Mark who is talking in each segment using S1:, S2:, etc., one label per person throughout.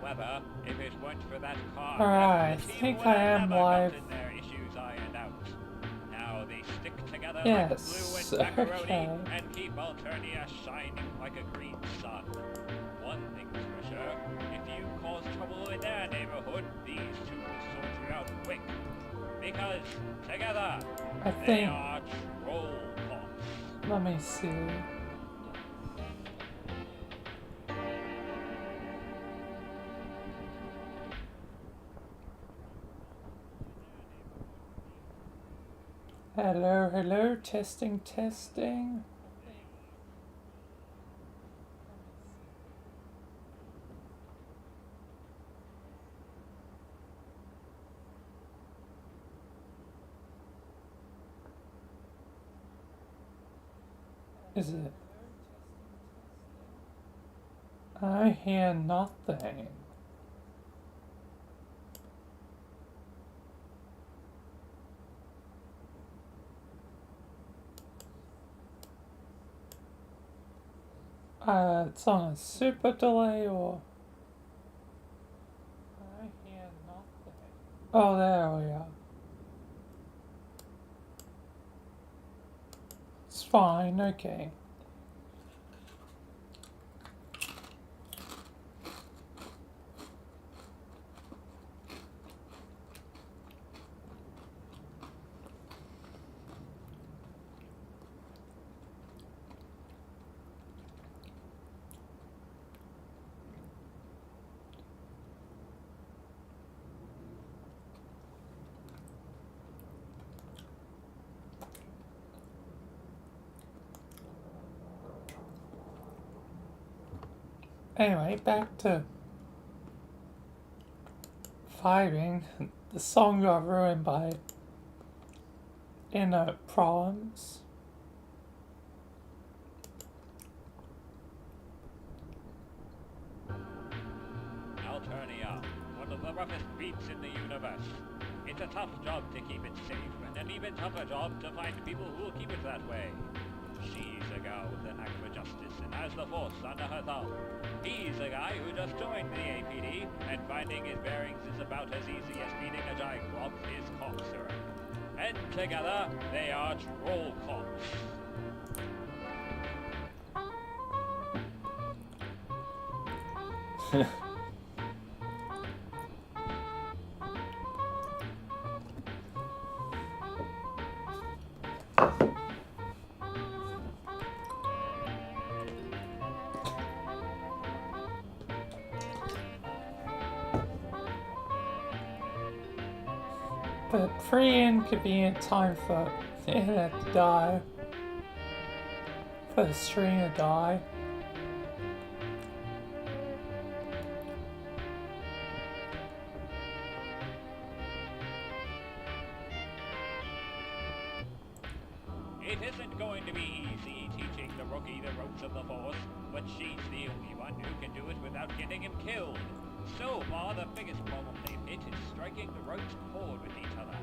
S1: However, if it weren't for that car,
S2: Alright, I
S1: the team
S2: think
S1: would
S2: I
S1: have
S2: am
S1: never
S2: live.
S1: gotten their issues ironed out. Now they stick together like glue
S2: Yes,
S1: and macaroni
S2: okay.
S1: and keep Alternia shining like a green sun. One thing's for sure, if you cause trouble in their neighborhood, these two will sort you out quick. Because together,
S2: I
S1: they
S2: think,
S1: are troll cops.
S2: let me see. Hello, hello, testing, testing. Is it? I hear nothing. It's on a super delay or... I hear nothing. Oh, there we are. It's fine, okay. Anyway, back to fighting. The song got ruined by inner problems.
S1: Alternia, one of the roughest beats in the universe. It's a tough job to keep it safe, and an even tougher job to find people who will keep it that way. She's a girl with an knack for justice and has the force under her thumb. He's a guy who just joined the APD, and finding his bearings is about as easy as feeding a giant glob his cough syrup. And together, they are troll cops.
S2: But pretty inconvenient time for the internet to die. For the stream to die.
S1: It isn't going to be easy teaching the rookie the ropes of the Force, but she's the only one who can do it without getting him killed. So far, the biggest problem they've hit is striking the right chord with each other.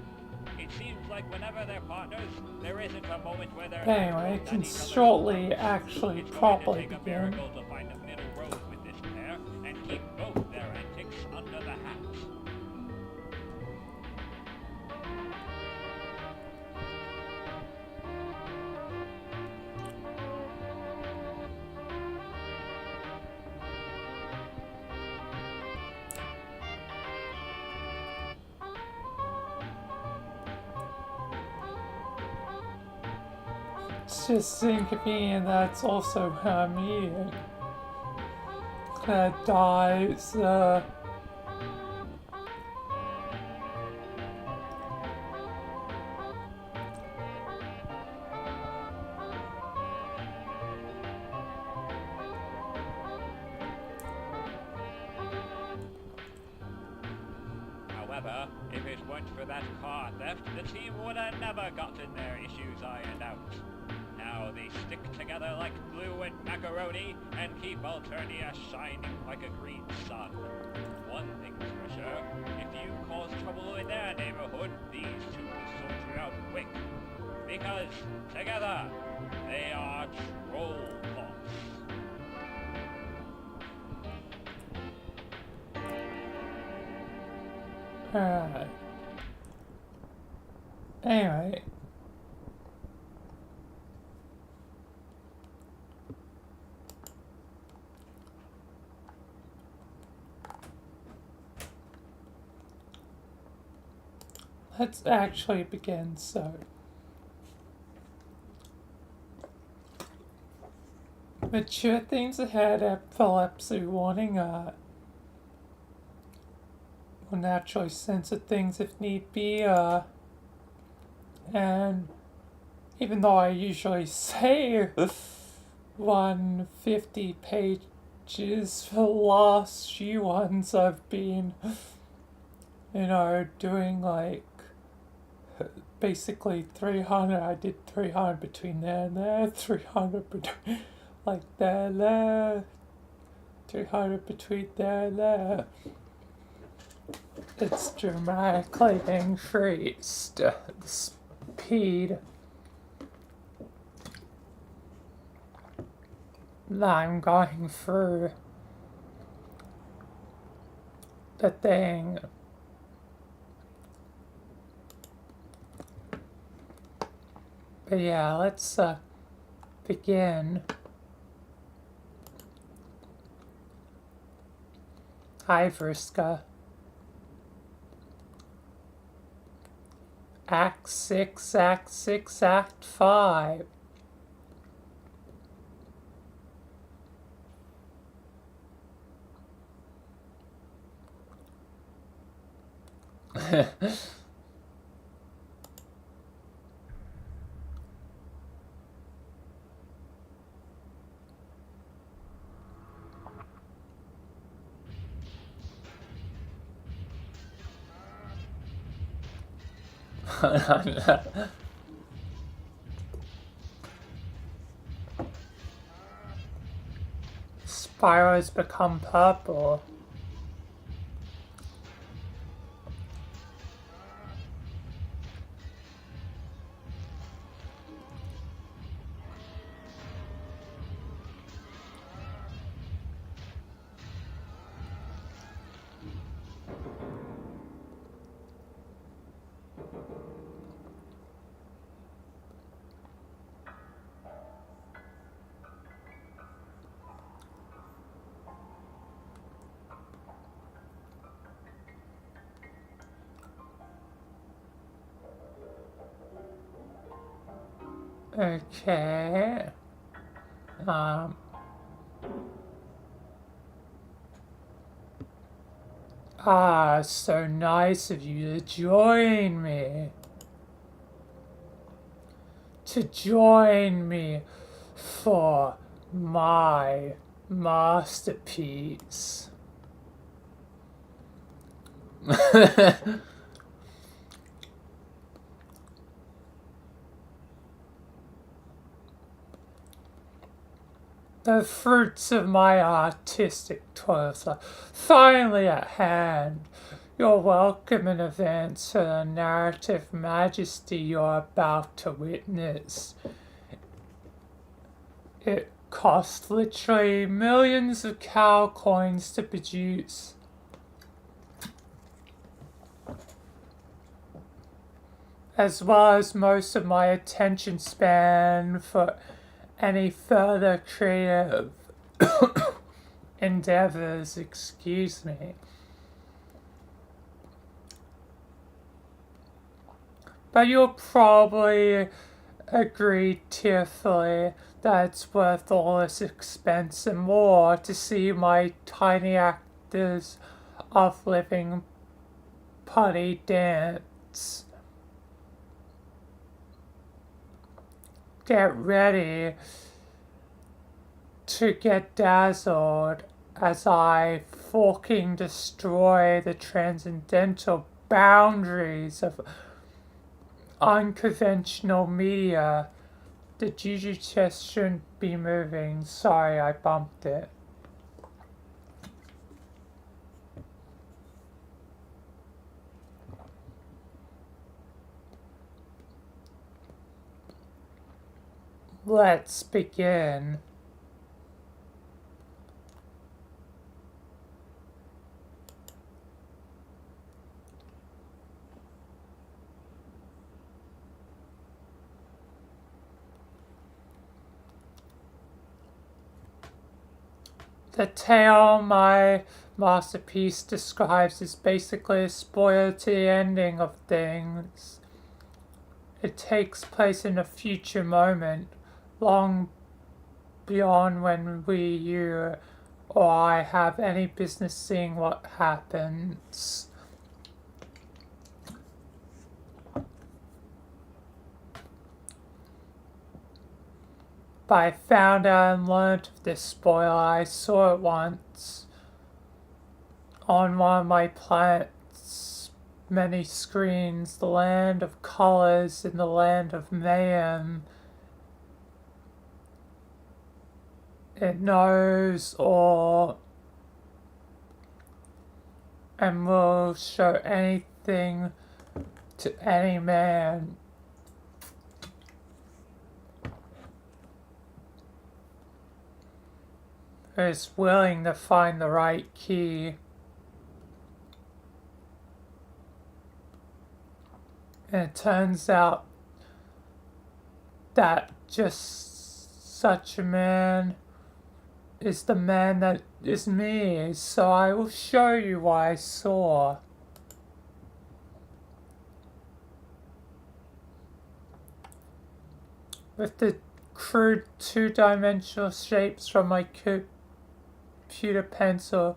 S1: It seems like whenever they're partners, there isn't a moment where they're
S2: Anyway, it can shortly actually
S1: it's
S2: properly
S1: going to take a
S2: begin.
S1: miracle to find a middle road with this pair and keep both their antics under the hat.
S2: It's just inconvenient that's also her meeting. That dies,
S1: However, if it weren't for that car theft, the team would have never gotten their issues ironed out. Now they stick together like glue and macaroni and keep Alternia shining like a green sun. One thing's for sure, if you cause trouble in their neighborhood, these two will sort you out quick. Because together, they are troll cops.
S2: Alright. Anyway. Let's actually begin, so. Mature themes ahead, epilepsy warning, will naturally censor things if need be, and even though I usually say 150 pages for the last few ones I've been, doing like basically 300. I did 300 between there and there, 300 between like there, 300 between there and there. It's dramatically increased the speed that I'm going through the thing. But yeah, let's begin. Hi, Vriska. Act 6, Act 6, Act 5. Spirals become purple. Okay. So nice of you to join me. To join me for my masterpiece. The fruits of my artistic toils are finally at hand. You're welcome in advance to the narrative majesty you're about to witness. It cost literally millions of cow coins to produce. As well as most of my attention span for any further creative endeavors, excuse me. But you'll probably agree tearfully that it's worth all this expense and more to see my tiny actors of living putty dance. Get ready to get dazzled as I fucking destroy the transcendental boundaries of unconventional media. The juju chest shouldn't be moving. Sorry, I bumped it. Let's begin. The tale my masterpiece describes is basically a spoiler to the ending of things. It takes place in a future moment, long beyond when you or I have any business seeing what happens. But I found out and learned of this spoiler. I saw it once on one of my planet's many screens, the land of colors and the land of mayhem. It knows all and will show anything to any man. Who is willing to find the right key. And it turns out that just such a man is the man that is me, so I will show you what I saw. With the crude two-dimensional shapes from my computer pencil,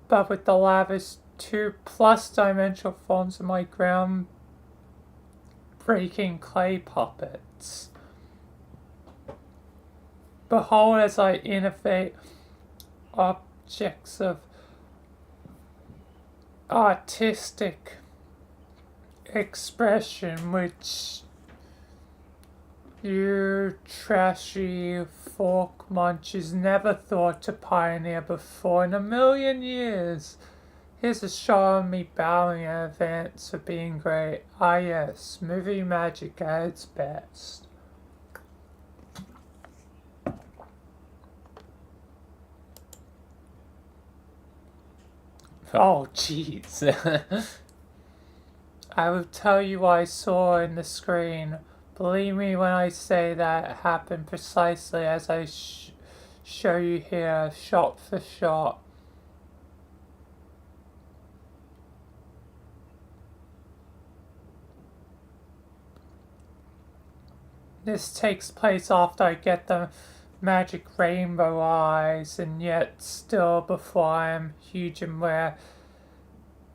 S2: but with the lavish 2+ dimensional forms of my ground-breaking clay puppets. Behold as I innovate objects of artistic expression which you trashy fork munchers never thought to pioneer before in a million years. Here's a shot of me bowing in advance for being great. Ah yes, movie magic at its best. Oh, jeez. I will tell you what I saw in the screen. Believe me when I say that it happened precisely as I show you here, shot for shot. This takes place after I get the magic rainbow eyes, and yet still before I am huge and wear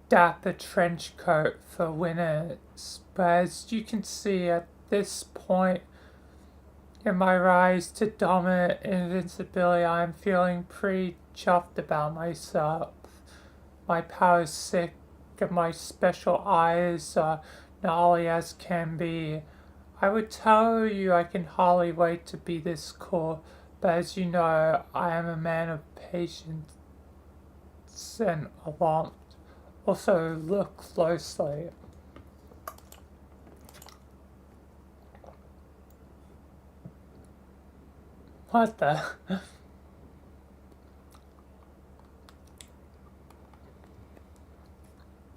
S2: dapper trench coat for winners. But as you can see at this point in my rise to dominant invincibility, I am feeling pretty chuffed about myself. My power's sick and my special eyes are gnarly as can be. I would tell you I can hardly wait to be this cool, but as you know, I am a man of patience and alarmed. Also, look closely. What the?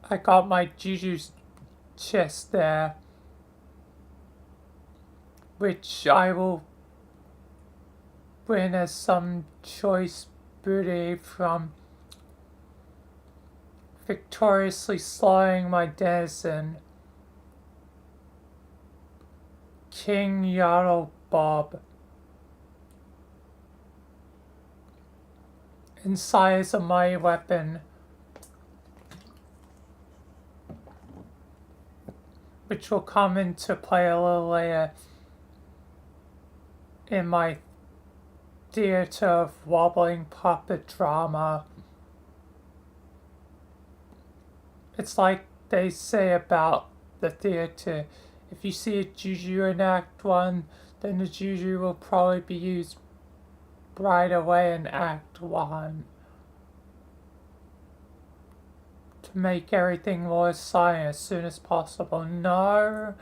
S2: I got my Juju's chest there, which I will win as some choice booty from victoriously slaughtering my denizen, King Yarrow Bob. Inside is a mighty weapon, which will come into play a little later in my theater of wobbling puppet drama. It's like they say about the theater. If you see a juju in Act 1, then the juju will probably be used right away in Act 1 to make everything more exciting as soon as possible. No,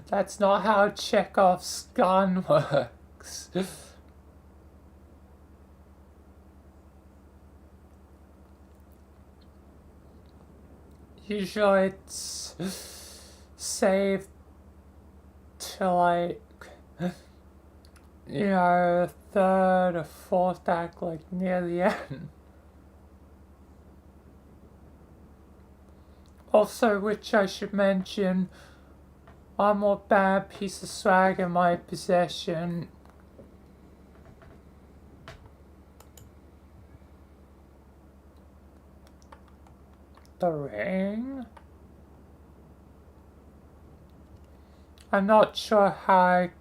S2: that's not how Chekhov's gun works. Usually it's saved to like third or fourth act, like near the end. Also, which I should mention, one more bad piece of swag in my possession. The ring? I'm not sure how I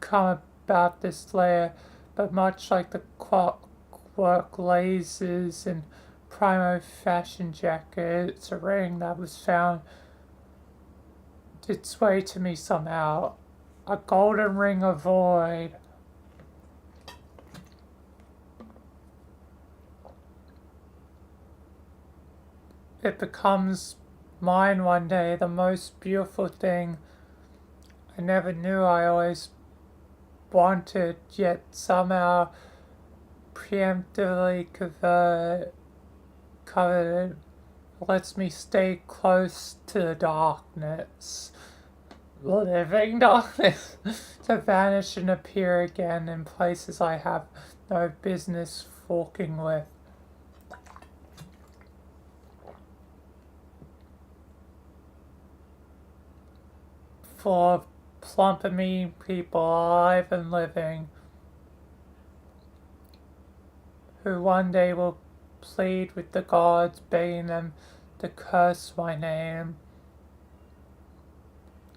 S2: come about this layer, but much like the clockwork lasers and primo fashion jacket, it's a ring that was found its way to me somehow. A golden ring of void. It becomes mine one day, the most beautiful thing I never knew I always wanted, yet somehow preemptively coveted. Lets me stay close to the darkness. Living darkness. To vanish and appear again in places I have no business walking with. Full of plumper me people alive and living, who one day will plead with the gods, begging them to curse my name.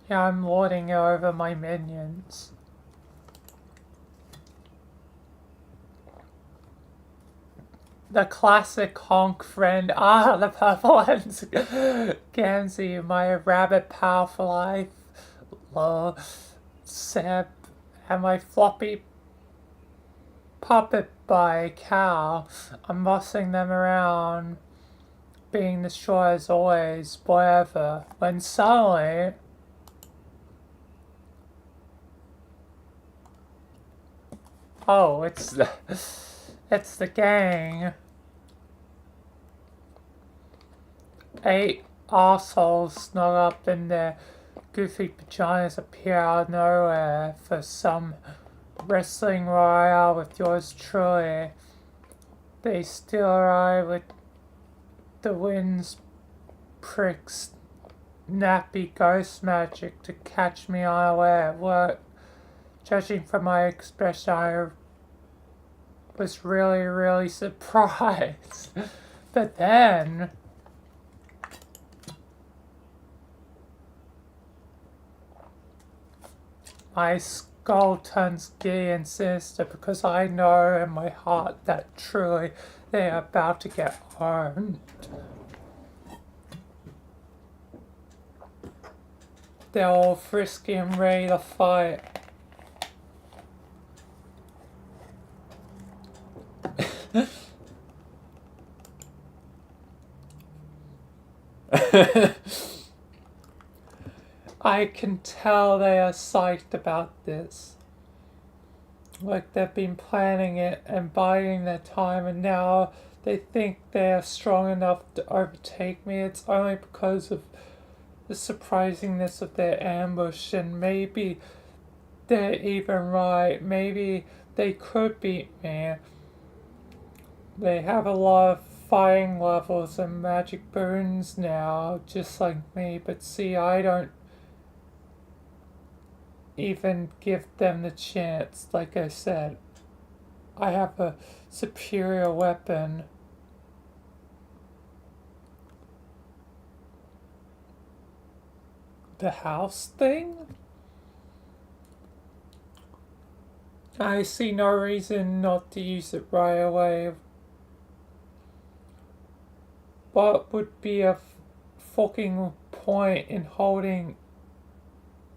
S2: Yeah, I'm lording it over my minions. The classic honk friend. Ah, the purple ones. Gansy, my rabbit powerful life. Lol. Seb, and my floppy puppet by cow. I'm bossing them around, being the sure as always, whatever. When suddenly, oh, it's the gang. 8 assholes snug up in their goofy pajamas appear out of nowhere for some wrestling royale with yours truly. They still arrive with the wind's pricks nappy ghost magic to catch me unaware. What, judging from my expression, I was really surprised. But then my skull turns giddy and sinister because I know in my heart that truly they are about to get owned. They're all frisky and ready to fight. I can tell they are psyched about this. Like they've been planning it and biding their time, and now they think they are strong enough to overtake me. It's only because of the surprisingness of their ambush, and maybe they're even right. Maybe they could beat me. They have a lot of fighting levels and magic boons now, just like me, but see, I don't even give them the chance. Like I said, I have a superior weapon. The house thing? I see no reason not to use it right away. What would be a fucking point in holding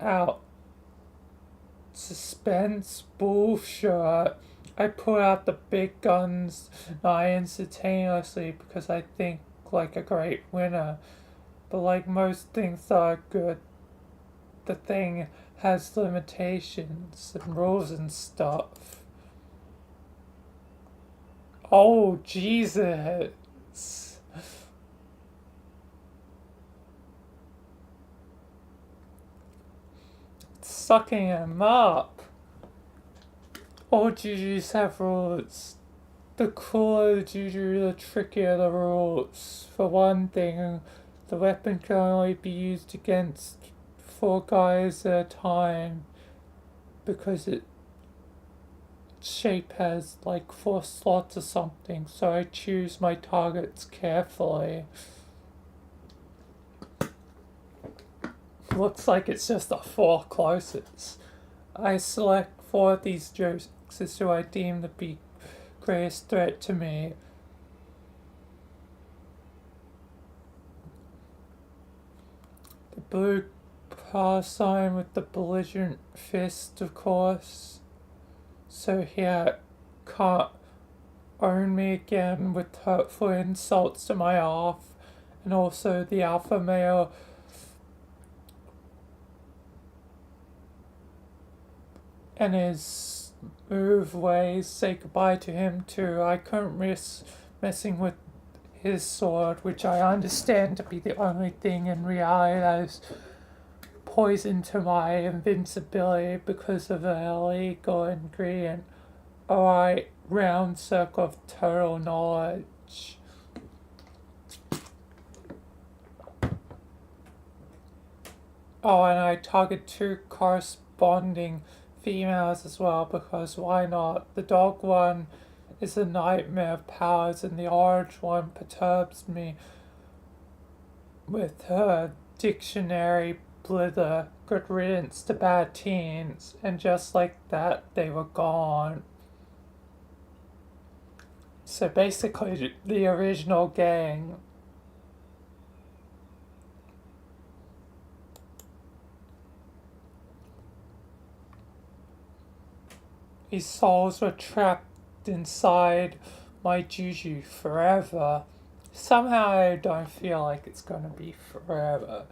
S2: out? Suspense bullshit. I pull out the big guns instantaneously because I think like a great winner. But like most things that are good, the thing has limitations and rules and stuff. Oh, Jesus. Sucking him up. All jujus have rules. The cooler the juju, the trickier the rules. For one thing, the weapon can only be used against 4 guys at a time because its shape has like 4 slots or something, so I choose my targets carefully. Looks like it's just the 4 closest. I select 4 of these jokes as who I deem to be greatest threat to me. The blue power sign with the belligerent fist, of course. So he can't own me again with hurtful insults to my off. And also the alpha male and his move ways say goodbye to him too. I couldn't risk messing with his sword, which I understand to be the only thing in reality that is poison to my invincibility because of an illegal ingredient. Alright, round circle of total knowledge. Oh, and I target 2 corresponding females as well, because why not? The dog one is a nightmare of powers, and the orange one perturbs me with her dictionary blither. Good riddance to bad teens, and just like that, they were gone. So basically, the original gang. These souls were trapped inside my juju forever. Somehow I don't feel like it's gonna be forever.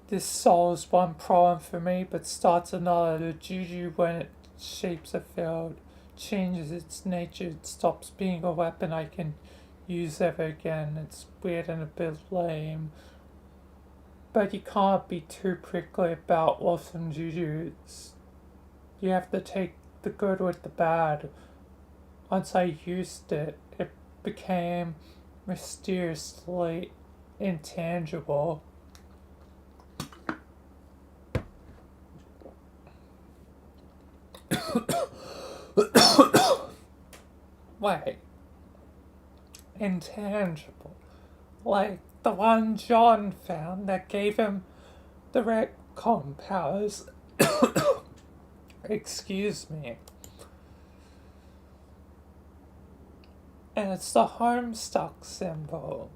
S2: This solves one problem for me, but starts another. The juju, when its shapes are filled, changes its nature. It stops being a weapon I can use ever again. It's weird and a bit lame. But you can't be too prickly about awesome jujus. You have to take the good with the bad. Once I used it, it became mysteriously intangible. Wait. Intangible. Like the one John found that gave him the retcon powers. Excuse me. And it's the homestuck symbol.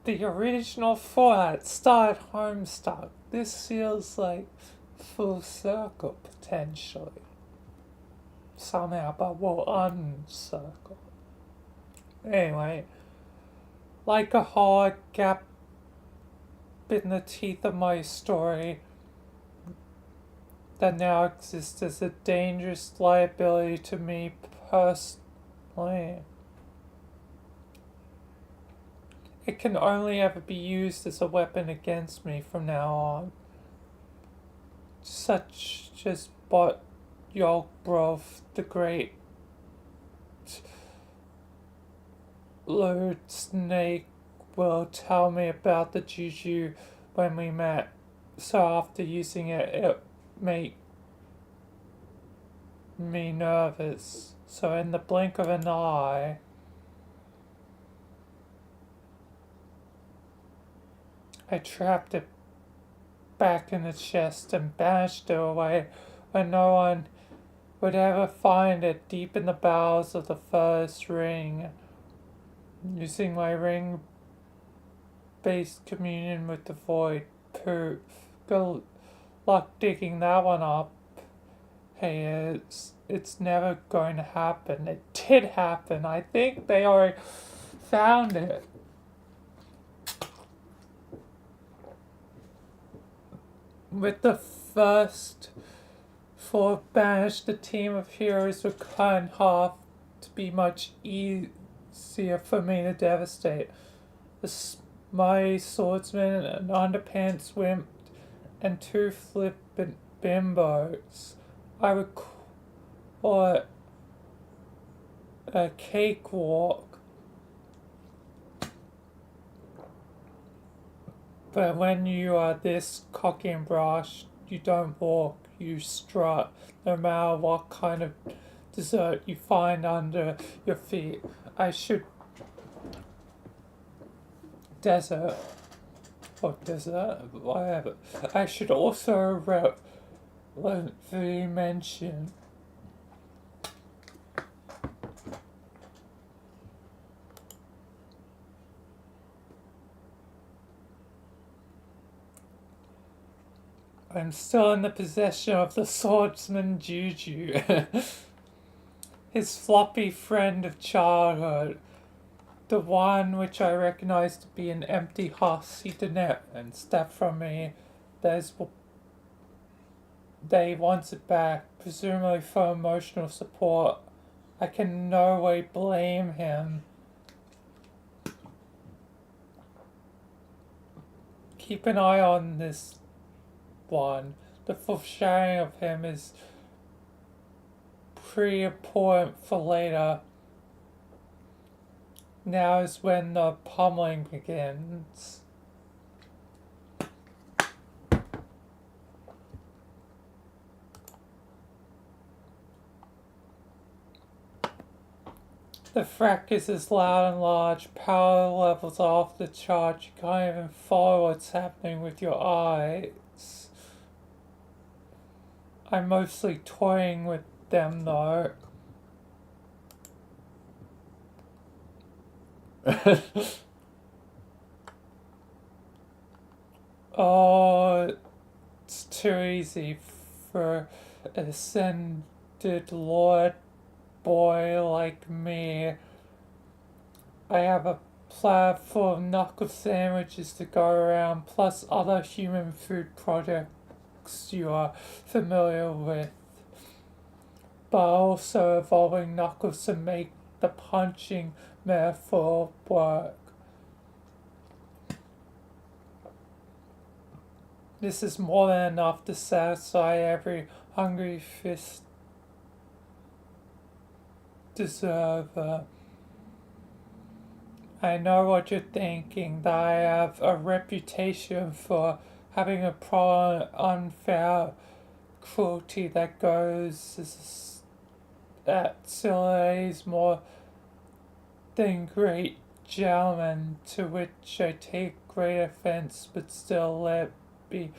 S2: The original format started homestuck. This feels like full circle potentially. Somehow, but we'll uncircle. Anyway, like a hard gap in the teeth of my story that now exists as a dangerous liability to me personally. It can only ever be used as a weapon against me from now on. Such as what Yogbrov the Great Lord Snake will tell me about the juju when we met. So after using it, it made me nervous. So in the blink of an eye, I trapped it back in the chest and banished it away where no one would ever find it, deep in the bowels of the first ring. Using my ring-based communion with the void. Poof. Good luck digging that one up. Hey, it's never going to happen. It did happen. I think they already found it. With the first 4 banished, the team of heroes would cut in half to be much easier for me to devastate. My swordsman, an underpants wimp, and 2 flippant bimbos. I would or a cakewalk. But when you are this cocky and brash, you don't walk, you strut, no matter what kind of dessert you find under your feet. I should desert whatever. I should also relevantly mention I'm still in the possession of the swordsman Juju, his floppy friend of childhood, the one which I recognised to be an empty husk he did and stepped from me. They wants it back, presumably for emotional support. I can in no way blame him. Keep an eye on this one. The foreshadowing of him is pretty important for later. Now is when the pummeling begins. The fracas is loud and large, power levels off the chart, you can't even follow what's happening with your eyes. I'm mostly toying with them though. Oh, it's too easy for an ascended lord boy like me. I have a platter full of knuckle sandwiches to go around, plus other human food products you are familiar with, but also evolving knuckles to make the punching metaphor work. This is more than enough to satisfy every hungry fist deserver. I know what you're thinking, that I have a reputation for having a problem unfair cruelty that goes at sillies more than great gentlemen, to which I take great offense, but still let be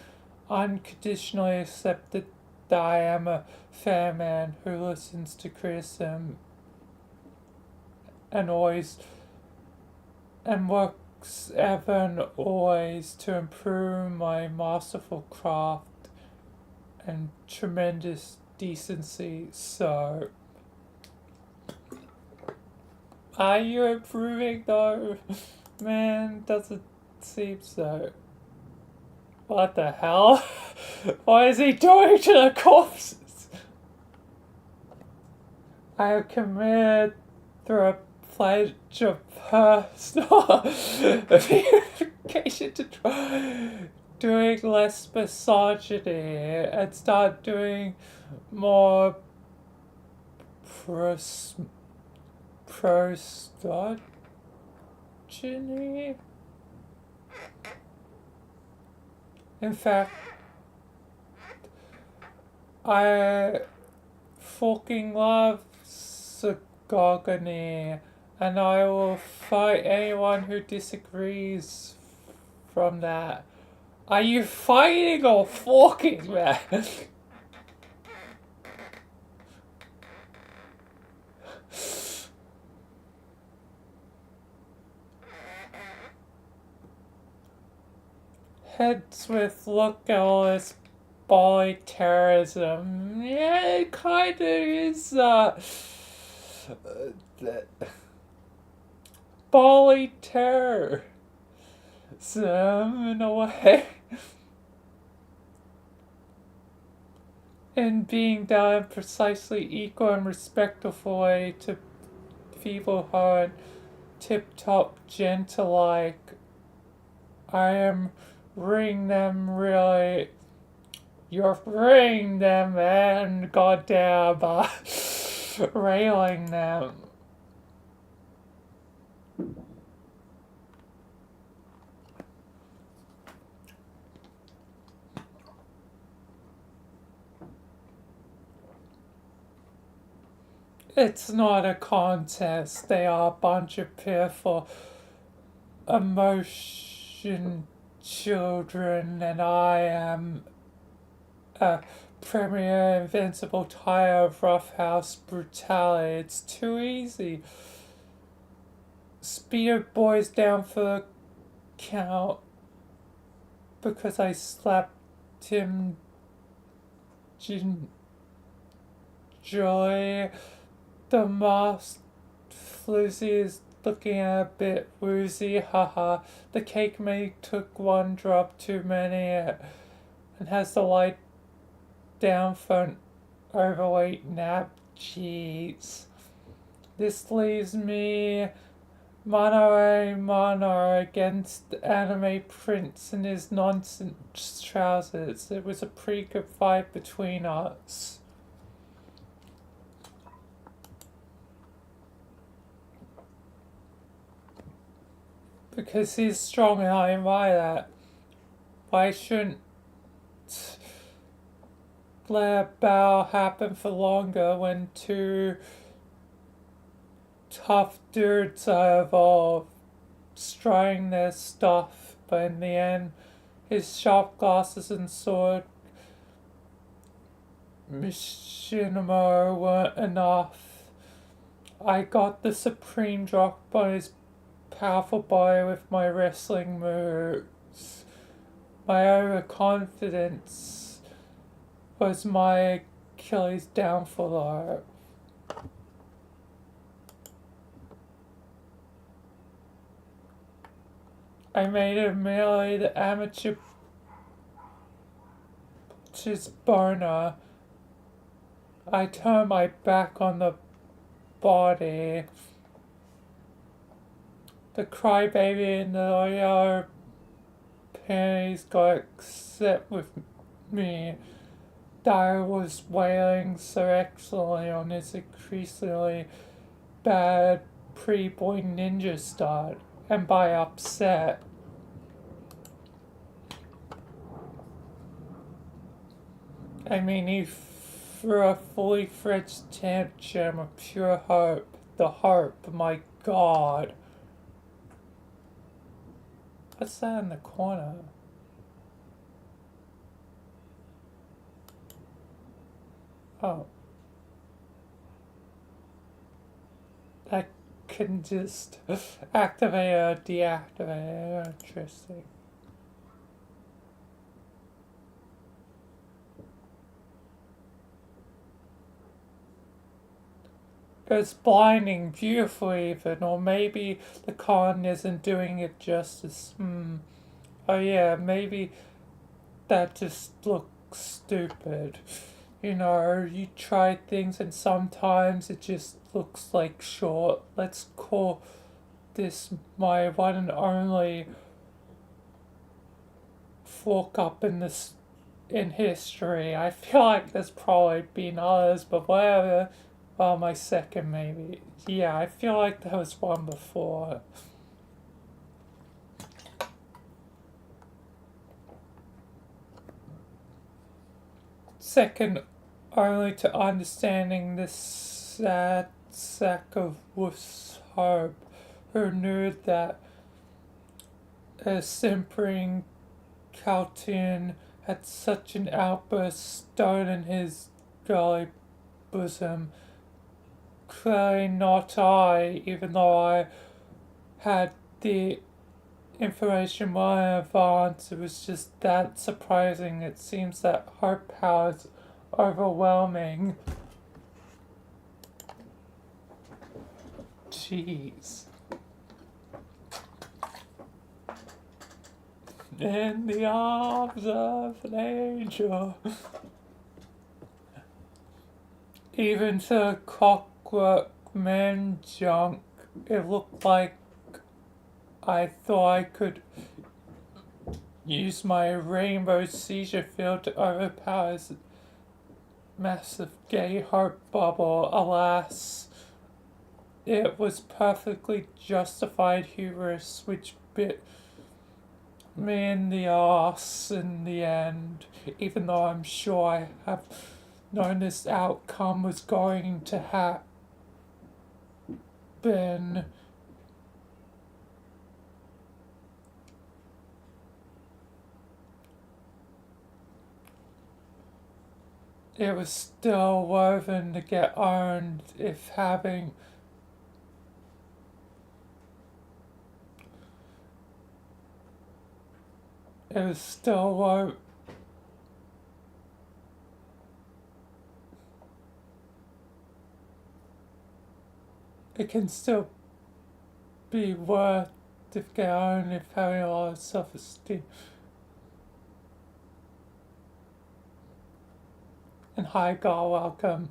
S2: unconditionally accepted that I am a fair man who listens to criticism and works ever and always to improve my masterful craft and tremendous decency. So, are you improving though? Man, doesn't seem so. What the hell? What is he doing to the corpses? I have committed through a pledge of personal purification to try doing less misogyny and start doing more prostogyny. In fact, I fucking love Sagogony, and I will fight anyone who disagrees from that. Are you fighting or fucking, man? Heads with look at all this body terrorism. Yeah, it kind of is, body terrorism in a way. And being done precisely equal and respectful way to people who are tip-top gentle-like. I am ring them really. You're ring them, man. Goddamn. railing them. It's not a contest. They are a bunch of pitiful emotion children, and I am a premier invincible tire of roughhouse brutality. It's too easy. Spear boys down for the count because I slapped him gingerly. The masked floozy is looking a bit woozy, haha. The cake maid took one drop too many and has the light down for an overweight nap. Jeez. This leaves me mano a mano against the anime prince and his nonsense trousers. It was a pretty good fight between us. Because he's strong and I admire that. Why shouldn't let a battle happen for longer when two tough dudes are involved, trying their stuff, but in the end, his sharp glasses and sword machinima weren't enough. I got the supreme drop on his powerful body with my wrestling moves. My overconfidence was my Achilles downfall. I made it merely the amateur's boner. I turned my back on the body. The crybaby in the yellow panties got upset with me. Dyer was wailing so excellently on his increasingly bad pre-boy ninja start, and by upset, I mean he threw a fully fledged tantrum of pure hope. The hope, my God. What's that in the corner? Oh. That can just activate or deactivate. Interesting. It's blinding beautifully even, or maybe the con isn't doing it justice. Oh yeah, maybe that just looks stupid. You know, you try things and sometimes it just looks like short. Let's call this my one and only fork up in history. I feel like there's probably been others, but whatever. Well, my second maybe. Yeah, I feel like there was one before. Second only to understanding this sad sack of wuss hope, who knew that a simpering Calton had such an outburst stone in his gully bosom. Clearly not I, even though I had the information well in advance. It was just that surprising. It seems that hope power is overwhelming. Jeez. In the arms of an angel. Even to Clockwork Man junk, it looked like I thought I could use my rainbow seizure field to overpower his massive gay heart bubble. Alas, it was perfectly justified hubris which bit me in the arse in the end, even though I'm sure I have known this outcome was going to happen. It was still woven to get owned if having it was still woven. It can still be worth if get owned if having a lot of self-esteem. And hi, God, welcome.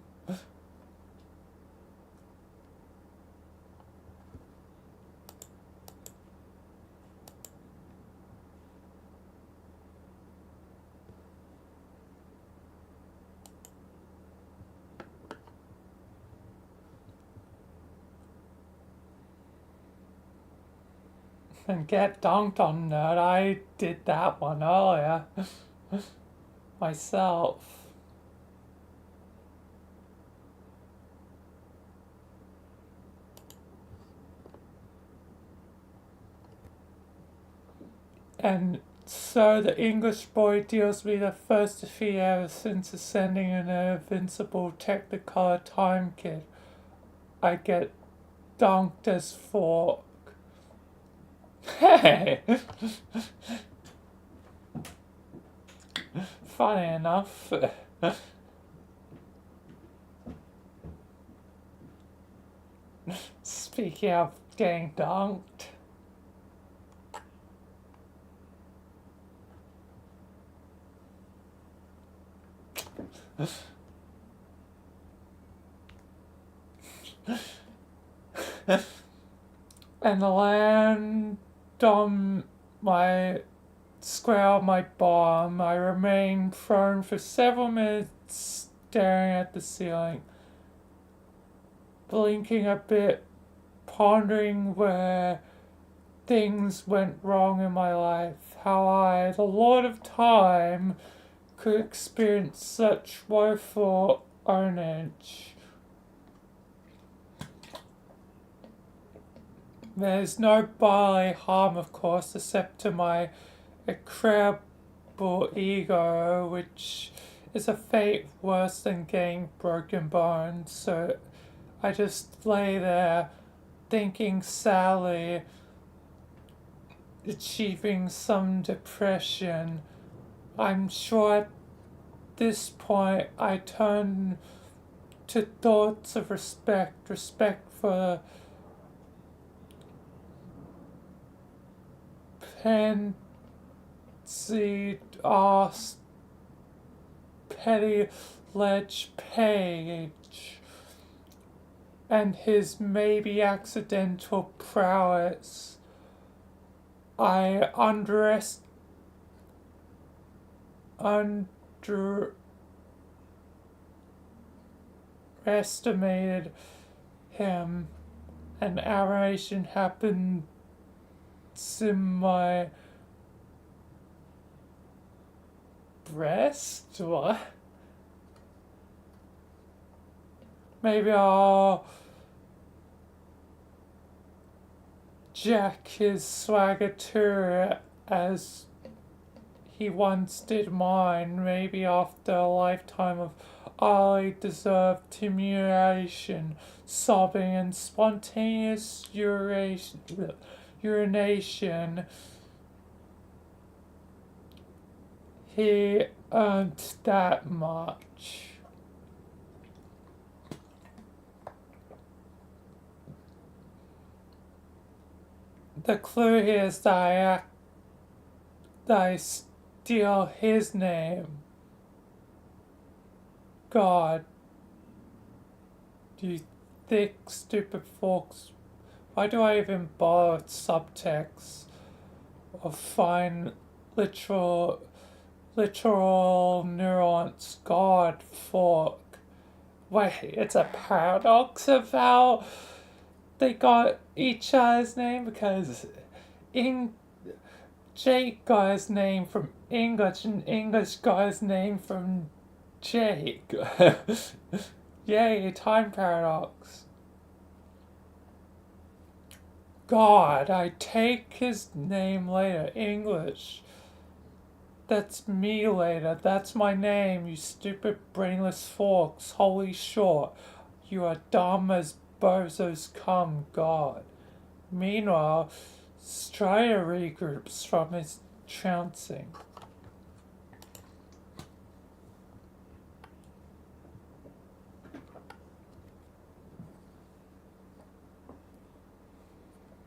S2: And get dunked on nerd. I did that one earlier myself. And so the English boy deals me the first defeat ever since ascending an invincible Technicolor Time Kid. I get dunked as Fork. Hey! Funny enough. Speaking of getting dunked. And the land on my square on my bottom, I remained prone for several minutes staring at the ceiling, blinking a bit, pondering where things went wrong in my life, how I, the Lord of Time, could experience such woeful ownage. There's no bodily harm, of course, except to my incredible ego, which is a fate worse than getting broken bones. So I just lay there thinking sadly, achieving some depression. I'm sure at this point I turn to thoughts of respect for pansy ass petty ledge page and his maybe accidental prowess. I underestimated him, and aberration happened in my breast? What? Maybe I'll jack his swagger too, as he once did mine, maybe after a lifetime of utterly deserved humiliation, sobbing, and spontaneous urination. He earned that much. The clue here is that I steal his name. God, you thick, stupid folks. Why do I even bother with subtext or find literal literal nuance God fork. Wait, it's a paradox of how they got each other's name because in Jake got his name from English and English got his name from Jake. Yay, time paradox. God, I take his name later. English. That's me later. That's my name, you stupid brainless forks. Holy short. You are dumb as bozos come, God. Meanwhile, Strider regroups from his trouncing.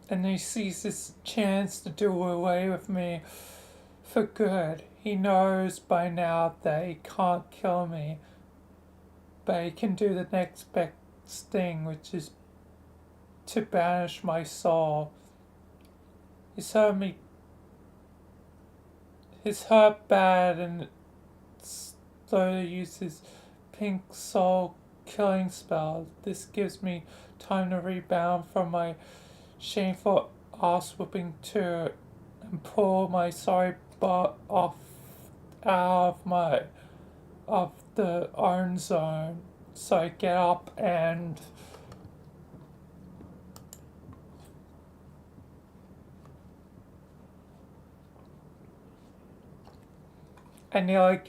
S2: And he sees this chance to do away with me for good. He knows by now that he can't kill me, but he can do the next best thing, which is to banish my soul. He's hurt me. He's hurt bad, and slowly use his pink soul killing spell. This gives me time to rebound from my shameful ass whooping too, and pull my sorry butt off out of the own zone. So I get up and I nearly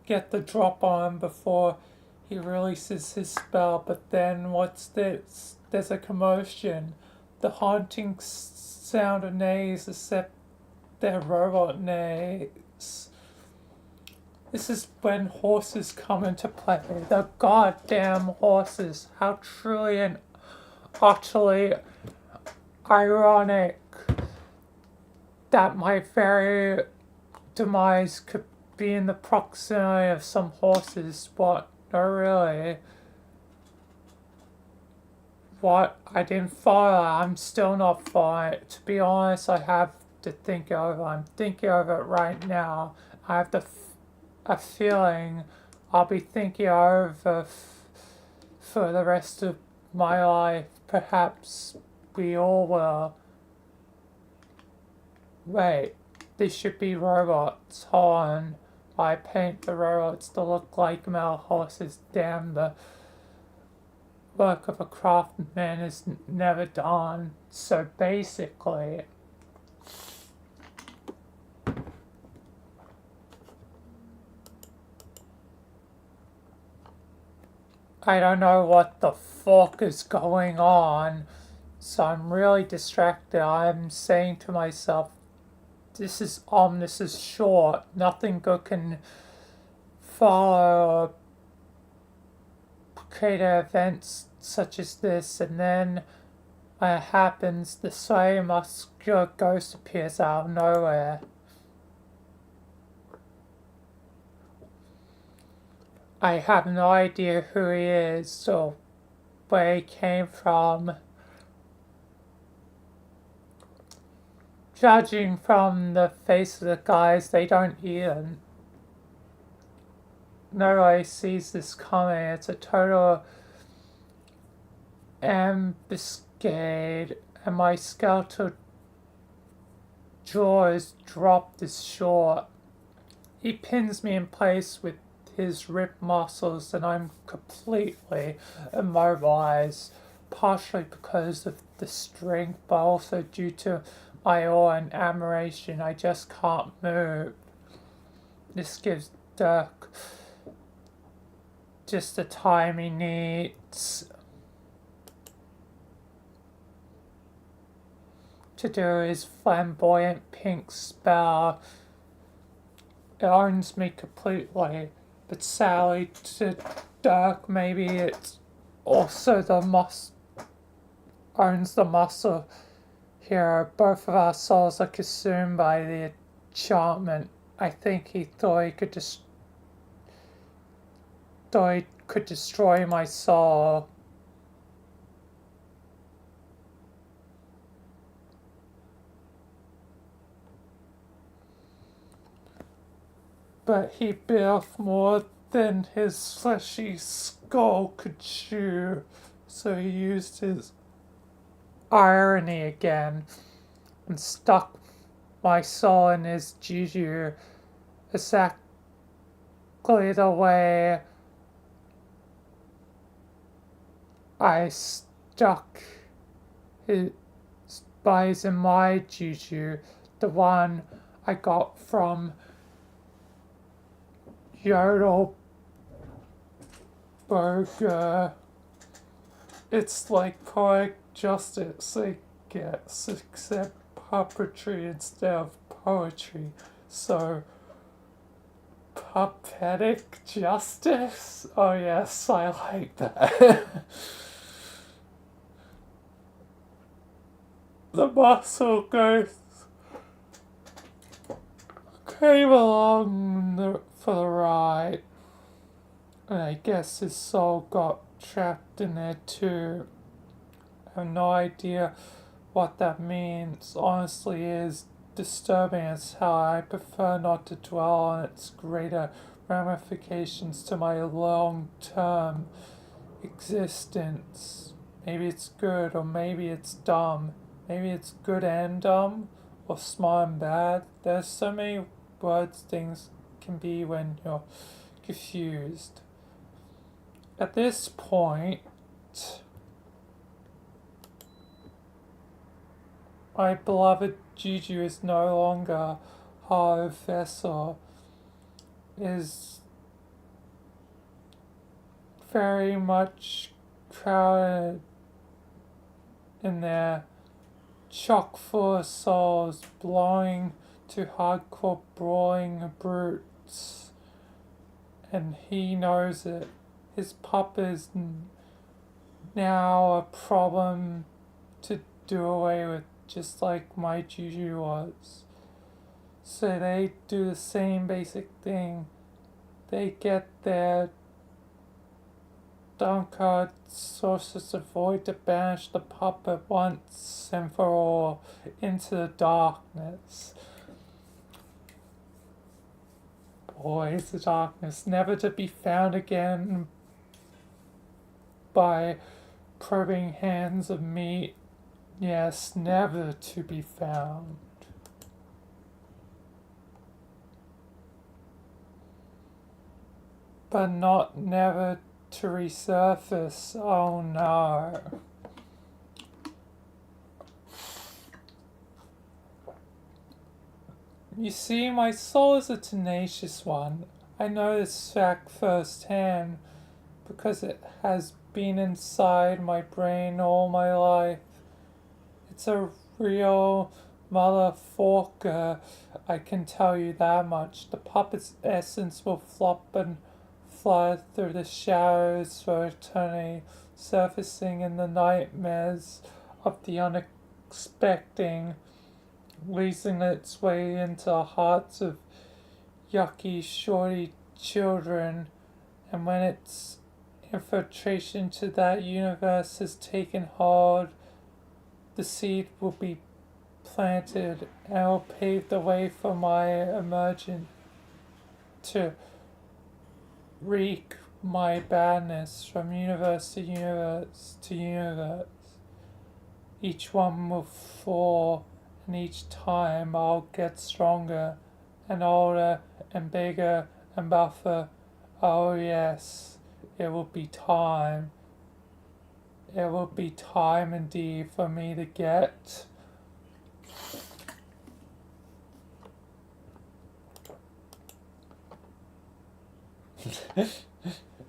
S2: get the drop on before he releases his spell, but then what's this? There's a commotion. The haunting sound of neighs, except they're robot neighs. This is when horses come into play. The goddamn horses. How truly and utterly ironic that my very demise could be in the proximity of some horses. What? No, really. What? I didn't follow. I'm still not following. To be honest, I have to think over. I'm thinking over it right now. I have a feeling I'll be thinking over for the rest of my life. Perhaps we all will. Wait, these should be robots. Hold on. I paint the robots to look like male horses. Damn, the work of a craftsman is never done. So basically, I don't know what the fuck is going on, so I'm really distracted. I'm saying to myself, this is short. Nothing good can follow create events such as this, and then when it happens, the slightly muscular ghost appears out of nowhere. I have no idea who he is or where he came from. Judging from the face of the guys, they don't even. Nobody sees this coming. It's a total ambuscade, and my skeletal jaw is dropped as short. He pins me in place with his ripped muscles, and I'm completely immobilized, partially because of the strength, but also due to my awe and admiration. I just can't move. This gives Dirk just the time he needs to do his flamboyant pink spell. It owns me completely, but sadly to Dirk, maybe it's also owns the muscle here. Both of our souls are consumed by the enchantment. I think he thought he could destroy my soul. but he bit off more than his fleshy skull could chew, so he used his irony again and stuck my soul in his juju exactly the way I stuck his spies in my juju, the one I got from Yodel Burger. It's like poetic justice, I guess, except puppetry instead of poetry. So, pathetic justice? Oh yes, I like that. The muscle ghost came along for the ride, and I guess his soul got trapped in there too. I have no idea what that means. Honestly, it is disturbing as how I prefer not to dwell on its greater ramifications to my long-term existence. Maybe it's good, or maybe it's dumb. Maybe it's good and dumb, or smart and bad. There's so many words things can be when you're confused. At this point, my beloved Juju is no longer a hollow vessel. Is very much crowded in there, chock full of souls, belonging to hardcore brawling brutes. And he knows it. His pup is now a problem to do away with, just like my Juju was. So they do the same basic thing. They get their Dunkard sources of void to banish the pup at once and for all into the darkness. Boys, the darkness, never to be found again by probing hands of meat. Yes, never to be found. But not never to resurface. Oh no. You see, my soul is a tenacious one. I know this fact firsthand because it has been inside my brain all my life. It's a real motherfucker, I can tell you that much. The puppet's essence will flop and fly through the shadows for eternity, surfacing in the nightmares of the unexpected, losing its way into the hearts of yucky, shorty children. And when its infiltration to that universe has taken hold, the seed will be planted and will pave the way for my emergence to wreak my badness from universe to universe to universe. Each one will fall, and each time I'll get stronger and older and bigger and buffer. Oh yes, it will be time. It will be time indeed for me to get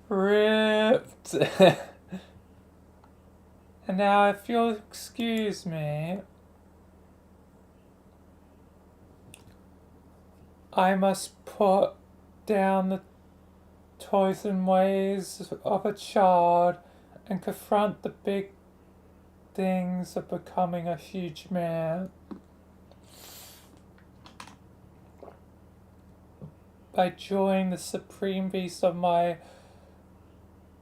S2: ripped. And now, if you'll excuse me, I must put down the toys and ways of a child and confront the big things of becoming a huge man. By joining the supreme beast of my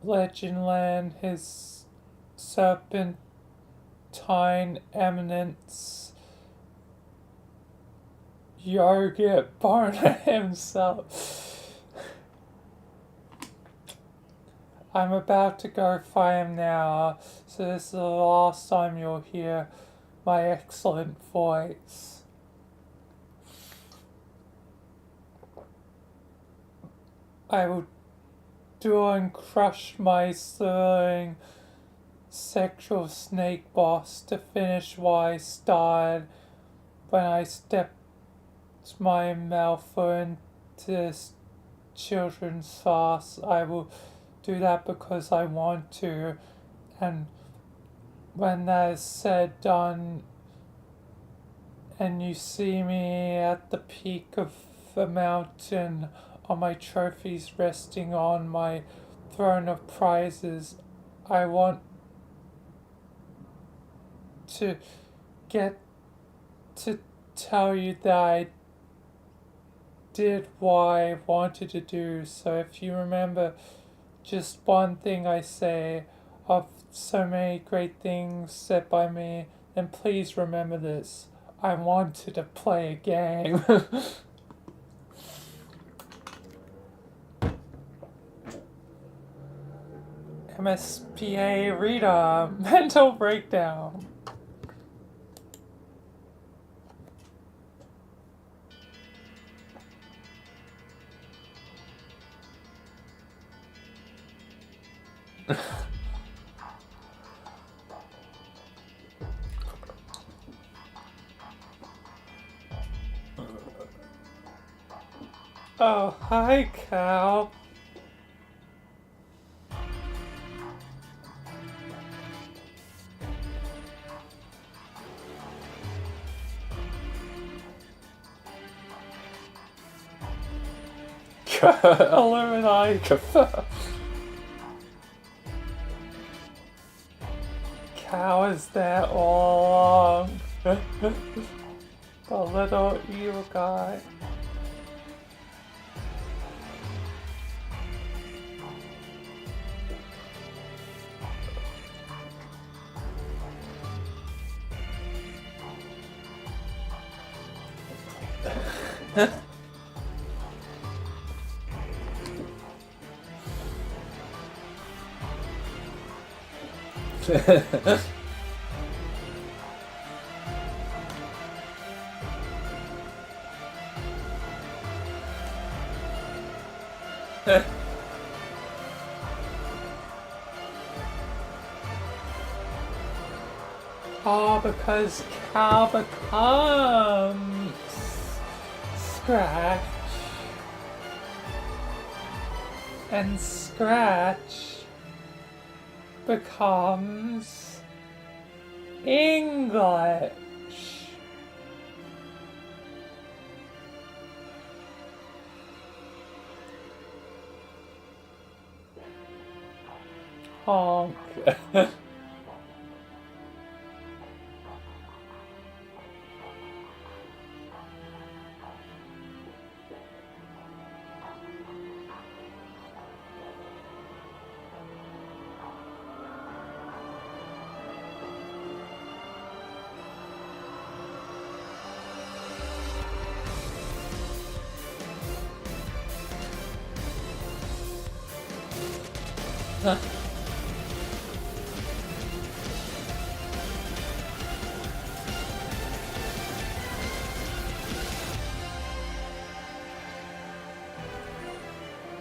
S2: legend land, his serpentine eminence, Yogurt Barner himself. I'm about to go find him now, so this is the last time you'll hear my excellent voice. I will do and crush my slurring sexual snake boss to finish what I started when I stepped my mouth into this children's sauce. I will do that because I want to, and when that is said, done, and you see me at the peak of the mountain, on my trophies resting on my throne of prizes, I want to get to tell you that I did what I wanted to do. So if you remember just one thing I say of so many great things said by me, then please remember this. I wanted to play a game. MSPA Rita, mental breakdown. Oh, hi, Cal. Illuminati. Cal is there all along. The little evil guy. Oh, because Cal becomes Scratch. And Scratch becomes English. Honk.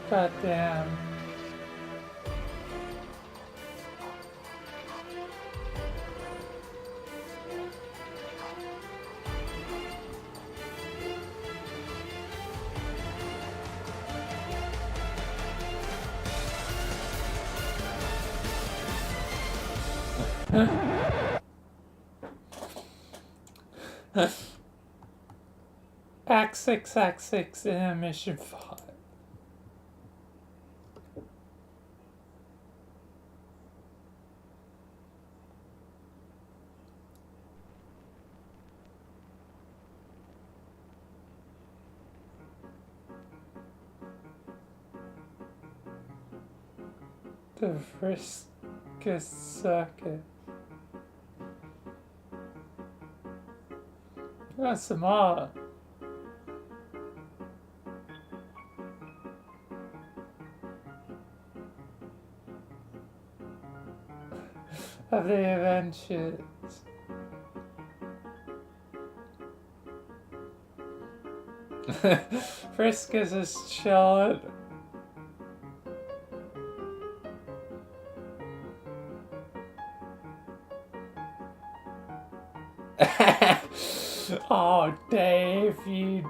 S2: God damn. Act 6, Act 6, Mission 5. The Friskus Circuit. That's some art. of the adventures. Frisk is just chilling. Oh, Dave, you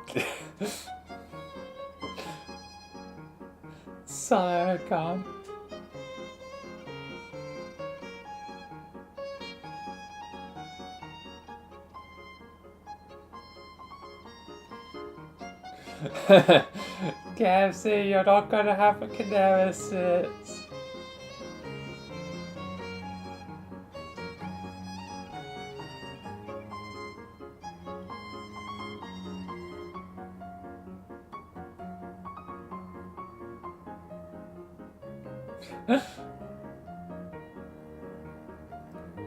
S2: son of a gun. Gabsy, you're not gonna have a kinesis.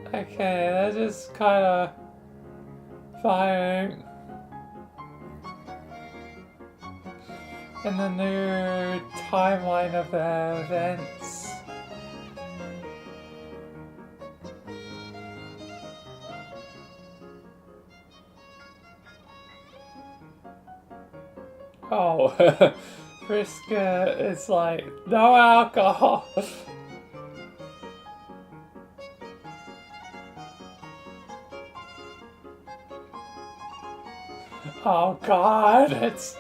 S2: Okay, they're just kinda fighting. In the new timeline of the events. Oh, Friska is like, no alcohol. Oh God, it's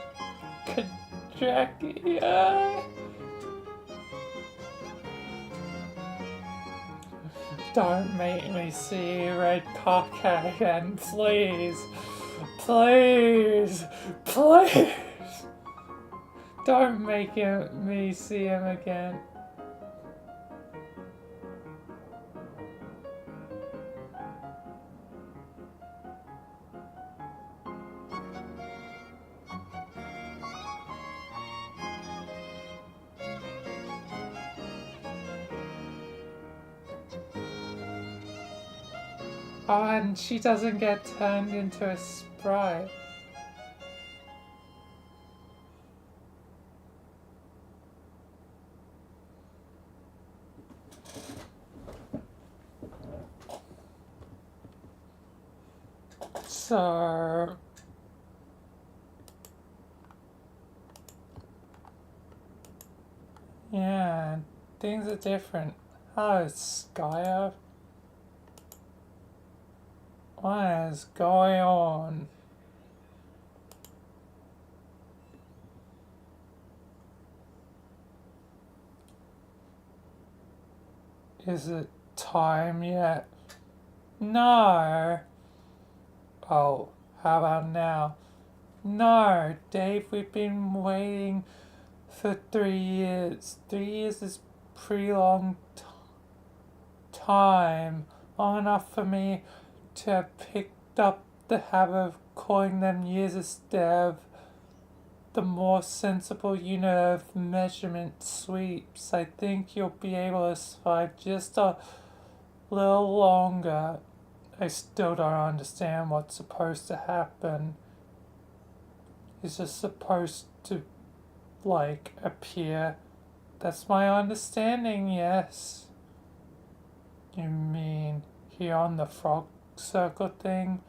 S2: Jackie. Don't make me see red cock again, please. Please. Please. Don't make me see him again. Oh, and she doesn't get turned into a sprite. So... yeah, things are different. Oh, Skya. What is going on? Is it time yet? No. Oh, how about now? No, Dave, we've been waiting for 3 years. 3 years is pretty long time. Long enough for me to have picked up the habit of calling them years instead of the more sensible unit of measurement sweeps. I think you'll be able to survive just a little longer. I still don't understand what's supposed to happen. Is it supposed to, like, appear? That's my understanding, yes. You mean here on the frog circle thing?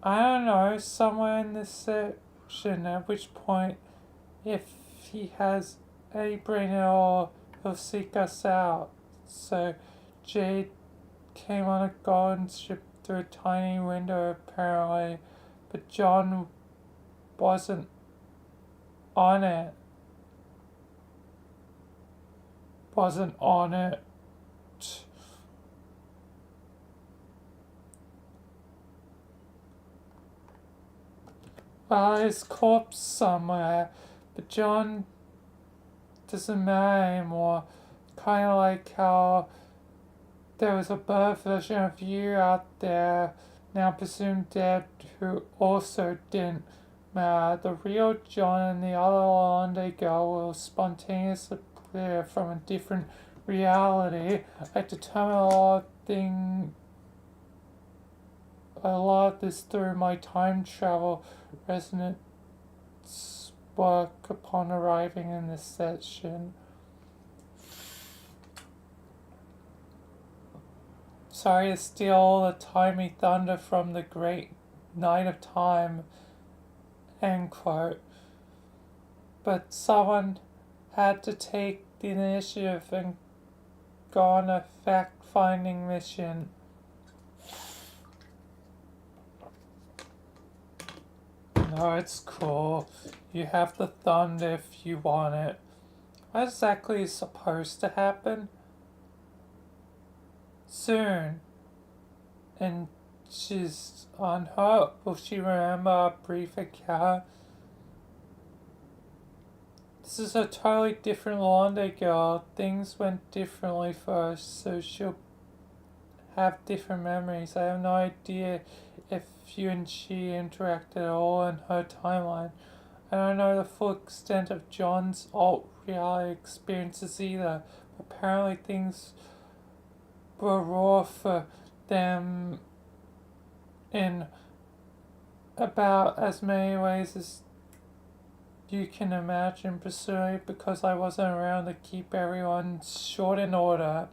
S2: I don't know, somewhere in this section, at which point, if he has any brain at all, he'll seek us out. So Jade came on a golden ship through a tiny window apparently, but John wasn't on it. Wasn't on it. Well, his corpse somewhere, but John doesn't matter anymore. Kind of like how there was a bird version of you out there, now presumed dead, who also didn't matter. The real John and the other Hollande girl will spontaneously appear from a different reality. I determine a lot of this through my time travel resonance work upon arriving in this section. Sorry to steal all the timey thunder from the great night of time, end quote. But someone had to take the initiative and go on a fact-finding mission. No, it's cool. You have the thunder if you want it. What exactly is supposed to happen? Soon. And she's on her. Will she remember a brief account? This is a totally different Londa girl. Things went differently for her, so she'll have different memories. I have no idea if you and she interacted at all in her timeline. I don't know the full extent of John's alt reality experiences either. Apparently things were raw for them in about as many ways as you can imagine, presumably because I wasn't around to keep everyone short in order.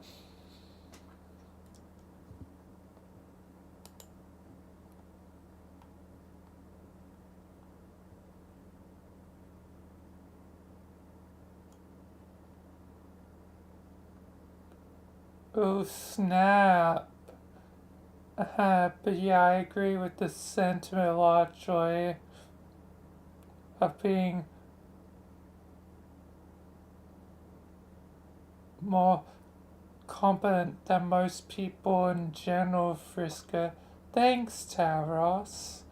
S2: Oh snap. But yeah, I agree with the sentiment largely of being more competent than most people in general, Frisker. Thanks, Tavros.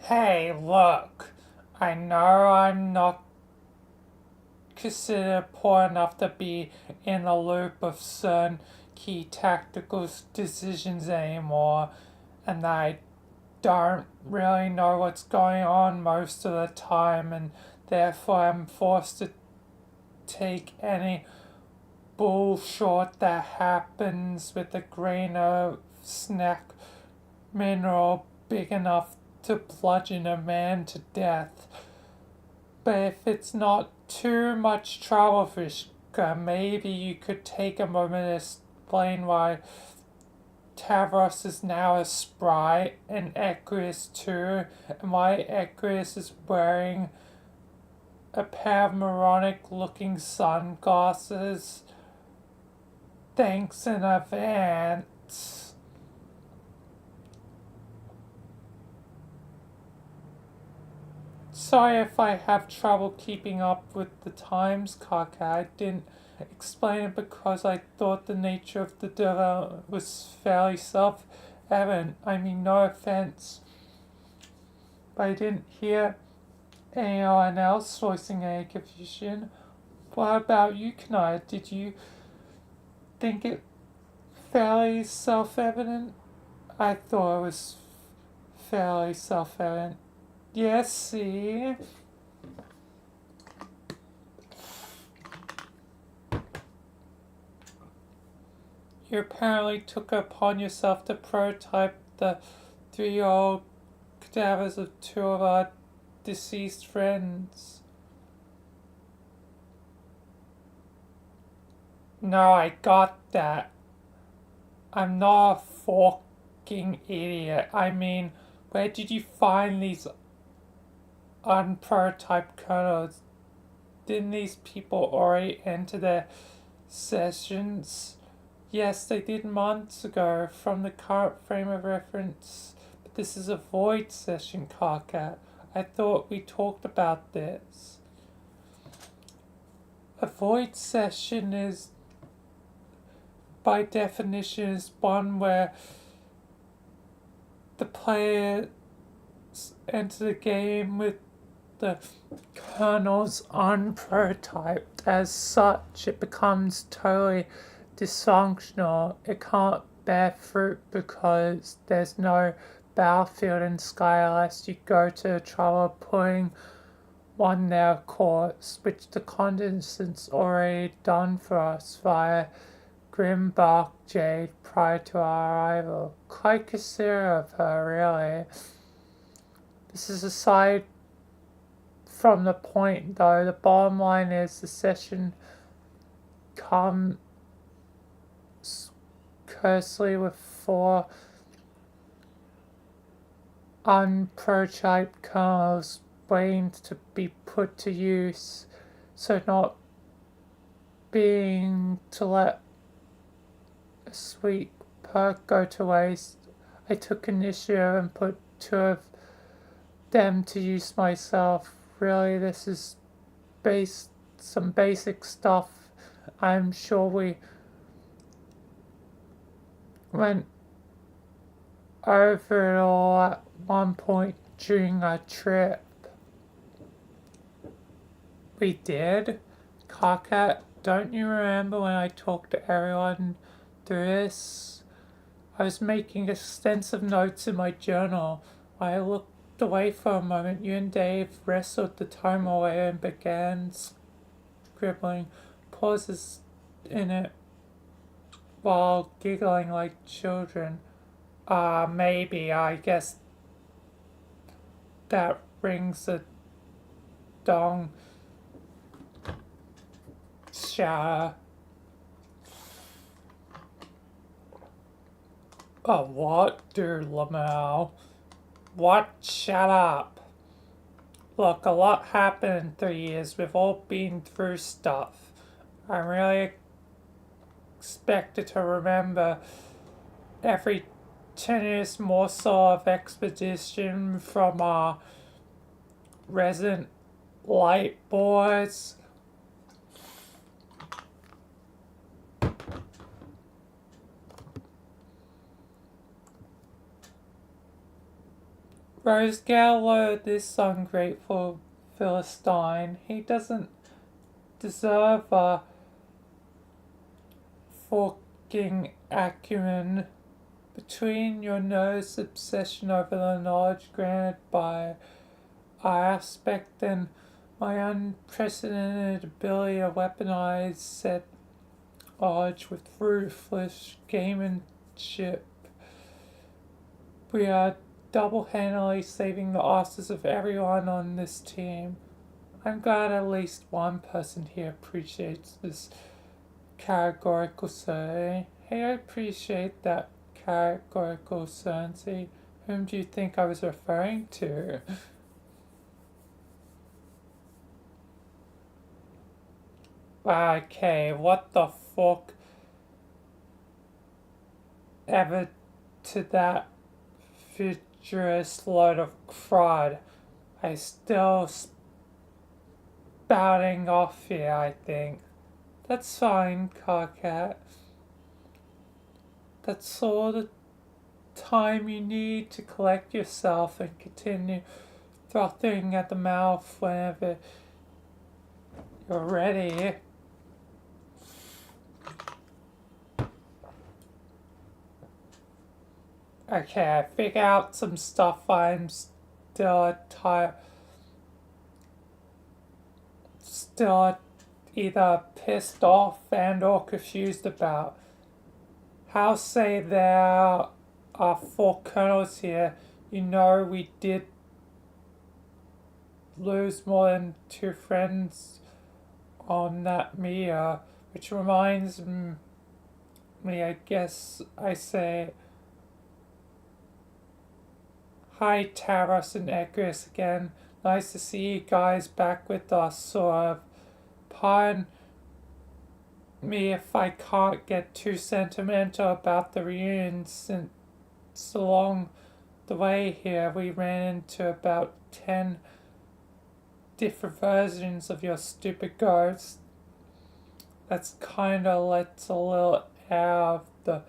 S2: Hey, look. I know I'm not considered poor enough to be in the loop of certain key tactical decisions anymore, and I don't really know what's going on most of the time, and therefore I'm forced to take any bullshit that happens with a grain of snack mineral big enough to bludgeon a man to death. But if it's not too much trouble, Fishka, maybe you could take a moment to explain why Tavros is now a sprite and Equus too, and why Equus is wearing a pair of moronic looking sunglasses. Thanks in advance. Sorry if I have trouble keeping up with the times, Kaka. I didn't explain it because I thought the nature of the development was fairly self-evident. I mean, no offense. But I didn't hear anyone else voicing any confusion. What about you, Kanai? Did you think it fairly self-evident? I thought it was fairly self-evident. Yes, see? You apparently took it upon yourself to prototype the 3-year-old cadavers of 2 of our deceased friends. No, I got that. I'm not a fucking idiot. I mean, where did you find these unprototyped kernels? Didn't these people already enter their sessions? Yes, they did months ago from the current frame of reference. But this is a void session, Carcat. I thought we talked about this. A void session is, by definition, is one where the players enter the game with the kernels unprototyped. As such, it becomes totally dysfunctional. It can't bear fruit because there's no battlefield in Sky unless you go to the trouble of putting one there, of course, which the condensat's already done for us via Grimbark Jade prior to our arrival. Quite considerate of her, really. This is aside from the point, though. The bottom line is the session come cursely with 4 unprototyped kernels waiting to be put to use, so not being to let a sweet perk go to waste. I took initiative and put 2 of them to use myself. Really, this is some basic stuff. I'm sure we went over it all at one point during our trip. We did? Carcat, don't you remember when I talked to everyone through this? I was making extensive notes in my journal. I looked away for a moment. You and Dave wrestled the time away and began scribbling pauses in it while giggling like children. Maybe. I guess that rings a dong shower. What, dear Lamau? What? Shut up. Look, a lot happened in 3 years. We've all been through stuff. I'm really expected to remember every tenuous morsel of expedition from our resident light boys. Rosegale lowered this ungrateful Philistine. He doesn't deserve a forking acumen. Between your nose obsession over the knowledge granted by our aspect and my unprecedented ability to weaponize said knowledge with ruthless gamemanship, we are double-handedly saving the asses of everyone on this team. I'm glad at least one person here appreciates this categorical certainty. Hey, I appreciate that categorical certainty. Whom do you think I was referring to? Okay, what the fuck ever to that futurist load of crud. I still spouting off here, I think. That's fine, Carcat. That's all the time you need to collect yourself and continue frothing at the mouth whenever you're ready. Okay, I figured out some stuff. I'm still either pissed off and or confused about. How say there are 4 kernels here? You know we did lose more than 2 friends on that meteor, which reminds me, I guess I say, hi Taros and Egris again. Nice to see you guys back with us, sort of. Pardon me if I can't get too sentimental about the reunion, since along the way here we ran into about 10 different versions of your stupid ghost. That's kinda lets a little air of the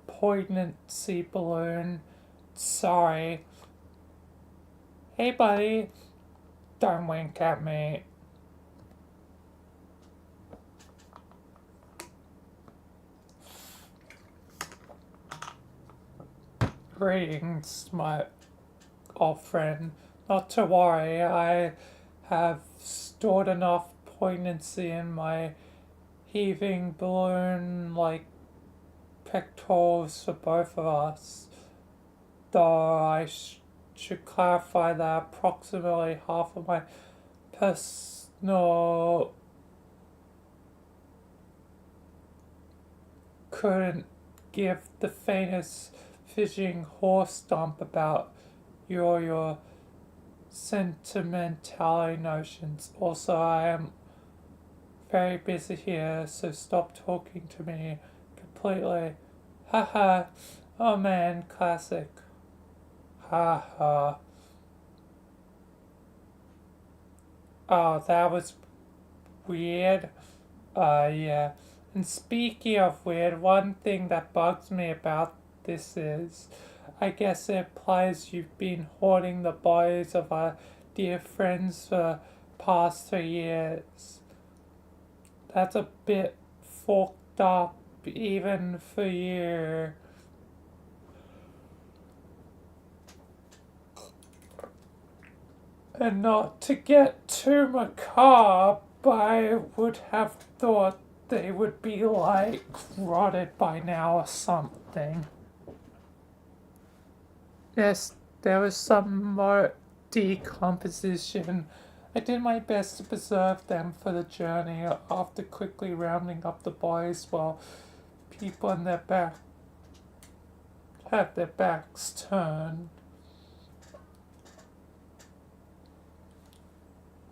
S2: poignancy balloon. Sorry. Hey buddy, don't wink at me. Greetings, my old friend. Not to worry, I have stored enough poignancy in my heaving balloon like pectorals for both of us. Though I should clarify that approximately half of my personal couldn't give the faintest fishing horse stomp about your sentimentality notions. Also, I am very busy here, so stop talking to me completely. Haha. Oh man, classic. Haha. Oh, that was weird. Yeah. And speaking of weird, one thing that bugs me about this is, I guess it implies you've been hoarding the bodies of our dear friends for the past 3 years. That's a bit fucked up, even for you. And not to get too macabre, but I would have thought they would be like rotted by now or something. Yes, there was some more decomposition. I did my best to preserve them for the journey after quickly rounding up the bodies while people in their back had their backs turned.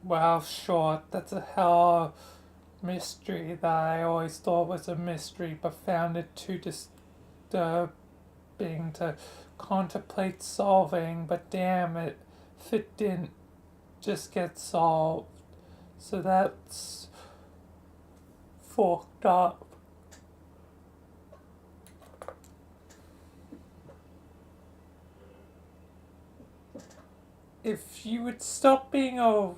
S2: Well, sure, that's a hell of a mystery that I always thought was a mystery, but found it too disturbing to contemplate solving. But damn it, if it didn't just get solved. So that's fucked up. If you would stop being a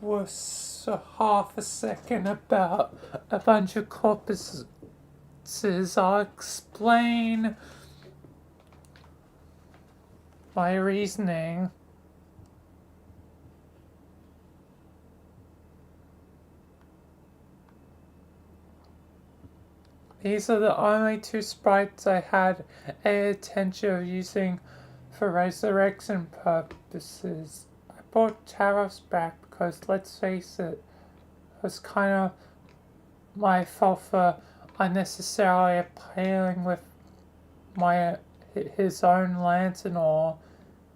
S2: wuss for half a second about a bunch of corpuses, I'll explain my reasoning. These are the only two sprites I had any intention of using for resurrection purposes. I brought Taros back because, let's face it, it was kind of my fault for unnecessarily playing with his own lance and all.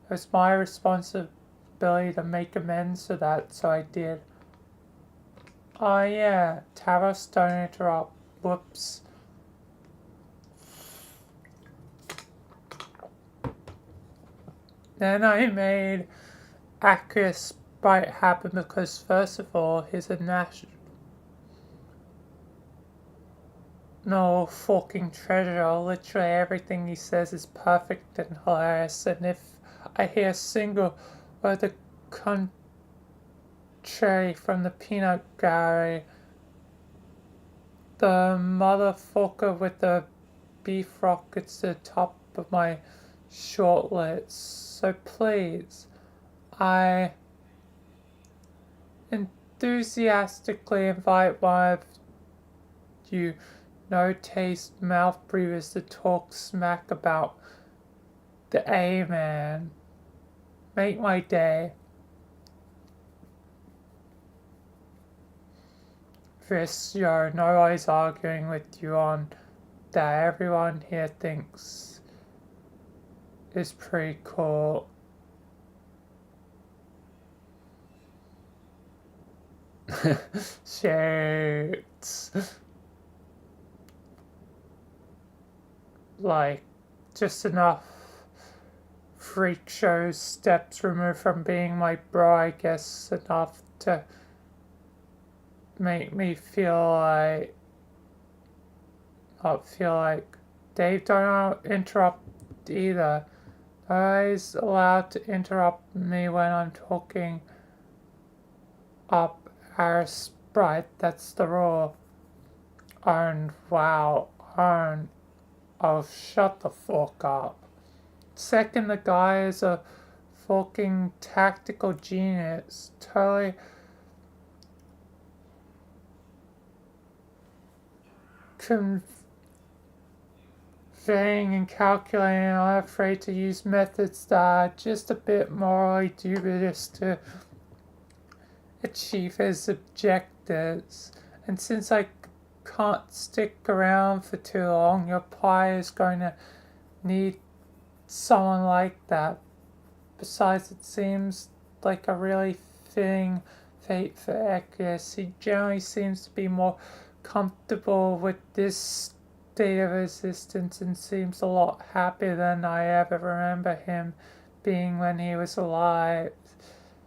S2: It was my responsibility to make amends for that, so I did. Oh yeah, Taros, don't interrupt. Whoops. Then I made accurate sprite happen because, first of all, he's a national fucking treasure. Literally everything he says is perfect and hilarious, and if I hear a single word of contrary from the peanut gallery, the motherfucker with the beef rockets to the top of my shortlist. So please, I enthusiastically invite one of you no-taste mouth breathers to talk smack about the A-man. Make my day. Chris, no one's arguing with you on that. Everyone here thinks is pretty cool. Shit. Like, just enough freak show steps removed from being my bro, I guess, enough to make me not feel like Dave, don't interrupt either. Nobody's allowed to interrupt me when I'm talking up our sprite. That's the rule. And wow, and oh, shut the fuck up. Second, the guy is a fucking tactical genius. Totally conveying and calculating, and I'm afraid to use methods that are just a bit morally dubious to achieve his objectives. And since I can't stick around for too long. Your pie is going to need someone like that. Besides, it seems like a really fitting fate for Echius. He generally seems to be more comfortable with this state of existence and seems a lot happier than I ever remember him being when he was alive.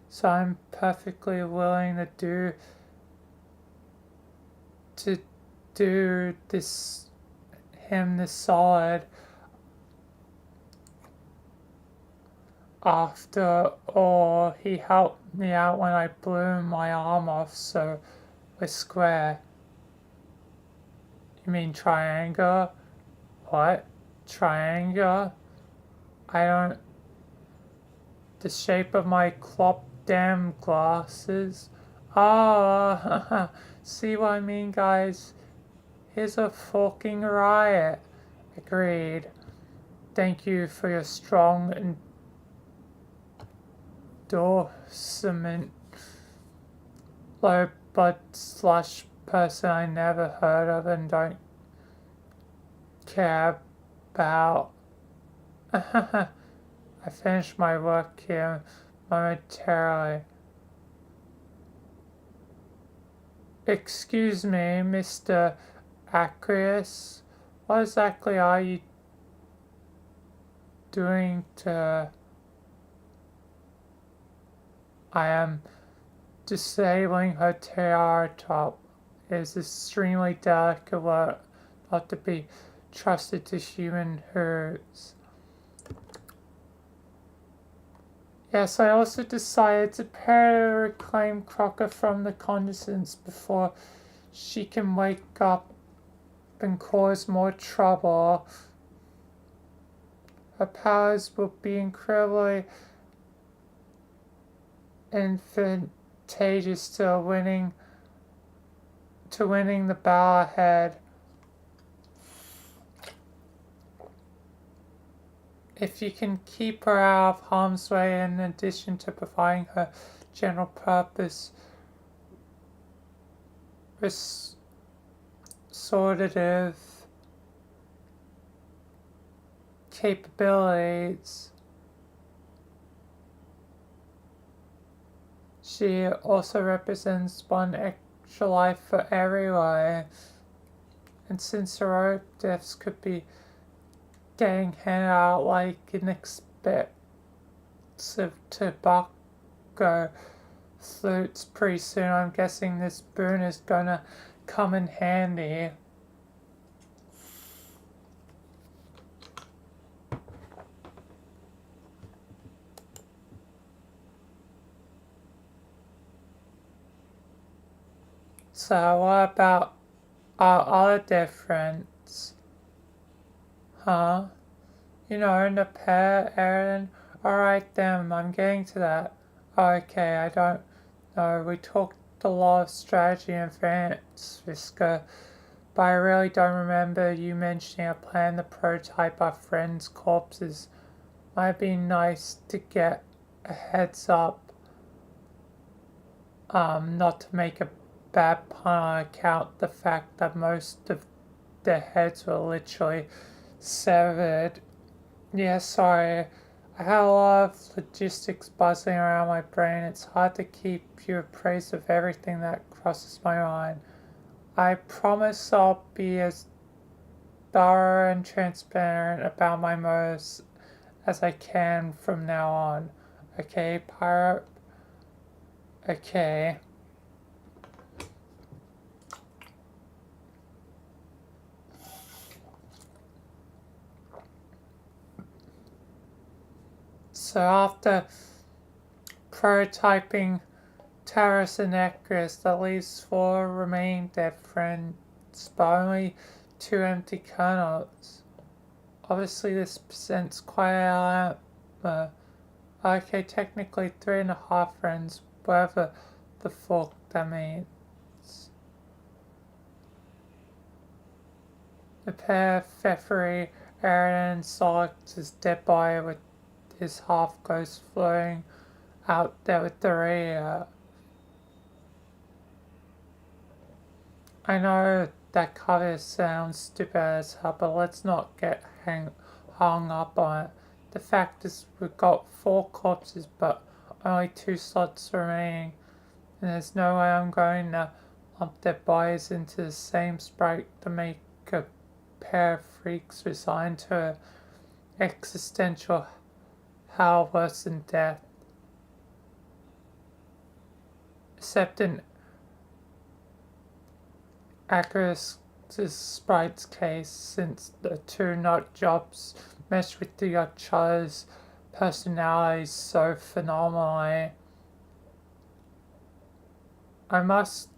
S2: So I'm perfectly willing to do this solid. After all, he helped me out when I blew my arm off, so we're square. You mean triangle? What? Triangle? I don't... The shape of my clop damn glasses? Ah, see what I mean, guys? Here's a fucking riot. Agreed. Thank you for your strong endorsement. Low blood slush person I never heard of and don't care about. I finished my work here momentarily. Excuse me, Mr. Acreus, what exactly are you doing to... I am disabling her tiara top. It is extremely delicate work, not to be trusted to human herds. Yes, I also decided to prepare to reclaim Crocker from the condensance before she can wake up and cause more trouble. Her powers will be incredibly advantageous to winning the battle ahead. If you can keep her out of harm's way in addition to providing her general purpose restorative capabilities, she also represents one extra life for everyone. And since heroic deaths could be getting handed out like inexpensive tobacco flutes pretty soon, I'm guessing this boon is gonna come in handy. So what about our other difference? Huh? You know, in the pair, Aaron? Alright then, I'm getting to that. Okay, I don't know. We talked a lot of strategy in advance, Visca, but I really don't remember you mentioning a plan to prototype our friends' corpses. Might be nice to get a heads up. Not to make a bad pun on account the fact that most of their heads were literally severed. Yeah, sorry. I had a lot of logistics buzzing around my brain. It's hard to keep you appraised of everything that crosses my mind. I promise I'll be as thorough and transparent about my motives as I can from now on. Okay, pirate? Okay. So after prototyping Taurus and Ecrius, that leaves 4 remaining dead friends, but only 2 empty kernels. Obviously this presents quite a dilemma. Okay, technically 3.5 friends, whatever the fuck that means. The pair of Pfeffery, Aaron and Solix's dead body with his half ghost floating out there with the radio. I know that cover sounds stupid as hell, but let's not get hung up on it. The fact is, we've got 4 corpses, but only 2 slots remaining, and there's no way I'm going to lump their bodies into the same sprite to make a pair of freaks resigned to existential hell worse than death. Except in Acarus' sprite's case, since the 2 nut jobs mesh with each other's personalities so phenomenally. I must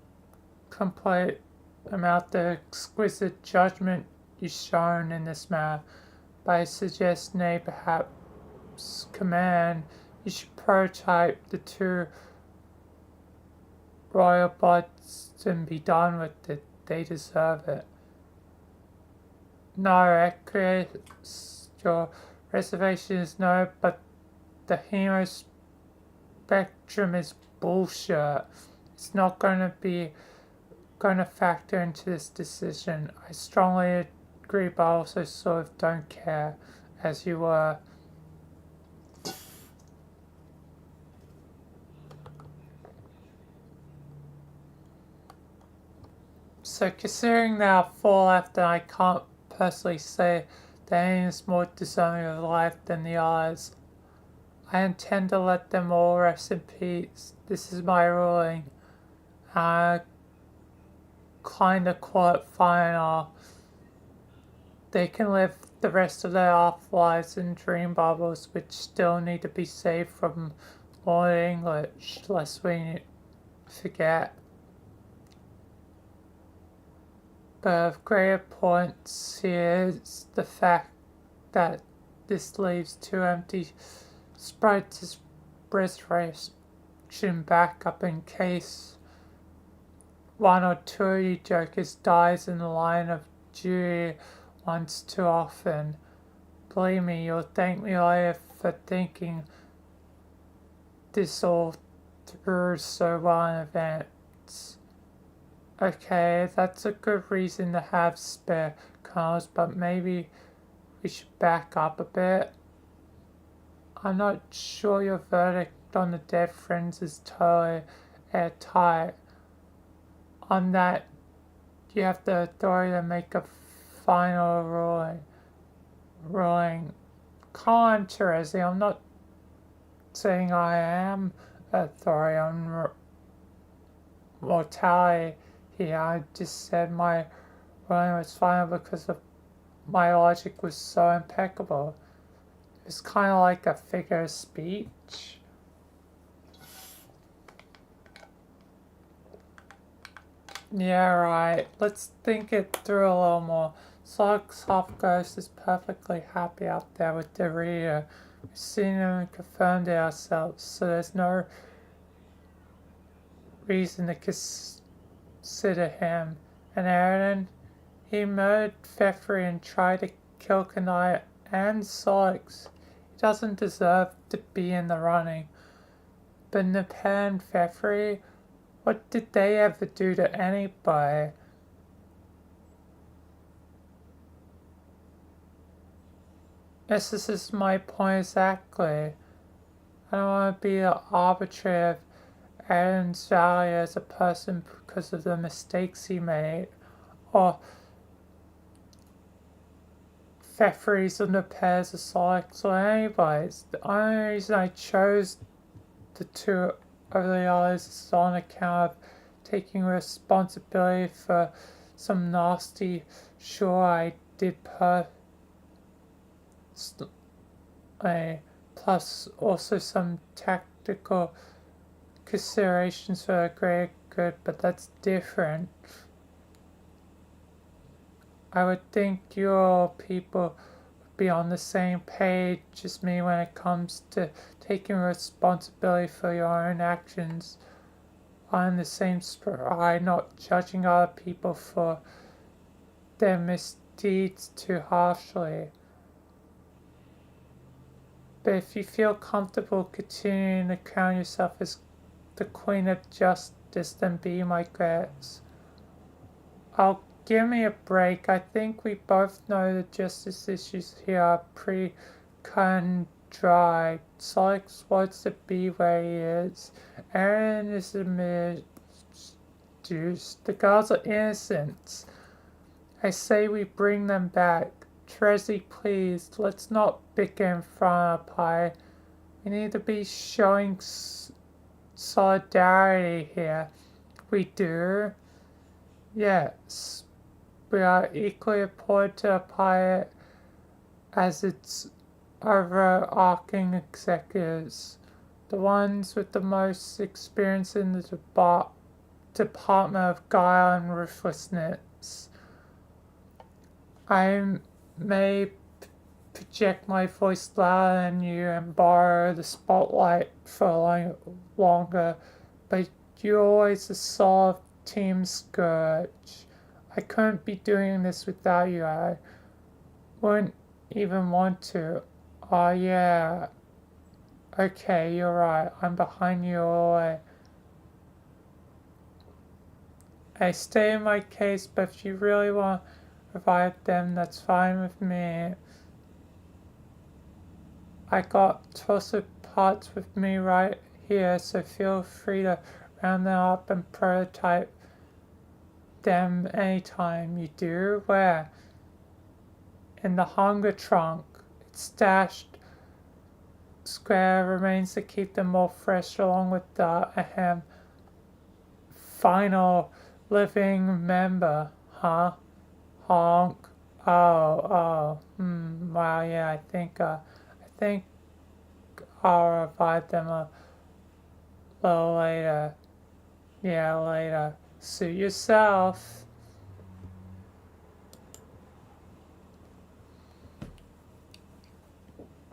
S2: complain about the exquisite judgment you've shown in this matter, but I suggest, nay, perhaps command, you should prototype the 2 royal bots and be done with it. They deserve it. No, Acarus, your reservation is no, but the hero spectrum is bullshit. It's not going to factor into this decision. I strongly agree, but I also sort of don't care, as you were. So considering there are 4 left, and I can't personally say that any is more deserving of life than the others, I intend to let them all rest in peace. This is my ruling. I kinda call it final. They can live the rest of their afterlives in dream bubbles, which still need to be saved from Lord English, lest we forget. But of greater importance here is the fact that this leaves 2 empty sprites' resurrection backup in case 1 or 2 of you jokers dies in the line of duty once too often. Believe me, you'll thank me later for thinking this all through so well in advance. Okay, that's a good reason to have spare cars, but maybe we should back up a bit. I'm not sure your verdict on the dead friends is totally airtight. On that, you have the authority to make a final ruling. Come on, Teresi, I'm not saying I am authority on mortality here. I just said my ruling was final because of my logic was so impeccable. It's kind of like a figure of speech. Yeah, right. Let's think it through a little more. Soft Ghost is perfectly happy out there with the reader. We've seen him and confirmed it ourselves, so there's no reason to consider him. And Aridin, he murdered Fefri and tried to kill Kanai and Solix. He doesn't deserve to be in the running. But Napan and Fefri, what did they ever do to anybody? This is my point exactly. I don't want to be the arbitrator of Aaron's value as a person because of the mistakes he made, or Fefri's or Napers or Solix or anybody's. The only reason I chose the 2 over the others is on account of taking responsibility for some nasty sure I did plus also some tactical considerations for a greater good, but that's different. I would think your people would be on the same page as me when it comes to taking responsibility for your own actions. I'm the same stride, not judging other people for their misdeeds too harshly. But if you feel comfortable continuing to crown yourself as the Queen of Justice, then be my guest. I'll give me a break. I think we both know the justice issues here are pretty cut and dry. Sonic's wants to be where he is. Aaron is admitted. The girls are innocent. I say we bring them back. Trezzy, please, let's not bicker in front of Pie. We need to be showing solidarity here. We do. Yes. We are equally important to apply it as its overarching executives, the ones with the most experience in the Department of Guile and Ruthlessness. I may project my voice louder than you and borrow the spotlight for longer, but you're always a solid team scourge. I couldn't be doing this without you. I wouldn't even want to. Oh yeah. Okay, you're right. I'm behind you all the way. I stay in my case, but if you really want to revive them, that's fine with me. I got trusted parts with me right here, so feel free to round them up and prototype them anytime. You do? Where? In the hunger trunk. It's stashed square, remains to keep them more fresh along with the final living member, huh? Honk. Well, yeah, I think I'll revive them a little later. Yeah, later. Suit yourself.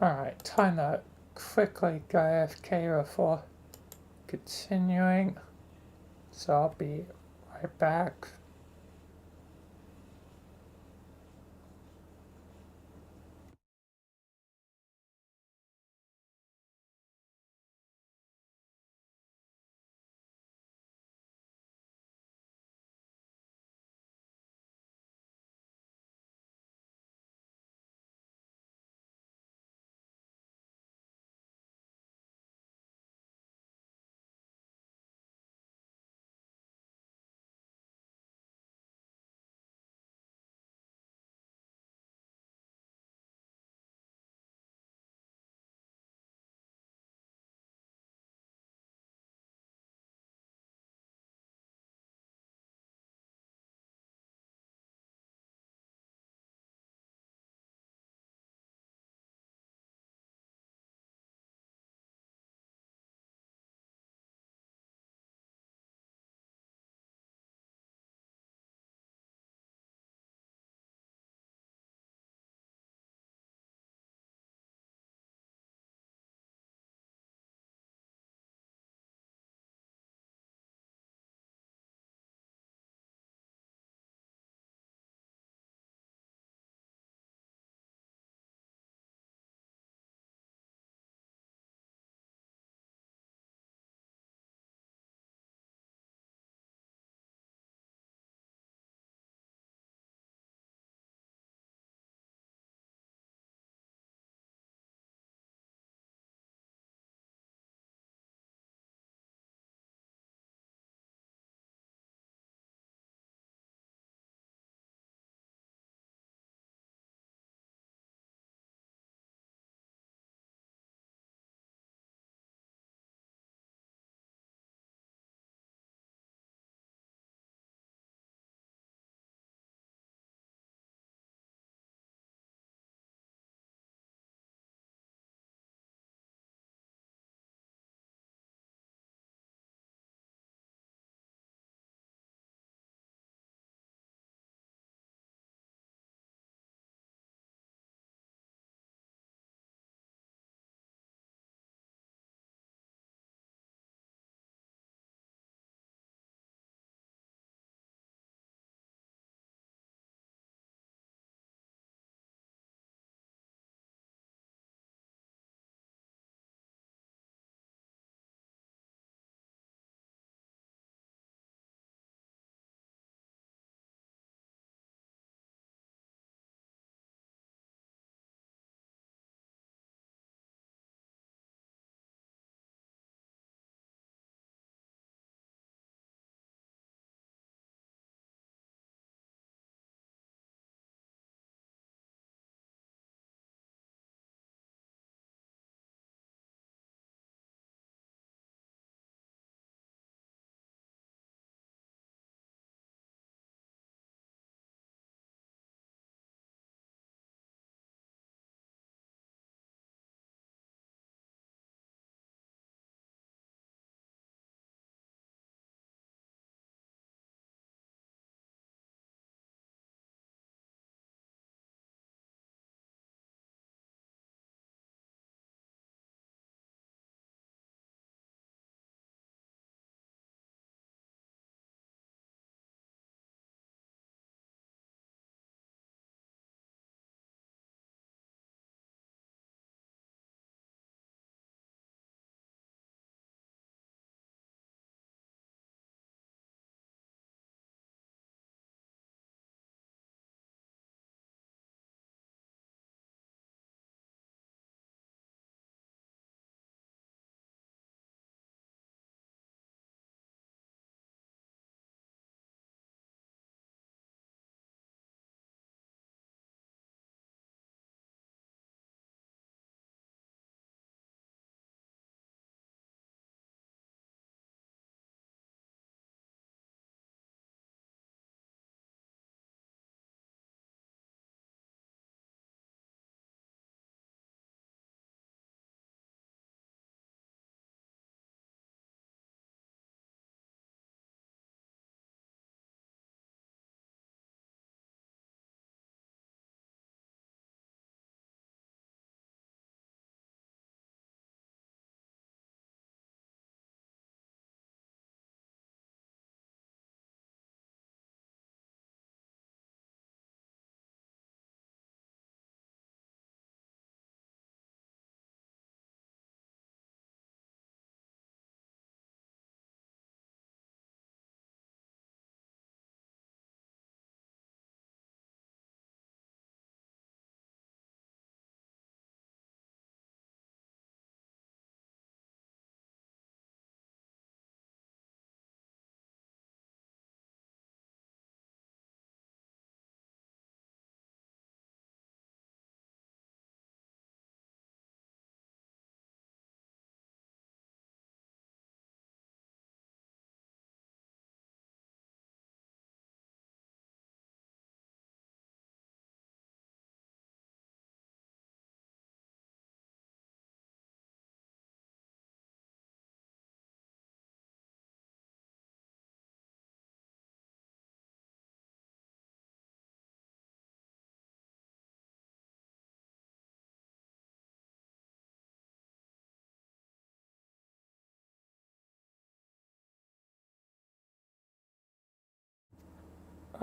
S2: Alright, time to quickly go AFK before continuing. So I'll be right back.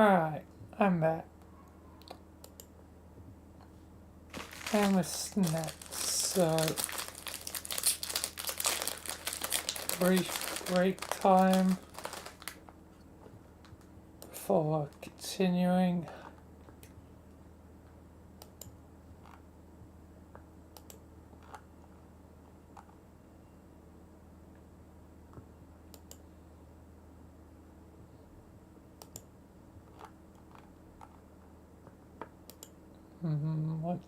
S2: Alright, I'm back. And with snacks, so brief break time before continuing. What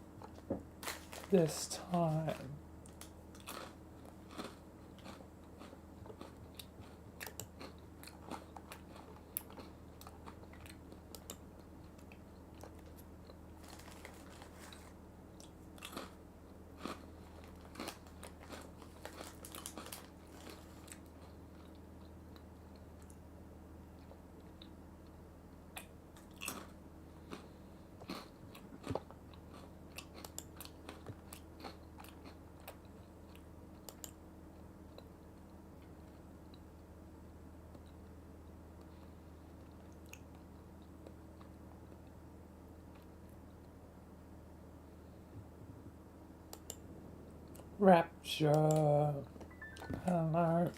S2: this time? Rapture. I don't know.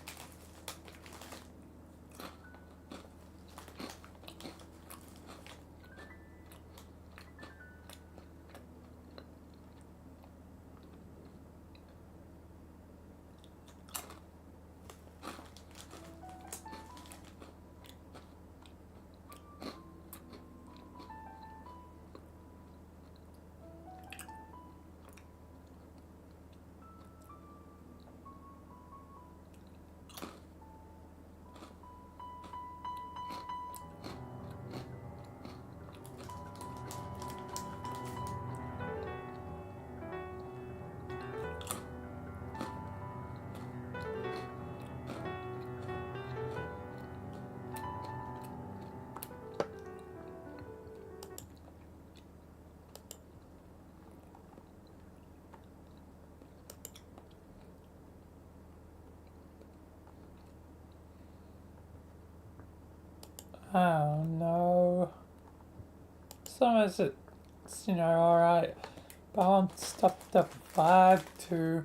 S2: I don't know. Sometimes it's, alright. But I want stuff the vibe too.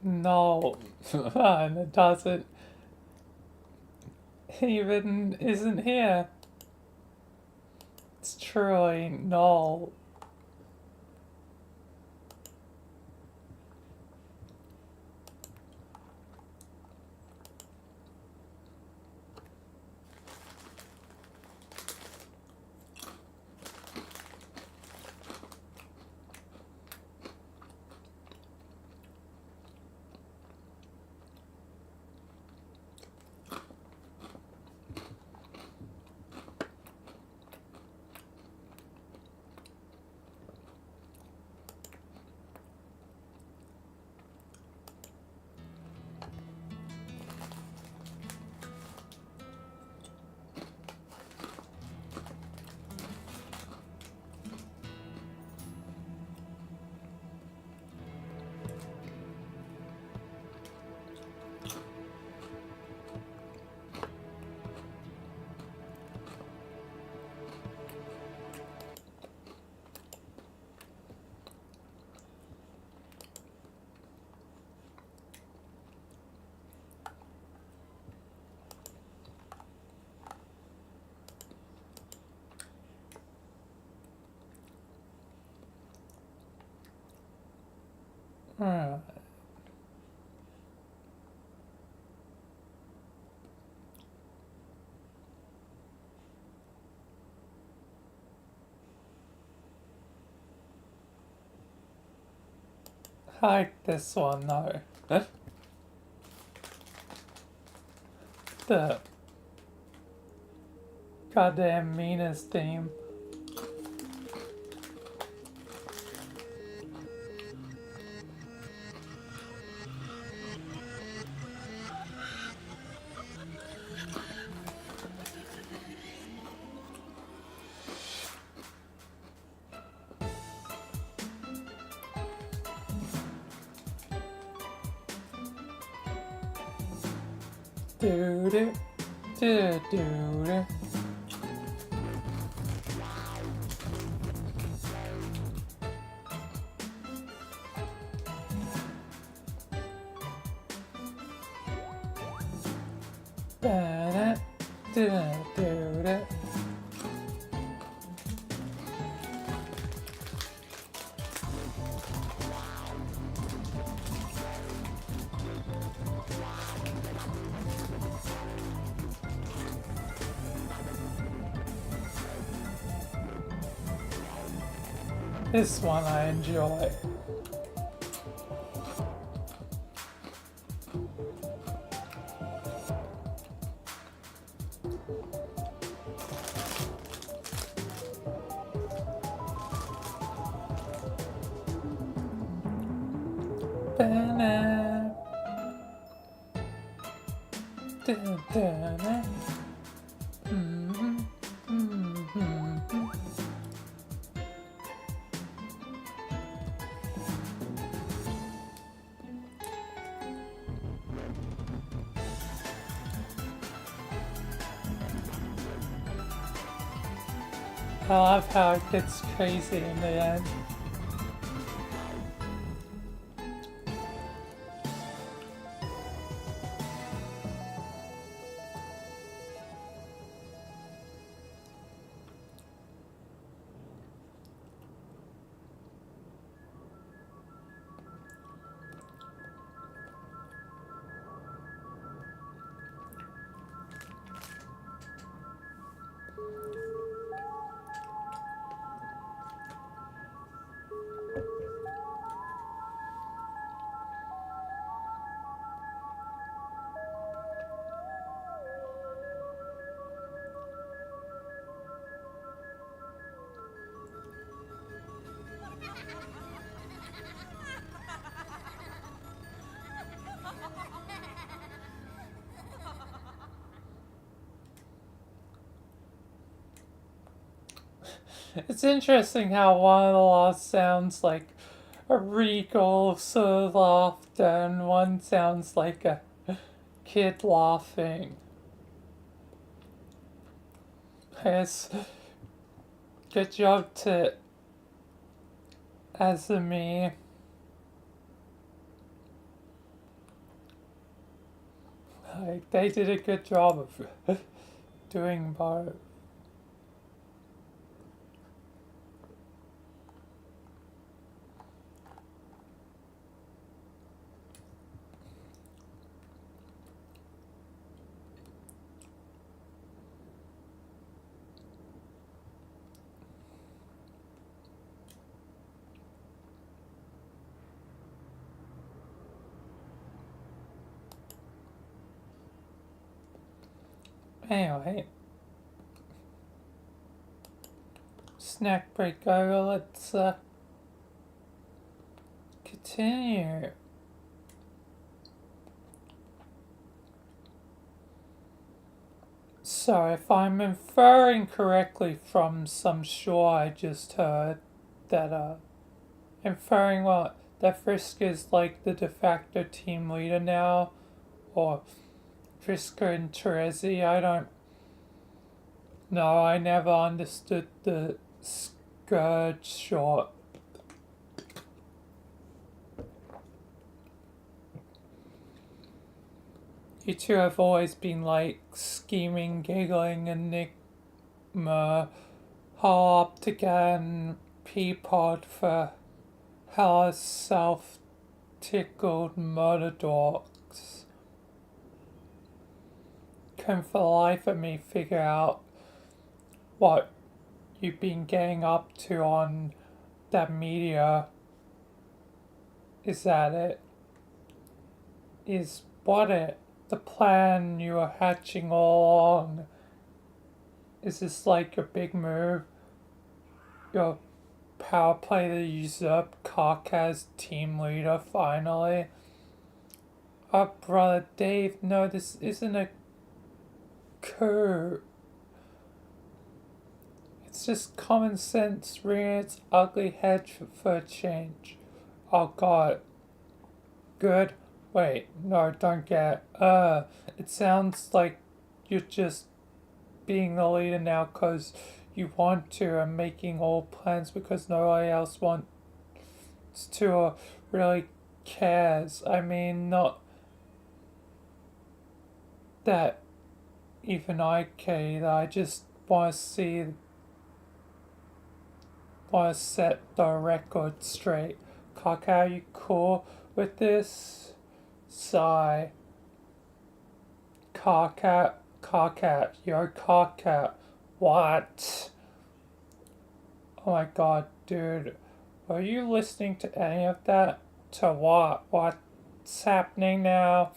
S2: No, and it doesn't even isn't here. It's truly null. Alright. I like this one though.
S3: Huh?
S2: The goddamn Mina's theme. Do do do do do. Da da da do do. This one I enjoy. Ba-na. Da-da-da. Mhm, mhm. I love how it gets crazy in the end. It's interesting how one of the laws sounds like a regal sort of laughter and one sounds like a kid laughing. Yes, good job to Azumi. Like, they did a good job of doing both. Anyway, snack break over, let's continue. So, if I'm inferring correctly from some shore I just heard, that, inferring what? That Frisk is like the de facto team leader now? Or Frisker and Terezi? I don't know, I never understood the Scourge short. You two have always been like scheming, giggling, enigma, hop again, Peapod for Hella's self-tickled murder dogs. Couldn't for the life of me figure out what you've been getting up to on that media Is that it? Is what it? The plan you were hatching all along? Is this like your big move? Your power play to usurp Karkaz's team leader finally? Oh, brother Dave, no, this isn't a coup. It's just common sense rearing its ugly head for a change. Oh god. Good. Wait, no, don't get. It sounds like you're just being the leader now because you want to and making all plans because nobody else wants to or really cares. I mean, not that even I care either. I just want to set the record straight. Kaka, are you cool with this? Sigh. Carcat, you're Carcat. What? Oh my god, dude. Are you listening to any of that? To what? What's happening now?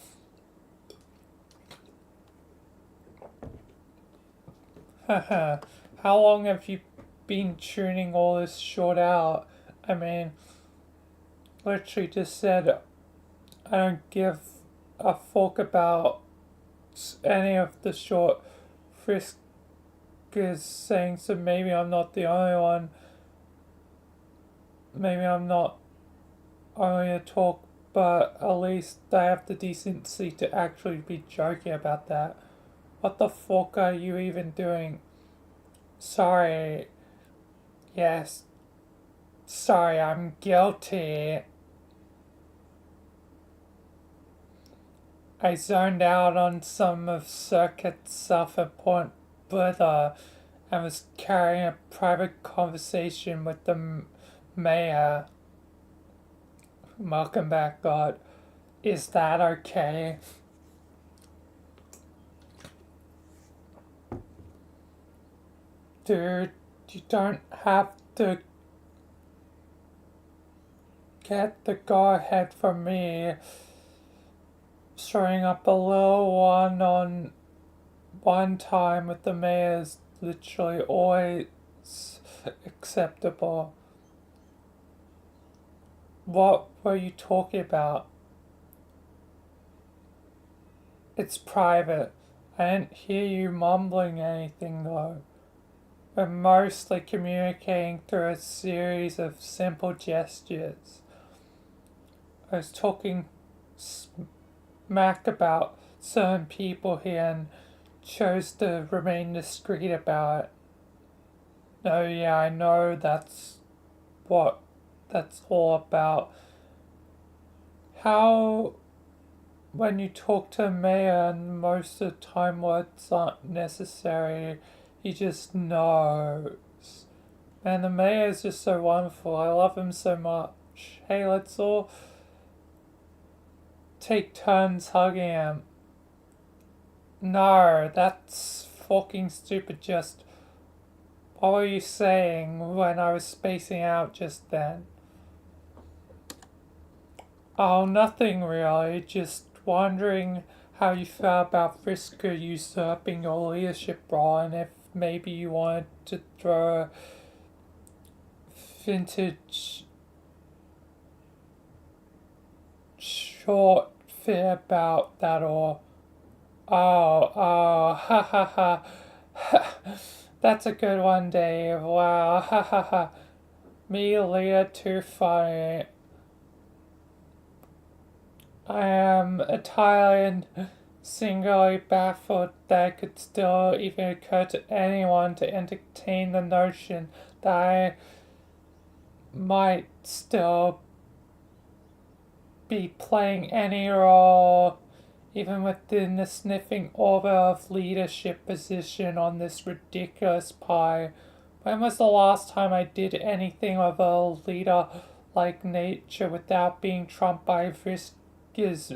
S2: Haha. How long have you been tuning all this short out? I mean, literally just said I don't give a fuck about any of the short Frisk is saying, so maybe I'm not the only one. Maybe I'm not only a talk, but at least I have the decency to actually be joking about that. What the fuck are you even doing? Sorry. Yes. Sorry, I'm guilty. I zoned out on some of Circuit's self-important brother and was carrying a private conversation with the mayor. Welcome back, God. Is that okay? Dude, you don't have to get the go-ahead from me. Showing up a little one on one time with the mayor is literally always acceptable. What were you talking about? It's private. I didn't hear you mumbling anything though. We're mostly communicating through a series of simple gestures. I was talking smack about certain people here and chose to remain discreet about it. No, yeah, I know that's what that's all about. How, when you talk to a mayor and most of the time words aren't necessary, he just knows. Man, the mayor is just so wonderful. I love him so much. Hey, let's all take turns hugging him. No, that's fucking stupid. Just what were you saying when I was spacing out just then? Oh, nothing really. Just wondering how you felt about Frisco usurping your leadership role and if maybe you wanted to throw a vintage short fit about that or ha ha ha. That's a good one, Dave. Wow, ha ha ha. Me, Leah, too funny. I am Italian, singularly baffled that it could still even occur to anyone to entertain the notion that I might still be playing any role, even within the sniffing orbit of leadership position on this ridiculous pie. When was the last time I did anything of a leader-like nature without being trumped by Vriska's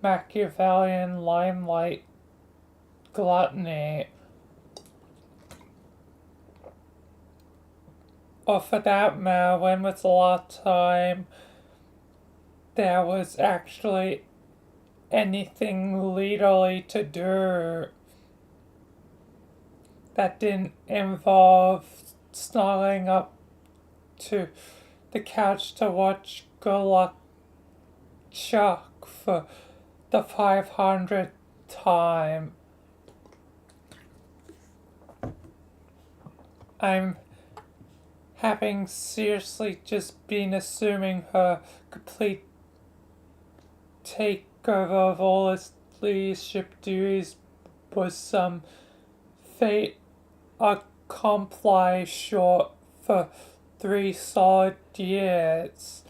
S2: Machiavellian limelight gluttony? Or for that matter, when was the last time there was actually anything leaderly to do that didn't involve snuggling up to the couch to watch Good Luck Chuck for the 500th time. I'm having seriously just been assuming her complete takeover of all its leadership duties was some fate accomplished short for 3 solid years,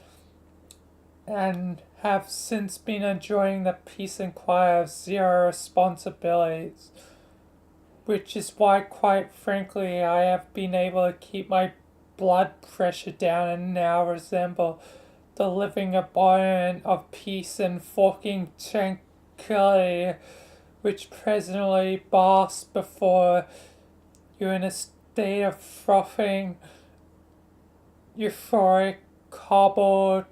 S2: and have since been enjoying the peace and quiet of zero responsibilities, which is why, quite frankly, I have been able to keep my blood pressure down and now resemble the living embodiment of peace and fucking tranquility which presently basks before you in a state of frothing, euphoric, cobbled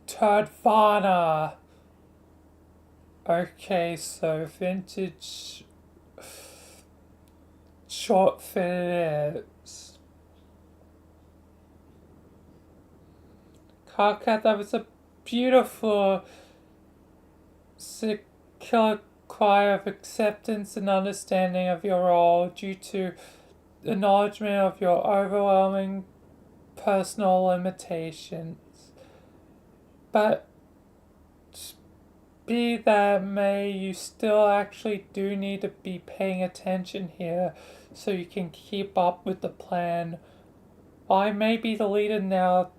S2: Turdvana. Okay, so vintage short fit it is. Carcat, that was a beautiful circular cry of acceptance and understanding of your role due to acknowledgement of your overwhelming personal limitations. But be that may, you still actually do need to be paying attention here so you can keep up with the plan. I may be the leader now.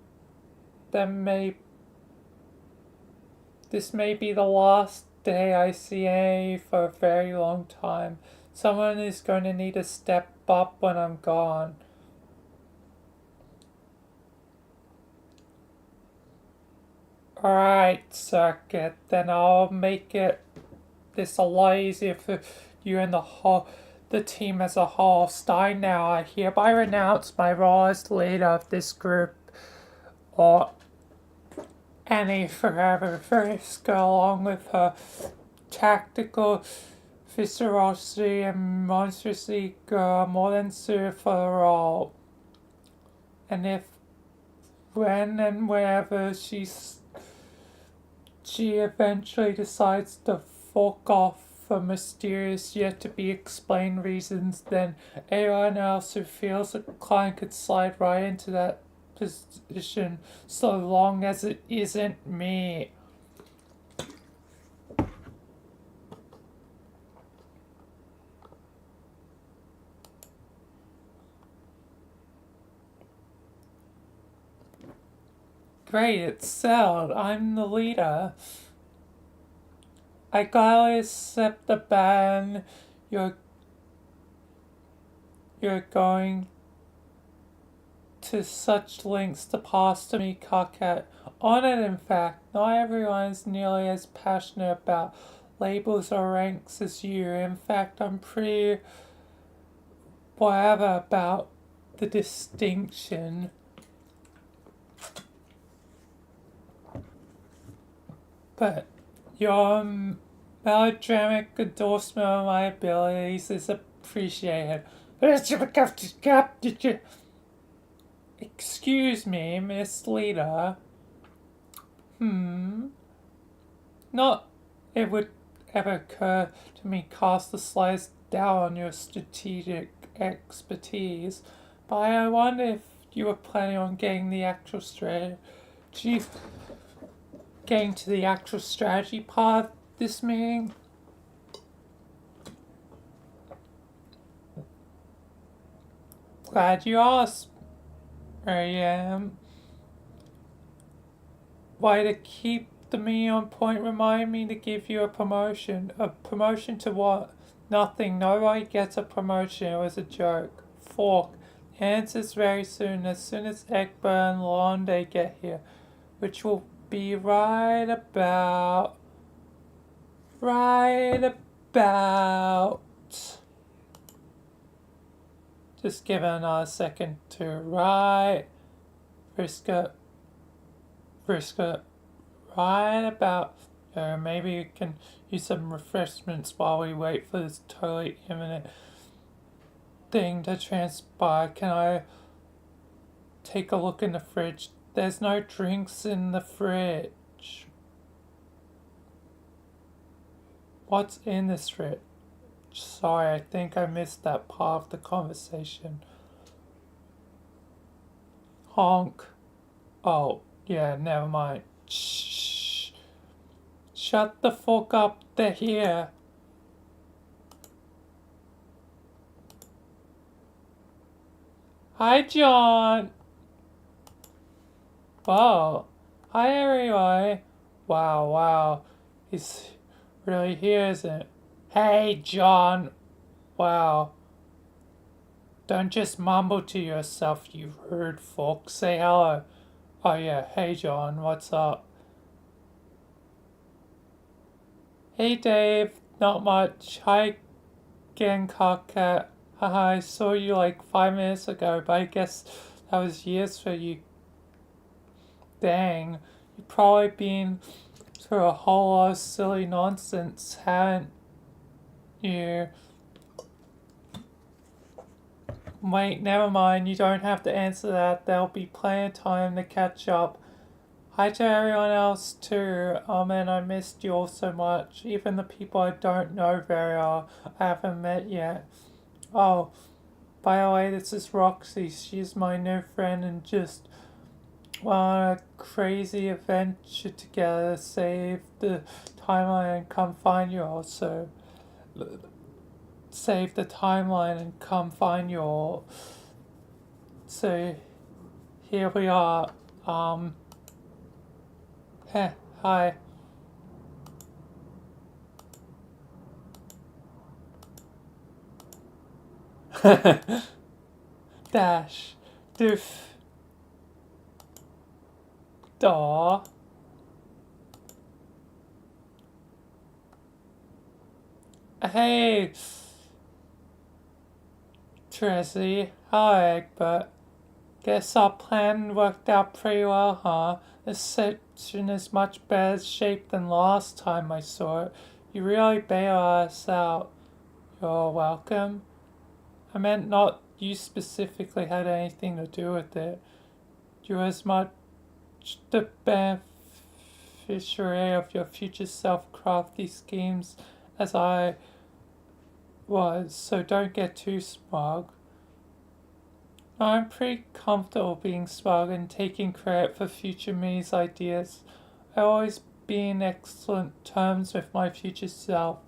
S2: This may be the last day I see Annie for a very long time. Someone is going to need to step up when I'm gone. Alright, Circuit, then I'll make this a lot easier for you and the team as a whole. Starting now, I hereby renounce my role as leader of this group, or Annie forever risk, along with her tactical viscerosity and monstrously more than suited for the role. And if, when and wherever she eventually decides to fork off for mysterious yet to be explained reasons, then anyone else who feels inclined could slide right into that position so long as it isn't me. Great, it's settled. I'm the leader. I gotta accept the ban you're going to such lengths to pass to me, Cockette. Honored, in fact. Not everyone is nearly as passionate about labels or ranks as you. In fact, I'm pretty whatever about the distinction. But your melodramatic endorsement of my abilities is appreciated. Excuse me, Miss Leader. Not it would ever occur to me cast the slightest doubt on your strategic expertise, but I wonder if you were planning on getting to the actual strategy part of this meeting. Glad you asked. I am. Why, to keep the meeting on point, remind me to give you a promotion. A promotion to what? Nothing. Nobody gets a promotion. It was a joke. Fork. Answers very soon as Egbert and Londe get here, which will be right about. Just give it another second to brisket, right about maybe we can use some refreshments while we wait for this totally imminent thing to transpire. Can I take a look in the fridge? There's no drinks in the fridge. What's in this fridge? Sorry, I think I missed that part of the conversation. Honk. Oh, yeah, never mind. Shh. Shut the fuck up, they're here. Hi, John. Wow. Hi, everyone. Wow. He's really here, isn't it? Hey, John. Wow. Don't just mumble to yourself, you rude fuck. Say hello. Oh, yeah. Hey, John. What's up? Hey, Dave. Not much. Hi, Genkarkat. Haha, I saw you like 5 minutes ago, but I guess that was years for you. Dang. You've probably been through a whole lot of silly nonsense, haven't you? Wait, never mind. You don't have to answer that. There'll be plenty of time to catch up. Hi to everyone else too. Oh man, I missed you all so much. Even the people I don't know very well, I haven't met yet. Oh, by the way, this is Roxy. She's my new friend and just went on a crazy adventure together to save the timeline and come find you all. So, save the timeline and come find you all. So, here we are. Hi. Dash. Doof. Daw. Hey, Tracy. Hi, Egbert. Guess our plan worked out pretty well, huh? This section is much better shape than last time I saw it. You really bailed us out. You're welcome. I meant not you specifically had anything to do with it. You're as much the beneficiary of your future self-crafty schemes as I was, so don't get too smug. I'm pretty comfortable being smug and taking credit for future me's ideas. I always be in excellent terms with my future self.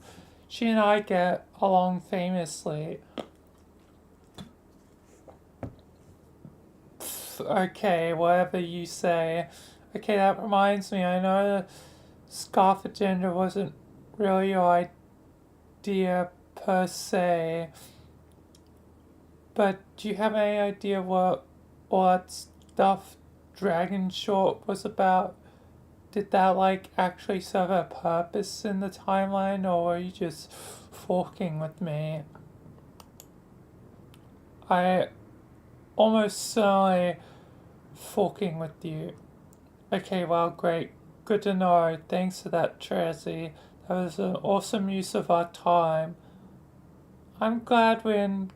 S2: She and I get along famously. Okay, whatever you say. Okay, that reminds me, I know the scarf agenda wasn't really your idea per se, but do you have any idea what all that stuff Dragon Short was about? Did that like actually serve a purpose in the timeline, or were you just forking with me? I almost certainly forking with you. Okay, well, great. Good to know. Thanks for that, Tracy. That was an awesome use of our time. I'm glad we're in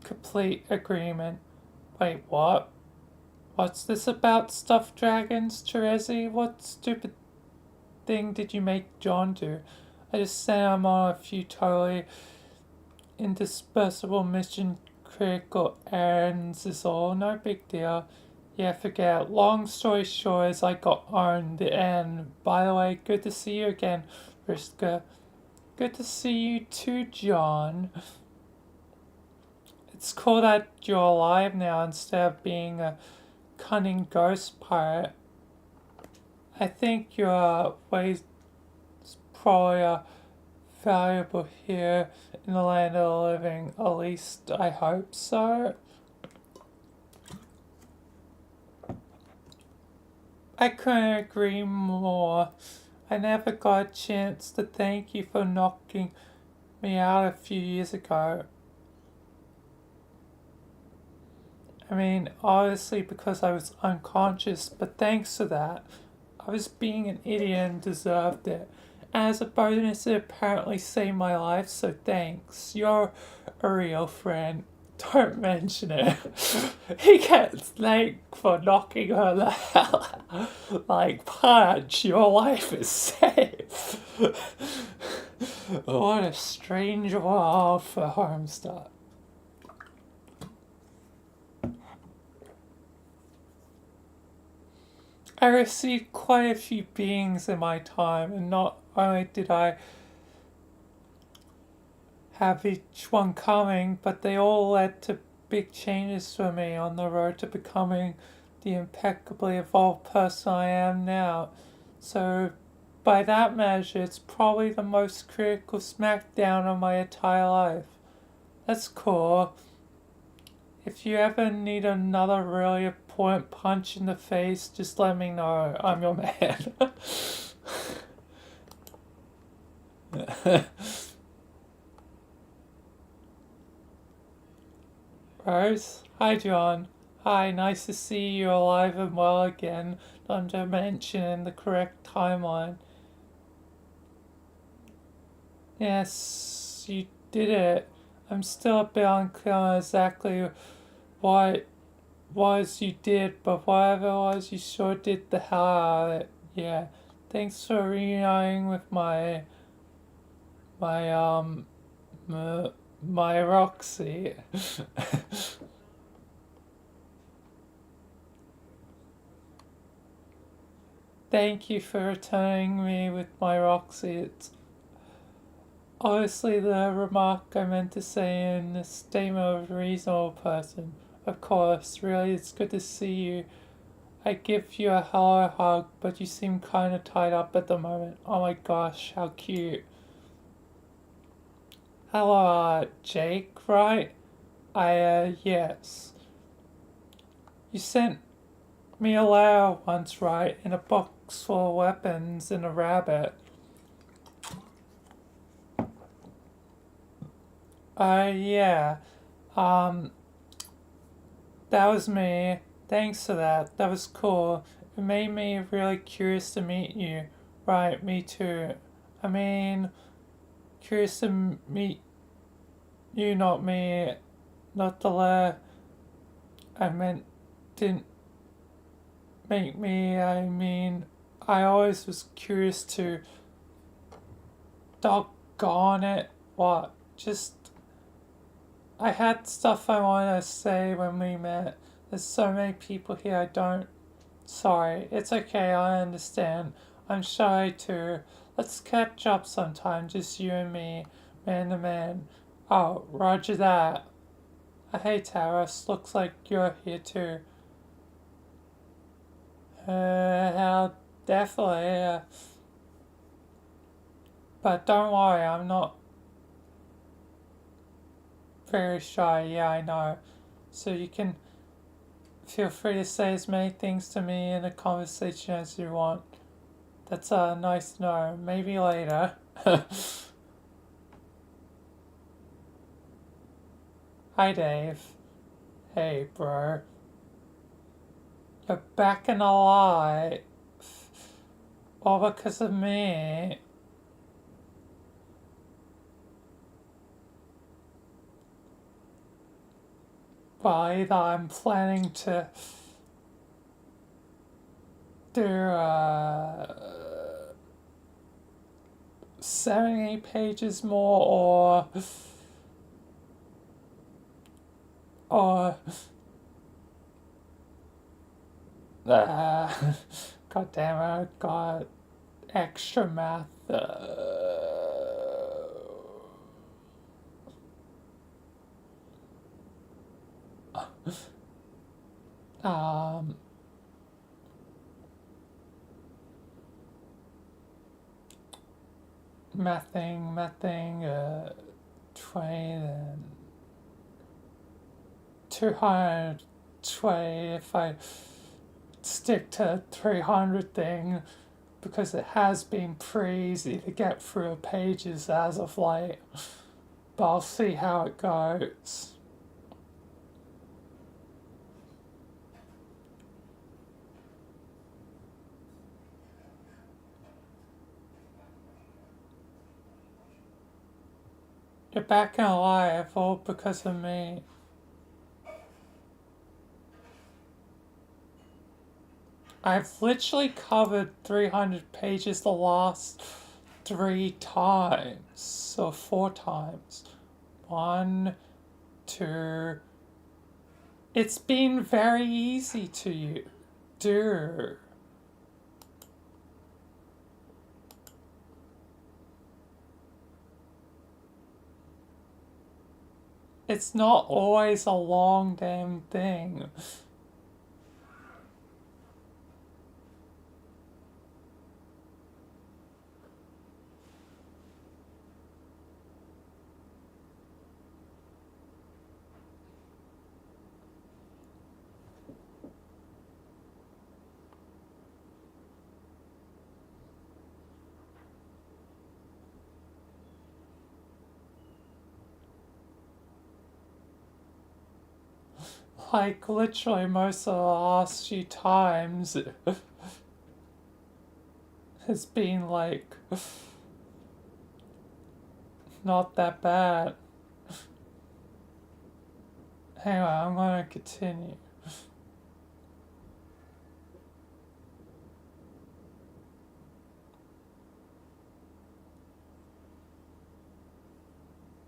S2: complete agreement. Wait, what? What's this about stuffed dragons, Tracy? What stupid thing did you make John do? I just sent him on a few totally indispensable mission critical errands is all. No big deal. Yeah, forget. Long story short is I got owned the end. By the way, good to see you again, Riska. Good to see you too, John. It's cool that you're alive now instead of being a cunning ghost pirate. I think your ways probably are valuable here in the land of the living. At least I hope so. I couldn't agree more. I never got a chance to thank you for knocking me out a few years ago. I mean, obviously because I was unconscious, but thanks to that, I was being an idiot and deserved it. As a bonus, it apparently saved my life, so thanks. You're a real friend. Don't mention it. He gets thanked for knocking her the hell out. Like, Punch, your life is safe. What a strange world for Homestuck. I received quite a few beings in my time, and not only did I have each one coming, but they all led to big changes for me on the road to becoming the impeccably evolved person I am now. So, by that measure, it's probably the most critical smackdown of my entire life. That's cool. If you ever need another really important punch in the face, just let me know. I'm your man. Rose? Hi, John. Hi, nice to see you alive and well again, not to mention in the correct timeline. Yes, you did it. I'm still a bit unclear on exactly what it was you did, but whatever it was, you sure did the hell out of it. Yeah. Thanks for reuniting with my my Roxy. Thank you for returning me with my Roxy. It's obviously the remark I meant to say in the statement of a reasonable person. Of course, really, it's good to see you. I give you a hello hug, but you seem kind of tied up at the moment. Oh my gosh, how cute. Hello, Jake, right? Yes. You sent me a letter once, right? In a box full of weapons and a rabbit. Yeah. Um, that was me. Thanks for that. That was cool. It made me really curious to meet you. Right, me too. I mean, curious to meet you, not me. Not the letter I meant didn't make me. I mean, I always was curious to. Doggone it. What? Just. I had stuff I wanted to say when we met. There's so many people here I don't. Sorry, it's okay, I understand. I'm shy too. Let's catch up sometime, just you and me, man to man. Oh, roger that. Hey Taras, looks like you're here too. How definitely. But don't worry, I'm not very shy, yeah, I know. So you can feel free to say as many things to me in a conversation as you want. That's nice to know. Maybe later. Hi, Dave. Hey, bro. You're back in the light. All because of me. Well, either I'm planning to do 70 pages more, or God damn it, I got extra math. Um, mathing, 20, then 220 if I stick to 300 thing, because it has been pretty easy to get through pages as of late, but I'll see how it goes. You're back alive, all because of me. I've literally covered 300 pages the last 3 times, or 4 times. 1, 2. It's been very easy to you, do. It's not always a long damn thing. Like, literally most of the last few times has been, like, not that bad. Anyway, I'm gonna continue.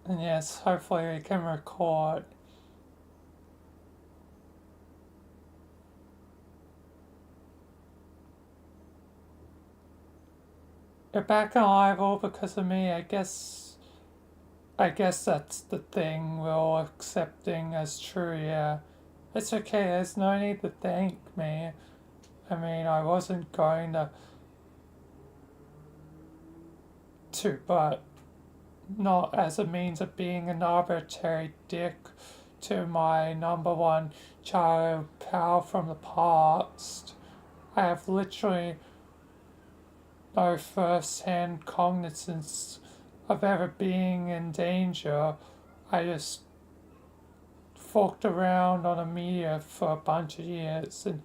S2: And yes, hopefully we can record. You're back alive all because of me. I guess that's the thing we're all accepting as true, yeah. It's okay, there's no need to thank me. I mean, I wasn't going to, but not as a means of being an arbitrary dick to my number one child pal from the past. I have literally no first-hand cognizance of ever being in danger. I just forked around on a media for a bunch of years, and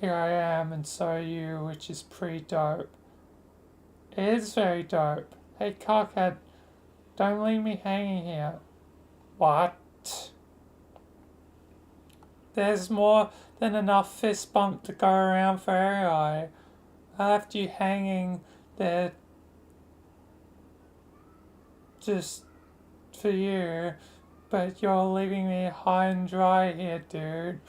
S2: here I am, and so are you, which is pretty dope. It is very dope. Hey, cockhead, don't leave me hanging here. What? There's more than enough fist bump to go around for everybody. I left you hanging there just for you, but you're leaving me high and dry here, dude.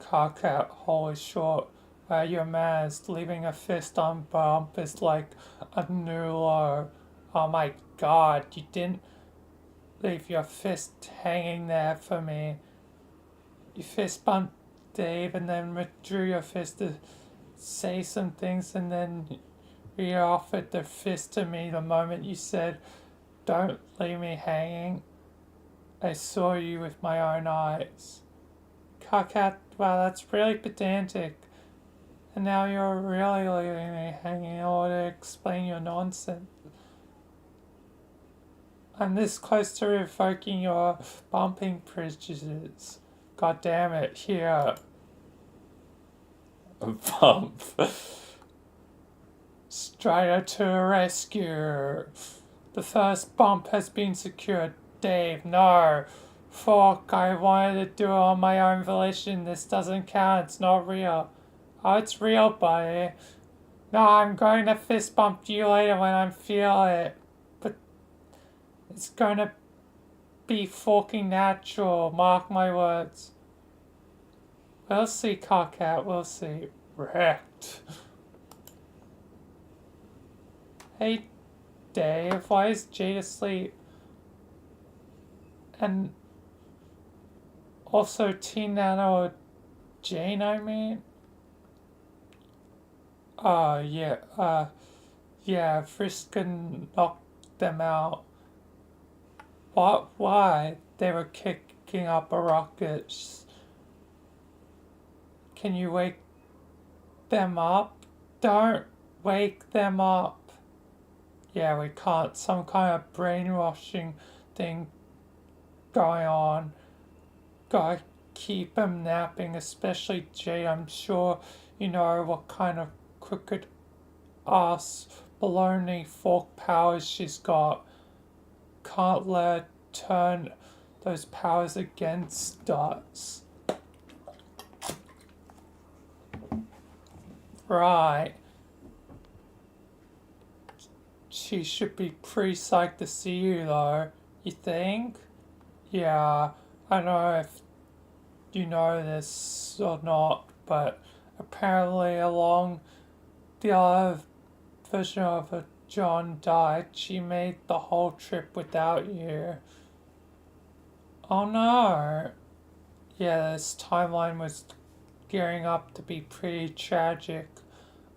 S2: Cockhead, holy short. You're mad. Leaving a fist on bump is like a new low. Oh my god, you didn't leave your fist hanging there for me. You fist bumped Dave and then withdrew your fist to say some things, and then re-offered the fist to me the moment you said, "Don't leave me hanging." I saw you with my own eyes. Cockhead, wow, that's really pedantic. And now you're really leaving me hanging in order to explain your nonsense. I'm this close to revoking your bumping prejudices. God damn it, here. A bump. Strider to the rescue. The first bump has been secured. Dave, no. Fuck, I wanted to do it on my own volition. This doesn't count, it's not real. Oh, it's real, buddy. No, I'm going to fist bump you later when I feel it. But it's going to be fucking natural, mark my words. We'll see, cockhat, we'll see. Wrecked. Hey, Dave, why is Jade asleep? And also T-Nano or Jane, I mean? Yeah, Friskin knocked them out. What? Why? They were kicking up a ruckus. Can you wake them up? Don't wake them up. Yeah, we can't. Some kind of brainwashing thing going on. Gotta keep them napping, especially Jade. I'm sure you know what kind of crooked ass baloney fork powers she's got. can't let her turn those powers against us. Right. She should be pretty psyched to see you though, you think? Yeah, I don't know if you know this or not, but apparently along the other version of a John died, she made the whole trip without you. Oh no. Yeah, this timeline was gearing up to be pretty tragic,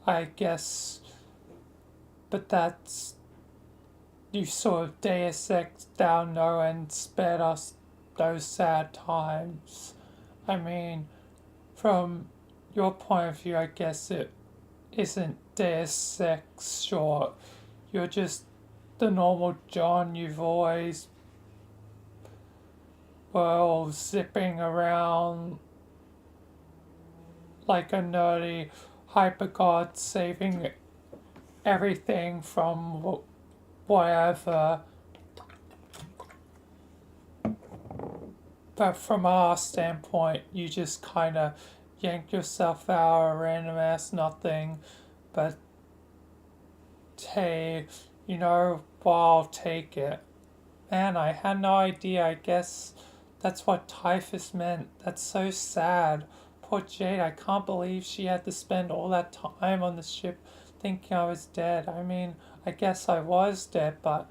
S2: I guess. But that's, you sort of Deus Ex down no and spared us those sad times. I mean, from your point of view, I guess it isn't Deus Ex short. You're just the normal John you've always, well, zipping around like a nerdy hyper god saving everything from whatever. But from our standpoint, you just kind of yank yourself out of random ass nothing. But hey, well, I'll take it. Man, I had no idea. I guess that's what typhus meant. That's so sad. Poor Jade, I can't believe she had to spend all that time on the ship thinking I was dead. I mean, I guess I was dead, but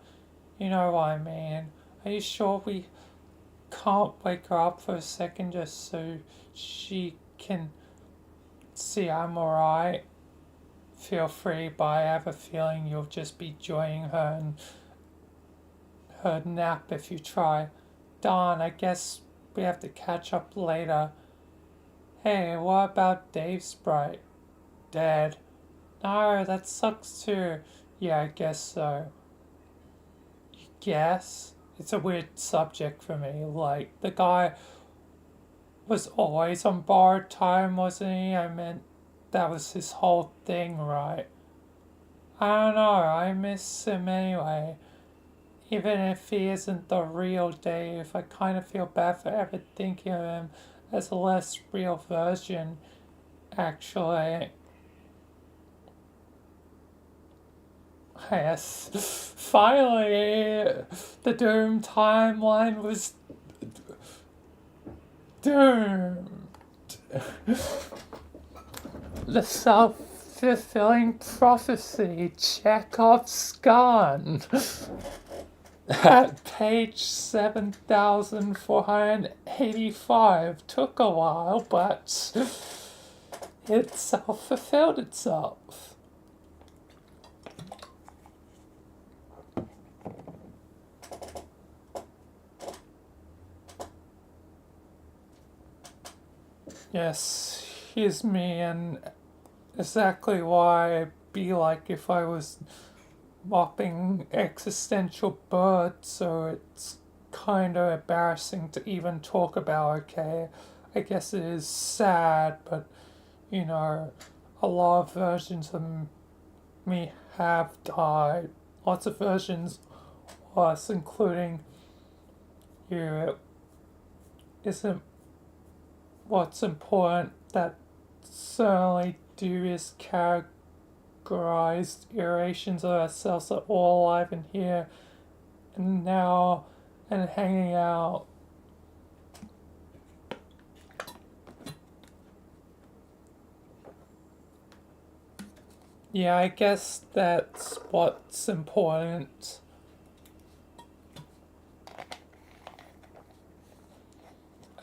S2: you know what I mean. Are you sure we can't wake her up for a second just so she can see I'm alright? Feel free, but I have a feeling you'll just be joining her and her nap if you try. Darn, I guess we have to catch up later. Hey, what about Dave Sprite? Dead. No, that sucks too. Yeah, I guess so. You guess? It's a weird subject for me. Like, the guy was always on borrowed time, wasn't he? I meant, that was his whole thing, right? I don't know, I miss him anyway. Even if he isn't the real Dave, I kind of feel bad for ever thinking of him as a less real version, actually. Yes, finally, the Doom timeline was doomed. The self-fulfilling prophecy, Chekhov's gun. At page 7,485 took a while, but it self-fulfilled itself. Yes, here's me, and exactly why I'd be like if I was mopping existential birds, so it's kind of embarrassing to even talk about, okay? I guess it is sad, but a lot of versions of me have died. Lots of versions of us, including you. It isn't what's important that certainly do is categorized iterations of ourselves are all alive and here and now and hanging out. Yeah, I guess that's what's important.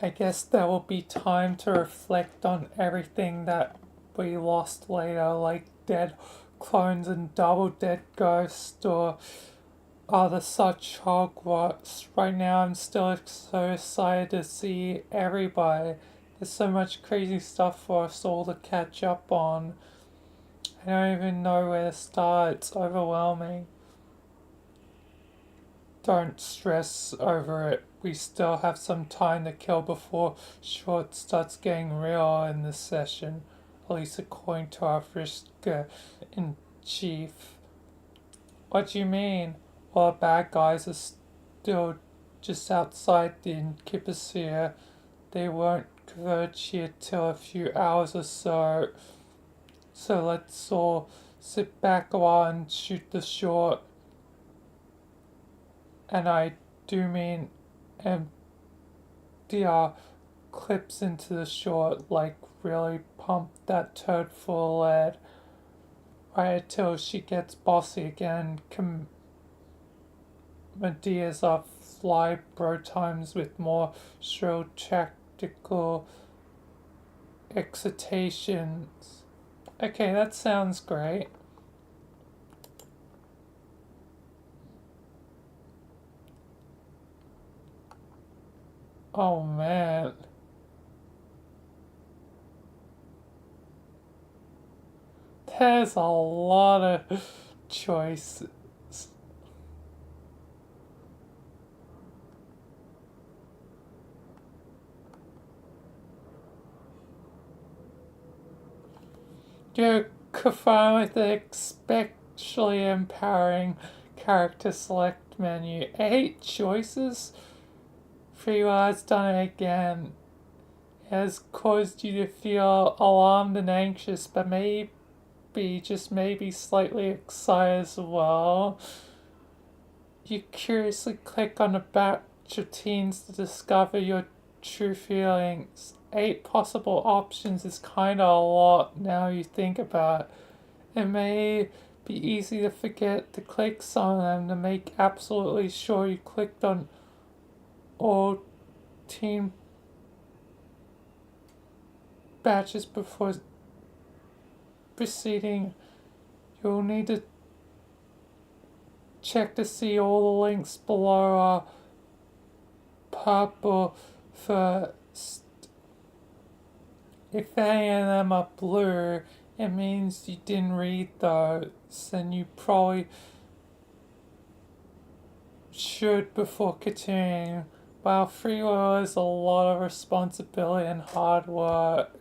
S2: I guess there will be time to reflect on everything that we lost later, like dead clones and double dead ghosts or other such Hogwarts. Right now I'm still so excited to see everybody. There's so much crazy stuff for us all to catch up on. I don't even know where to start. It's overwhelming. Don't stress over it. We still have some time to kill before short starts getting real in this session. At least according to our Frisker in chief. What do you mean? All the bad guys are still just outside the incubator. They won't converge here till a few hours or so. So let's all sit back a while and shoot the short. And I do mean empty our clips into the short, like really pump that turd full of lead right until she gets bossy again. Medea's our fly bro times with more shrill tactical excitations. Okay, that sounds great. Oh man. There's a lot of choices. You could find with the especially empowering character select menu. 8 choices? Freewell has done it again. It has caused you to feel alarmed and anxious, but maybe, just maybe, slightly excited as well. You curiously click on a batch of teens to discover your true feelings. 8 possible options is kinda a lot now you think about it. It may be easy to forget to click some of them to make absolutely sure you clicked on all teen batches before proceeding. You'll need to check to see all the links below are purple first. If any of them are blue, it means you didn't read those, and you probably should before continuing. While free will is a lot of responsibility and hard work.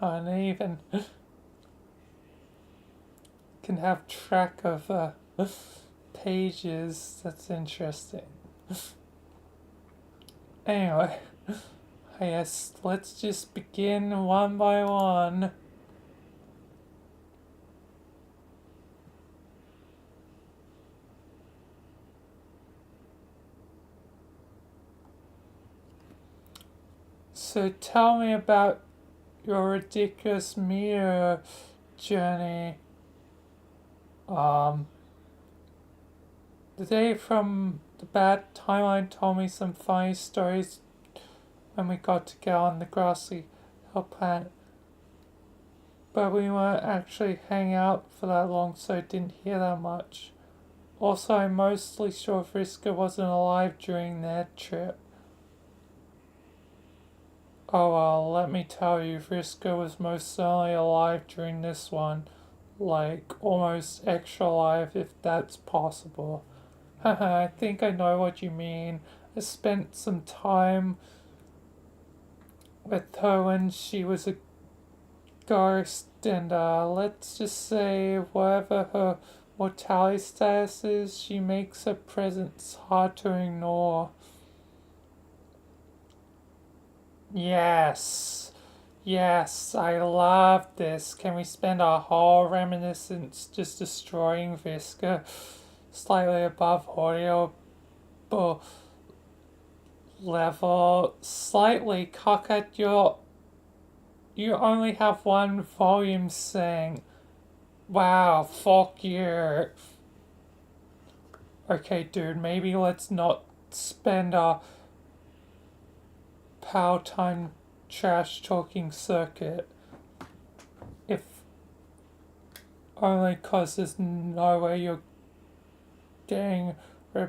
S2: And even can have track of pages. That's interesting. Anyway, I guess let's just begin one by one. So tell me about your ridiculous meteor journey. The day from the bad timeline told me some funny stories when we got to go on the grassy hill planet. But we weren't actually hanging out for that long, so I didn't hear that much. Also, I'm mostly sure Vriska wasn't alive during that trip. Oh well, let me tell you, Vriska was most certainly alive during this one. Like, almost extra alive if that's possible. Haha, I think I know what you mean. I spent some time with her when she was a ghost, and let's just say, whatever her mortality status is, she makes her presence hard to ignore. Yes. Yes, I love this. Can we spend our whole reminiscence just destroying Visca slightly above audio level? Slightly cock at your. You only have one volume saying. Wow, fuck you. Okay, dude, maybe let's not spend our power time trash talking circuit. If only cause there's no way you're getting a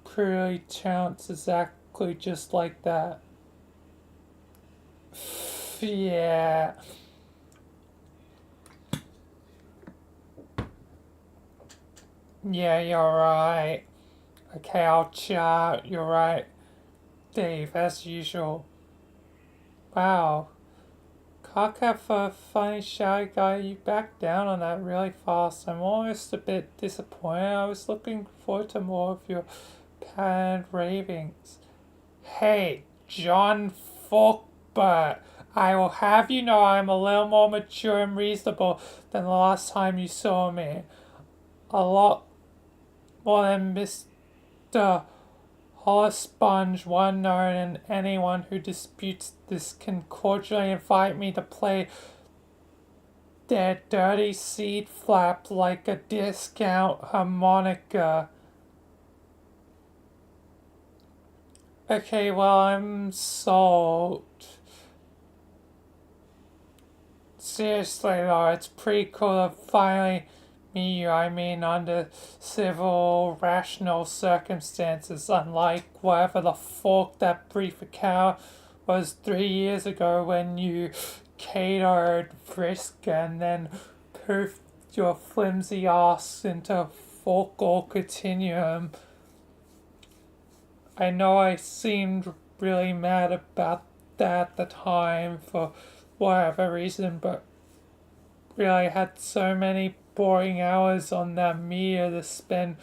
S2: pretty chance exactly just like that. Yeah. Yeah, you're right. Okay, I'll chat. You're right, Dave, as usual. Wow. Kaka, for a funny show, got you back down on that really fast. I'm almost a bit disappointed. I was looking forward to more of your patterned ravings. Hey, John Forkbert, I will have you know I'm a little more mature and reasonable than the last time you saw me. A lot more than Mr. Horsesponge, one known, and anyone who disputes this can cordially invite me to play their dirty seed flap like a discount harmonica. Okay, well, I'm sold. Seriously though, it's pretty cool to finally meet you. I mean, under civil, rational circumstances, unlike whatever the fork that brief account was 3 years ago when you catered frisk and then poofed your flimsy ass into fork or continuum. I know I seemed really mad about that at the time for whatever reason, but really I had so many boring hours on that meter to spend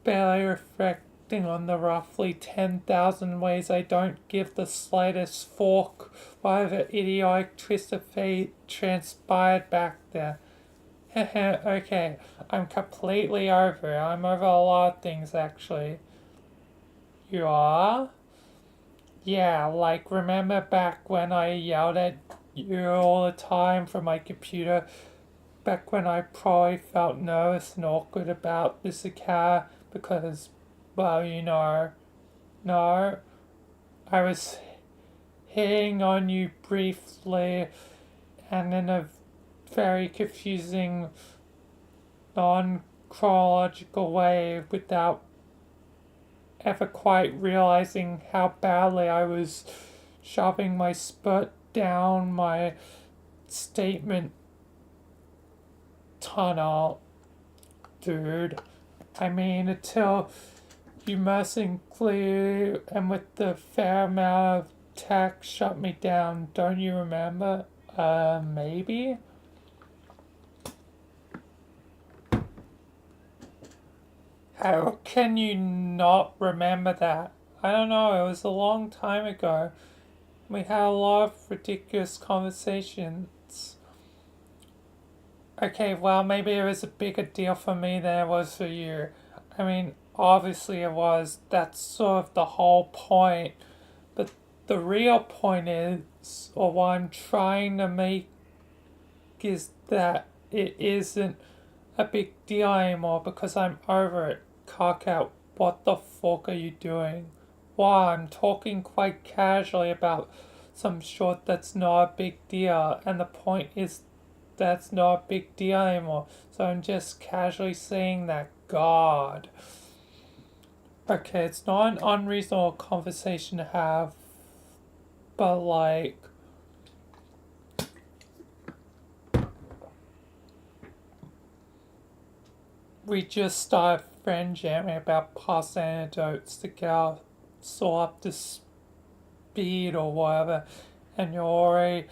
S2: barely reflecting on the roughly 10,000 ways I don't give the slightest fork whatever idiotic twist of fate transpired back there. Okay, I'm completely over it. I'm over a lot of things actually. You are? Yeah, like remember back when I yelled at you all the time from my computer? Back when I probably felt nervous and awkward about this account because, well, no, I was hitting on you briefly and in a very confusing, non chronological way without ever quite realizing how badly I was shoving my spurt down my statement tunnel, dude. I mean, until you mercifully and with the fair amount of tact shut me down, don't you remember? Maybe? How can you not remember that? I don't know, it was a long time ago. We had a lot of ridiculous conversations. Okay, well, maybe it was a bigger deal for me than it was for you. I mean, obviously it was. That's sort of the whole point. But the real point is, or what I'm trying to make, is that it isn't a big deal anymore because I'm over it. Cock out. What the fuck are you doing? Wow, I'm talking quite casually about some short that's not a big deal, and the point is that's not a big deal anymore. So I'm just casually saying that. God. Okay, it's not an unreasonable conversation to have, but like, we just started friend jamming about past anecdotes to get our soul up to speed or whatever, and you're already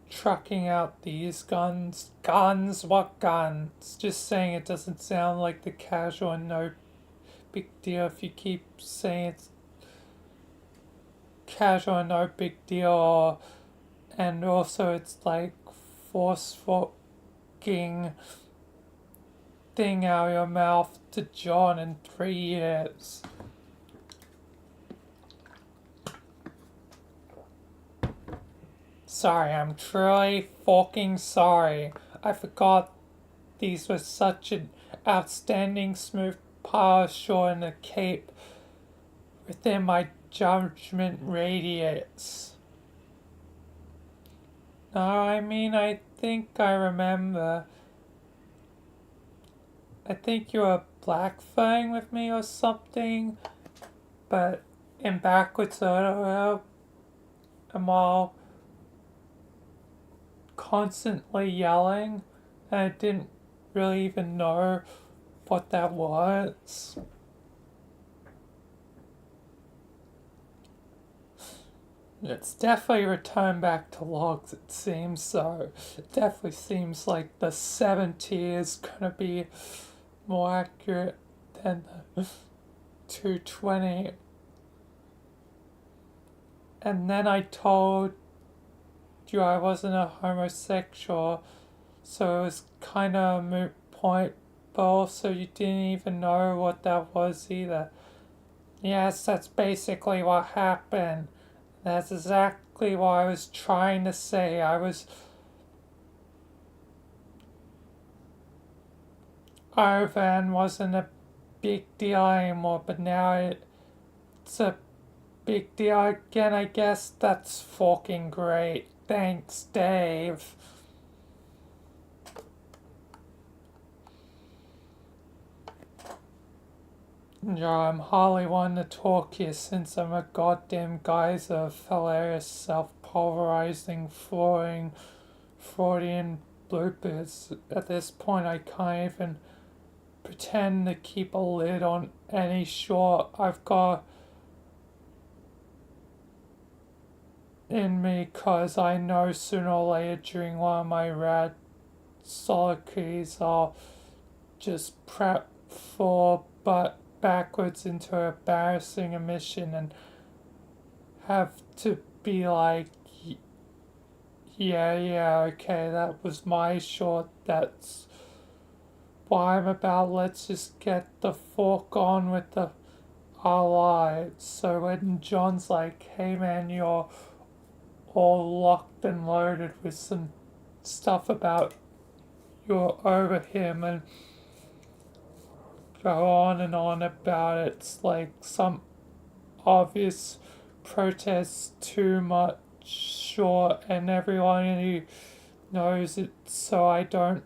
S2: trucking out these guns. Guns? What guns? Just saying it doesn't sound like the casual and no big deal if you keep saying it's casual and no big deal, and also it's like forceful thing out of your mouth to John in 3 years. Sorry, I'm truly fucking sorry. I forgot these were such an outstanding smooth power shore in the cape within my judgment radius. No, I mean, I think I remember. I think you were blackfang with me or something, but in backwards order, I'm all constantly yelling, and I didn't really even know what that was. It's definitely returned back to logs, it seems so. It definitely seems like the 70 is gonna be more accurate than the 220. And then I told you I wasn't a homosexual, so it was kind of a moot point, but also you didn't even know what that was either. Yes, that's basically what happened. That's exactly what I was trying to say. Ivan wasn't a big deal anymore, but now it's a big deal again. I guess that's fucking great. Thanks, Dave. I'm hardly one to talk here since I'm a goddamn geyser of hilarious, self-pulverizing, Freudian bloopers. At this point, I can't even pretend to keep a lid on any short I've got in me, cause I know sooner or later during one of my rad soliloquies I'll just prep for but backwards into an embarrassing emission and have to be like, yeah, okay, that was my short, that's why I'm about, let's just get the fork on with our lives. So when John's like, hey man, you're all locked and loaded with some stuff about you're over him and go on and on about it. It's like some obvious protest too much short and everyone who knows it, so I don't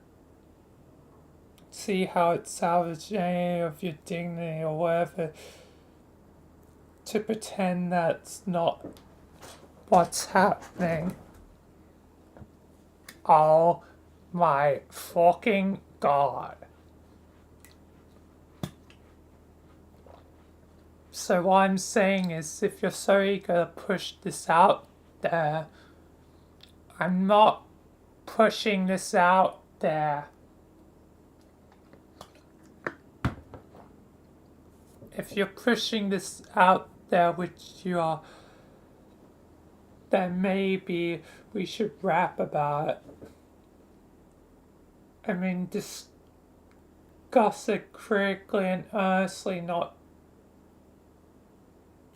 S2: see how it salvages any of your dignity or whatever to pretend that's not what's happening. Oh my fucking god. So what I'm saying is, if you're so eager to push this out there, I'm not pushing this out there. If you're pushing this out there, which you are, then maybe we should rap about it. I mean, discuss it critically and earnestly, not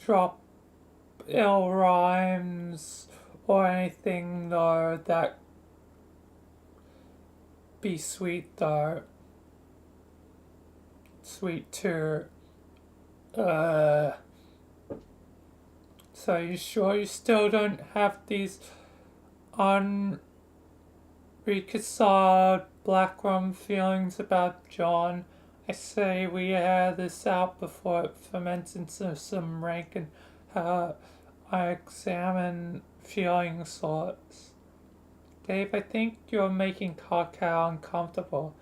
S2: drop ill rhymes or anything though. That be sweet though. Sweet too. So you sure you still don't have these unreconciled black rum feelings about John? I say we had this out before it ferments into some rank and I examine feeling sorts. Dave, I think you're making Kakao uncomfortable.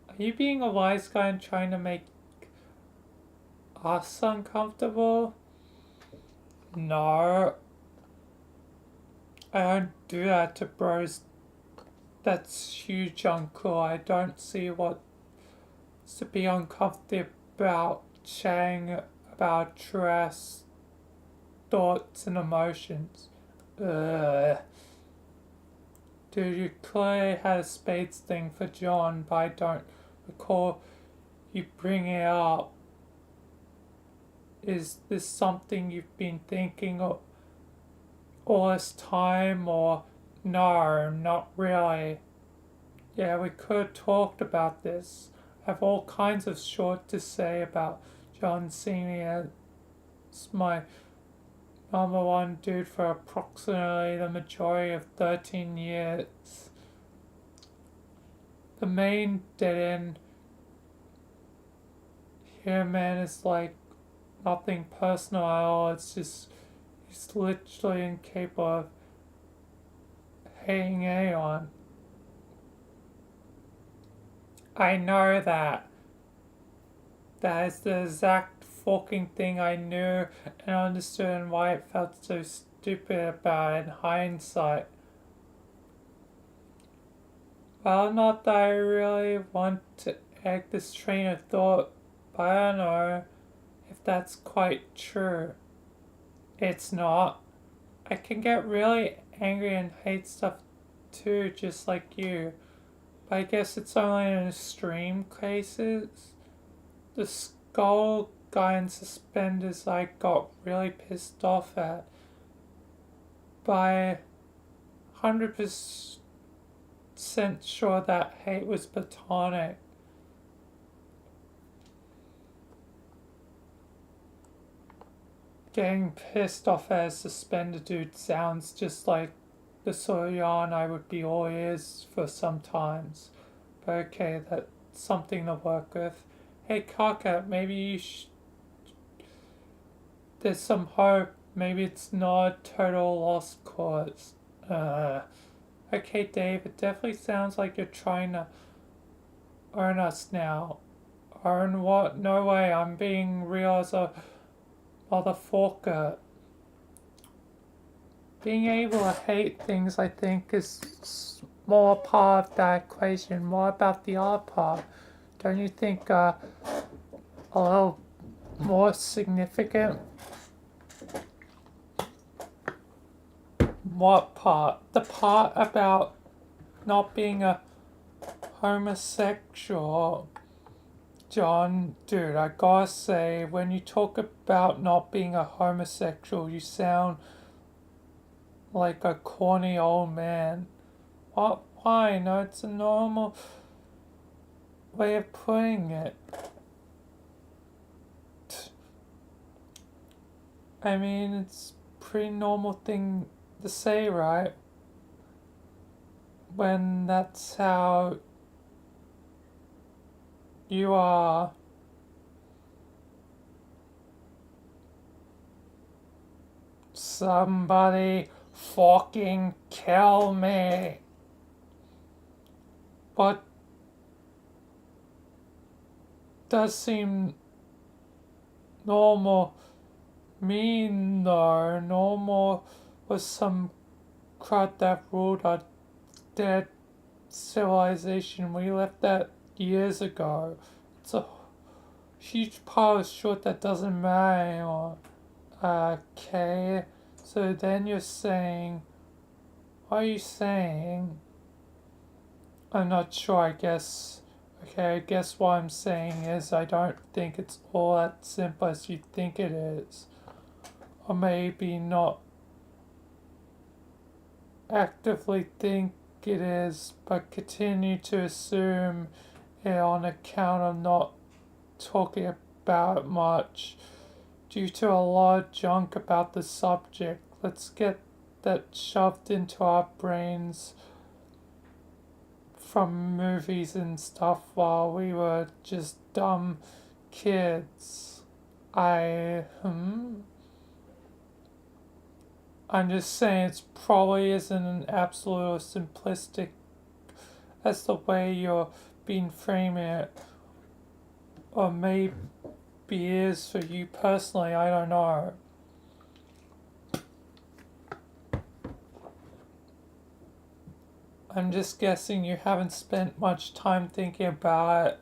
S2: Are you being a wise guy and trying to make us uncomfortable? No. I don't do that to bros. That's huge uncool. I don't see what's to be uncomfortable about chatting about trust, thoughts, and emotions. Ugh. Dude, you clearly had a spades thing for John, but I don't recall you bringing it up. Is this something you've been thinking of all this time, or no, not really? Yeah, we could have talked about this. I have all kinds of short to say about John Senior. It's my number one dude for approximately the majority of 13 years. The main dead end here, man, is like nothing personal at all. It's just, he's literally incapable of hating anyone. I know that. That is the exact fucking thing I knew and understood, and why it felt so stupid about in hindsight. Well, not that I really want to egg this train of thought, but I don't know if that's quite true. It's not. I can get really angry and hate stuff too, just like you. But I guess it's only in extreme cases. The skull guy in suspenders I got really pissed off at. By 100% sure that hate was platonic. Getting pissed off at a suspended dude sounds just like the sort of yarn I would be all ears for sometimes. But okay, that's something to work with. Hey Kaka, maybe there's some hope. Maybe it's not a total lost cause. Okay, Dave, it definitely sounds like you're trying to earn us now. Earn what? No way, I'm being real as a motherfucker. Being able to hate things, I think, is more part of that equation, more about the other part. Don't you think a little more significant? What part? The part about not being a homosexual. John, dude, I gotta say, when you talk about not being a homosexual, you sound like a corny old man. What? Why? No, it's a normal way of putting it. I mean, it's a pretty normal thing to say, right? When that's how you are. Somebody fucking kill me. But does seem normal. Mean though, normal was some crud that ruled our dead civilization. We left that years ago. It's a huge pile of shit that doesn't matter. Okay, so then you're saying, what are you saying? I'm not sure, I guess. Okay, I guess what I'm saying is I don't think it's all that simple as you think it is. Or maybe not actively think it is, but continue to assume it on account of not talking about it much due to a lot of junk about the subject. Let's get that shoved into our brains from movies and stuff while we were just dumb kids. I'm just saying it probably isn't an absolute or simplistic as the way you're being framing it. Or maybe is for you personally, I don't know. I'm just guessing you haven't spent much time thinking about it.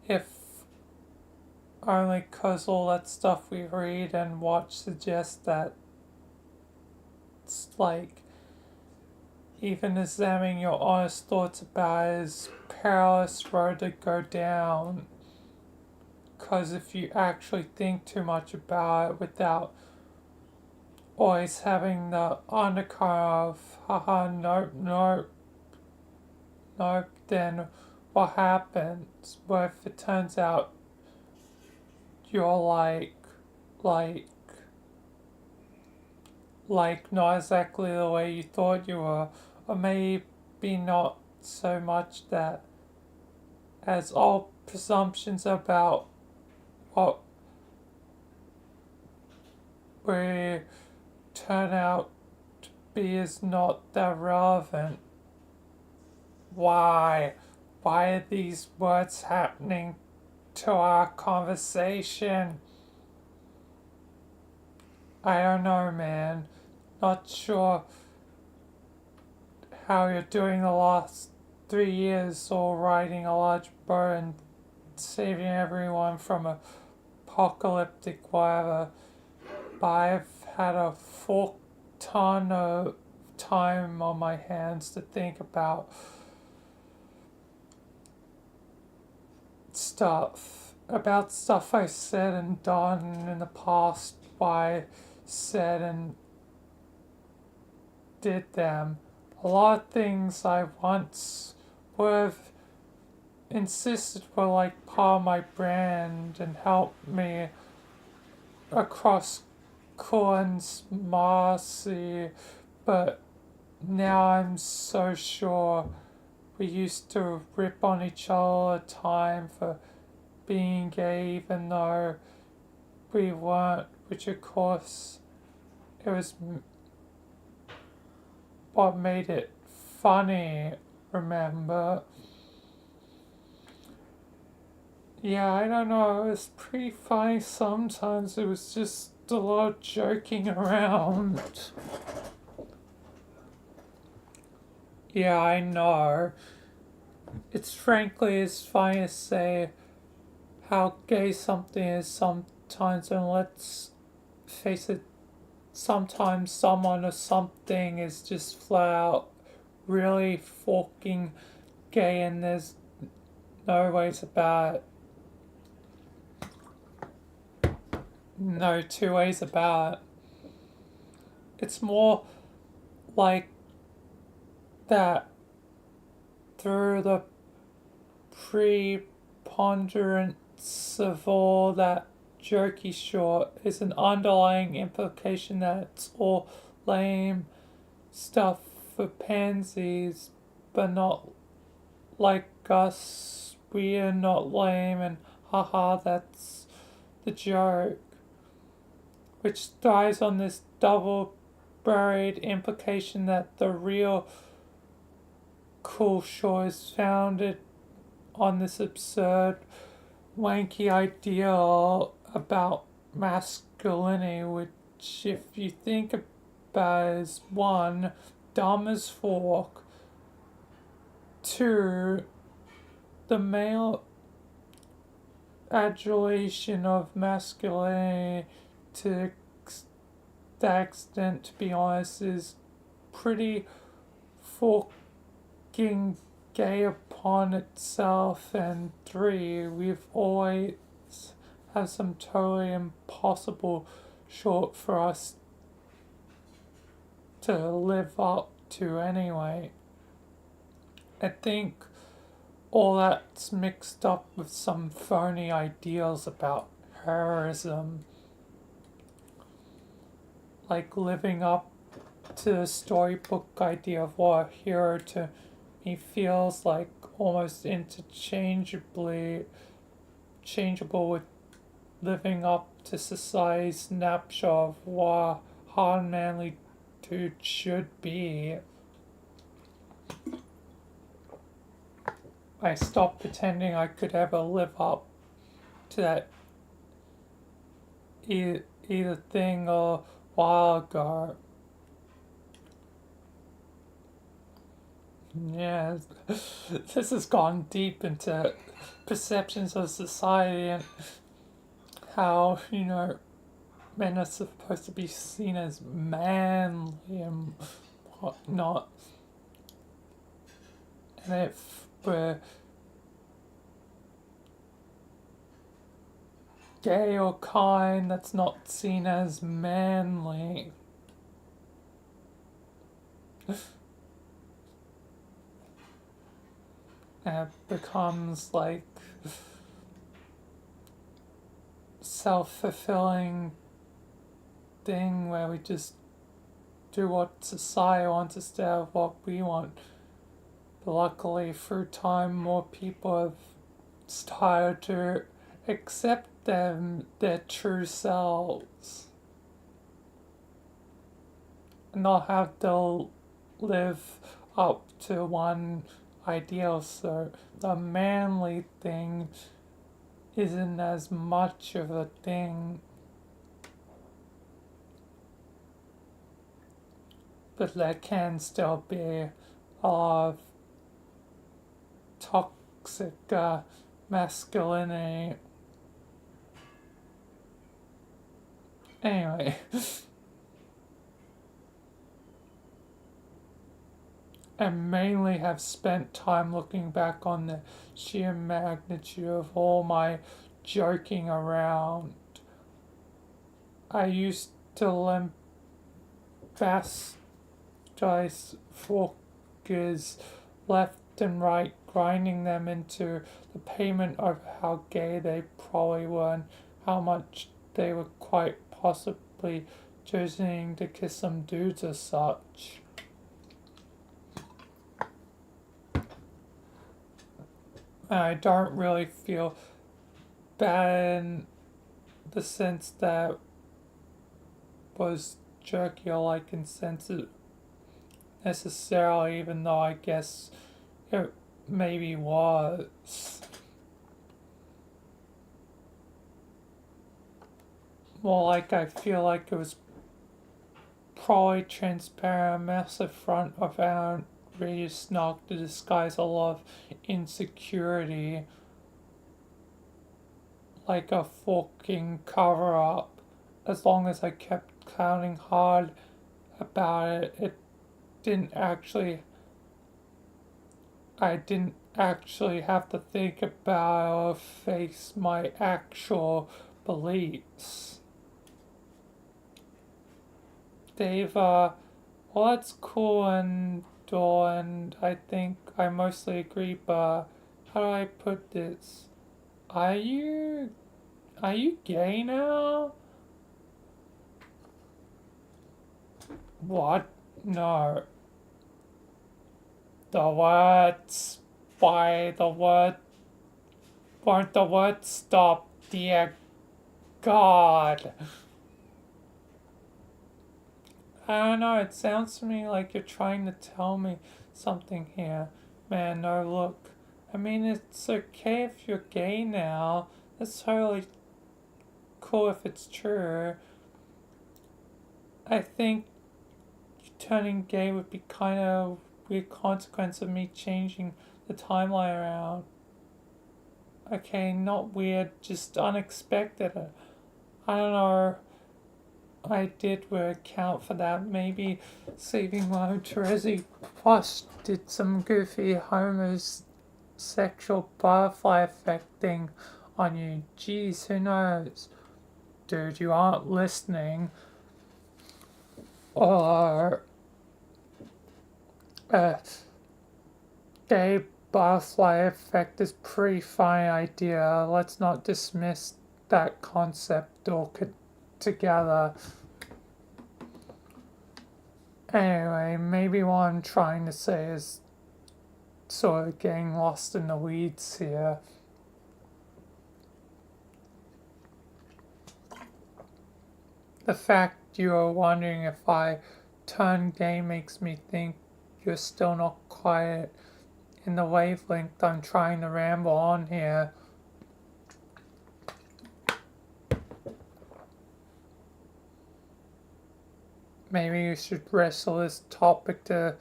S2: If only 'cause all that stuff we read and watch suggests that it's like even examining your honest thoughts about it is perilous road to go down. 'Cause if you actually think too much about it without always having the undercurrent of, haha, nope, nope, nope, then what happens? What if it turns out you're like, not exactly the way you thought you were, or maybe not so much that, as all presumptions about what we turn out to be is not that relevant. Why? Why are these words happening to our conversation? I don't know, man. Not sure how you're doing the last 3 years or riding a large boat and saving everyone from a apocalyptic whatever. But I've had a full ton of time on my hands to think about stuff I said and done in the past, why I said and did them. A lot of things I once would have insisted were like part of my brand and helped me across Cohen's Marcy, but now I'm so sure we used to rip on each other all the time for being gay, even though we weren't, which of course it was what made it funny, remember? Yeah, I don't know, it was pretty funny sometimes, it was just a lot of joking around. Yeah, I know. It's frankly as funny to say how gay something is sometimes, and let's face it, sometimes someone or something is just flat out really fucking gay and there's no ways about it. No two ways about it. It's more like that through the preponderance of all that jerky short is an underlying implication that it's all lame stuff for pansies, but not like us. We are not lame, and haha, that's the joke. Which thrives on this double buried implication that the real cool shore is founded on this absurd, wanky ideal about masculinity, which, if you think about it, is one, dumb as fork, two, the male adulation of masculinity to that extent, to be honest, is pretty fucking gay upon itself. And three, we've always have some totally impossible short for us to live up to anyway. I think all that's mixed up with some phony ideals about heroism, like living up to the storybook idea of what a hero to me feels like, almost interchangeably changeable with living up to society's snapshot of what a hard manly dude should be. I stopped pretending I could ever live up to that either thing a while ago. Yeah, this has gone deep into perceptions of society and how, men are supposed to be seen as manly and whatnot. And if we're gay or kind, that's not seen as manly. And it becomes like self-fulfilling thing where we just do what society wants instead of what we want. But luckily, through time, more people have started to accept their true selves and not have to live up to one ideal. So the manly thing isn't as much of a thing. but there can still be a lot of toxic masculinity. Anyway, I mainly have spent time looking back on the sheer magnitude of all my joking around. I used to bastardize forkers left and right, grinding them into the payment of how gay they probably were and how much they were quite possibly choosing to kiss some dudes or such. I don't really feel bad in the sense that was jerky or like insensitive necessarily, even though I guess it maybe was. More like I feel like it was probably transparent, a massive front of outrageous snark to disguise a lot of insecurity, like a fucking cover up. As long as I kept clowning hard about it, I didn't actually have to think about or face my actual beliefs. They've, well, that's cool and all, and I think I mostly agree, but how do I put this? Are you, are you gay now? What? No. The words, by the word, won't the words stop, dear God? I don't know, it sounds to me like you're trying to tell me something here. Man, no, look. I mean, it's okay if you're gay now. That's totally cool if it's true. I think turning gay would be kind of weird consequence of me changing the timeline around. Okay, not weird, just unexpected. I don't know. I did account for that. Maybe saving my Terezi Plus did some goofy homosexual butterfly effect thing on you. Jeez, who knows? Dude, you aren't listening. Or gay butterfly effect is pretty fine idea. Let's not dismiss that concept altogether. Anyway, maybe what I'm trying to say is sort of getting lost in the weeds here. The fact you are wondering if I turn gay makes me think you're still not quite in the wavelength I'm trying to ramble on here. Maybe you should wrestle this topic to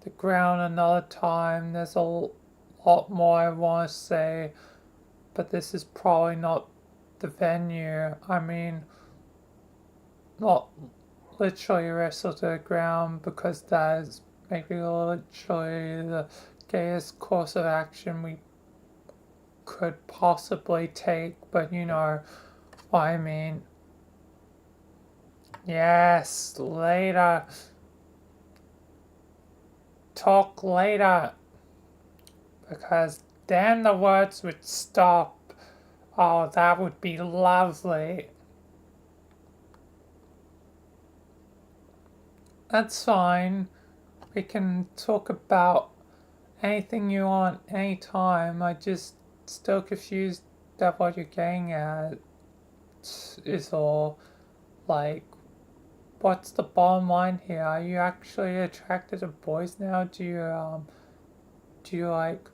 S2: the ground another time. There's a lot more I want to say, but this is probably not the venue. I mean, not literally wrestle to the ground, because that is maybe literally the gayest course of action we could possibly take, but you know what I mean. Yes, later. Talk later. Because then the words would stop. Oh, that would be lovely. That's fine. We can talk about anything you want anytime. I just still confused at what you're getting at is all. Like, what's the bottom line here? Are you actually attracted to boys now? Do you like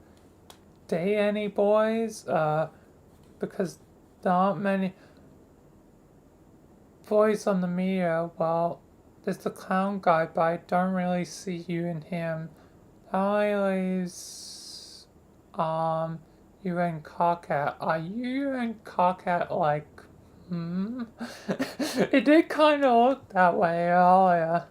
S2: date any boys? Because there aren't many boys on the media. Well, there's the clown guy, but I don't really see you and him. That only leaves, you and Carcat. Are you and Carcat like, It did kind of look that way earlier.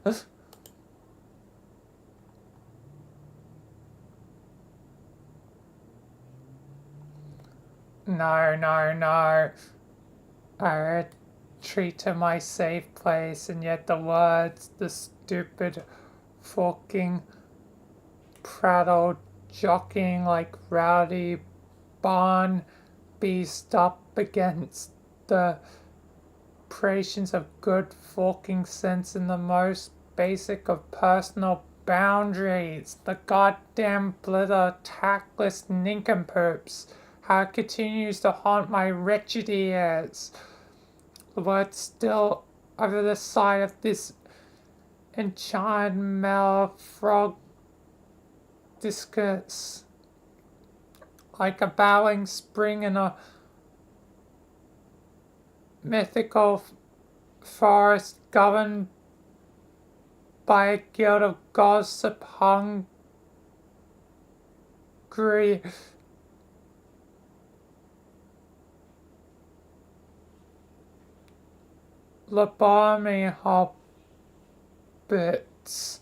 S2: No, no, no. I retreat to my safe place, and yet the words, the stupid fucking prattle jockeying like rowdy barn beast up against the creations of good forking sense in the most basic of personal boundaries. The goddamn blither tactless nincompoops. How it continues to haunt my wretched ears. The word still over the side of this enchanted frog discus, like a bowing spring in a mythical forest governed by a guild of gossip hungry lobotomy hobbits.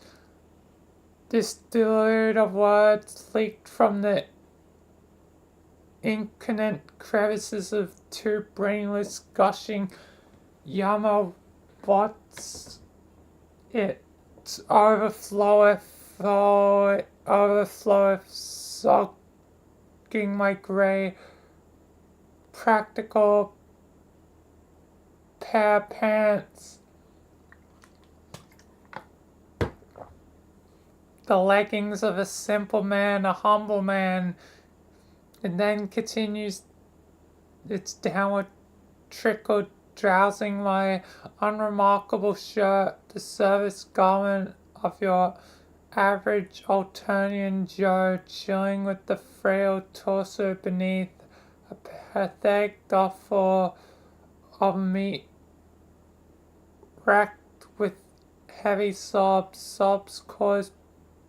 S2: This delude of words leaked from the incarnate crevices of two brainless gushing Yama what's it overfloweth soaking my grey practical pair of pants. The leggings of a simple man, a humble man, and then continues its downward trickle, drowsing my unremarkable shirt, the service garment of your average Alternian Joe, chilling with the frail torso beneath, a pathetic duffel of meat racked with heavy sobs caused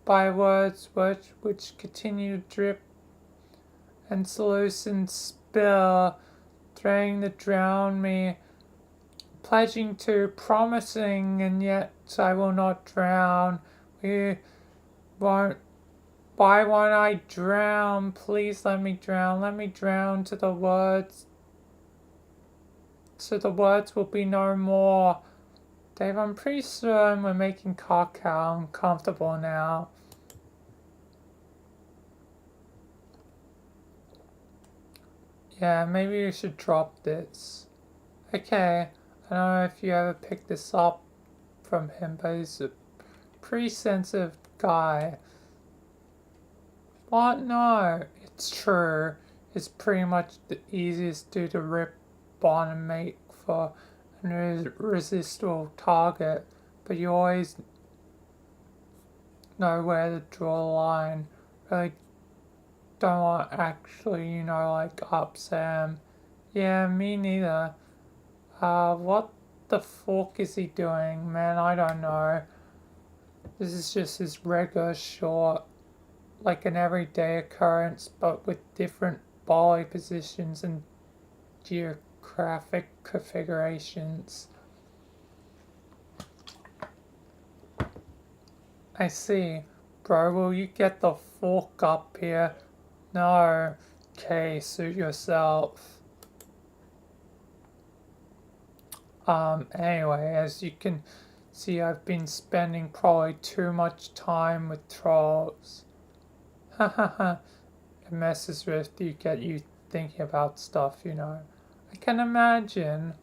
S2: by words which continue to drip and sluice and spill, threatening to drown me, pledging to, promising, and yet I will not drown. Why won't I drown? Please let me drown. Let me drown to the words. So the words will be no more. Dave, I'm pretty certain we're making Carcal uncomfortable now. Yeah, maybe you should drop this. Okay, I don't know if you ever picked this up from him, but he's a pretty sensitive guy. What? No, it's true. It's pretty much the easiest dude to rip on and make for an irresistible target, but you always know where to draw the line. Really don't want to actually, like upset him. Yeah, me neither. What the fuck is he doing? Man, I don't know. This is just his regular short, like an everyday occurrence, but with different body positions and geographic configurations. I see. Bro, will you get the fuck up here? No. Okay, suit yourself. Anyway, as you can see, I've been spending probably too much time with trolls. Hahaha. It messes with you, get you thinking about stuff, I can imagine.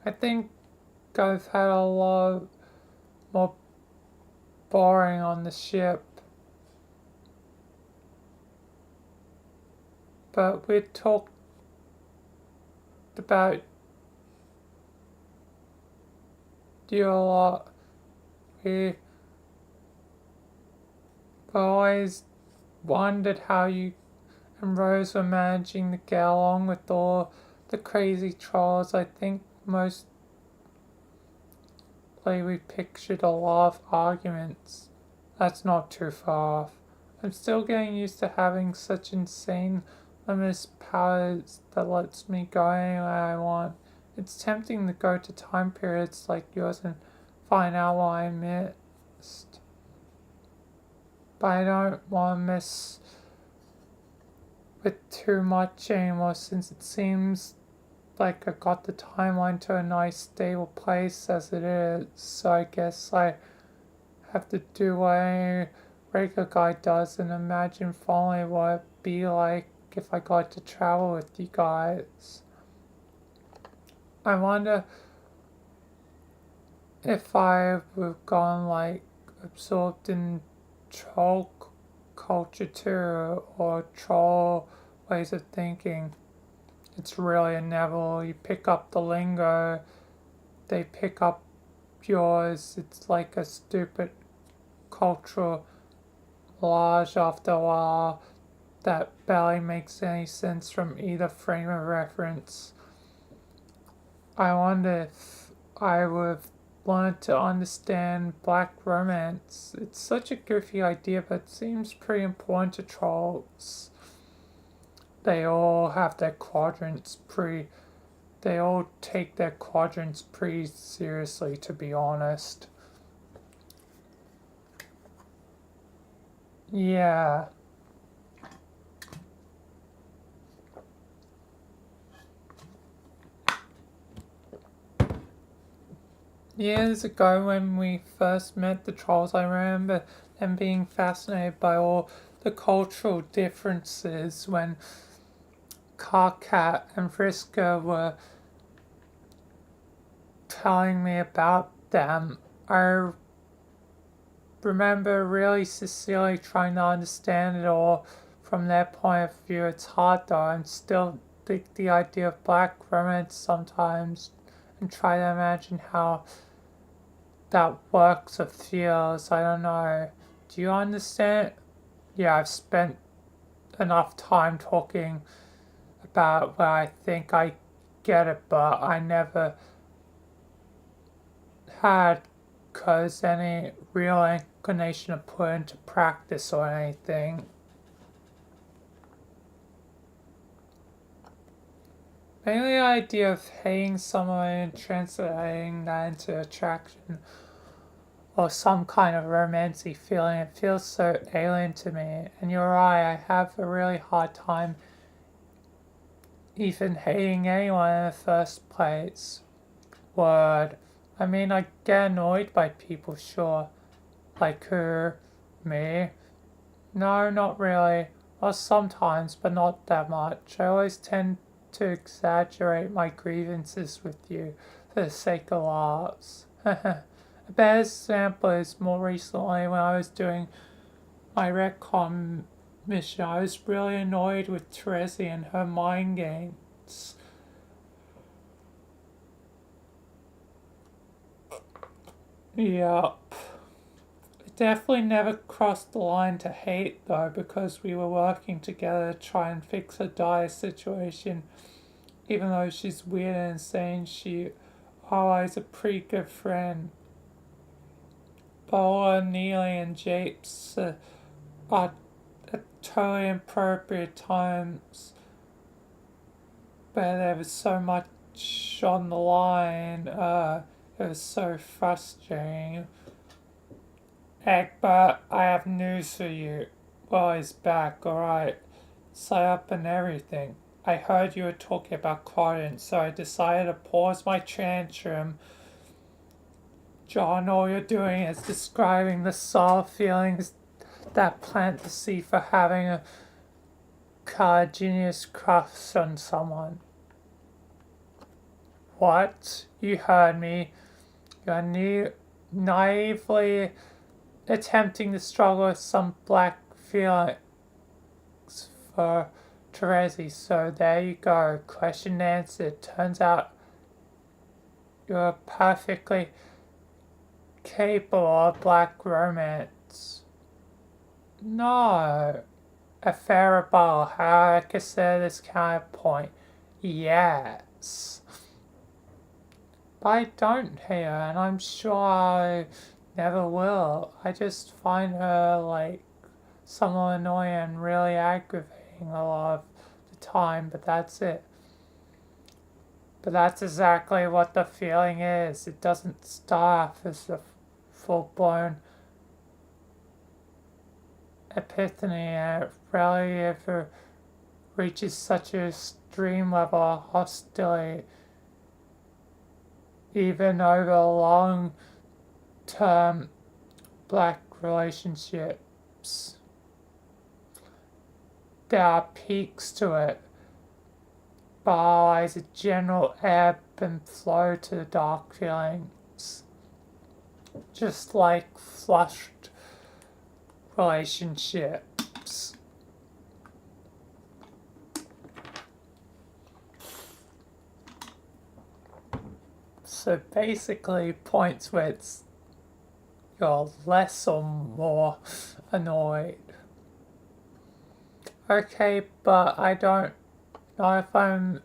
S2: I think I've had a lot more boring on the ship. But we talked about you a lot. We always wondered how you and Rose were managing to get along with all the crazy trolls. I think most Like we pictured a lot of arguments. That's not too far off. I'm still getting used to having such insane limitless powers that lets me go anywhere I want. It's tempting to go to time periods like yours and find out what I missed. But I don't want to miss with too much anymore since it seems like I got the timeline to a nice stable place as it is. So I guess I have to do what any regular guy does and imagine following what it'd be like if I got to travel with you guys. I wonder if I would have gone like absorbed in troll culture too, or troll ways of thinking. It's really inevitable. You pick up the lingo, they pick up yours. It's like a stupid cultural collage after a while that barely makes any sense from either frame of reference. I wonder if I would have learned to understand black romance. It's such a goofy idea, but it seems pretty important to trolls. They all have their quadrants pretty. They all take their quadrants pretty seriously, to be honest. Yeah. Years ago, when we first met the trolls, I remember them being fascinated by all the cultural differences when Carcat and Friska were telling me about them. I remember really sincerely trying to understand it all from their point of view. It's hard though. I'm still think the idea of black romance sometimes and try to imagine how that works or feels. I don't know. Do you understand? Yeah, I've spent enough time talking about where I think I get it, but I never had cause any real inclination to put into practice or anything. Maybe the idea of hating someone and translating that into attraction or some kind of romancy feeling, it feels so alien to me. And you're right, I have a really hard time even hating anyone in the first place. Word. I mean, I get annoyed by people, sure. Like who? Me? No, not really. Or sometimes, but not that much. I always tend to exaggerate my grievances with you for the sake of laughs. A bad example is more recently when I was doing my retcon mission. I was really annoyed with Teresi and her mind games. Yup. It definitely never crossed the line to hate though, because we were working together to try and fix her dire situation. Even though she's weird and insane, she always a pretty good friend. Bola, Neely, and Japes are at totally inappropriate times, but there was so much on the line. It was so frustrating. Egbert, I have news for you. Well, he's back, alright. Set up and everything. I heard you were talking about quadrant, so I decided to pause my tantrum. John, all you're doing is describing the soft feelings that plant the seed for having a cardigenous crush on someone. What? You heard me. You're naively attempting to struggle with some black feelings for Teresi. So there you go. Question answered. Turns out you're perfectly capable of black romance. No. A fair rebuttal. How I consider this counterpoint. Yes. But I don't hate her, and I'm sure I never will. I just find her like somewhat annoying and really aggravating a lot of the time, but that's it. But that's exactly what the feeling is. It doesn't start off as a full blown epiphany, and it rarely ever reaches such an extreme level of hostility, even over long term black relationships. There are peaks to it, but always a general ebb and flow to the dark feelings, just like flushed relationships. So basically, points where you're less or more annoyed. Okay, but I don't know if I'm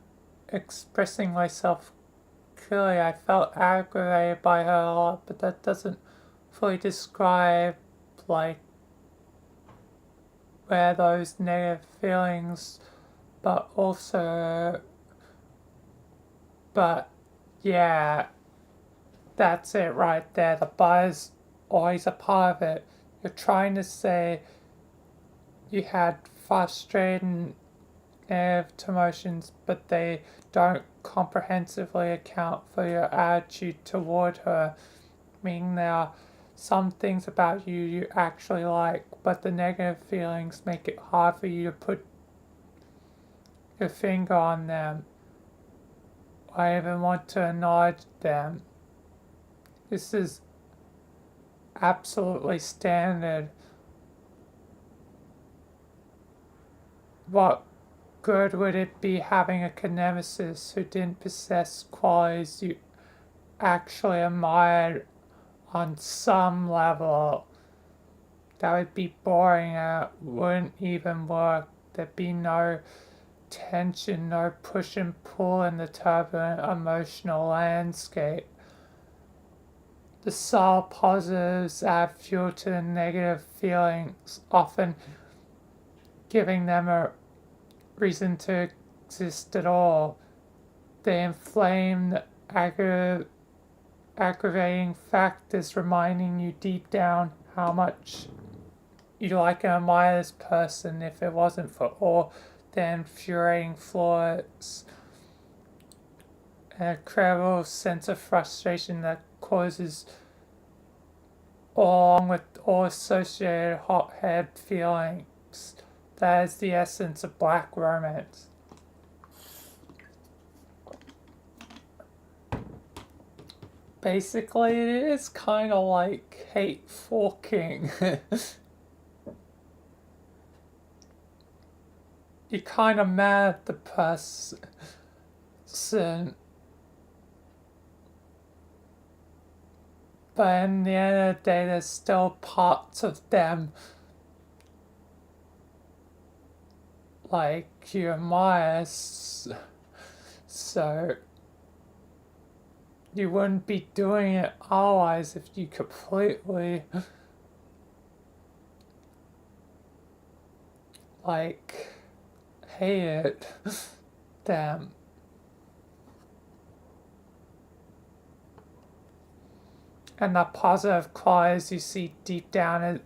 S2: expressing myself clearly. I felt aggravated by her a lot, but that doesn't fully describe like where those negative feelings, but also, but yeah, that's it right there. The buzz always a part of it. You're trying to say you had frustrating negative emotions, but they don't comprehensively account for your attitude toward her, meaning there are some things about you actually like, but the negative feelings make it hard for you to put your finger on them or even want to acknowledge them. This is absolutely standard. What good would it be having a nemesis who didn't possess qualities you actually admired on some level? That would be boring and it wouldn't even work. There'd be no tension, no push and pull in the turbulent emotional landscape. The subtle positives add fuel to the negative feelings, often giving them a reason to exist at all. They inflame the aggravating factors, reminding you deep down how much you like and admire this person if it wasn't for all the infuriating flaws. An incredible sense of frustration that causes, along with all associated hothead feelings. That is the essence of black romance. Basically, it is kind of like hate forking. You're kind of mad at the person, but in the end of the day, there's still parts of them like you admire, so you wouldn't be doing it otherwise if you completely like hated them. And the positive qualities you see deep down in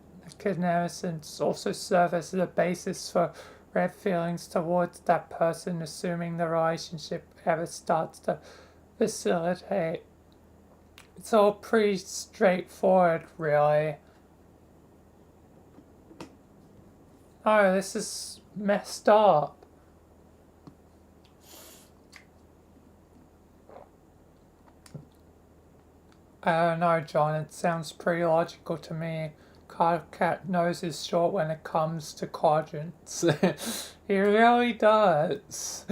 S2: innocence also serve as the basis for red feelings towards that person, assuming the relationship ever starts to facilitate. It's all pretty straightforward, really. Oh, this is messed up. I don't know, John. It sounds pretty logical to me. Cat knows his short when it comes to quadrants. He really does.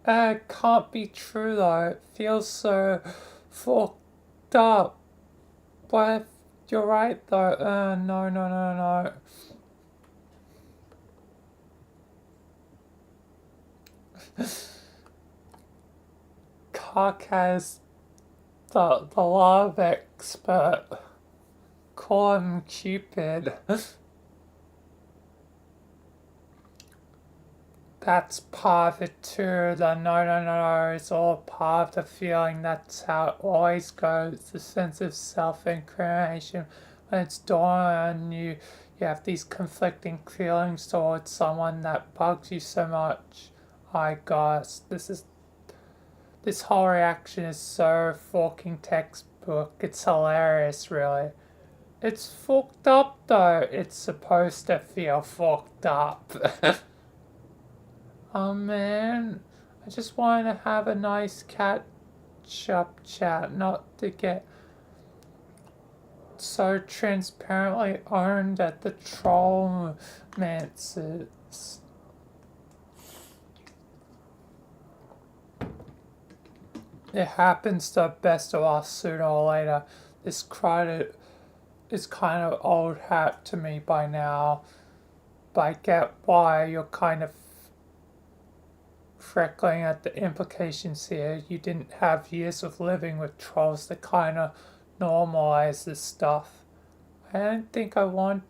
S2: It can't be true though. It feels so fucked up. What if you're right though? No. Cock has the love expert. Call him Cupid. That's part of it too. The no is all part of the feeling. That's how it always goes. The sense of self-incrimination. When it's dawned on you, you have these conflicting feelings towards someone that bugs you so much. My gosh, this whole reaction is so fucking textbook. It's hilarious, really. It's fucked up though. It's supposed to feel fucked up. Oh man, I just wanted to have a nice catch-up chat, not to get so transparently owned at the trollmances. It happens to the best of us sooner or later. This credit is kind of old hat to me by now, but I get why you're kind of freckling at the implications here. You didn't have years of living with trolls to kind of normalize this stuff. I don't think I want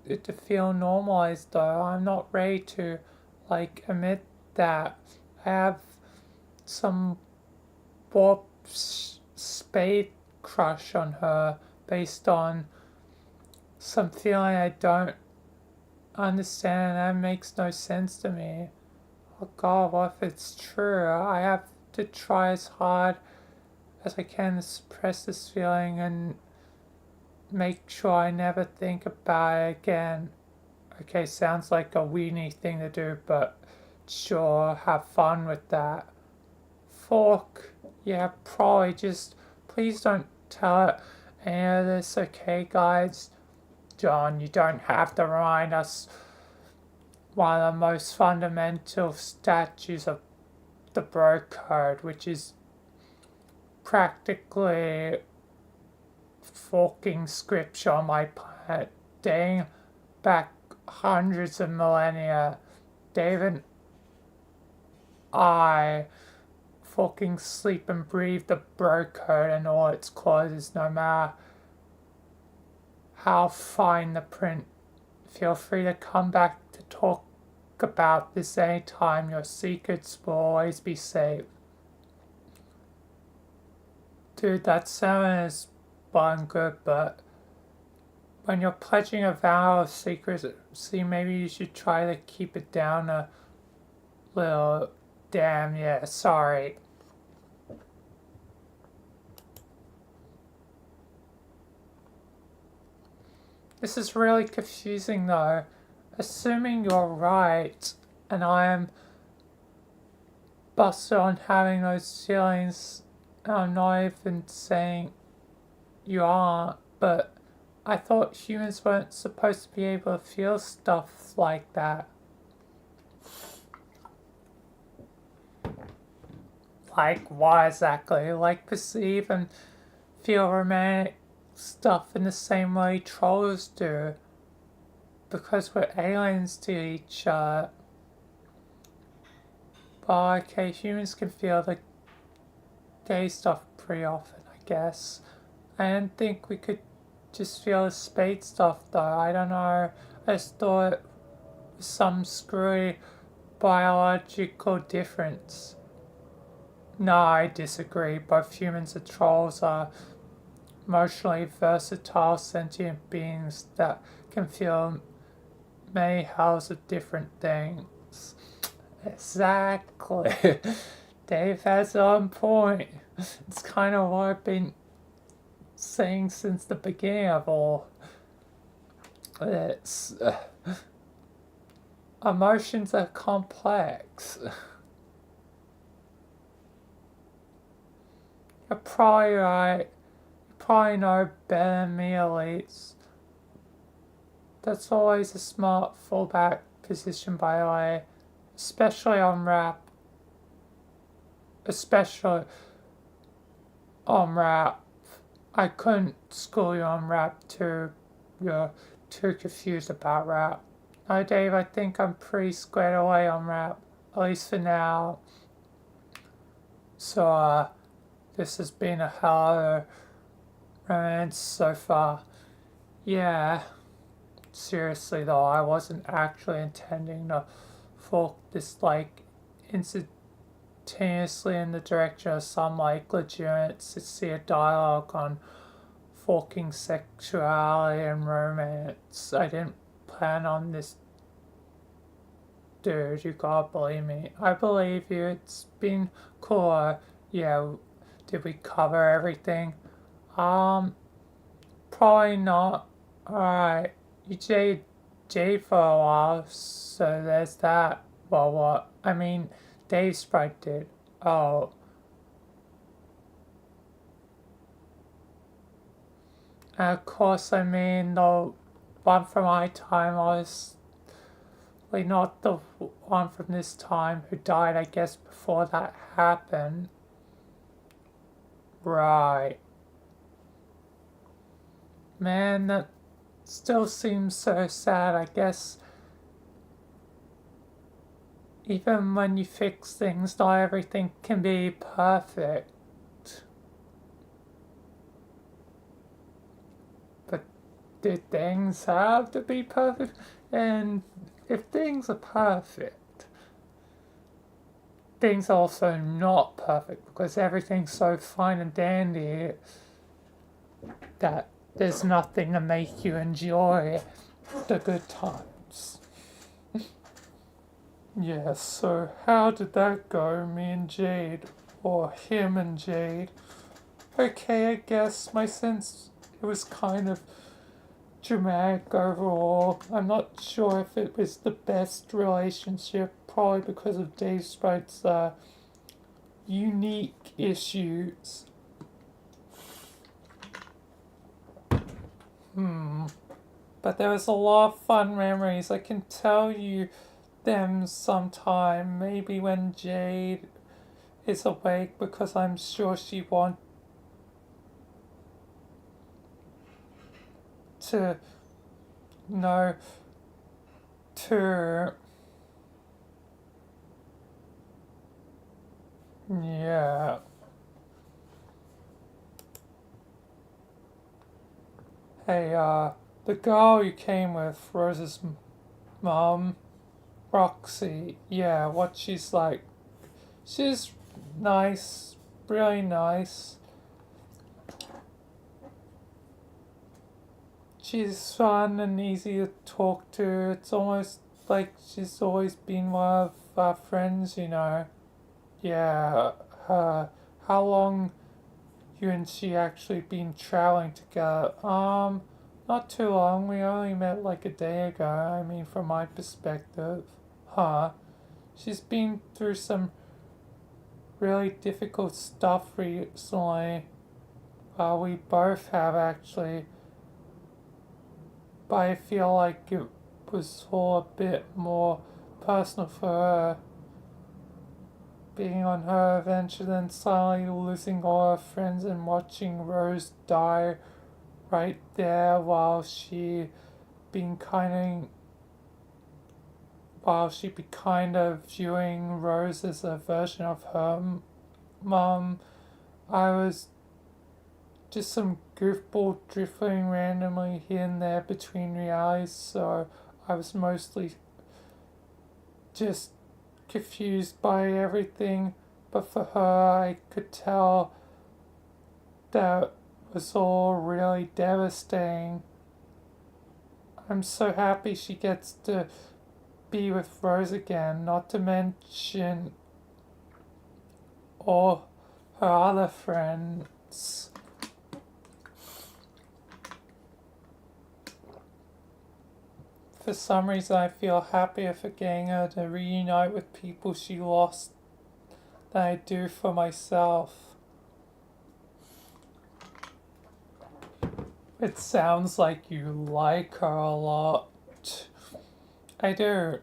S2: it to feel normalized though. I'm not ready to admit that. I have some warp spade crush on her based on some feeling I don't understand. That makes no sense to me. Oh God, what if it's true? I have to try as hard as I can to suppress this feeling and make sure I never think about it again. Okay, sounds like a weenie thing to do, but sure, have fun with that. Fuck. Yeah, probably just please don't tell it any of this, okay, guys? John, you don't have to remind us one of the most fundamental statutes of the Bro Code, which is practically fucking scripture on my planet, dating back hundreds of millennia. Dave and I fucking sleep and breathe the Bro Code and all its clauses, no matter how fine the print. Feel free to come back to talk about this anytime. Your secrets will always be safe. Dude, that sound is well and good, but when you're pledging a vow of secrecy, maybe you should try to keep it down a little. Damn, yeah, sorry. This is really confusing though. Assuming you're right, and I am busted on having those feelings, and I'm not even saying you aren't, but I thought humans weren't supposed to be able to feel stuff like that. Like what exactly? Like perceive and feel romantic stuff in the same way trolls do. Because we're aliens to each other. But okay, humans can feel the gay stuff pretty often, I guess. I didn't think we could just feel the spade stuff though. I don't know. I just thought it was some screwy biological difference. No, I disagree. Both humans and trolls are emotionally versatile sentient beings that can feel many hells of different things. Exactly. Dave has on point. It's kind of what I've been saying since the beginning of all this. Emotions are complex. You're probably right. You probably know better than me at least. That's always a smart fallback position, by the way. Especially on rap. Especially on rap. I couldn't school you on rap too. You're too confused about rap. No, Dave, I think I'm pretty squared away on rap. at least for now. So, this has been a hell of a romance so far. Yeah, seriously though, I wasn't actually intending to fork this, like, instantaneously in the direction of some, like, legitimate, sincere dialogue on forking sexuality and romance. I didn't plan on this, dude. You gotta believe me. I believe you. It's been cool. Yeah, did we cover everything? Probably not. Alright. You Jade for a while, so there's that. Well, what? I mean, Dave Sprite did. Oh. And of course, I mean, the one from my time was not the one from this time who died, I guess, before that happened. Right. Man, that still seems so sad. I guess even when you fix things, not everything can be perfect. But do things have to be perfect? And if things are perfect, things are also not perfect because everything's so fine and dandy that there's nothing to make you enjoy the good times. Yeah, so how did that go, me and Jade? Or him and Jade? Okay, I guess my sense it was kind of dramatic overall. I'm not sure if it was the best relationship, probably because of Dave Sprite's unique issues. But there was a lot of fun memories. I can tell you them sometime, maybe when Jade is awake, because I'm sure she wants to know too. Yeah. Hey, the girl you came with, Rose's mom, Roxy, yeah, what she's like. She's nice, really nice. She's fun and easy to talk to. It's almost like she's always been one of our friends, you know. Yeah, how long you and she actually been traveling together? Not too long. We only met like a day ago. I mean, from my perspective. Huh. She's been through some really difficult stuff recently. We both have actually. But I feel like it was all a bit more personal for her. Being on her adventure, then suddenly losing all her friends and watching Rose die right there while she be kind of viewing Rose as a version of her mum. I was just some goofball drifting randomly here and there between realities, so I was mostly just confused by everything, but for her I could tell that was all really devastating. I'm so happy she gets to be with Rose again, not to mention all her other friends. For some reason, I feel happier for getting her to reunite with people she lost than I do for myself. It sounds like you like her a lot. I do.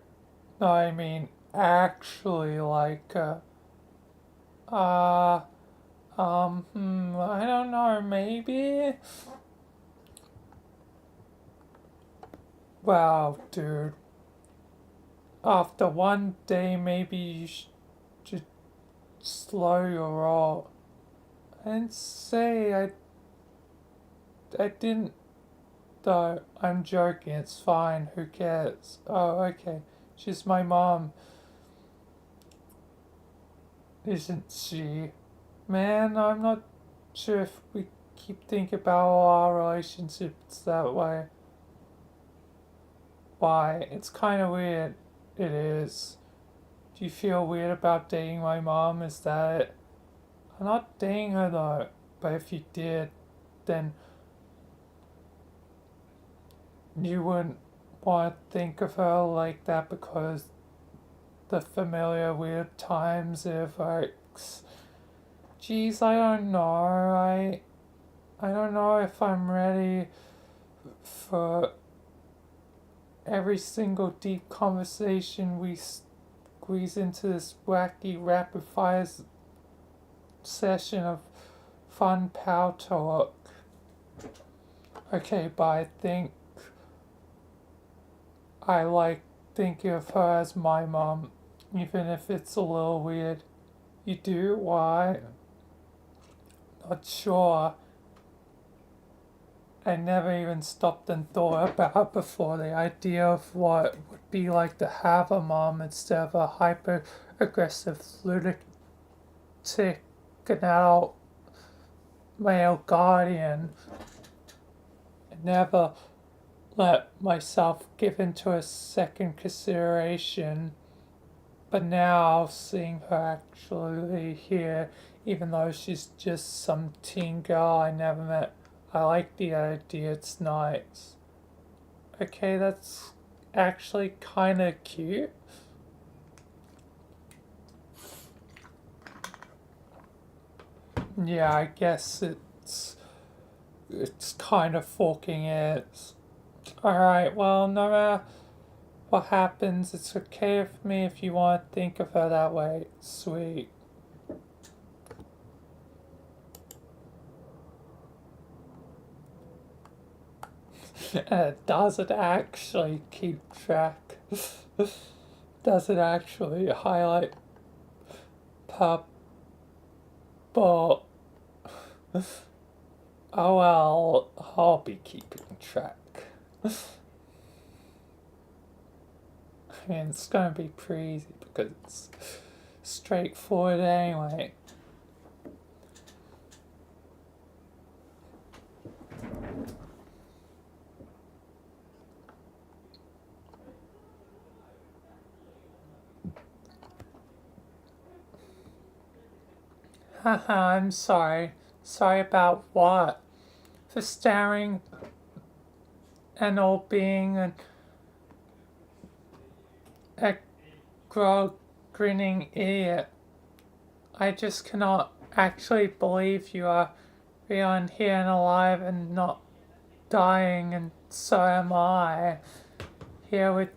S2: No, I mean, actually like her. I don't know, maybe? Wow, dude. after one day, maybe you should slow your roll. I didn't say I didn't though. I'm joking, it's fine, who cares? Oh, okay. She's my mom, isn't she? Man, I'm not sure if we keep thinking about our relationships that way. Why? It's kind of weird. It is. Do you feel weird about dating my mom? Is that it? I'm not dating her though, but if you did, then you wouldn't want to think of her like that because the familiar weird times it evokes. Geez, I don't know. I don't know if I'm ready for every single deep conversation we squeeze into this wacky rapid fire session of fun pal talk. Okay, but I think I like thinking of her as my mom, even if it's a little weird. You do? Why? Not sure. I never even stopped and thought about before the idea of what it would be like to have a mom instead of a hyper aggressive lunatic adult male guardian. I never let myself give into a second consideration, but now seeing her actually here, even though she's just some teen girl I never met, I like the idea, it's nice. Okay, that's actually kinda cute. Yeah, I guess it's kind of forking it. Alright, well, no matter what happens, it's okay with me if you want to think of her that way. Sweet. Does it actually keep track? Does it actually highlight purple? Oh well, I'll be keeping track. I mean, it's gonna be pretty easy because it's straightforward anyway. Haha, I'm sorry. Sorry about what? For staring and all being a grog grinning idiot. I just cannot actually believe you are beyond here and alive and not dying, and so am I. Here with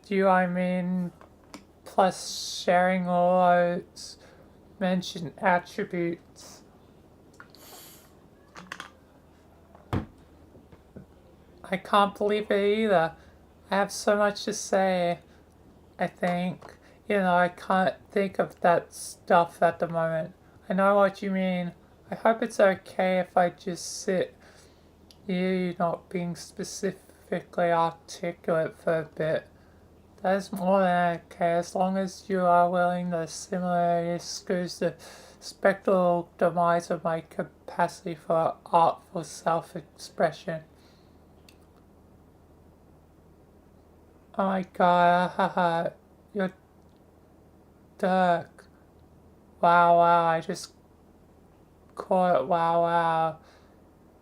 S2: you, I mean, plus sharing all those mentioned attributes. I can't believe it either. I have so much to say, I think. I can't think of that stuff at the moment. I know what you mean. I hope it's okay if I just sit you not being specifically articulate for a bit. That is more than okay, as long as you are willing to similarly excuse the spectral demise of my capacity for artful self-expression. Oh my god, haha, you're Dirk. Wow, wow, I just caught it, wow, wow.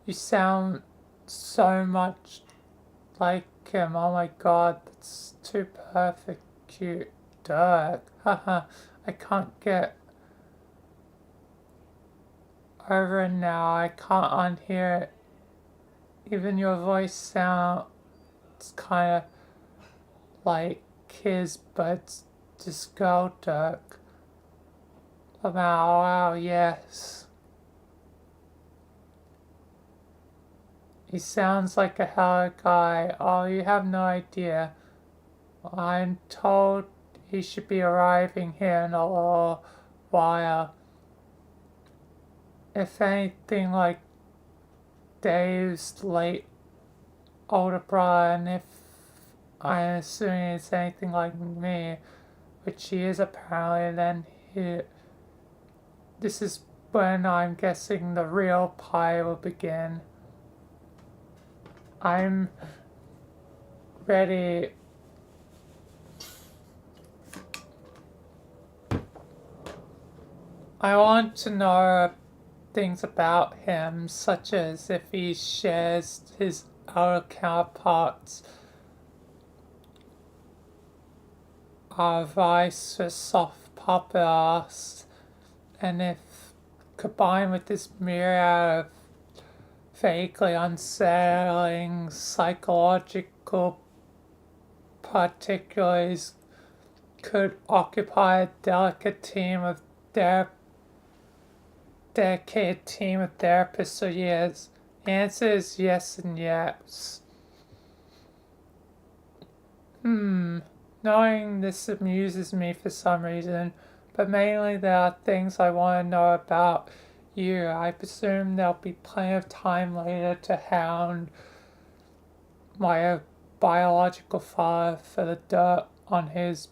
S2: You sound so much like him, oh my god, that's too perfect, cute. Dirk, haha, I can't get over it now, I can't unhear it. Even your voice sounds kinda like his, but it's just girl Dirk. Wow, wow, yes. He sounds like a hell of a guy. Oh, you have no idea. I'm told he should be arriving here in a little while. If anything like Dave's late older brother, and if I'm assuming it's anything like me, which he is apparently, then this is when I'm guessing the real pie will begin. I'm ready. I want to know things about him, such as if he shares his other counterparts' vice for soft puppet ass, and if combined with this myriad of vaguely unsettling psychological particulars could occupy a dedicated team of therapists for years. The answer is yes and yes. Knowing this amuses me for some reason, but mainly there are things I want to know about you. I presume there'll be plenty of time later to hound my biological father for the dirt on his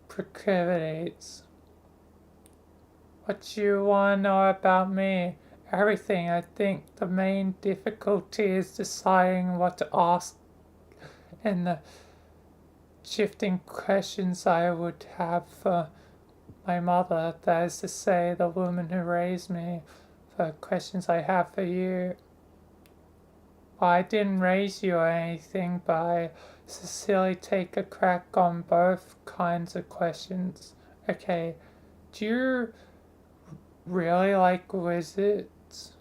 S2: proclivities. What you want to know about me? Everything. I think the main difficulty is deciding what to ask and the shifting questions I would have for my mother, that is to say, the woman who raised me, for questions I have for you. Well, I didn't raise you or anything, but I sincerely take a crack on both kinds of questions. Okay, do you really like wizards?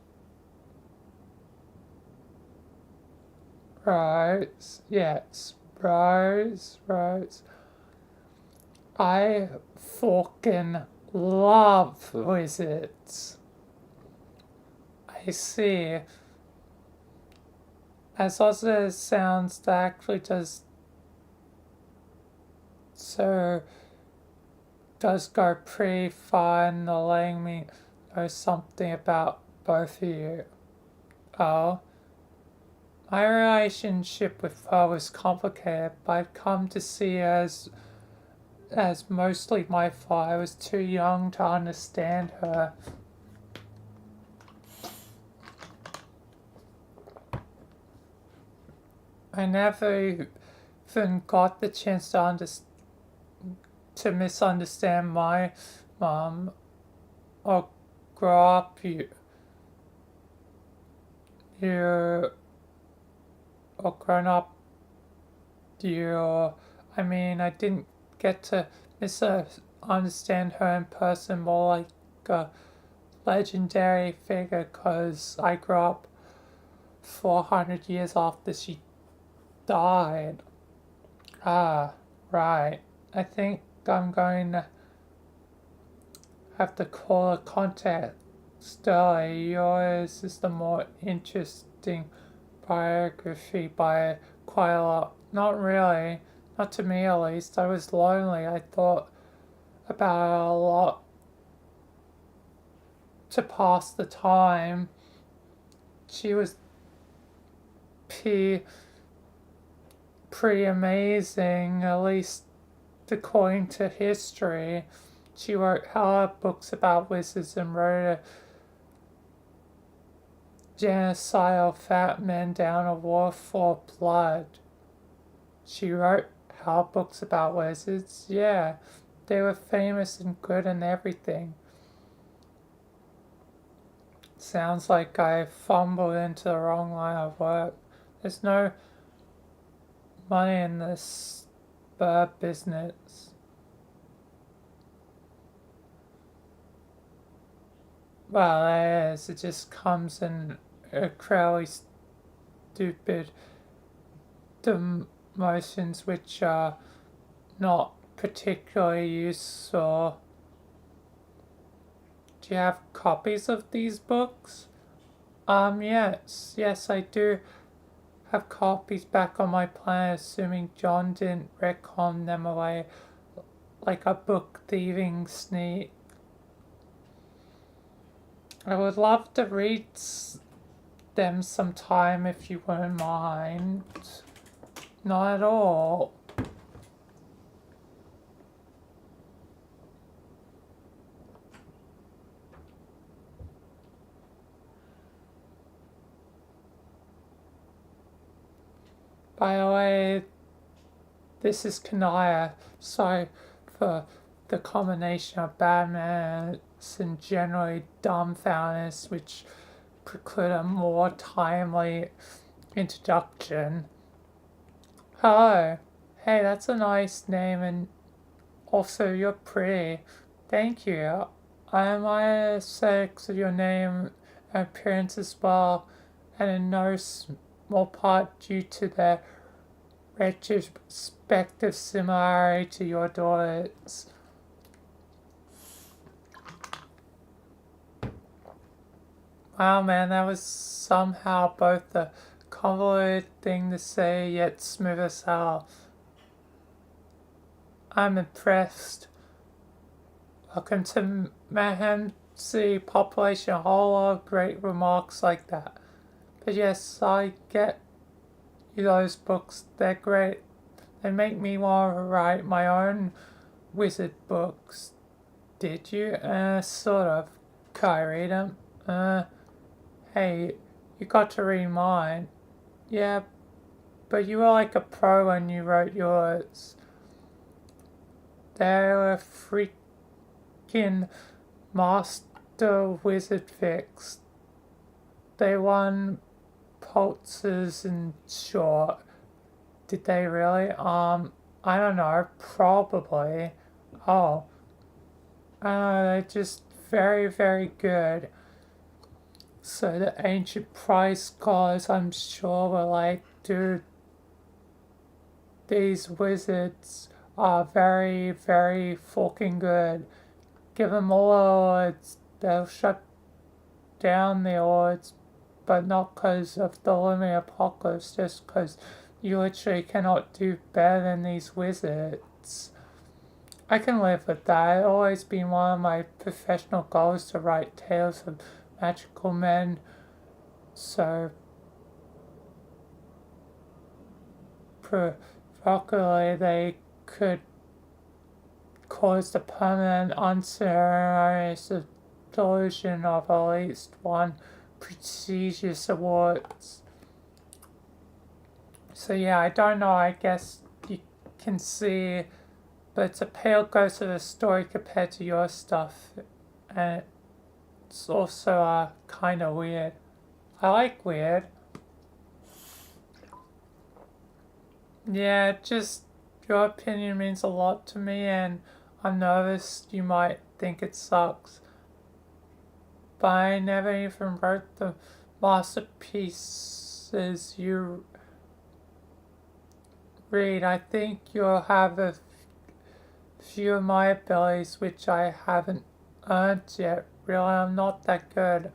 S2: Rose, yes, Rose. I fucking love wizards. I see. As awesome as it sounds, that actually does go pretty far in letting me know something about both of you. Oh, my relationship with her was complicated, but I've come to see as mostly my fault. I was too young to understand her. I never even got the chance to misunderstand my mom or grow up you or grown up you. I mean, I didn't get to misunderstand her in person, more like a legendary figure, because I grew up 400 years after she died. Ah, right. I think I'm going to have to call a contact story. Yours is the more interesting biography by quite a lot. Not really. Not to me, at least. I was lonely. I thought about it a lot to pass the time. She was pretty amazing, at least according to history. She wrote hella books about wizards and wrote a genocidal fat men down a war for blood. She wrote hella books about wizards, yeah. They were famous and good and everything. Sounds like I fumbled into the wrong line of work. There's no money in this bird business. Well, there is. It just comes in incredibly stupid demotions which are not particularly useful. Do you have copies of these books? Yes, I do have copies back on my planet, assuming John didn't retcon them away like a book thieving sneak. I would love to read them sometime if you wouldn't mind. Not at all. By the way, this is Kanaya. Sorry for the combination of badness and generally dumbfoundedness, which preclude a more timely introduction. Hello. Hey, that's a nice name, and also you're pretty. Thank you. I admire aesthetics of your name and appearance as well, and in no small part due to their retrospective similarity to your daughters. Wow, man, that was somehow both a convoluted thing to say yet smooth as hell. I'm impressed. Welcome to Mayhem City Population, a whole lot of great remarks like that. But yes, I get you those books, they're great. They make me want to write my own wizard books. Did you? Sort of. Can I read them? Hey, you got to read mine. Yeah, but you were like a pro when you wrote yours. They were freaking master wizard fix. They won Pulitzers in short. Did they really? I don't know. Probably. Oh. I don't know. They're just very, very good. So the ancient prize scholars, I'm sure, were like, dude, these wizards are very, very fucking good. Give them all the odds. They'll shut down the odds, but not because of the looming apocalypse, just because you literally cannot do better than these wizards. I can live with that. It's always been one of my professional goals to write tales of magical men, so provocatively they could cause the permanent unceremonious delusion of at least one prestigious awards. So yeah, I don't know, I guess you can see, but it's a pale ghost of a story compared to your stuff, and it's also kind of weird. I like weird. Yeah, just your opinion means a lot to me, and I'm nervous you might think it sucks. But I never even wrote the masterpieces you read. I think you'll have a few of my abilities which I haven't earned yet. Really, I'm not that good.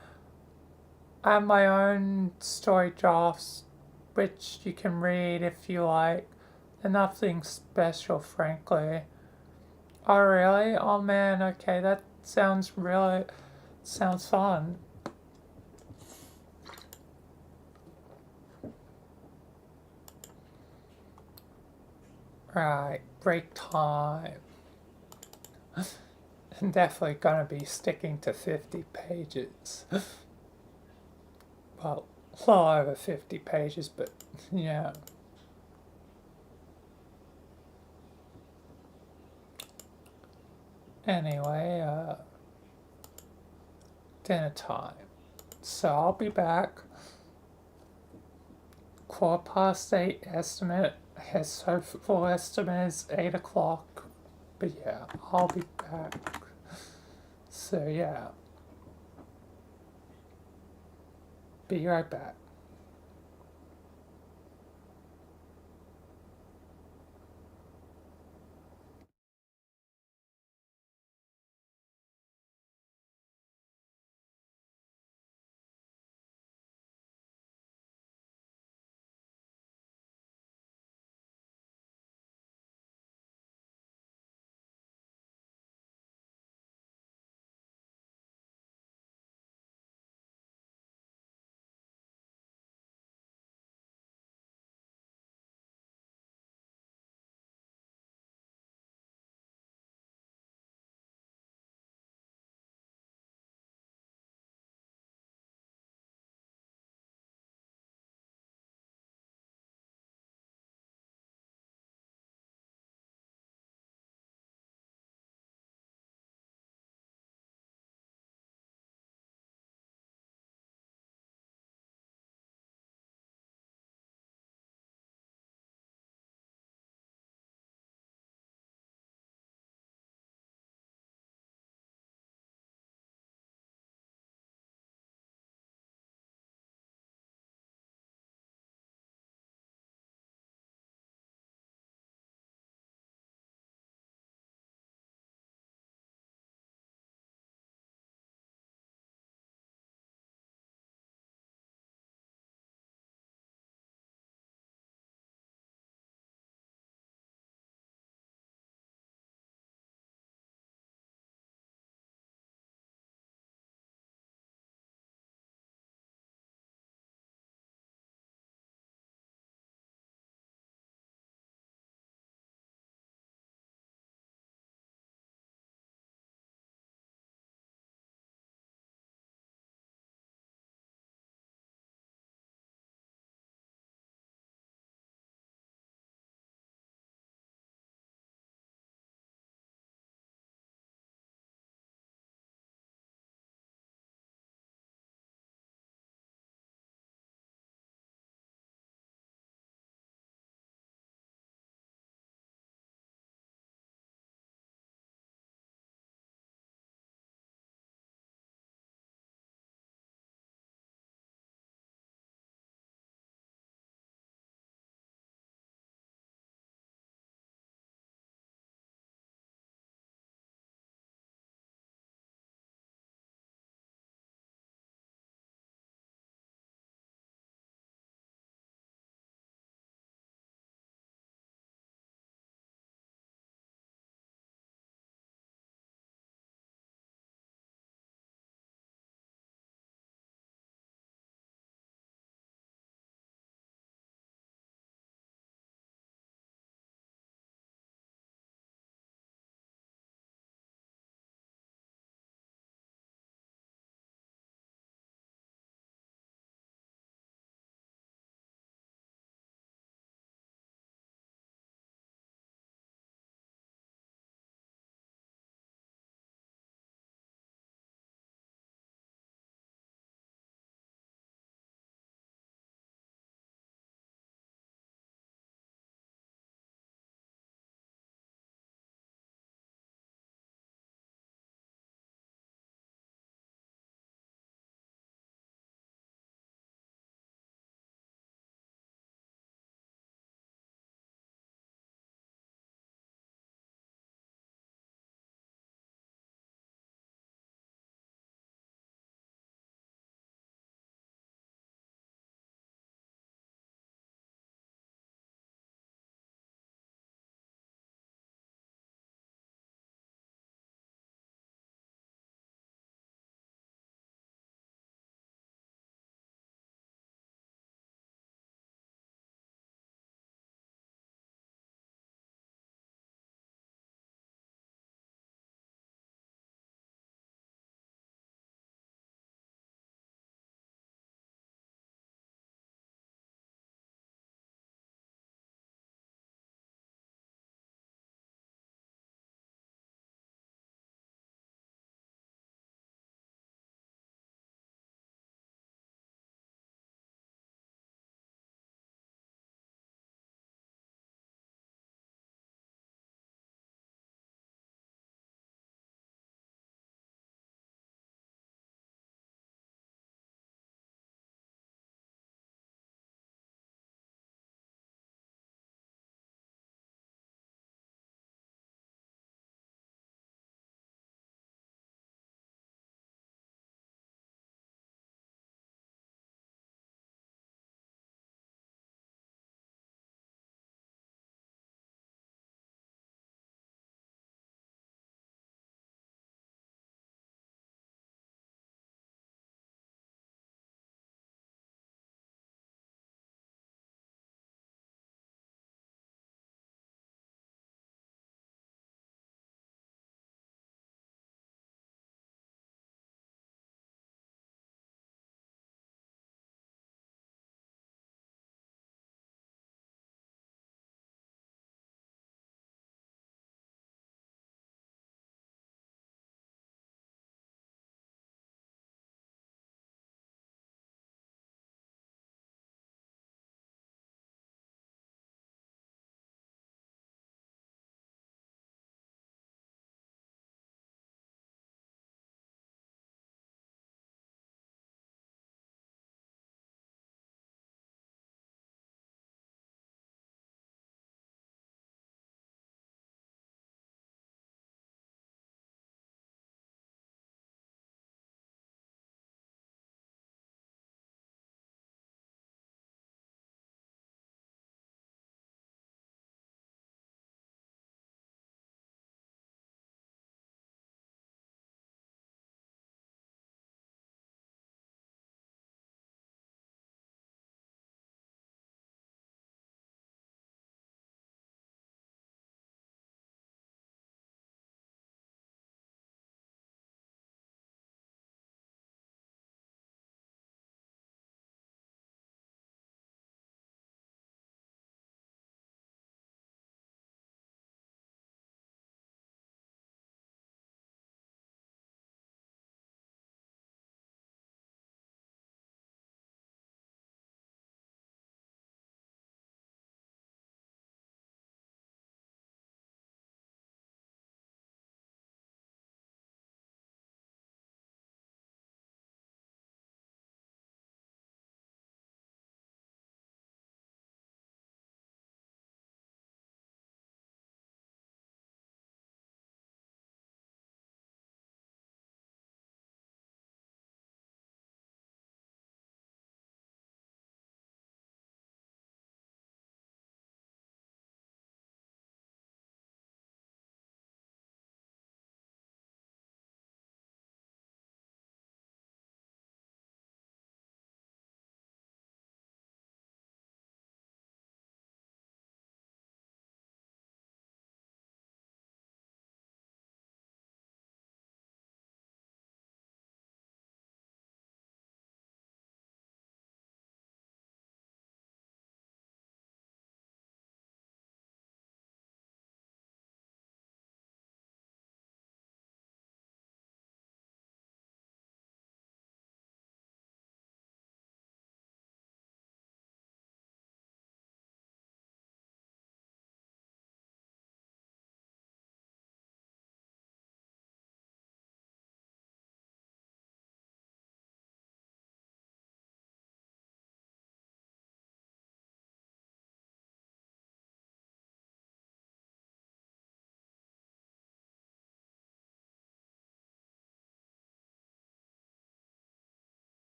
S2: I have my own story drafts which you can read if you like. They're nothing special, frankly. Oh, really? Oh, man, okay, that sounds fun. Right, break time. I'm definitely gonna be sticking to 50 pages. Well, a little over 50 pages, but yeah. Anyway, dinner time. So I'll be back. 8:15 estimate. His full estimate is 8 o'clock. But yeah, I'll be back. So yeah. Be right back.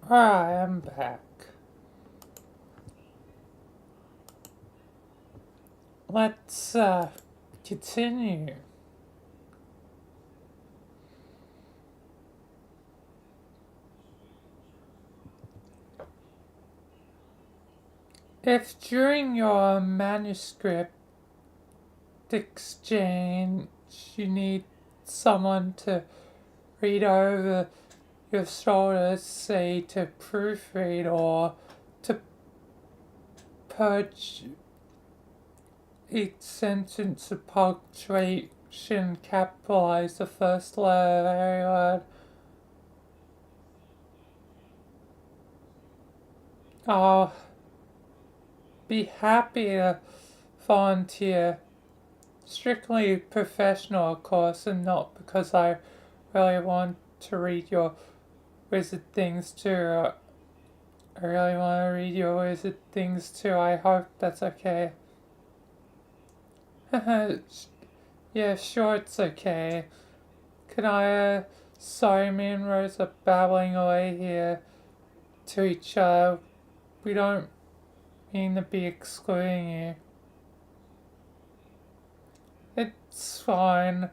S2: I am back. Let's continue. If during your manuscript exchange you need someone to read over your shoulder, say to proofread or to purge each sentence of punctuation, capitalize the first letter of every word, I'll be happy to volunteer. Strictly professional, of course, and not because I really want to read your wizard things too. I really want to read your wizard things too. I hope that's okay. Yeah, sure, it's okay. Can I, sorry, me and Rose are babbling away here to each other. We don't mean to be excluding you. It's fine.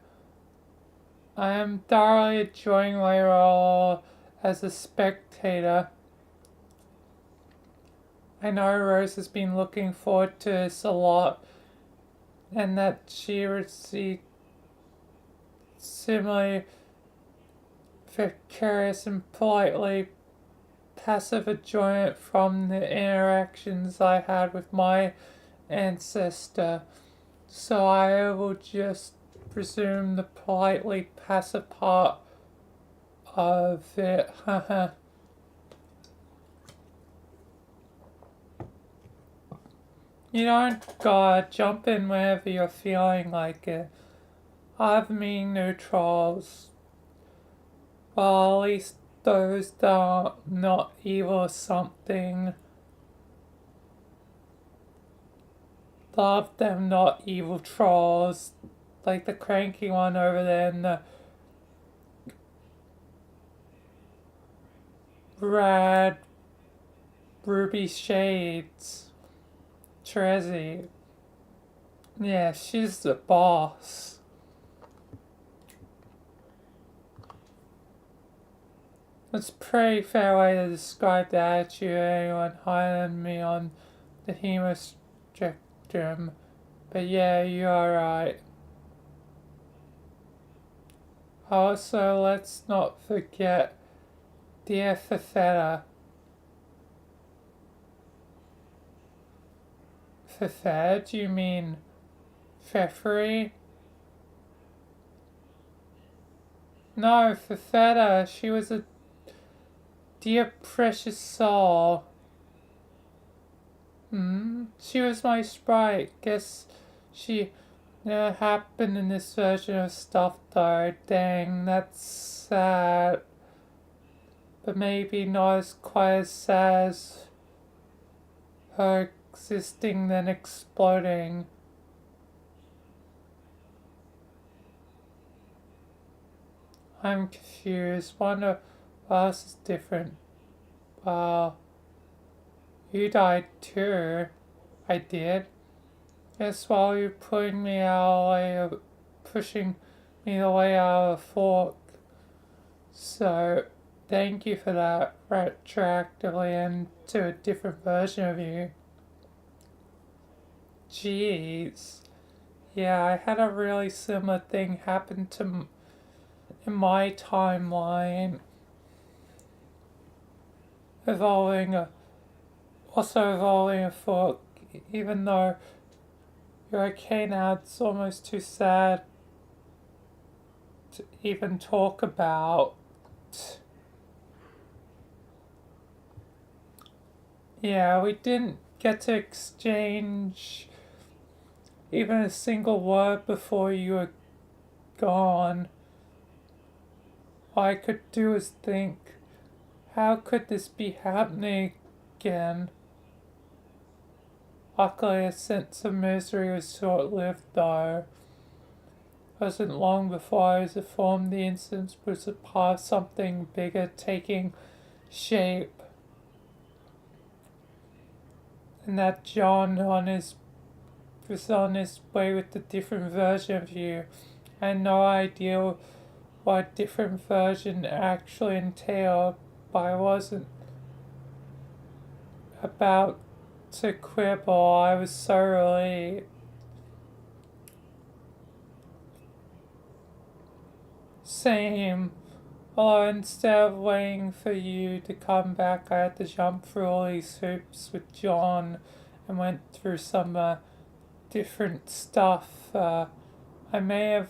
S2: I am thoroughly enjoying my role as a spectator. I know Rose has been looking forward to this a lot, and that she received similarly vicarious and politely passive enjoyment from the interactions I had with my ancestor. So I will just presume the politely passive part of it. Haha. You don't gotta jump in whenever you're feeling like it. I've mean neutrals. Well, at least those that are not evil or something. Love them not evil trolls. Like the cranky one over there in the red ruby shades. Trezzy. Yeah, she's the boss. It's a pretty fair way to describe the attitude of anyone higher than me on the humor spectrum. But yeah, you are right. Also, let's not forget dear Fafetta. Fafetta? Do you mean Pfeffery? No, Fafetta. She was a dear precious soul. She was my sprite. Guess she never happened in this version of stuff though. Dang, that's sad. But maybe not as quite as sad as her existing then exploding. I'm confused. Wonder what else is different. Well, you died too. I did. Guess while you're putting me out, pushing me away out of the fork. So, thank you for that retroactively and to a different version of you. Jeez. Yeah, I had a really similar thing happen to in my timeline. Evolving a fork, even though you're okay now, it's almost too sad to even talk about. Yeah, we didn't get to exchange even a single word before you were gone. All I could do was think, how could this be happening again? Luckily, a sense of misery was short-lived though. It wasn't long before I was informed the incident was a part of something bigger taking shape. and that John was on his way with a different version of you. I had no idea what different version actually entailed, but I wasn't about to quibble. I was so relieved. Same. Although instead of waiting for you to come back, I had to jump through all these hoops with John and went through some different stuff. I may have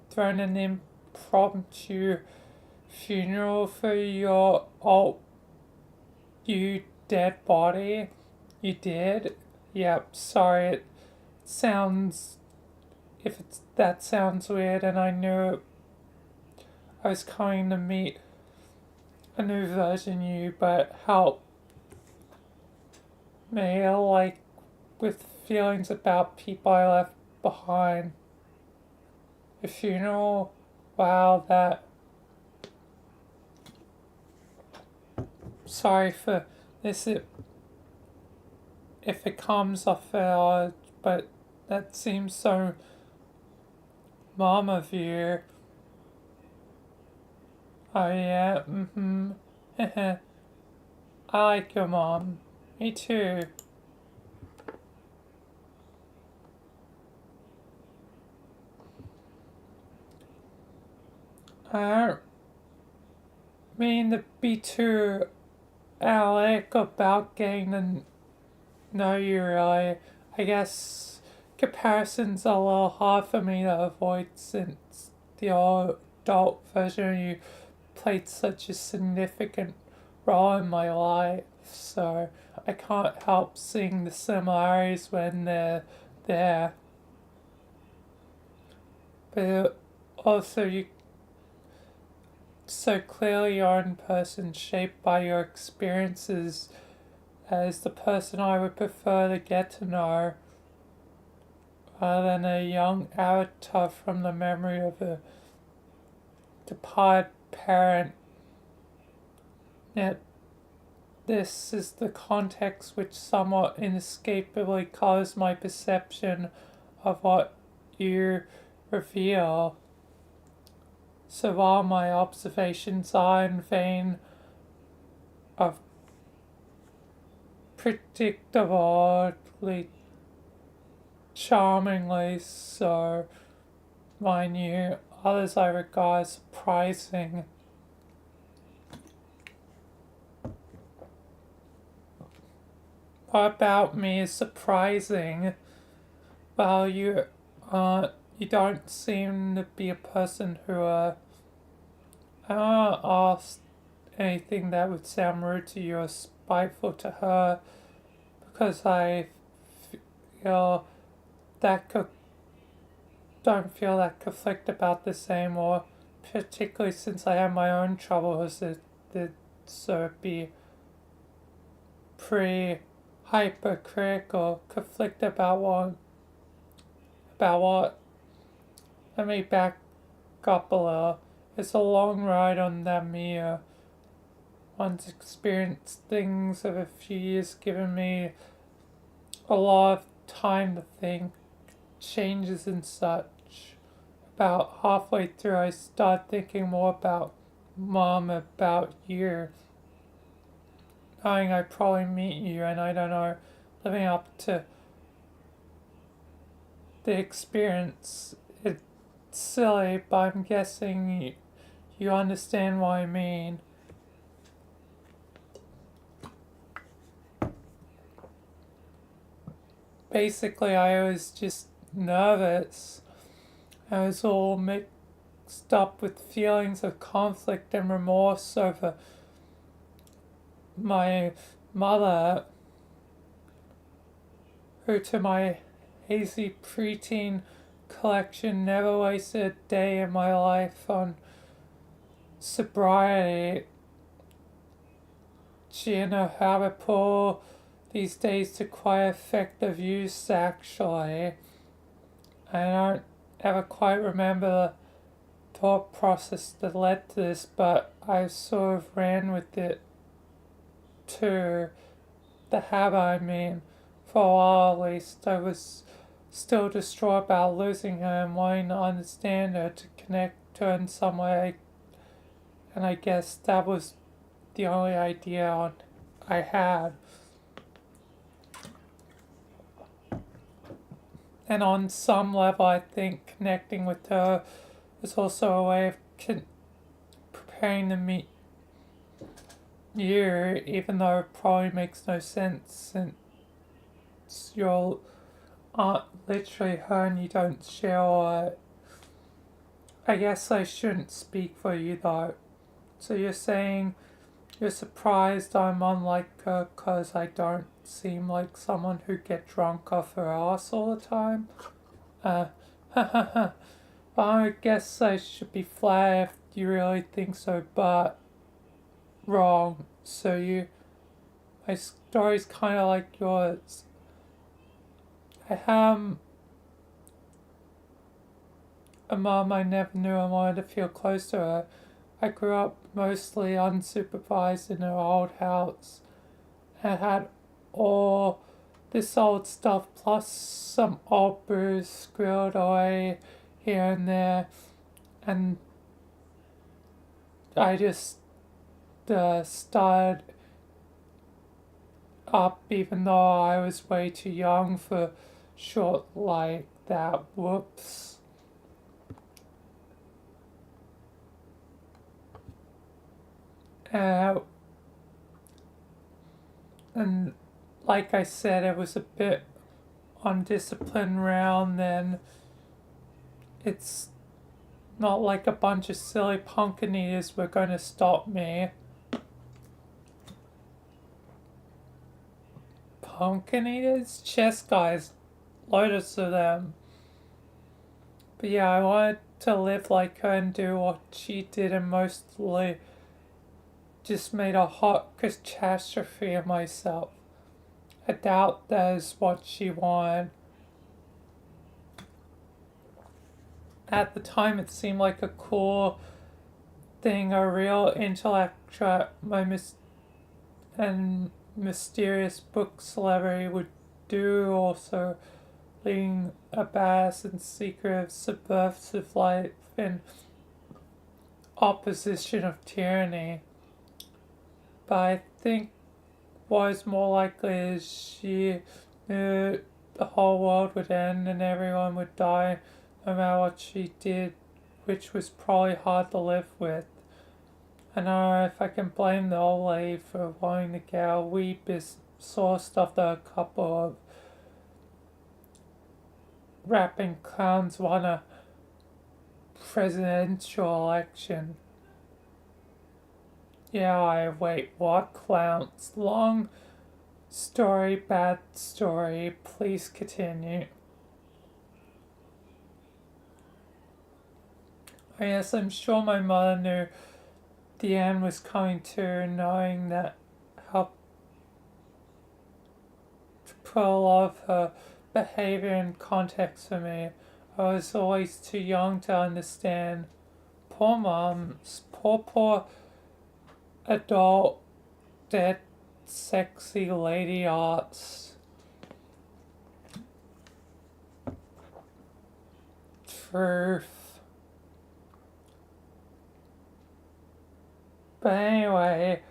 S2: thrown an impromptu funeral for your you dead body. You did? Yep, sorry, it sounds, that sounds weird, and I knew I was coming to meet a new version of you, but help me, like, with feelings about people I left behind. A funeral? Wow, that. Sorry for this, if it comes off at all, but that seems so mom of you. Oh yeah, I like your mom. Me too. I don't mean to be too Alec about getting to know you really. I guess comparisons are a little hard for me to avoid since the old adult version of you played such a significant role in my life, so I can't help seeing the similarities when they're there. But also, you so clearly your own person shaped by your experiences as the person I would prefer to get to know, rather than a young avatar from the memory of a departed parent. Yet this is the context which somewhat inescapably colors my perception of what you reveal. So while my observations are in vain of predictably, charmingly so minute, others I regard as surprising. What about me is surprising? Well, you don't seem to be a person who I don't ask anything that would sound rude to you or spiteful to her, because I feel don't feel that conflict about this anymore, particularly since I have my own troubles so it'd be pretty hypercritical. Conflict about what? Let me back up a little. It's a long ride on that Mia. One's experienced things of a few years given me a lot of time to think, changes and such. About halfway through I start thinking more about Mom, about you. Knowing I probably meet you and I don't know, living up to the experience. It's silly, but I'm guessing you understand what I mean. Basically, I was just nervous. I was all mixed up with feelings of conflict and remorse over my mother, who to my hazy preteen collection never wasted a day in my life on sobriety. She and her habit pool these days to quite effective use actually. I don't ever quite remember the thought process that led to this, but I sort of ran with it too. The habit, I mean, For a while at least, I was still distraught about losing her and wanting to understand her, to connect to her in some way. And I guess that was the only idea I had. And on some level, I think connecting with her is also a way of preparing to meet you, even though it probably makes no sense since you're aren't literally her and you don't share a. I guess I shouldn't speak for you though. So you're saying you're surprised I'm unlike her because I don't seem like someone who get drunk off her ass all the time? Uh, I guess I should be flattered if you really think so, but wrong. So my story's kind of like yours. I have a mom I never knew I wanted to feel close to her. I grew up mostly unsupervised in her old house. I had all this old stuff plus some old booze squirreled away here and there, and I just started up even though I was way too young for short like that. Whoops. Uh, and like I said, it was a bit undisciplined round then. It's not like a bunch of silly pumpkin eaters were going to stop me. Pumpkin eaters? Chess guys. Loads of them. But yeah, I wanted to live like her and do what she did, and mostly just made a hot catastrophe of myself. I doubt that is what she wanted. At the time, it seemed like a cool thing, a real intellectual, and mysterious book celebrity would do, also leading a badass and secretive subversive life in opposition of tyranny. But I think what is more likely is she knew the whole world would end and everyone would die no matter what she did, which was probably hard to live with. I don't know if I can blame the old lady for wanting to get a wee bit sore stuffed a couple of rapping clowns won a presidential election. Wait, what? Clowns? Long story, bad story. Please continue. Yes, I'm sure my mother knew the end was coming too, knowing that helped to put a lot of her behavior in context for me. I was always too young to understand. Poor moms, poor adult, dead, sexy lady arts. Truth. But anyway,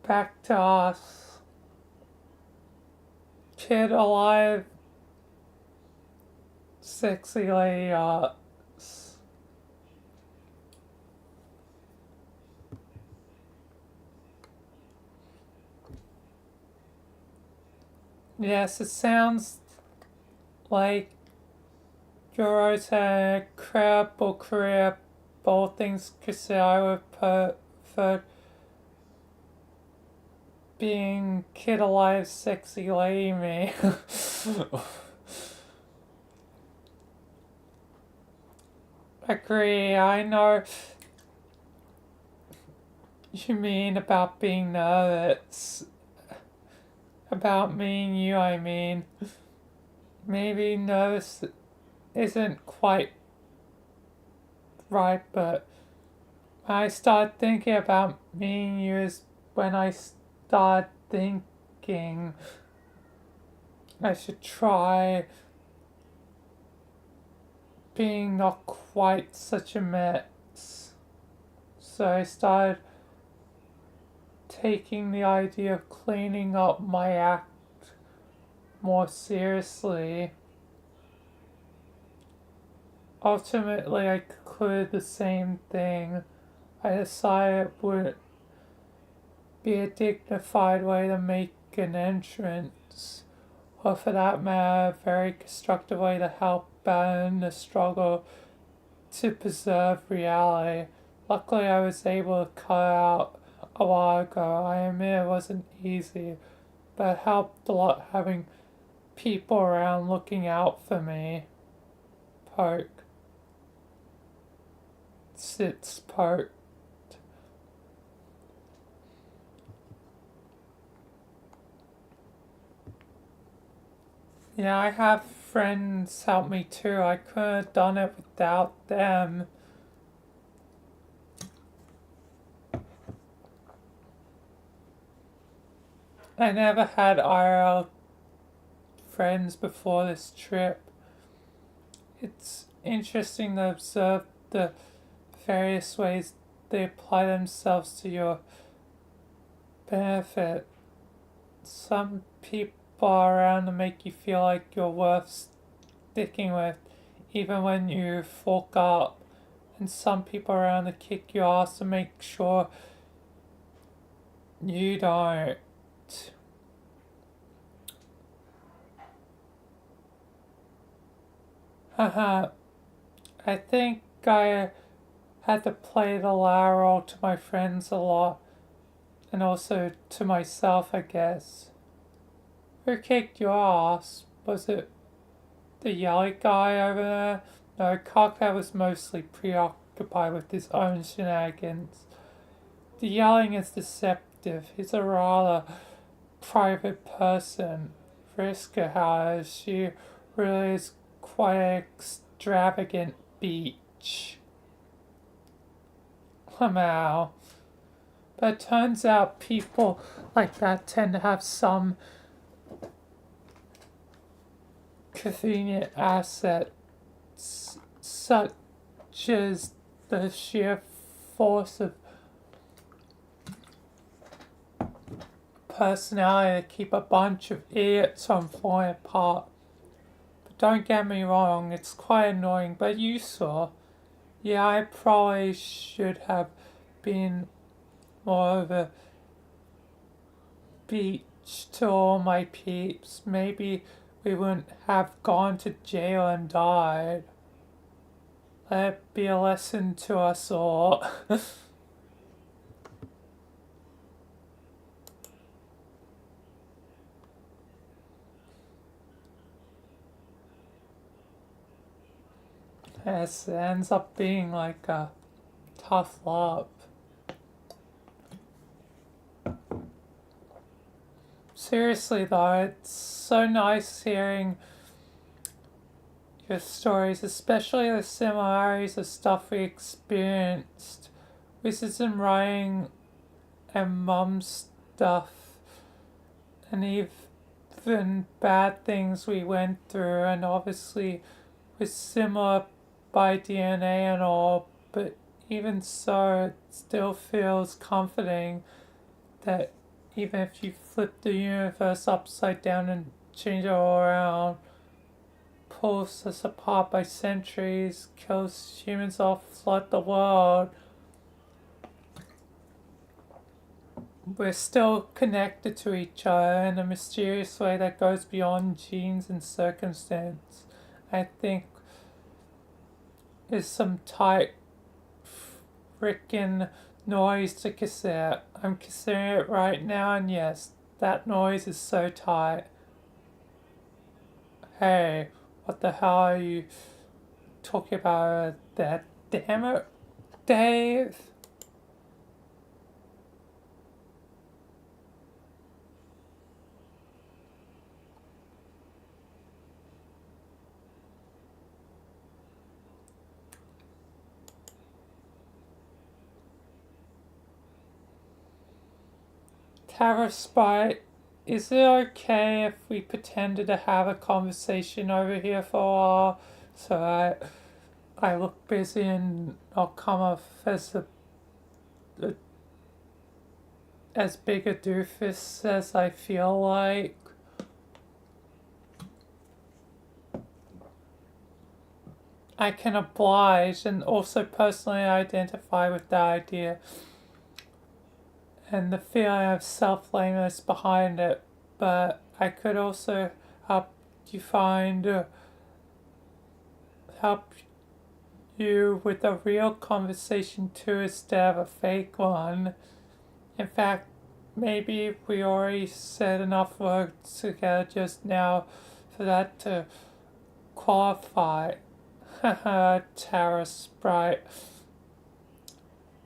S2: back to us. Kid alive, sexy lady arts. Yes, it sounds like you're always had an incredible career. All things considered, I would prefer being kid alive, sexy lady me. Agree, I know you mean about being nervous. About me and you, I mean. Maybe nervous isn't quite right, but when I started thinking about me and you is when I started thinking I should try being not quite such a mess. So I started taking the idea of cleaning up my act more seriously. Ultimately, I concluded the same thing. I decided it would be a dignified way to make an entrance, or for that matter, a very constructive way to help balance the struggle to preserve reality. Luckily, I was able to cut out a while ago. I admit it wasn't easy, but it helped a lot having people around looking out for me. Poke. Sits poke. Yeah, I have friends help me too. I couldn't have done it without them. I never had IRL friends before this trip. It's interesting to observe the various ways they apply themselves to your benefit. Some people are around to make you feel like you're worth sticking with, even when you fuck up. And some people are around to kick your ass to make sure you don't. Haha, I think I had to play the latter role to my friends a lot, and also to myself, I guess. Who kicked your ass? Was it the yelly guy over there? No, Kaka was mostly preoccupied with his own shenanigans. The yelling is deceptive. He's a rather private person. Vriska, however, she really is quite an extravagant beach. Somehow. But it turns out people like that tend to have some convenient assets, such as the sheer force of personality to keep a bunch of idiots from falling apart. But don't get me wrong, it's quite annoying, but you saw. Yeah, I probably should have been more of a beach to all my peeps. Maybe we wouldn't have gone to jail and died. Let it be a lesson to us all. Yes, it ends up being like a tough love. Seriously though, it's so nice hearing your stories, especially the similarities of stuff we experienced. Wisdom writing and mum's stuff, and even bad things we went through, and obviously we're similar by DNA and all, but even so, it still feels comforting that even if you flip the universe upside down and change it all around, pulls us apart by centuries, kills humans off, flood the world, we're still connected to each other in a mysterious way that goes beyond genes and circumstance. I think is some tight frickin' noise to consider. I'm considering it right now, and yes, that noise is so tight. Hey, what the hell are you talking about that? Damn it, Dave. Tower Spite is it okay if we pretended to have a conversation over here for a while so I look busy and I'll come off a as big a doofus as I feel like? I can oblige and also personally identify with the idea and the feeling of self-blameless behind it, but I could also help you find help you with a real conversation too instead of a fake one. In fact, maybe we already said enough words together just now for that to qualify. Haha, Tara Sprite.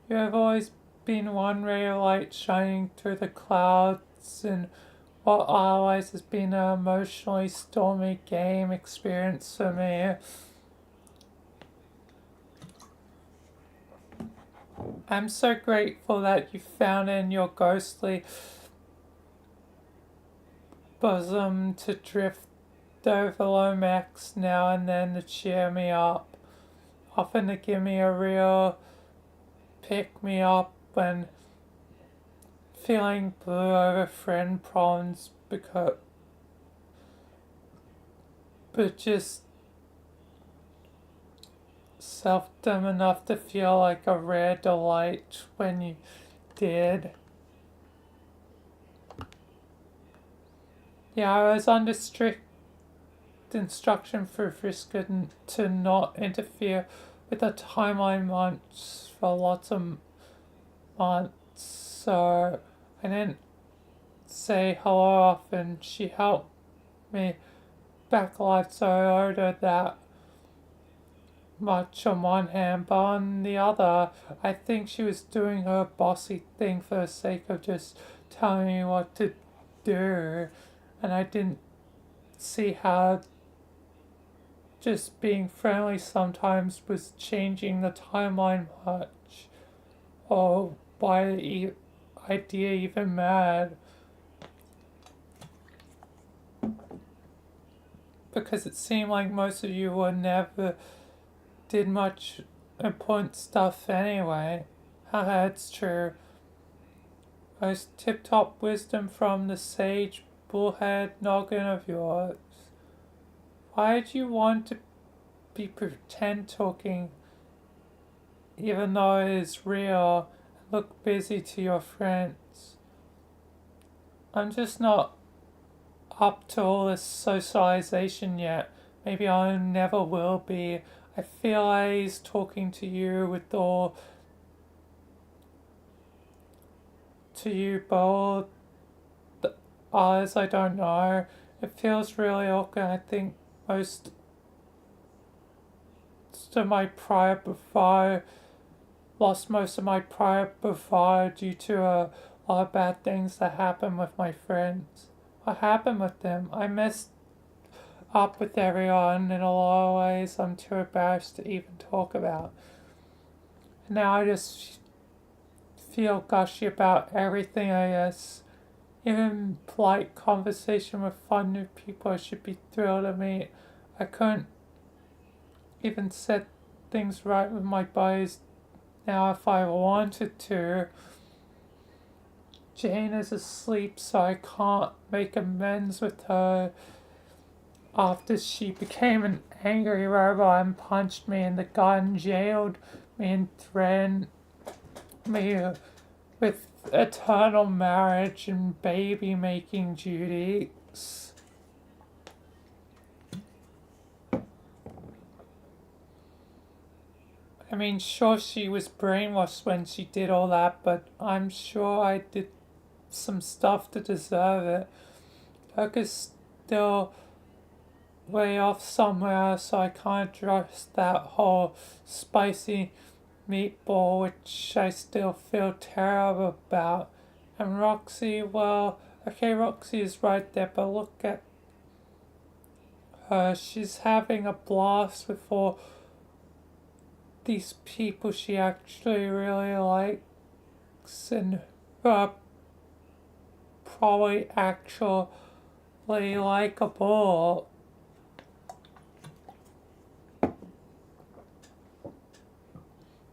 S2: You have always been one ray of light shining through the clouds in what otherwise has been an emotionally stormy game experience for me. I'm so grateful that you found in your ghostly bosom to drift over Lomax now and then to cheer me up, often to give me a real pick me up when feeling blue over friend problems but just self-dumb enough to feel like a rare delight when you did. Yeah, I was under strict instruction for Frisker to not interfere with the timeline months for lots of months, so I didn't say hello often. She helped me back alive, so I owed her that much on one hand, but on the other, I think she was doing her bossy thing for the sake of just telling me what to do, and I didn't see how just being friendly sometimes was changing the timeline much, or why the idea even mattered. Because it seemed like most of you were never did much important stuff anyway. Haha, it's true. Most tip-top wisdom from the sage bullhead noggin of yours. Why do you want to be pretend talking even though it is real and look busy to your friends? I'm just not up to all this socialization yet. Maybe I never will be. I feel like he's talking to you with all to you, but all the others I don't know. It feels really awkward. I think most of my prior bravado lost most of my prior bravado due to a lot of bad things that happened with my friends. What happened with them? I messed up with everyone in a lot of ways I'm too embarrassed to even talk about. Now I just feel gushy about everything, I guess. Even polite conversation with fun new people I should be thrilled to meet. I couldn't even set things right with my buddies now if I wanted to. Jane is asleep, so I can't make amends with her after she became an angry robot and punched me in the gut and jailed me and threatened me with eternal marriage and baby making duties. I mean, sure, she was brainwashed when she did all that, but I'm sure I did some stuff to deserve it. Hook is still way off somewhere, so I can't trust that whole spicy meatball, which I still feel terrible about. And Roxy, well, okay, Roxy is right there, but look at her. She's having a blast with all these people she actually really likes, and her probably actually likable.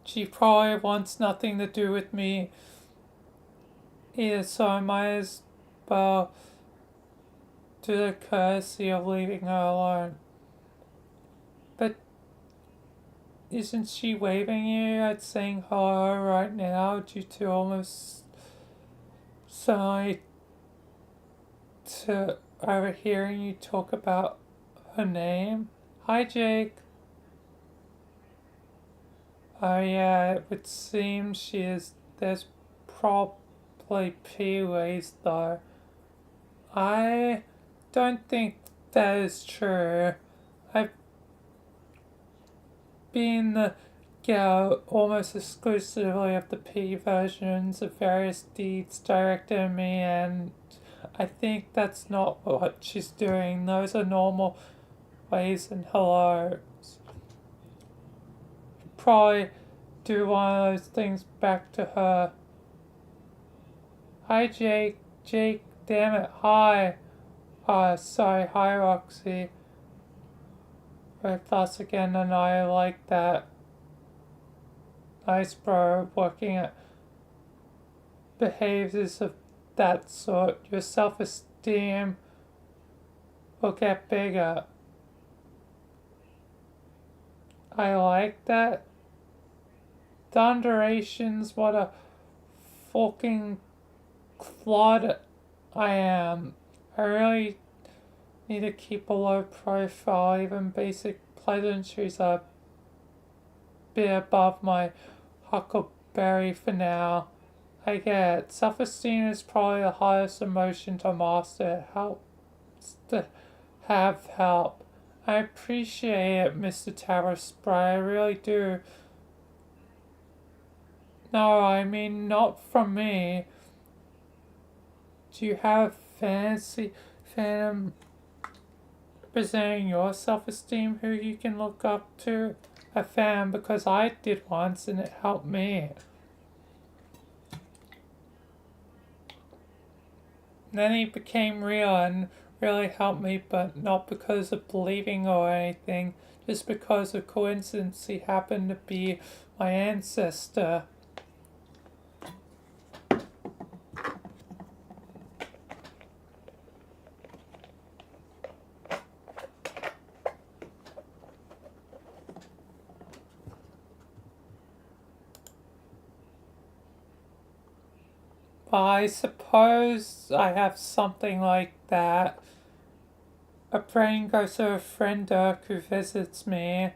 S2: She probably wants nothing to do with me either, so I might as well do the courtesy of leaving her alone. But isn't she waving you at saying hello right now due to almost sorry to overhearing you talk about her name? Hi, Jake. Oh yeah, it would seem she is. There's probably P ways though. I don't think that is true. I've been the gal almost exclusively of the P versions of various deeds directed at me, and I think that's not what she's doing. Those are normal ways and hellos. Probably do one of those things back to her. Hi, Jake. Jake, damn it. Hi. Sorry. Hi, Roxy. With us again, and I like that. Nice, bro. Working at behaviors of that sort. Your self-esteem will get bigger. I like that. Thunderations, what a fucking clod I am. I really need to keep a low profile. Even basic pleasantries are a bit above my huckleberry for now. I get it. Self-esteem is probably the hardest emotion to master. It helps to have help. I appreciate it, Mr. Tavros, but I really do. No, I mean not from me. Do you have a fancy phantom representing your self-esteem who you can look up to? A fan, because I did once and it helped me. Then he became real and really helped me, but not because of believing or anything, just because of coincidence he happened to be my ancestor. I suppose I have something like that. A brain goes to a friend Dirk who visits me.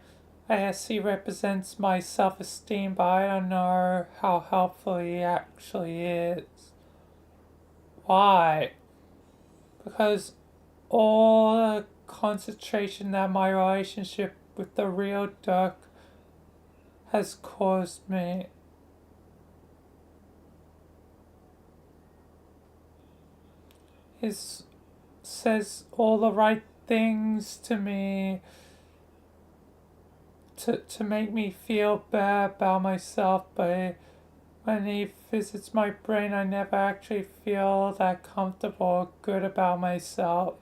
S2: I guess he represents my self-esteem, but I don't know how helpful he actually is. Why? Because all the concentration that my relationship with the real Dirk has caused me. He says all the right things to me to make me feel bad about myself, but when he visits my brain, I never actually feel that comfortable or good about myself.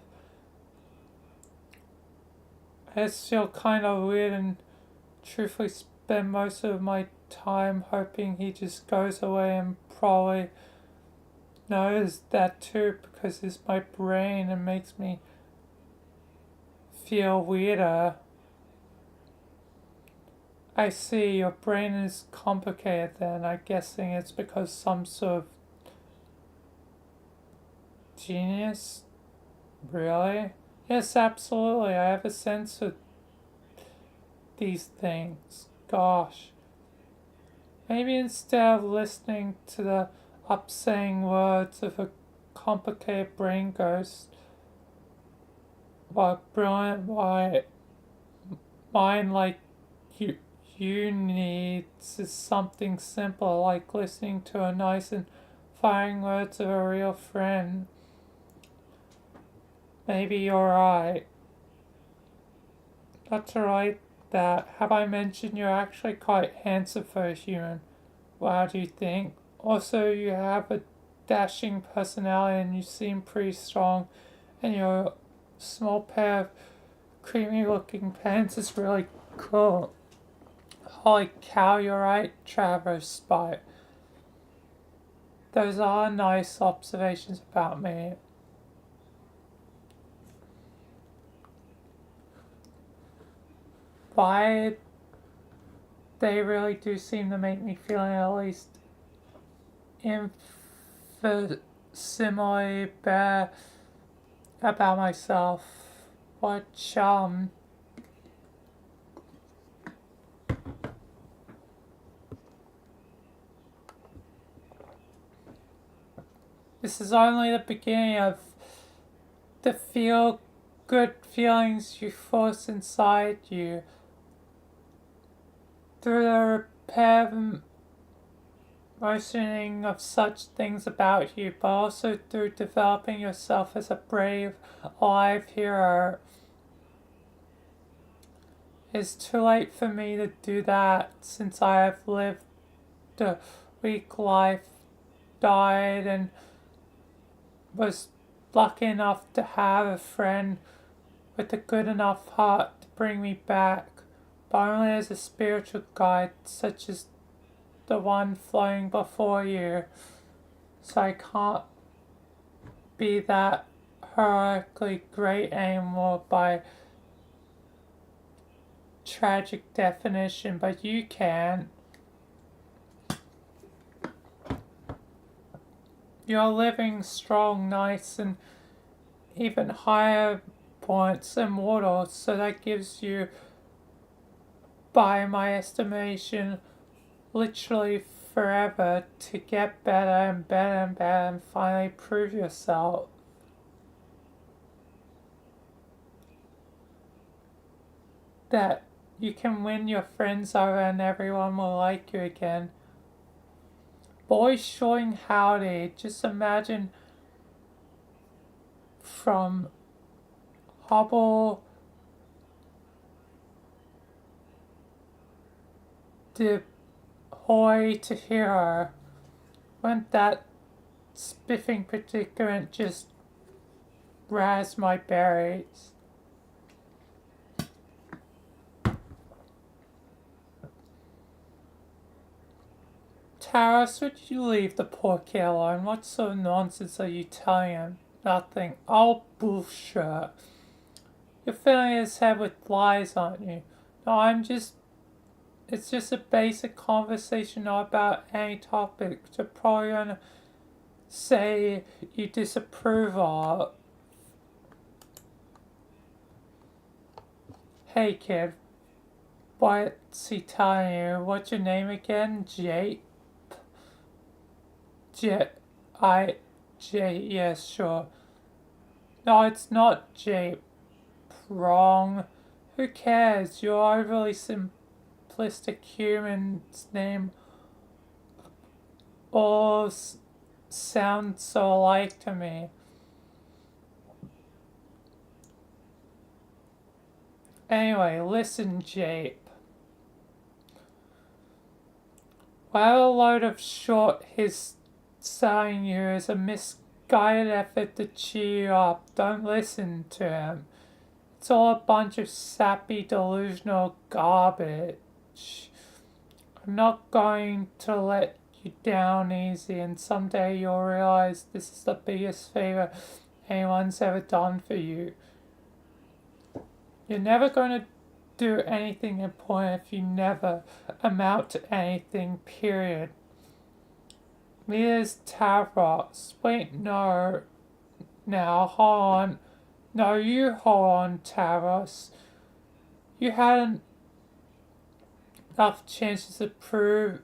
S2: I just feel kind of weird and truthfully spend most of my time hoping he just goes away, and probably knows that too because it's my brain and makes me feel weirder. I see, your brain is complicated then. I'm guessing it's because some sort of genius? Really? Yes, absolutely. I have a sense of these things. Gosh. Maybe instead of listening to the upsaying words of a complicated brain ghost, what brilliant mind like you needs is something simple, like listening to a nice and fine words of a real friend. Maybe you're right. That's right. That have I mentioned you're actually quite handsome for a human? What do you think? Also, you have a dashing personality and you seem pretty strong, and your small pair of creamy looking pants is really cool. Holy cow, you're right, Travis Spite. Those are nice observations about me. Why they really do seem to make me feel at least infinitesimally bad about myself. What chum. This is only the beginning of the feel good feelings you force inside you. Through the repetitive motioning of such things about you, but also through developing yourself as a brave, alive hero. It's too late for me to do that since I have lived a weak life, died, and was lucky enough to have a friend with a good enough heart to bring me back, but only as a spiritual guide such as the one flowing before you. So I can't be that heroically great anymore by tragic definition, but you can. You're living strong, nice, and even higher points than mortals, so that gives you, by my estimation, literally forever to get better and better and better and finally prove yourself. That you can win your friends over and everyone will like you again. Boys showing howdy, just imagine from Hubble to Hoy to hero. Wouldn't that spiffing predicament just razz my berries? Taras, would you leave the poor kid alone? What sort of nonsense are you telling him? Nothing. Oh, bullshit. You're filling his head with lies, aren't you? No, it's just a basic conversation, not about any topic. You're probably gonna say you disapprove of. Hey kid, what's he telling you? What's your name again? Jape? Yes, sure. No, it's not Jape. Wrong. Who cares? Your overly simplistic human's name all sounds so alike to me. Anyway, listen, Jape. While a load of short his selling you is a misguided effort to cheer you up, don't listen to him. It's all a bunch of sappy, delusional garbage. I'm not going to let you down easy, and someday you'll realize this is the biggest favor anyone's ever done for you. You're never going to do anything important if you never amount to anything, period. Leaders Tavros. Wait, no. Now, hold on. No, you hold on, Tavros. You hadn't enough chances to prove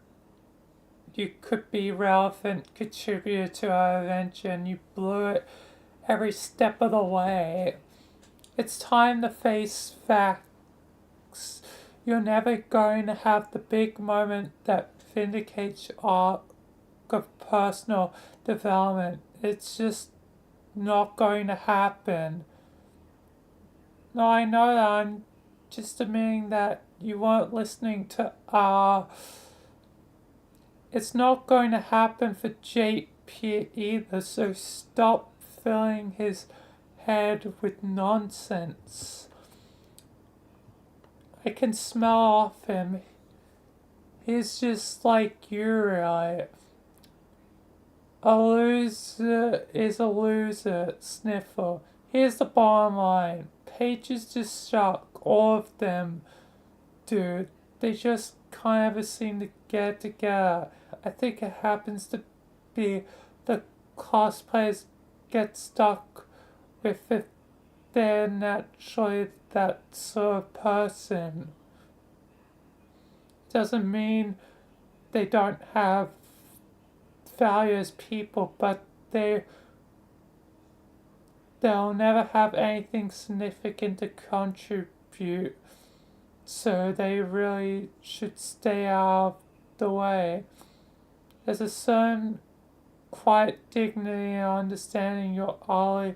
S2: you could be relevant contributor to our adventure, and you blew it every step of the way. It's time to face facts. You're never going to have the big moment that vindicates your arc of personal development. It's just not going to happen. No, I know that. I'm just admitting that you weren't listening to It's not going to happen for Jake disappear either, so stop filling his head with nonsense. I can smell off him. He's just like you, right? A loser is a loser, Sniffer. Here's the bottom line. Pages just suck. All of them do. They just can't ever seem to get together. I think it happens to be the cosplayers get stuck with it. They're naturally that sort of person. Doesn't mean they don't have value as people, but they'll never have anything significant to contribute, so they really should stay out of the way. There's a certain quiet dignity in understanding your utterly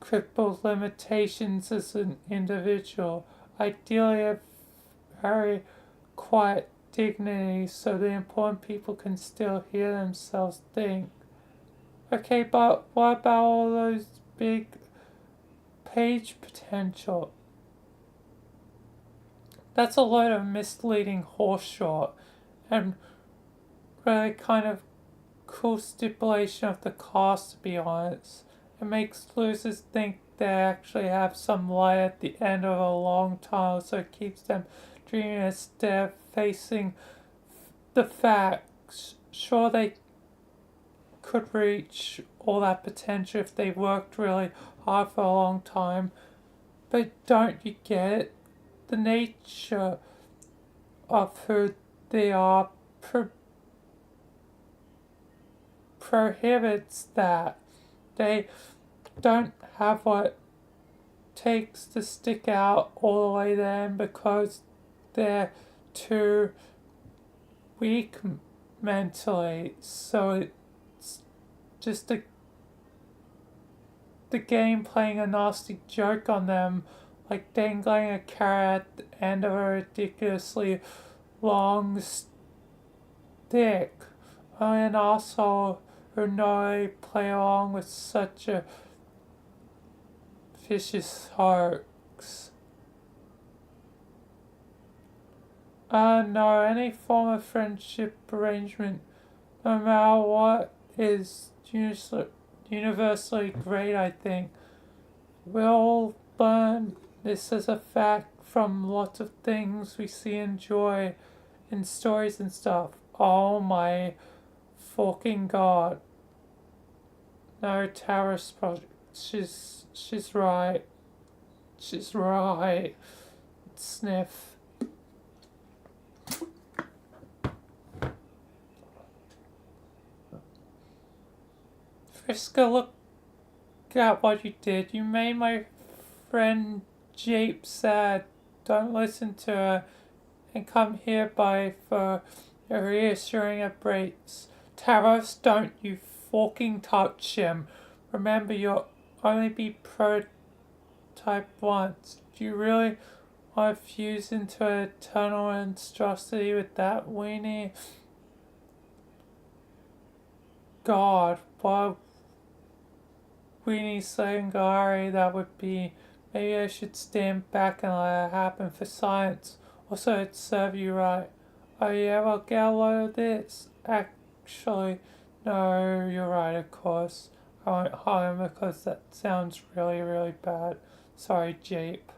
S2: crippled limitations as an individual. Ideally, a very quiet dignity so the important people can still hear themselves think. Okay, but what about all those big page potential? That's a load of misleading horseshit and really kind of cool stipulation of the cost, to be honest. It makes losers think they actually have some light at the end of a long tunnel, so it keeps them dreaming instead of facing the facts. Sure, they could reach all that potential if they worked really hard for a long time, but don't you get it? The nature of who they are prohibits that. They don't have what it takes to stick out all the way there because they're too weak mentally. So it's just the game playing a nasty joke on them, like dangling a carrot at the end of a ridiculously long stick. Only an asshole who knowingly play along with such a vicious hoax. No, any form of friendship arrangement, no matter what, is universally great, I think. We'll all learn this as a fact from lots of things we see and enjoy in stories and stuff. Oh my fucking god. No, terrorist project. She's right. She's right. Sniff. Friska, look at what you did. You made my friend Jape sad. Don't listen to her and come hereby for a reassuring embrace. Taros, don't you fucking touch him. Remember, you'll only be prototype once. Do you really want to fuse into an eternal monstrosity with that weenie? God, what weenie Sangari that would be. Maybe I should stand back and let it happen for science. Also, it'd serve you right. Oh yeah, well, get a load of this. Actually, no, you're right, of course. I won't harm him because that sounds really, really bad. Sorry, Jape.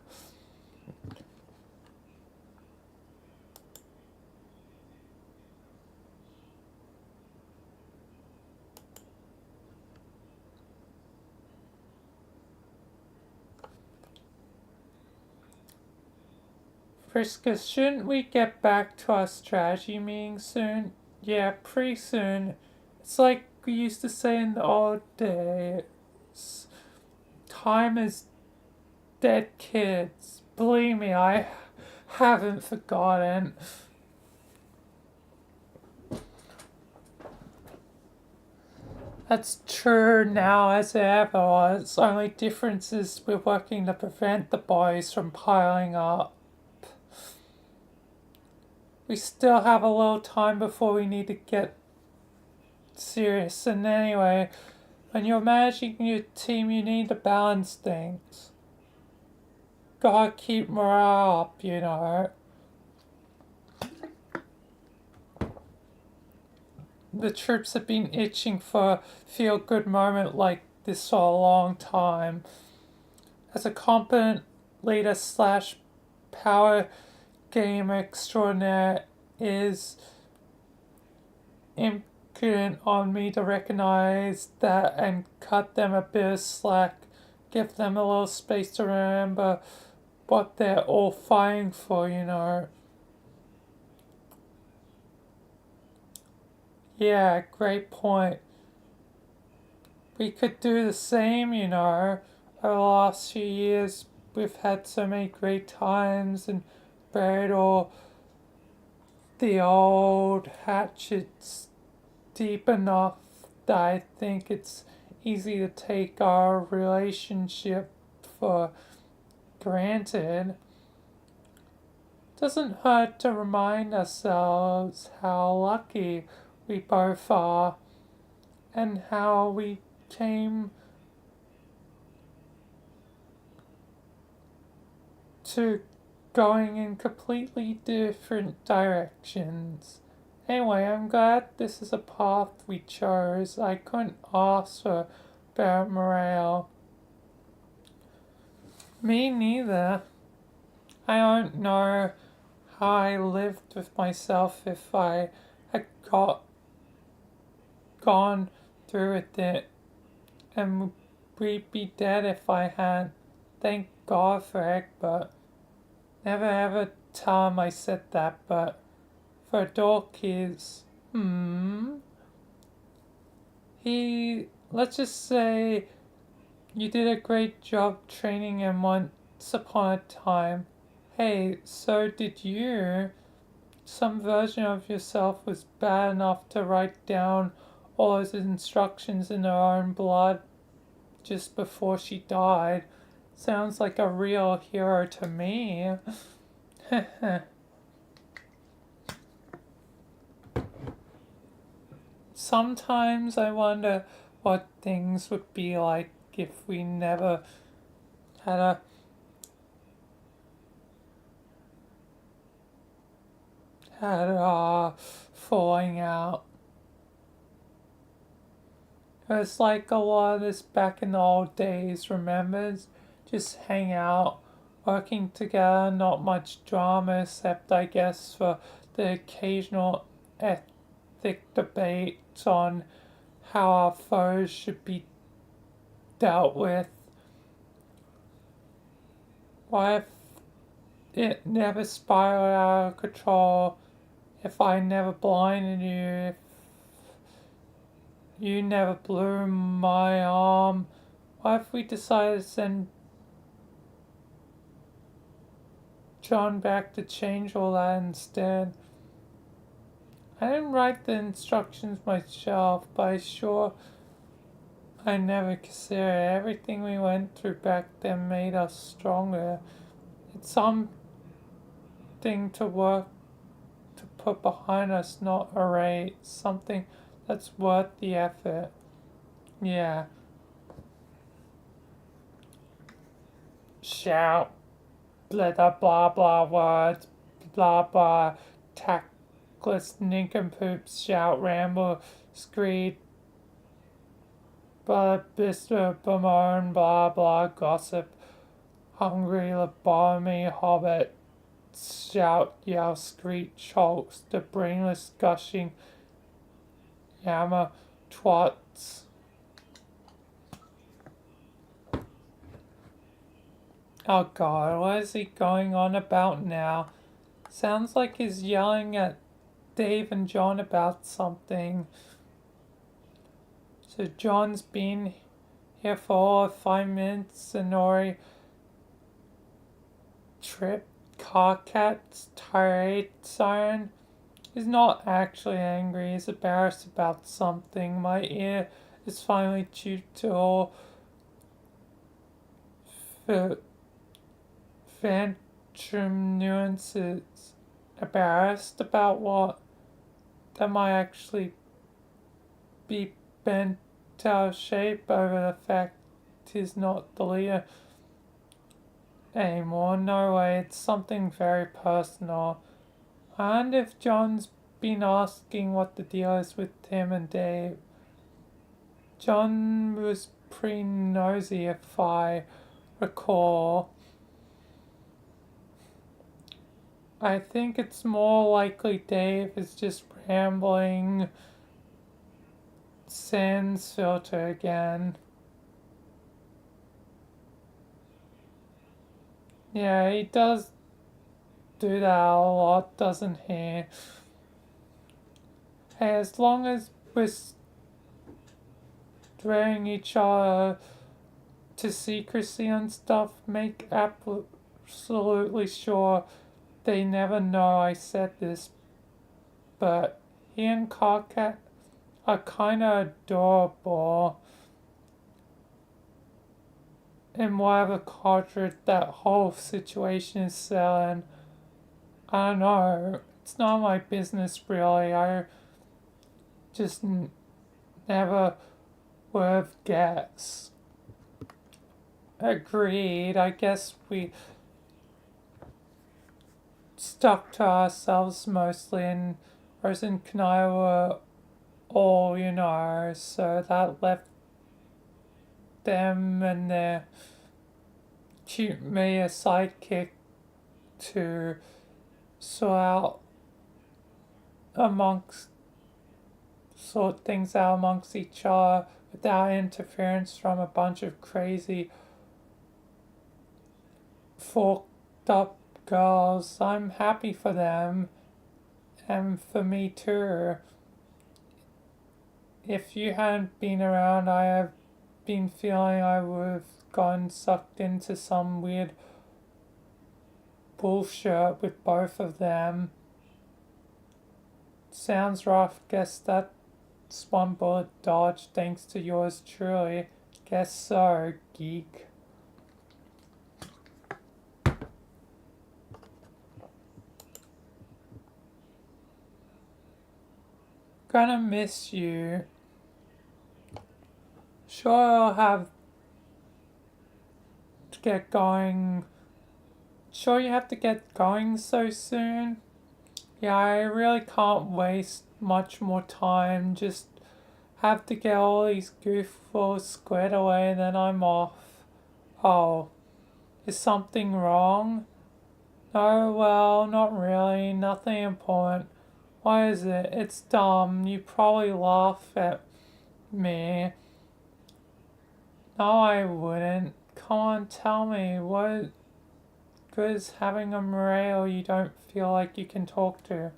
S2: Friska, shouldn't we get back to our strategy meeting soon? Yeah, pretty soon. It's like we used to say in the old days. Time is dead, kids. Believe me, I haven't forgotten. That's true now as it ever was. Only difference is we're working to prevent the bodies from piling up. We still have a little time before we need to get serious. And anyway, when you're managing your team, you need to balance things. Gotta keep morale up, you know. The troops have been itching for a feel-good moment like this for a long time. As a competent leader slash power game extraordinaire, is impudent on me to recognize that and cut them a bit of slack. Give them a little space to remember what they're all fighting for, you know. Yeah, great point. We could do the same, you know. Over the last few years, we've had so many great times and buried all the old hatchets deep enough that I think it's easy to take our relationship for granted. Doesn't hurt to remind ourselves how lucky we both are and how we came to going in completely different directions. Anyway, I'm glad this is a path we chose. I couldn't ask for better morale. Me neither. I don't know how I lived with myself if I had gone through with it, and we'd be dead if I hadn't. Thank God for Egbert. Never ever tell him I said that, but for adult kids, let's just say you did a great job training him once upon a time. Hey, so did you. Some version of yourself was bad enough to write down all his instructions in her own blood just before she died. Sounds like a real hero to me. Sometimes I wonder what things would be like if we never had a falling out. It was like a lot of this back in the old days, remembers? Just hang out, working together, not much drama except I guess for the occasional ethic debates on how our foes should be dealt with. What if it never spiraled out of control? If I never blinded you? If you never blew my arm? What if we decided to send John back to change all that instead? I didn't write the instructions myself, but I sure I never considered everything we went through back then made us stronger. It's something to put behind us, not erase. Something that's worth the effort. Yeah. Shout, blah blah words, blah blah, tactless nincompoops, shout, ramble, screed, blah, bister, bemoan, blah blah, gossip, hungry, lobotomy, hobbit, shout, yell, screech, hulks, the brainless gushing, yammer, twats. Oh God, what is he going on about now? Sounds like he's yelling at Dave and John about something. So John's been here for all of 5 minutes and Nori trip, Carcat's tirade siren. He's not actually angry, he's embarrassed about something. My ear is finally tuned to all phantom nuances. Embarrassed about what? Am I actually be bent out of shape over the fact he's not the leader anymore. No way, it's something very personal. I wonder if John's been asking what the deal is with him and Dave. John was pretty nosy, if I recall. I think it's more likely Dave is just rambling sans filter again. Yeah, he does do that a lot, doesn't he? Hey, as long as we're swearing each other to secrecy and stuff, make absolutely sure they never know I said this, but he and Carcat are kinda adorable in whatever culture that whole situation is selling. I don't know, it's not my business really, I just never would have guessed. Agreed, I guess we stuck to ourselves mostly, and Rose and I were all, so that left them and their cute me a sidekick to sort out sort things out amongst each other without interference from a bunch of crazy forked up girls. I'm happy for them and for me too. If you hadn't been around, I have been feeling I would have gotten sucked into some weird bullshit with both of them. Sounds rough, guess that's one bullet dodge thanks to yours truly. Guess so, geek. Gonna miss you. Sure, I'll have to get going. Sure, you have to get going so soon? Yeah, I really can't waste much more time. Just have to get all these goofballs squared away, then I'm off. Oh, is something wrong? No, well, not really. Nothing important. What is it? It's dumb. You probably laugh at me. No, I wouldn't. Come on, tell me. What good is having a Murray you don't feel like you can talk to?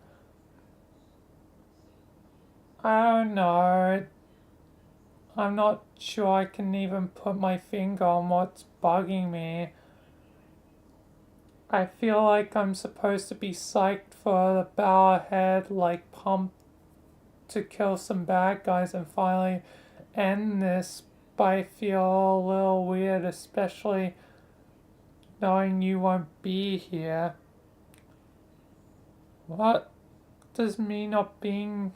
S2: I don't know. I'm not sure I can even put my finger on what's bugging me. I feel like I'm supposed to be psyched for the bow ahead, like pumped to kill some bad guys and finally end this, but I feel a little weird, especially knowing you won't be here. What does me not being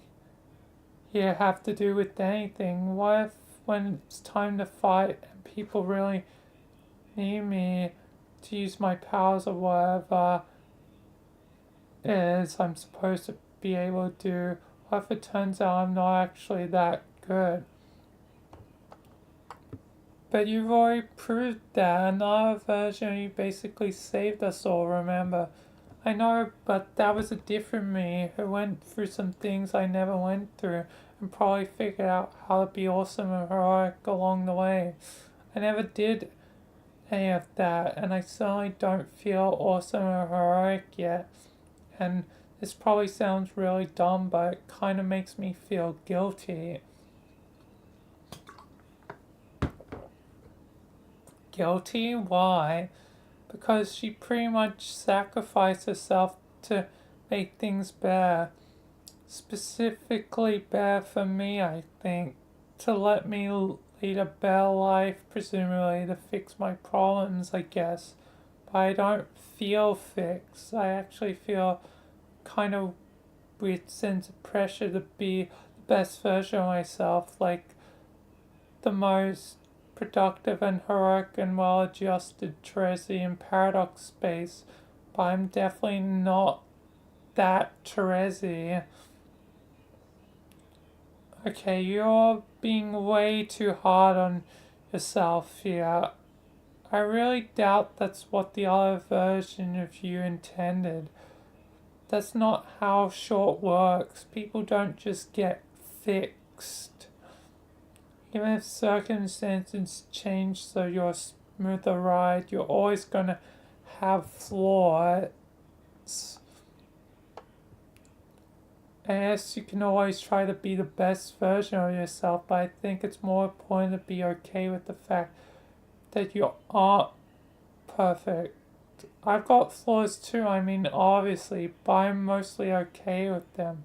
S2: here have to do with anything? What if when it's time to fight and people really need me to use my powers or whatever it is I'm supposed to be able to do, what if it turns out I'm not actually that good? But you've already proved that. Another version you basically saved us all, remember? I know, but that was a different me who went through some things I never went through and probably figured out how to be awesome and heroic along the way. I never did any of that, and I certainly don't feel awesome or heroic yet. And this probably sounds really dumb, but it kind of makes me feel guilty. Guilty? Why? Because she pretty much sacrificed herself to make things better. Specifically better for me, I think. To let me lead a better life, presumably to fix my problems, I guess. But I don't feel fixed. I actually feel kind of weird sense of pressure to be the best version of myself, like the most productive and heroic and well-adjusted Terezi in Paradox Space, but I'm definitely not that Terezi. Okay, you're being way too hard on yourself here. I really doubt that's what the other version of you intended. That's not how short works. People don't just get fixed. Even if circumstances change so you're a smoother ride, you're always gonna have flaws. And yes, you can always try to be the best version of yourself, but I think it's more important to be okay with the fact that you aren't perfect. I've got flaws too, I mean, obviously, but I'm mostly okay with them.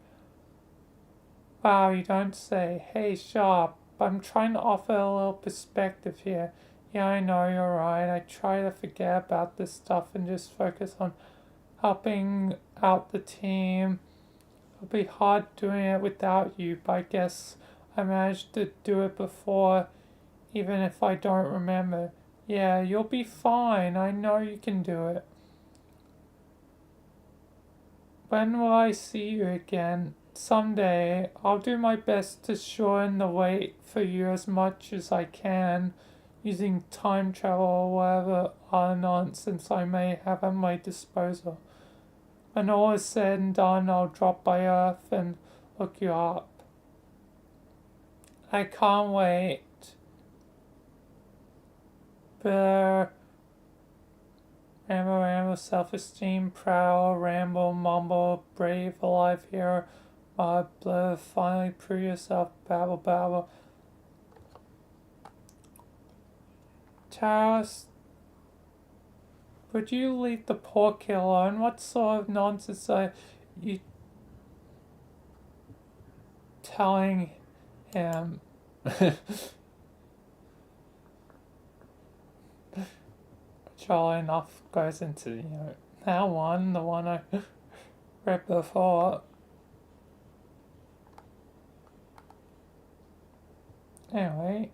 S2: Wow, you don't say. Hey, Sharp, I'm trying to offer a little perspective here. Yeah, I know, you're right. I try to forget about this stuff and just focus on helping out the team. It'll be hard doing it without you, but I guess I managed to do it before, even if I don't remember. Yeah, you'll be fine. I know you can do it. When will I see you again? Someday. I'll do my best to shorten the wait for you as much as I can, using time travel or whatever other nonsense I may have at my disposal. When all is said and done, I'll drop by Earth and look you up. I can't wait. But ramble, self-esteem, proud, ramble, mumble, brave, alive here, blur, finally prove yourself, babble, babble. Taras, would you leave the poor kid alone? What sort of nonsense are you telling him? Surely enough goes into, that one, the one I read before. Anyway.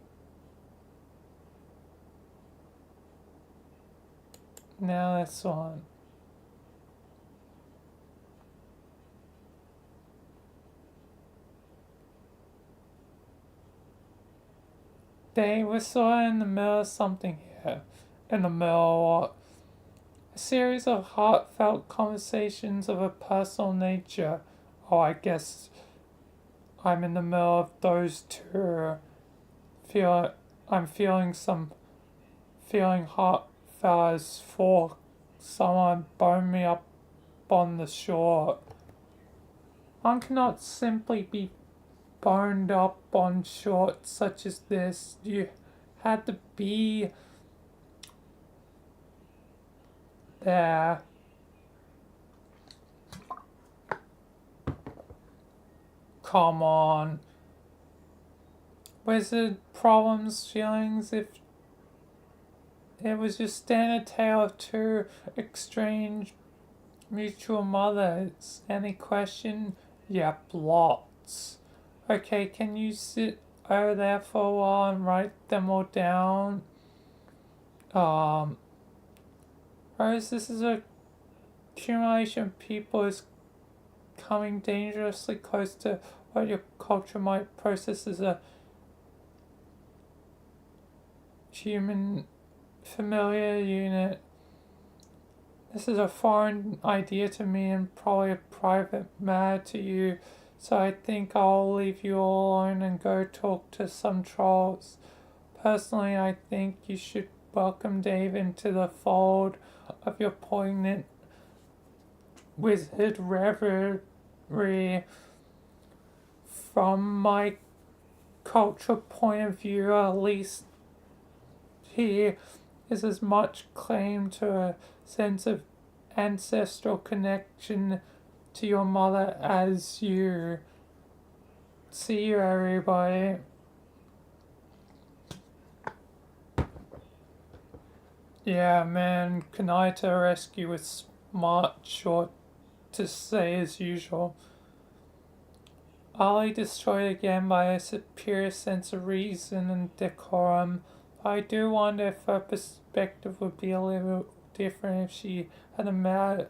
S2: Now this one. We're sort of in the middle of something here. In the middle of a series of heartfelt conversations of a personal nature. Oh, I guess I'm in the middle of those two. I'm feeling heartfelt as for someone bone me up on the shore. One cannot simply be boned up on shorts such as this. You had to be there. Come on. Wizard problems, feelings, if it was just standard tale of two estranged mutual mothers. Any question? Yep, lots. Okay, can you sit over there for a while and write them all down? Rose, this is a accumulation of people is coming dangerously close to what your culture might process as a human familiar unit. This is a foreign idea to me and probably a private matter to you, so I think I'll leave you all alone and go talk to some trolls. Personally, I think you should welcome Dave into the fold of your poignant wizard reverie. From my cultural point of view, at least he is as much claim to a sense of ancestral connection to your mother as you. See you, everybody. Yeah, man, Kanai rescue was smart, short to say as usual. Ollie destroyed again by a superior sense of reason and decorum. I do wonder if her perspective would be a little different if she had managed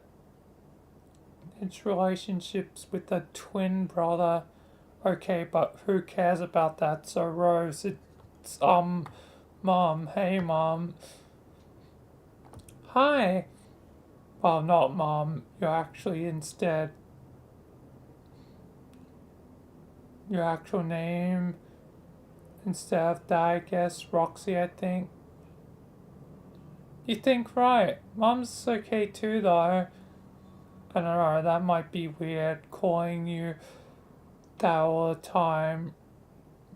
S2: relationships with a twin brother. Okay, but who cares about that? So Rose, it's Mom. Hey, Mom. Hi. Well, not Mom. You're actually instead. Your actual name instead of that, I guess. Roxy, I think. You think right. Mom's okay too, though. I don't know, that might be weird calling you that all the time.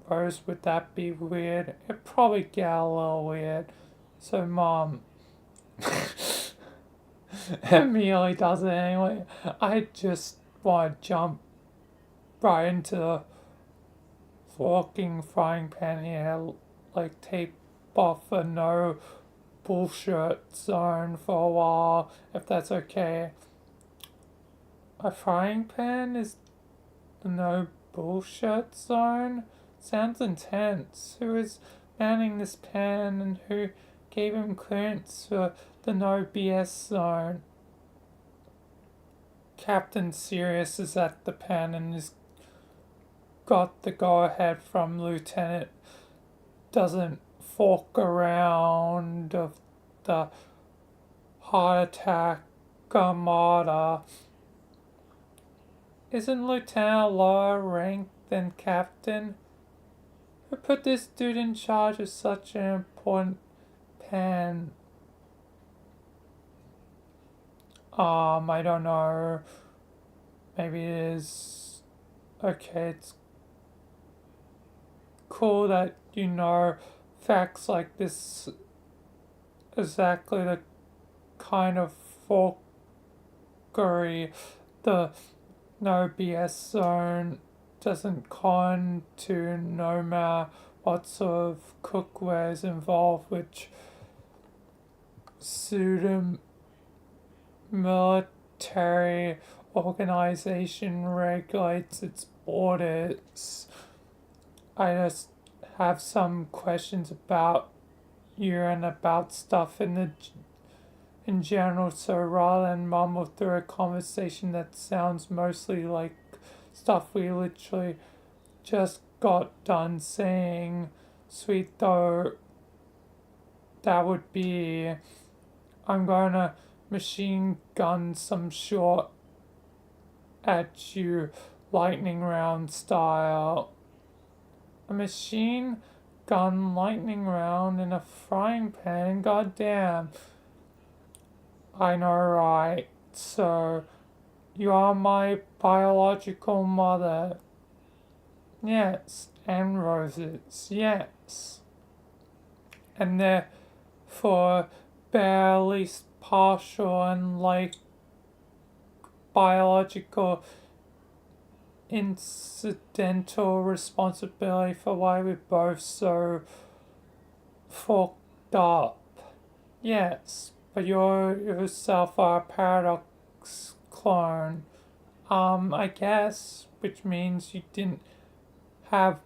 S2: Rose, would that be weird? It'd probably get a little weird. So, Mom. Immediately does it anyway. I just want to jump right into the walking frying pan here, like tape off a no bullshit zone for a while, if that's okay. A frying pan is the no bullshit zone? Sounds intense. Who is manning this pan and who gave him clearance for the no BS zone? Captain Sirius is at the pen and has got the go ahead from Lieutenant. Doesn't fork around of the heart attack armada. Isn't Lieutenant lower ranked than Captain? Who put this dude in charge of such an important pen? I don't know. Maybe it is. Okay, it's cool that you know facts like this. Exactly the kind of forkery the no BS zone doesn't con to, no matter what sort of cookware is involved, which pseudo military organization regulates its borders. I just have some questions about you and about stuff in general, so rather than mumble through a conversation that sounds mostly like stuff we literally just got done saying, sweet though that would be, I'm gonna machine gun some short at you, lightning round style. A machine gun lightning round in a frying pan? Goddamn. I know, right? So, you are my biological mother. Yes, and Rose's, yes. And therefore bear at least partial and like biological incidental responsibility for why we're both so fucked up. Yes, but you yourself are a paradox clone. I guess, which means you didn't have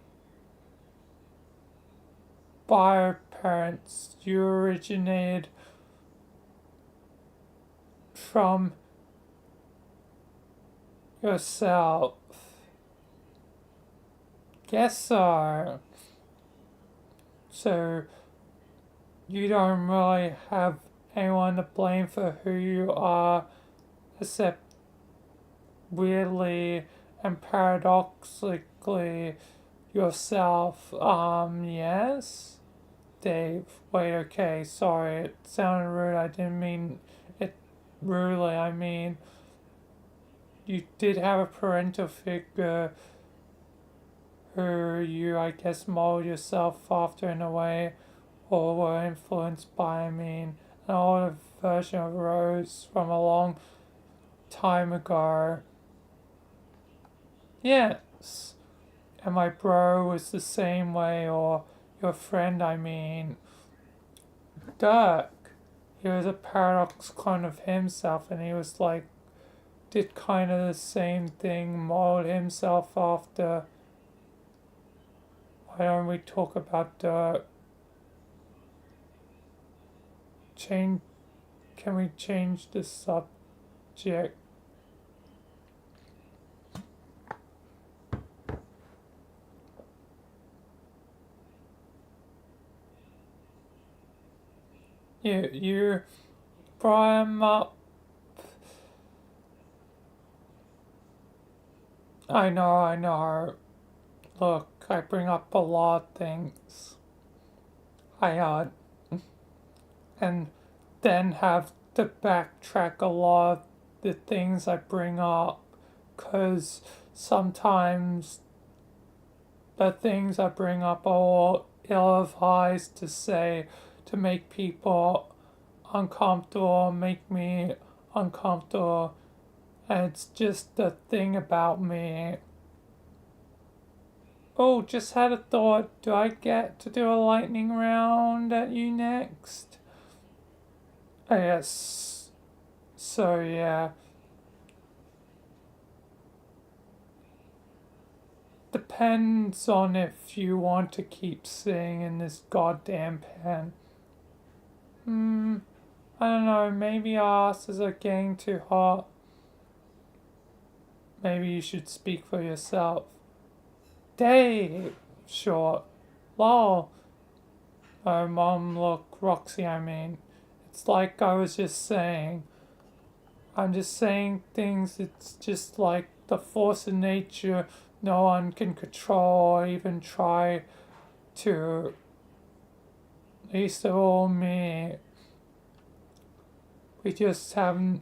S2: bio parents. You originated from yourself. Guess so. So, you don't really have anyone to blame for who you are, except weirdly and paradoxically yourself. Yes? Dave, wait, okay, sorry, it sounded rude, I didn't mean it rudely, I mean, you did have a parental figure who you, I guess, mold yourself after in a way, or were influenced by, I mean, an older version of Rose from a long time ago. Yes. And my bro was the same way, or your friend, I mean. Dirk. He was a paradox clone of himself, and he was like did kind of the same thing, mold himself after. Why don't we talk about dirt? Change. Can we change the subject? You brought him up. I know. Look, I bring up a lot of things. And then have to backtrack a lot of the things I bring up, because sometimes the things I bring up are all ill-advised to say to make people uncomfortable, make me uncomfortable, and it's just the thing about me. Oh, just had a thought. Do I get to do a lightning round at you next? Yes. So, yeah. Depends on if you want to keep sitting in this goddamn pen. I don't know. Maybe our asses are getting too hot. Maybe you should speak for yourself. Dave! Short. Lol. Oh, Mom, look, Roxy, I mean. It's like I was just saying. I'm just saying things, it's just like the force of nature no one can control or even try to. Least of all me. We just have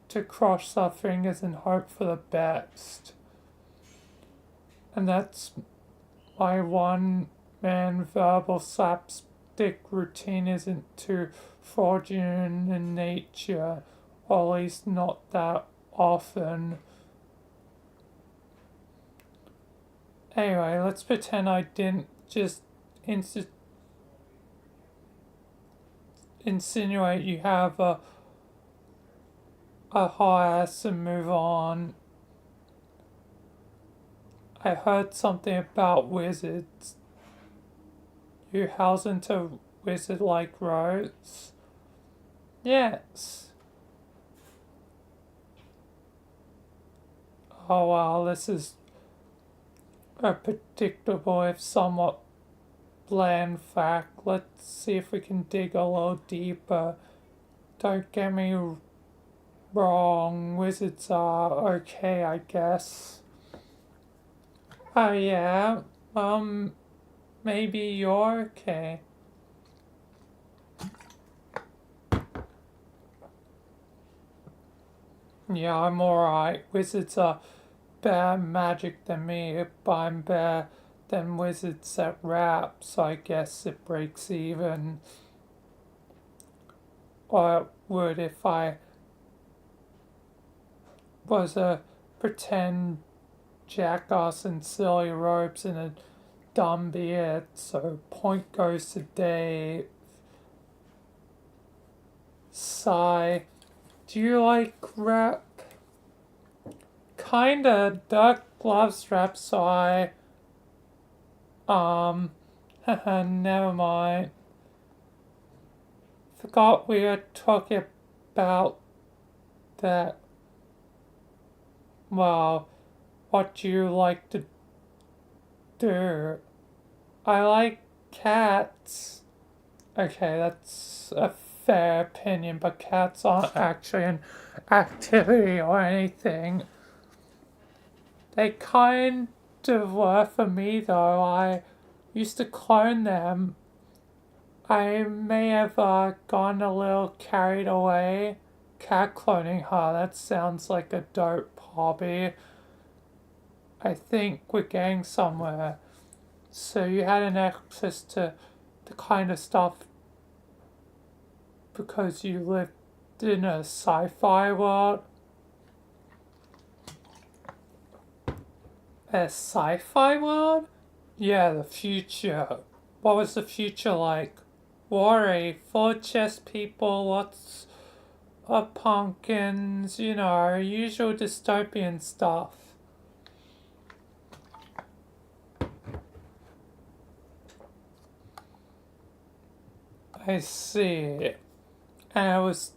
S2: to cross our fingers and hope for the best. And that's my one man verbal slapstick routine isn't too fraudulent in nature, or at least not that often. Anyway, let's pretend I didn't just insinuate you have a hot ass and move on. I heard something about wizards. You house into wizard-like roads? Yes. Oh well, this is a predictable if somewhat bland fact. Let's see if we can dig a little deeper. Don't get me wrong, wizards are okay, I guess. Oh yeah, maybe you're okay. Yeah, I'm alright. Wizards are better magic than me, but I'm better than wizards at rap, so I guess it breaks even. Or it would if I was a pretend jackass in silly robes and a dumb beard, so point goes to Dave. Sigh. Do you like rap? Kinda. Duck loves rap, so never mind. Forgot we were talking about that. Well, what do you like to do? I like cats. Okay, that's a fair opinion, but cats aren't actually an activity or anything. They kind of were for me though. I used to clone them. I may have gone a little carried away. Cat cloning, huh? That sounds like a dope hobby. I think we're getting somewhere. So you had an access to the kind of stuff because you lived in a sci-fi world? A sci-fi world? Yeah, the future. What was the future like? Worry, full chest people, what's of pumpkins, you know, usual dystopian stuff. I see. And it was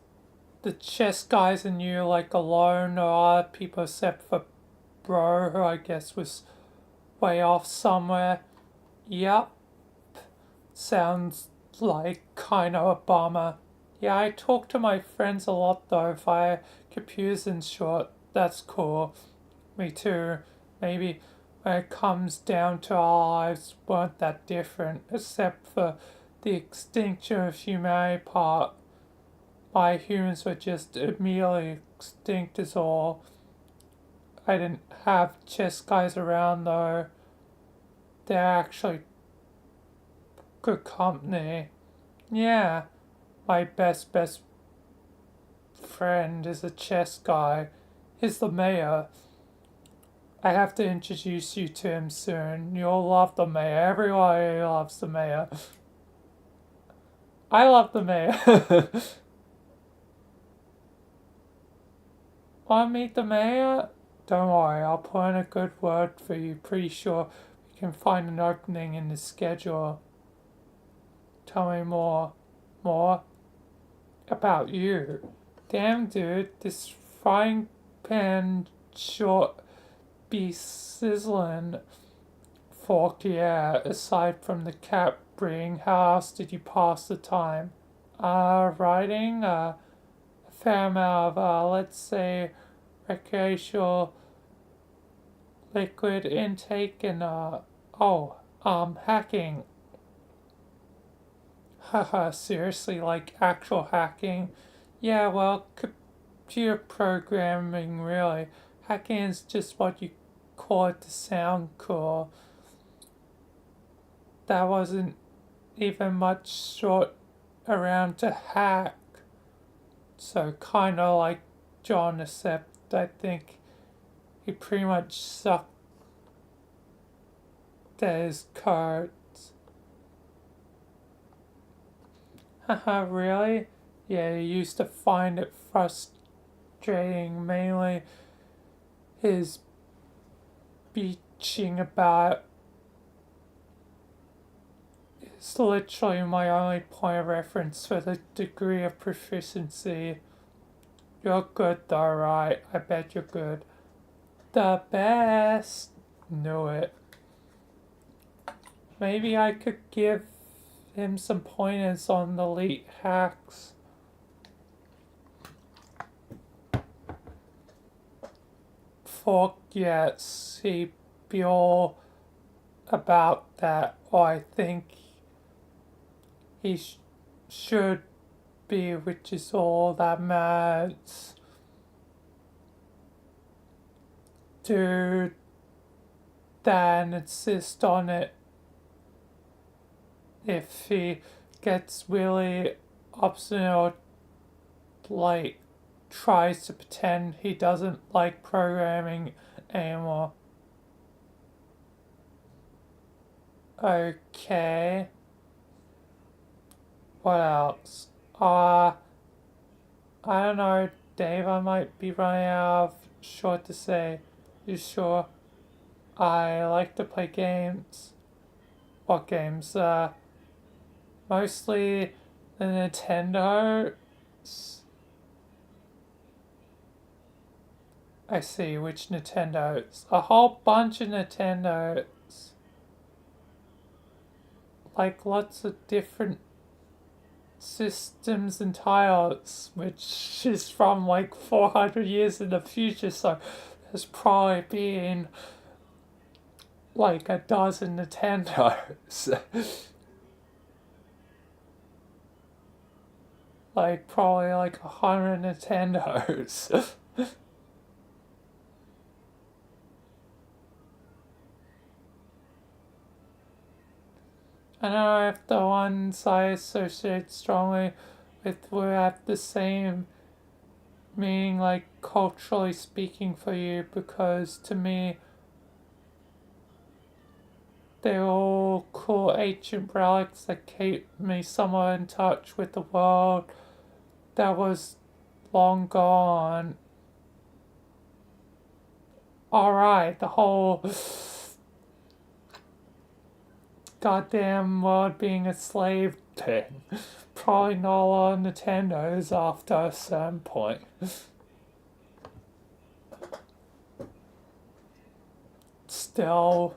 S2: the chess guys and you like alone or other people except for Bro, who I guess was way off somewhere. Yep. Sounds like kind of a bummer. Yeah, I talk to my friends a lot though via computers and short. That's cool. Me too. Maybe when it comes down to our lives weren't that different, except for the extinction of humanity part. My humans were just immediately extinct as all. I didn't have chess guys around though. They're actually good company. Yeah, my best friend is a chess guy. He's the mayor. I have to introduce you to him soon. You'll love the mayor. Everybody loves the mayor. I love the mayor. Want to meet the mayor? Don't worry, I'll put in a good word for you. Pretty sure we can find an opening in the schedule. Tell me more. More? About you. Damn, dude, this frying pan short be sizzling. Fork, yeah. Aside from the cat breeding, how else did you pass the time? Writing, a fair amount of, let's say, recreational liquid intake and, hacking. Haha, seriously, like actual hacking? Yeah, well, computer programming, really. Hacking is just what you call it to sound cool. That wasn't even much short around to hack. So, kinda like John, except I think he pretty much sucked at his cards. Haha, really? Yeah, he used to find it frustrating, mainly his bitching about is literally my only point of reference for the degree of proficiency. You're good though, right? I bet you're good. The best. Knew it. Maybe I could give him some pointers on the elite hacks. Fuck yes, he'd be all about that, or I think he should be, which is all that matters. Do that and insist on it. If he gets really obstinate or like tries to pretend he doesn't like programming anymore. Okay. What else? I don't know, Dave, I might be running out of short to say. You sure? I like to play games. What games? Mostly the Nintendo. I see, which Nintendos? A whole bunch of Nintendos. Like lots of different systems and titles, which is from like 400 years in the future, so there's probably been like a dozen Nintendos. Like probably like 100 Nintendos. I don't know if the ones I associate strongly with will have the same meaning, like culturally speaking, for you, because to me, they're all cool ancient relics that keep me somewhat in touch with the world that was long gone. Alright, the whole goddamn world being a slave thing. Probably not a lot of Nintendos after a certain point. Still,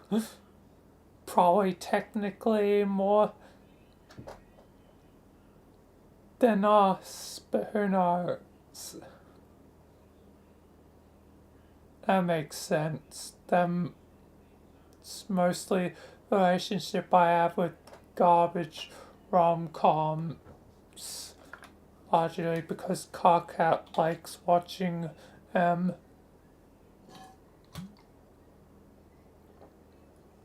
S2: probably technically more than us, but who knows? That makes sense. It's mostly the relationship I have with garbage rom-coms, largely because Carcat likes watching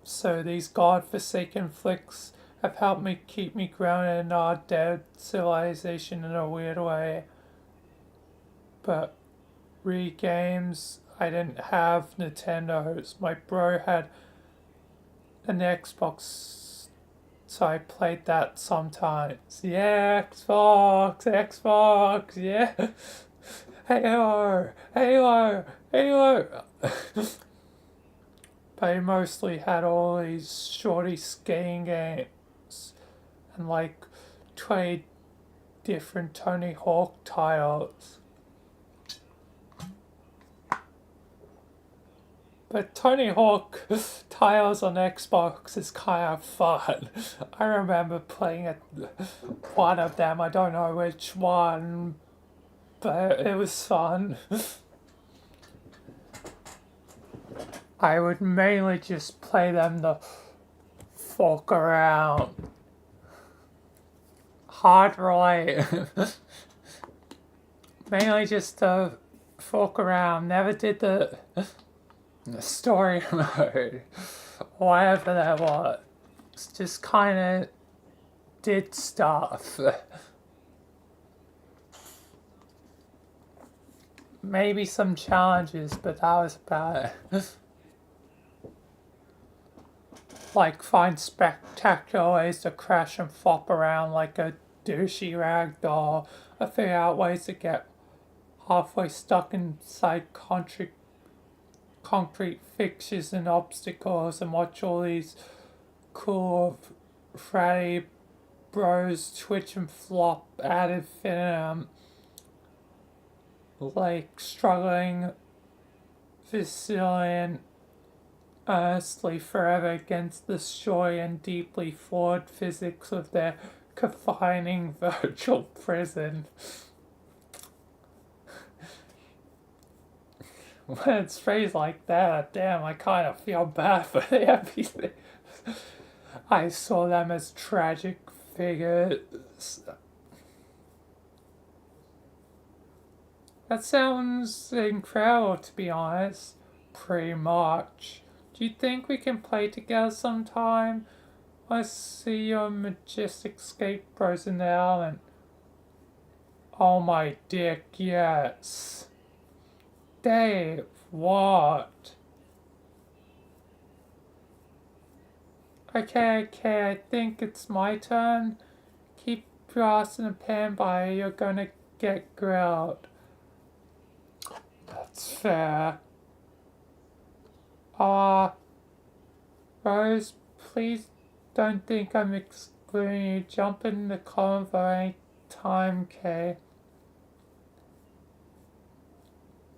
S2: so these godforsaken flicks have helped me keep me grounded in our dead civilization in a weird way. But games, I didn't have Nintendos. My bro had an Xbox, so I played that sometimes. Yeah, Xbox, yeah. Halo. But he mostly had all these shorty skiing games and like 20 different Tony Hawk titles. But Tony Hawk titles on Xbox is kind of fun. I remember playing one of them, I don't know which one, but it was fun. I would mainly just play them to fuck around. Hard right. Mainly just to fuck around. Never did the story mode. Whatever that was. Just kinda did stuff. Maybe some challenges, but that was about it. Like find spectacular ways to crash and flop around like a douchey ragdoll, or figure out ways to get halfway stuck inside concrete fixtures and obstacles, and watch all these cool fratty bros twitch and flop ad infinitum, like struggling resilient earnestly forever against the showy and deeply flawed physics of their confining virtual prison. When it's phrased like that, damn, I kind of feel bad for the NPCs. I saw them as tragic figures. That sounds incredible, to be honest. Pretty much. Do you think we can play together sometime? I see your majestic skate bros in the element. Oh my dick, yes. Dave, what? Okay, I think it's my turn. Keep your ass in a pan by, you're gonna get grilled. That's fair. Rose, please don't think I'm excluding you. Jump in the convo any time, Kay.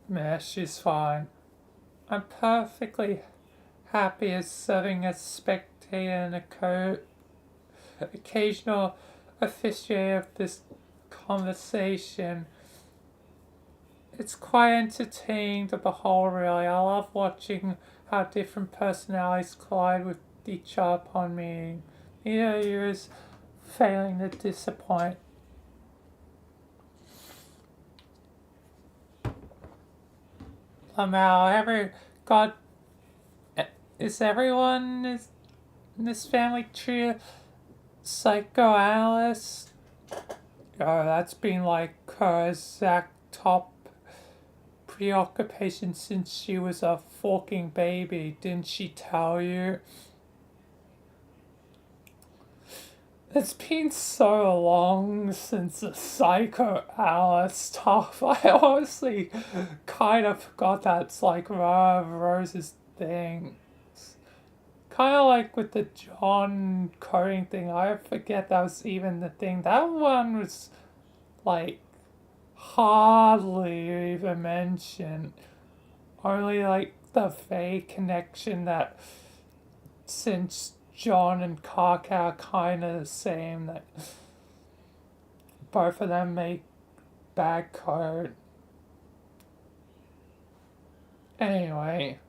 S2: Meh, she's fine. I'm perfectly happy as serving as spectator and a occasional officiator of this conversation. It's quite entertaining to behold, really. I love watching how different personalities collide with each other upon meeting. Neither of you is failing to disappoint. Somehow, is everyone in this family tree a psychoanalyst? Oh, that's been like her exact top preoccupation since she was a fucking baby. Didn't she tell you? It's been so long since the Psycho Hour stuff. I honestly kind of forgot that's like one of Rose's things. Kind of like with the John coding thing, I forget that was even the thing. That one was like hardly even mentioned. Only like the vague connection that since John and Kaka are kind of the same, that both of them make bad code. Anyway,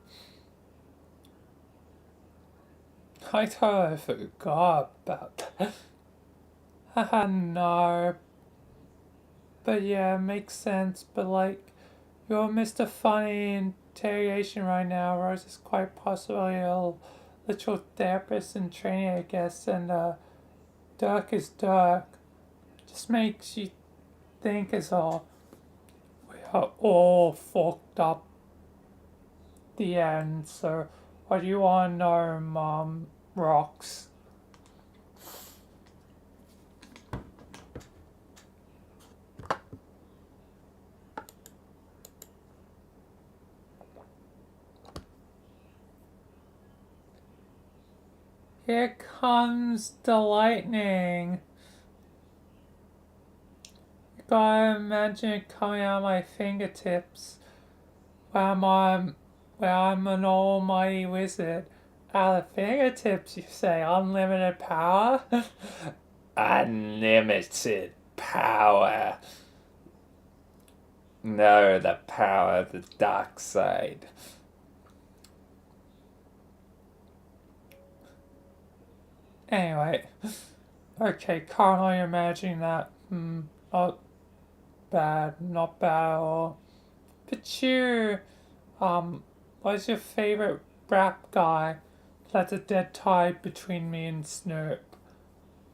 S2: I totally forgot about that. Haha, no. But yeah, it makes sense. But like, you're Mr. Funny interrogation right now. Rose is quite possibly a literal therapist in training, I guess. And Dirk is Dirk. Just makes you think is all. We are all fucked up. The end. So, what do you want to know, Mom? Rocks. Here comes the lightning. You gotta imagine it coming out of my fingertips. Where I'm an almighty wizard. Out of fingertips, you say? Unlimited power? Unlimited power. No, the power of the dark side. Anyway, okay, currently imagining that. Not bad, not bad at all. But you, what's your favorite rap guy? That's a dead tie between me and Snoop.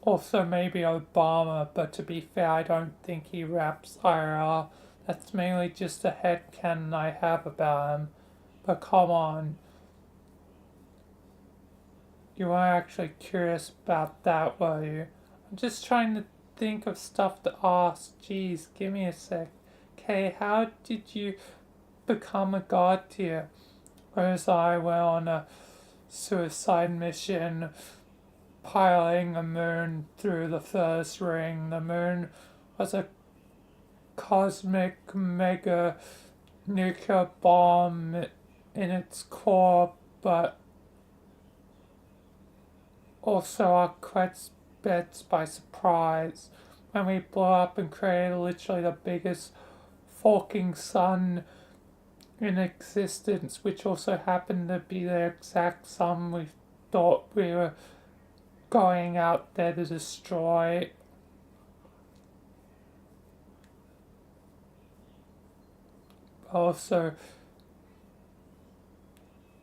S2: Also, maybe Obama, but to be fair, I don't think he raps IRL. That's mainly just a headcanon I have about him. But come on, you weren't actually curious about that, were you? I'm just trying to think of stuff to ask. Jeez, give me a sec. Okay, how did you become a god tier? Whereas I went on a suicide mission piloting a moon through the first ring. The moon was a cosmic mega nuclear bomb in its core, but also our quest beds by surprise when we blew up and created literally the biggest fucking sun in existence, which also happened to be the exact sun we thought we were going out there to destroy. Also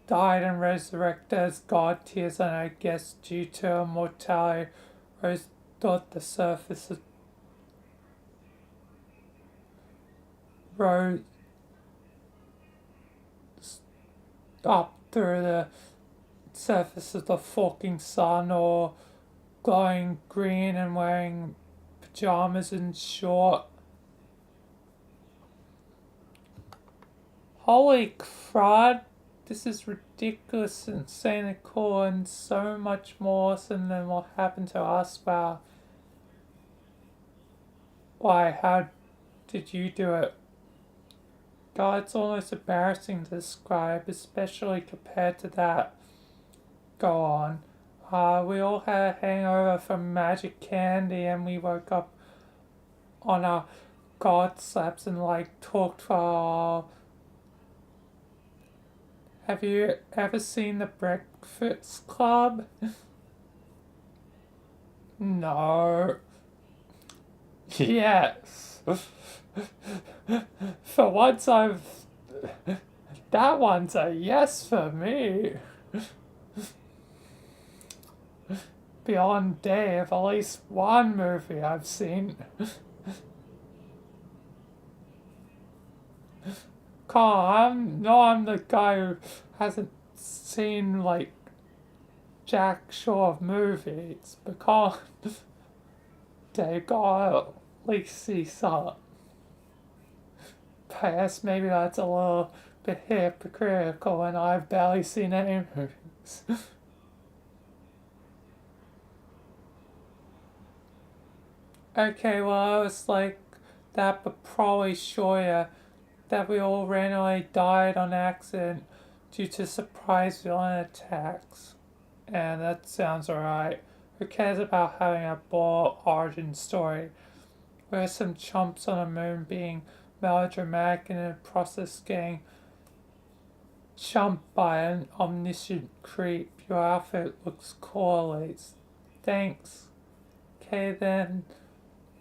S2: died and resurrected as god tiers, and I guess due to immortality, Rose thought the surface of rose up through the surface of the fucking sun, or glowing green and wearing pajamas and short. Holy crud, this is ridiculous, insane, and cool, and so much more awesome than what happened to us. Wow. Why, how did you do it? God, it's almost embarrassing to describe, especially compared to that. Go on. We all had a hangover from magic candy, and we woke up on our god slaps and like talked for our. Have you ever seen the Breakfast Club? No. Yes. For once that one's a yes for me. Beyond day of at least one movie I've seen. I'm the guy who hasn't seen like jack short of movies, because They gotta at least see some. I guess maybe that's a little bit hypocritical when I've barely seen any movies. Okay, well, I was like that, but probably sure yeah, that we all randomly died on accident due to surprise villain attacks. And that sounds alright. Who cares about having a ball origin story? Where some chumps on a moon being melodramatic and in the process getting chumped by an omniscient creep. Your outfit looks cool, at least. Thanks. Okay then.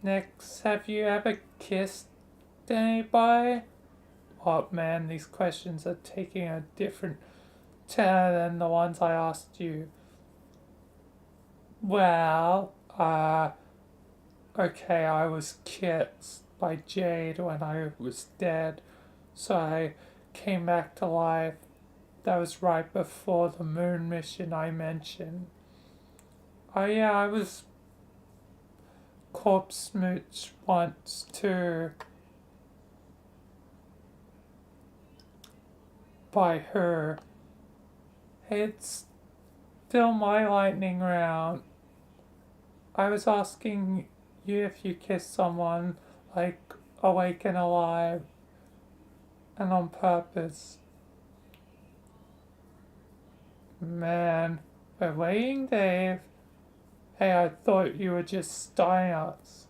S2: Next, have you ever kissed anybody? Oh man, these questions are taking a different turn than the ones I asked you. Well, okay, I was kissed by Jade when I was dead, so I came back to life. That was right before the moon mission I mentioned. Oh yeah, I was corpse smooch once too. By her. It's still my lightning round. I was asking you if you kissed someone, like awake and alive, and on purpose. Man, we're waiting, Dave. Hey, I thought you were just starting us.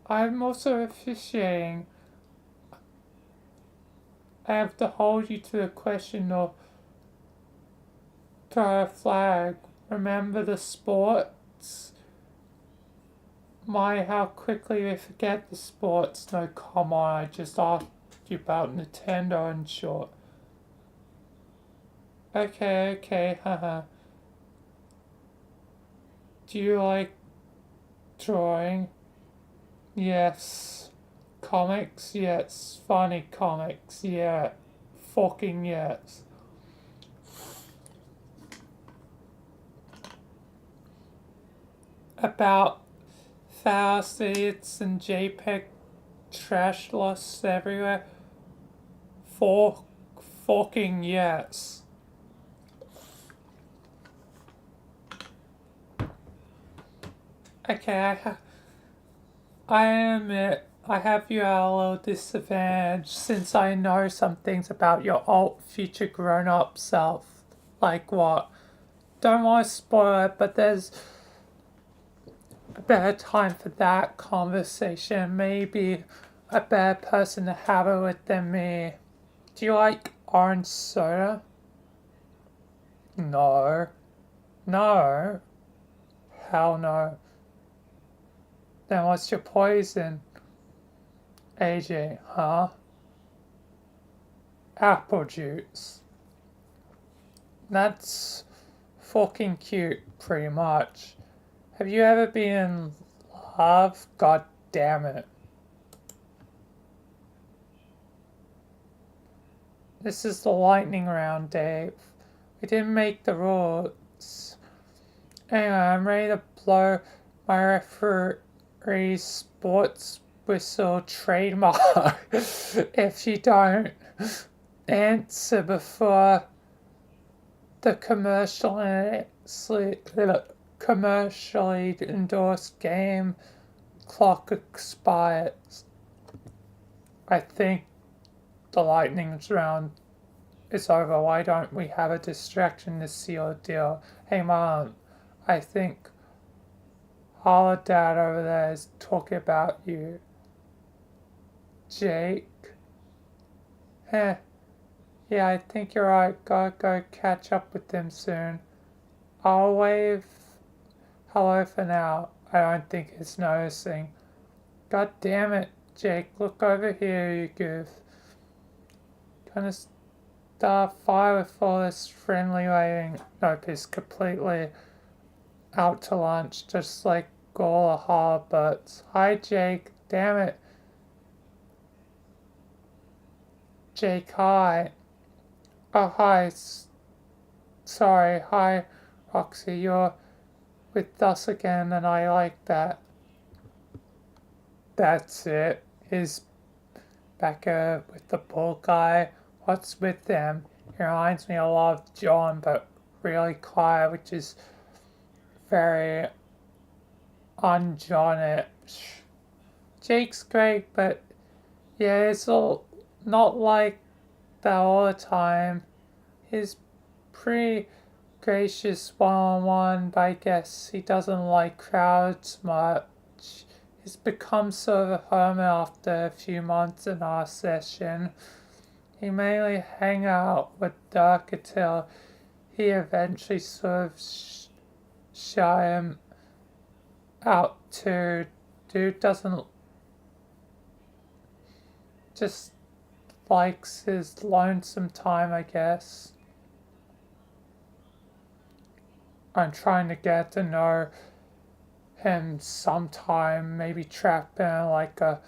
S2: I'm also officiating. I have to hold you to the question or throw a flag. Remember the sports? My, how quickly we forget the sports. No, come on, I just asked you about Nintendo and short. Okay, haha. Do you like drawing? Yes. Comics? Yes. Funny comics? Yeah. Fucking yes. About fast edits and JPEG trash lost everywhere? Fucking yes. Okay, I admit I have you at a little disadvantage since I know some things about your old future grown up self. Like what? Don't want to spoil it, but there's a better time for that conversation. Maybe a better person to have it with than me. Do you like orange soda? No. No. Hell no. Then what's your poison? AJ, huh? Apple juice. That's fucking cute, pretty much. Have you ever been in love? God damn it. This is the lightning round, Dave. We didn't make the rules. Anyway, I'm ready to blow my referee sports whistle trademark if you don't answer before the commercially endorsed game clock expires. I think the lightning round is over. Why don't we have a distraction to seal the deal? Hey mom, I think our dad over there is talking about you. Jake? Eh, yeah, I think you're right. Gotta go catch up with them soon. I'll wave hello for now. I don't think he's noticing. God damn it, Jake. Look over here, you goof. Gonna start fire with all this friendly waving. Nope, he's completely out to lunch, just like all the Harbutts. Hi, Jake. Damn it. Jake, hi. Oh, hi. Sorry. Hi, Roxy. You're with us again, and I like that. That's it. Is Becca with the bald guy? What's with them? He reminds me a lot of John, but really quiet, which is very un-Johnish. Jake's great, but yeah, it's all not like that all the time. He's pretty gracious one-on-one, but I guess he doesn't like crowds much. He's become sort of a hermit after a few months in our session. He mainly hang out with Dirk until he eventually sort of shut him out too. Dude doesn't just likes his lonesome time, I guess. I'm trying to get to know him sometime, maybe trap in like a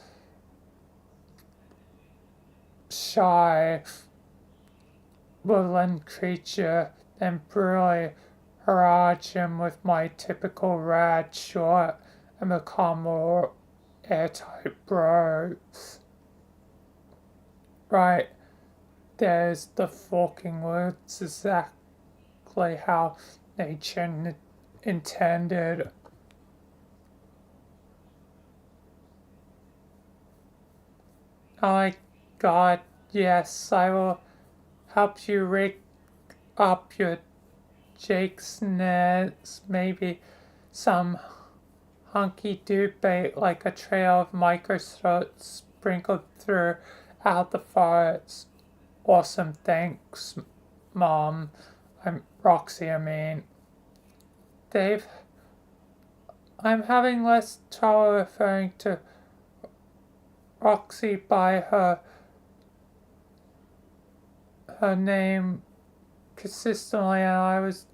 S2: shy woodland creature, then brutally barrage him with my typical rad shot and become more airtight bros. Right, there's the forking woods, exactly how nature intended. Oh my god, yes, I will help you rig up your Jake's nest, maybe some hunky doop bait like a trail of microthroats sprinkled throughout the forest. Awesome, thanks, Mom. Roxy, I mean. Dave, I'm having less trouble referring to Roxy by her name consistently, and I was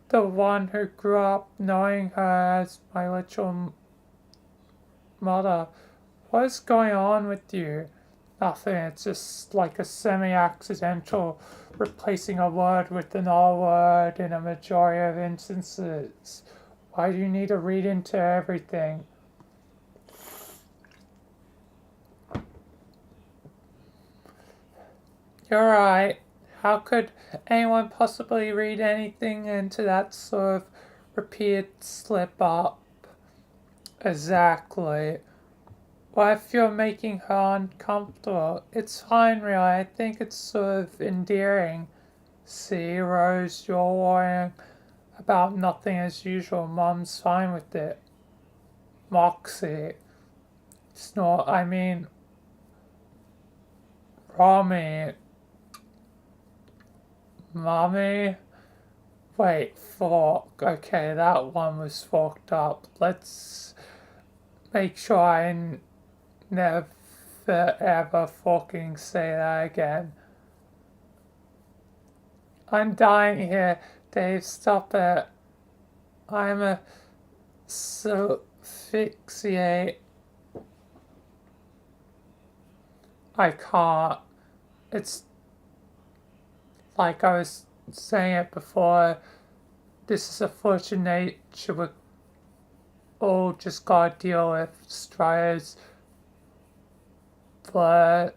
S2: the one who grew up knowing her as my literal mother. What is going on with you? Nothing, it's just like a semi-accidental replacing a word with another word in a majority of instances. Why do you need to read into everything? You're right. How could anyone possibly read anything into that sort of repeated slip up? Exactly. What if you're making her uncomfortable? It's fine, really. I think it's sort of endearing. See, Rose, you're worrying about nothing as usual. Mom's fine with it. Moxie. Snort, I mean, Romy. Mommy? Wait, fork. Okay, that one was forked up. Let's make sure I never ever fucking say that again. I'm dying here. Dave, stop it. I'm a asphyxiate. I can't. It's like I was saying it before. This is a force of nature we all just gotta deal with. Strider's blood,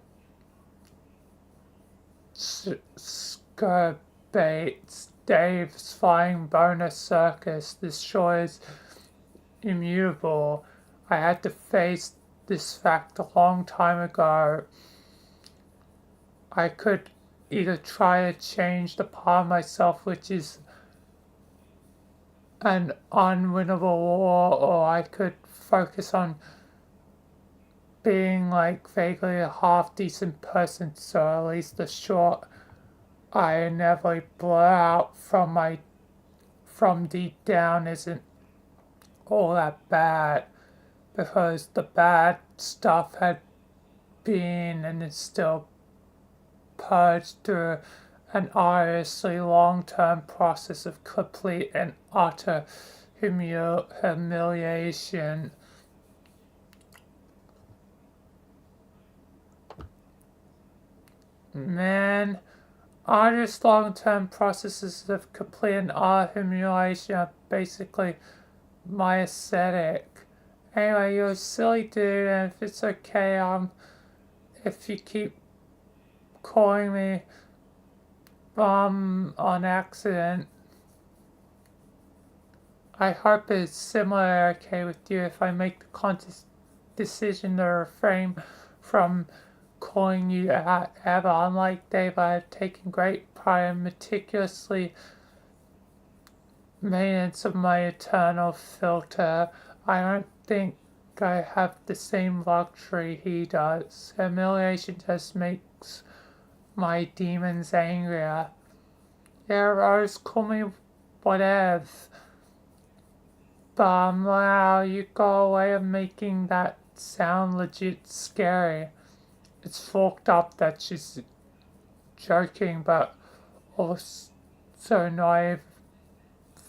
S2: Skurbates, Dave's flying bonus circus. This show is immutable. I had to face this fact a long time ago. I could either try to change the part of myself which is an unwinnable war, or I could focus on being like vaguely a half decent person, so at least the short I inevitably blur out from deep down isn't all that bad, because the bad stuff had been and is still purged through an arduously long-term process of complete and utter humiliation. Man, arduous long-term processes of complete and utter humiliation are basically my aesthetic, Anyway, you're a silly dude, and if it's okay, if you keep calling me, on accident, I hope it's similar okay with you if I make the conscious decision to refrain from calling you out ever. Unlike Dave, I have taken great pride in meticulously maintenance of my eternal filter. I don't think I have the same luxury he does. Humiliation just makes my demons angrier. Yeah, Rose, call me whatever. But wow, you got a way of making that sound legit scary. It's fucked up that she's joking, but also naive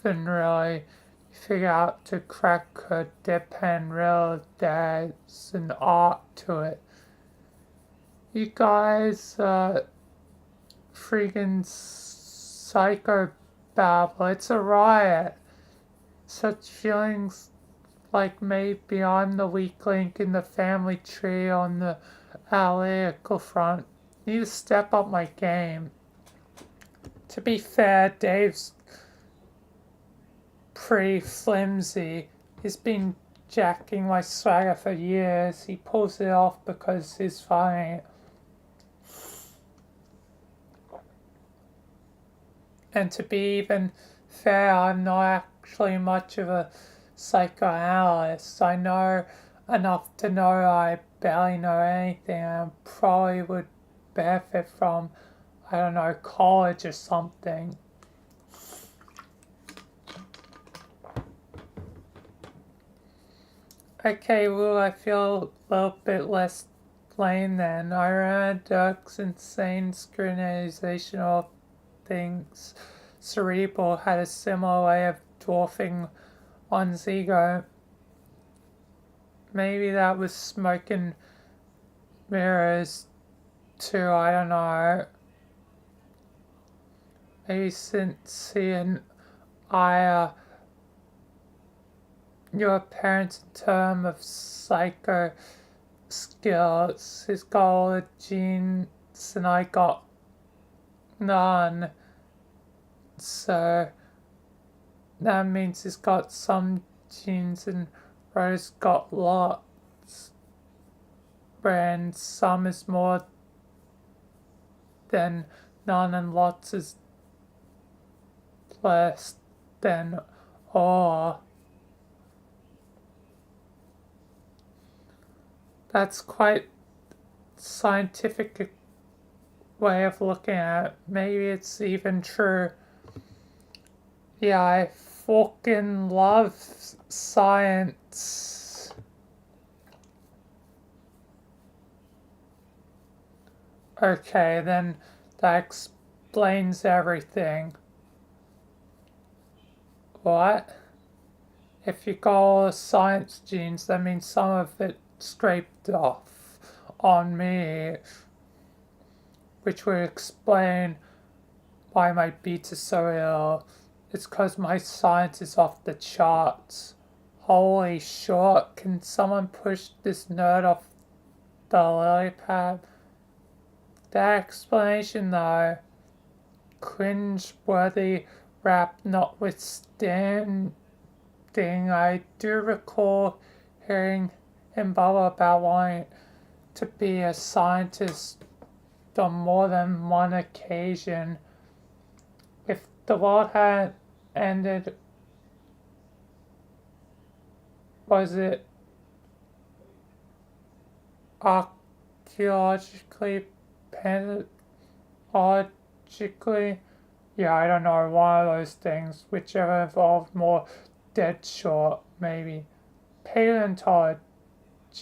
S2: and really figure out to crack her deadpan real there's an art to it. You guys freaking psychobabble. It's a riot. Such feelings like maybe I'm the weak link in the family tree on the analytical front. Need to step up my game. To be fair, Dave's pretty flimsy. He's been jacking my swagger for years. He pulls it off because he's funny. And to be even fair, I'm not actually much of a psychoanalyst. I know enough to know I barely know anything and probably would benefit from, I don't know, college or something. Okay, well, I feel a little bit less lame then. I remember Dirk's insane scrutinization of things. Cerebral had a similar way of dwarfing one's ego. Maybe that was smoke and mirrors too, I don't know. Maybe since he and I are your parents in terms of psycho skills. He's got all the genes and I got none. So that means he's got some genes and Rose got lots. And some is more than none and lots is less than all. That's quite scientific way of looking at it. Maybe it's even true. Yeah, I fucking love science. Okay, then that explains everything. What? If you got all the science genes, that means some of it scraped off on me, which would explain why my beats are so ill. It's cause my science is off the charts. Holy shit, can someone push this nerd off the lily pad? That explanation though, cringe-worthy rap notwithstanding, I do recall hearing him babble about wanting to be a scientist on more than one occasion. If the world hadn't ended, was it archaeologically, paleologically? Yeah, I don't know, one of those things, whichever involved more dead short, maybe. Paleontology.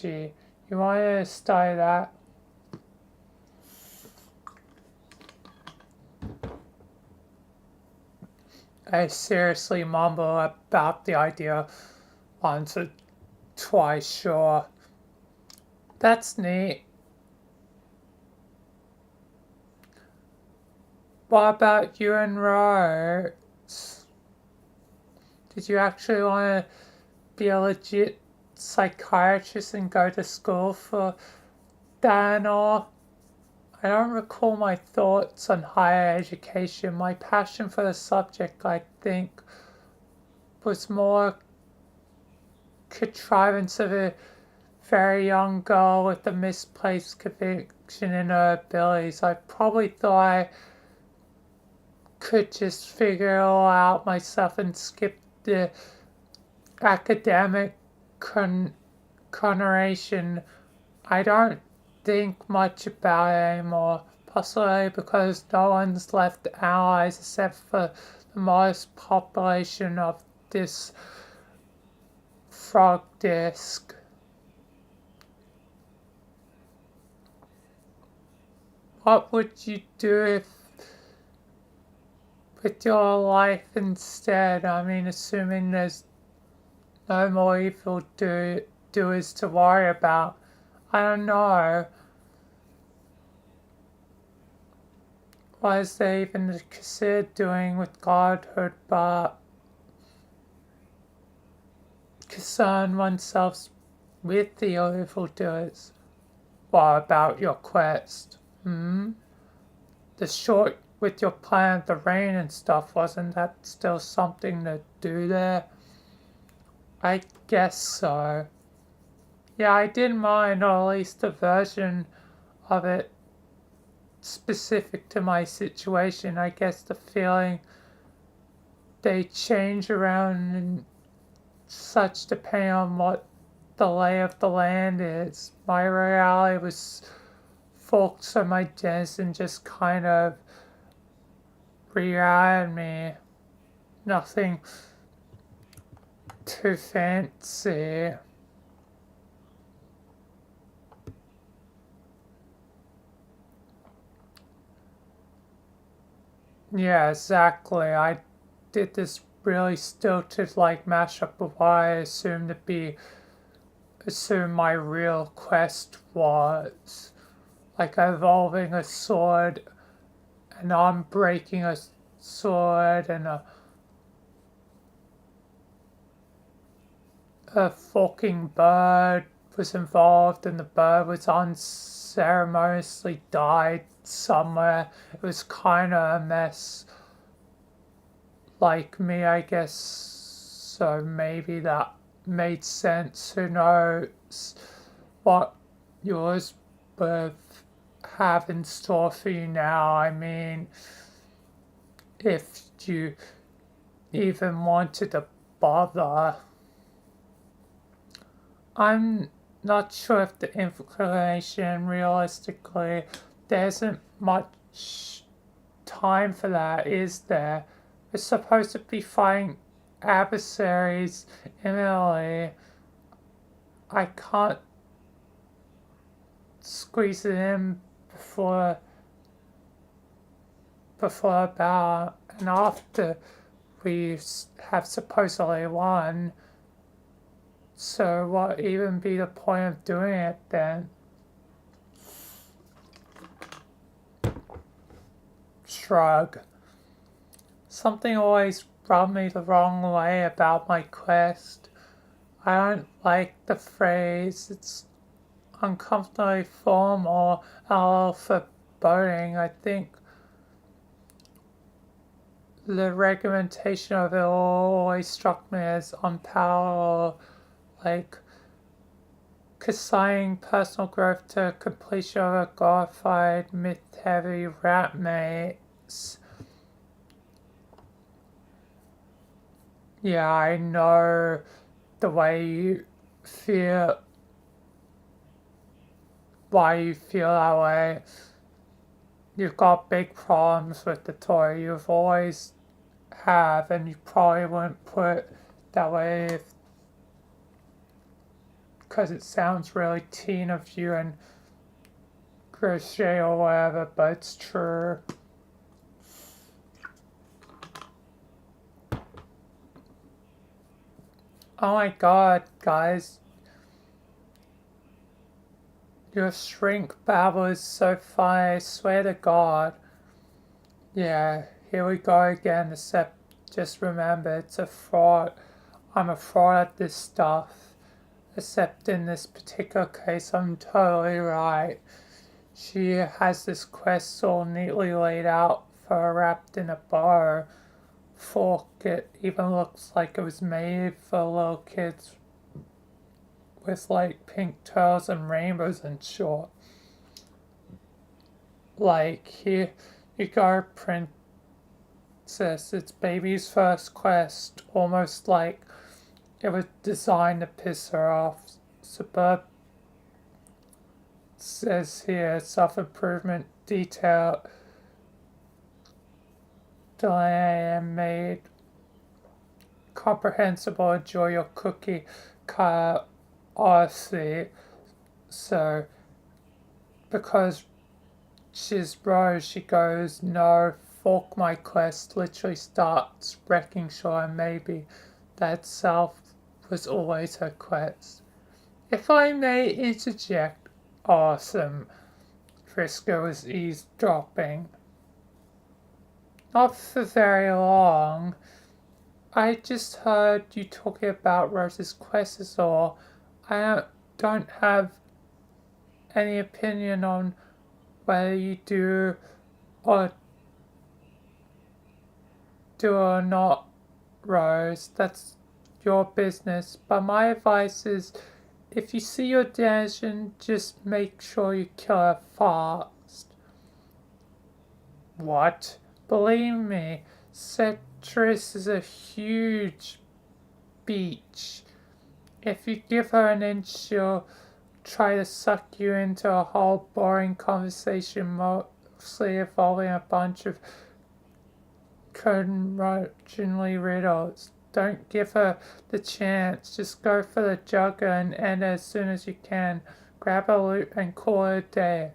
S2: You want to study that? I seriously mumble about the idea once or twice, sure. That's neat. What about you and Rose? Did you actually want to be a legit psychiatrist and go to school for that and all. I don't recall my thoughts on higher education. My passion for the subject, I think, was more contrivance of a very young girl with a misplaced conviction in her abilities. I probably thought I could just figure it all out myself and skip the academic connotation. I don't think much about it anymore, possibly because no one's left allies except for the modest population of this frog disc. What would you do if with your life instead? I mean, assuming there's no more evil doers to worry about. I don't know. What is there even to consider doing with godhood but concern oneself with the evildoers? What about your quest? The short with your plan of the rain and stuff, wasn't that still something to do there? I guess so. Yeah, I didn't mind, or at least a version of it specific to my situation. I guess the feeling they change around and such depending on what the lay of the land is. My reality was forked so my denizen just kind of rerouted me. Nothing too fancy. Yeah, exactly. I did this really stilted like mashup of what I assume my real quest was. Like evolving a sword and I'm breaking a sword and a fucking bird was involved and the bird was unceremoniously died somewhere. It was kind of a mess like me, I guess. So maybe that made sense. Who knows what yours would have in store for you now? I mean, if you even wanted to bother. I'm not sure if the inclination realistically there isn't much time for that, is there? We're supposed to be fighting adversaries imminently. I can't squeeze it in before about and after we have supposedly won. So what even be the point of doing it then? Shrug. Something always rubbed me the wrong way about my quest. I don't like the phrase. It's uncomfortably formal and a little foreboding. I think the regimentation of it all always struck me as unparalleled. Like consigning personal growth to completion of a glorified myth-heavy rat maze. Yeah, I know the way you feel, why you feel that way. You've got big problems with the toy. You've always have, and you probably wouldn't put it that way if because it sounds really teen of you and crochet or whatever, but it's true. Oh my god, guys. Your shrink babble is so funny, I swear to god. Yeah, here we go again, except just remember it's a fraud. I'm a fraud at this stuff. except in this particular case, I'm totally right. She has this quest all neatly laid out for her wrapped in a bow. Fork, it even looks like it was made for little kids with like pink turtles and rainbows and short. Like, here you go, princess. It's baby's first quest. Almost like it was designed to piss her off. Superb says here, self-improvement detail. Vilayna made comprehensible. Enjoy your cookie cut, honestly. So, because she's Rose, she goes, no, fork my quest, literally starts wrecking sure, and maybe that self was always her quest. If I may interject, awesome. Frisco was eavesdropping. Not for very long. I just heard you talking about Rose's quest is all. I don't have any opinion on whether you do or not, Rose. That's your business. But my advice is, if you see your dancing, just make sure you kill her fast. What? Believe me, Citrus is a huge beach. If you give her an inch, she'll try to suck you into a whole boring conversation, mostly involving a bunch of curmudgeonly riddles. Don't give her the chance. Just go for the jugger and end as soon as you can. Grab a loot and call it a day.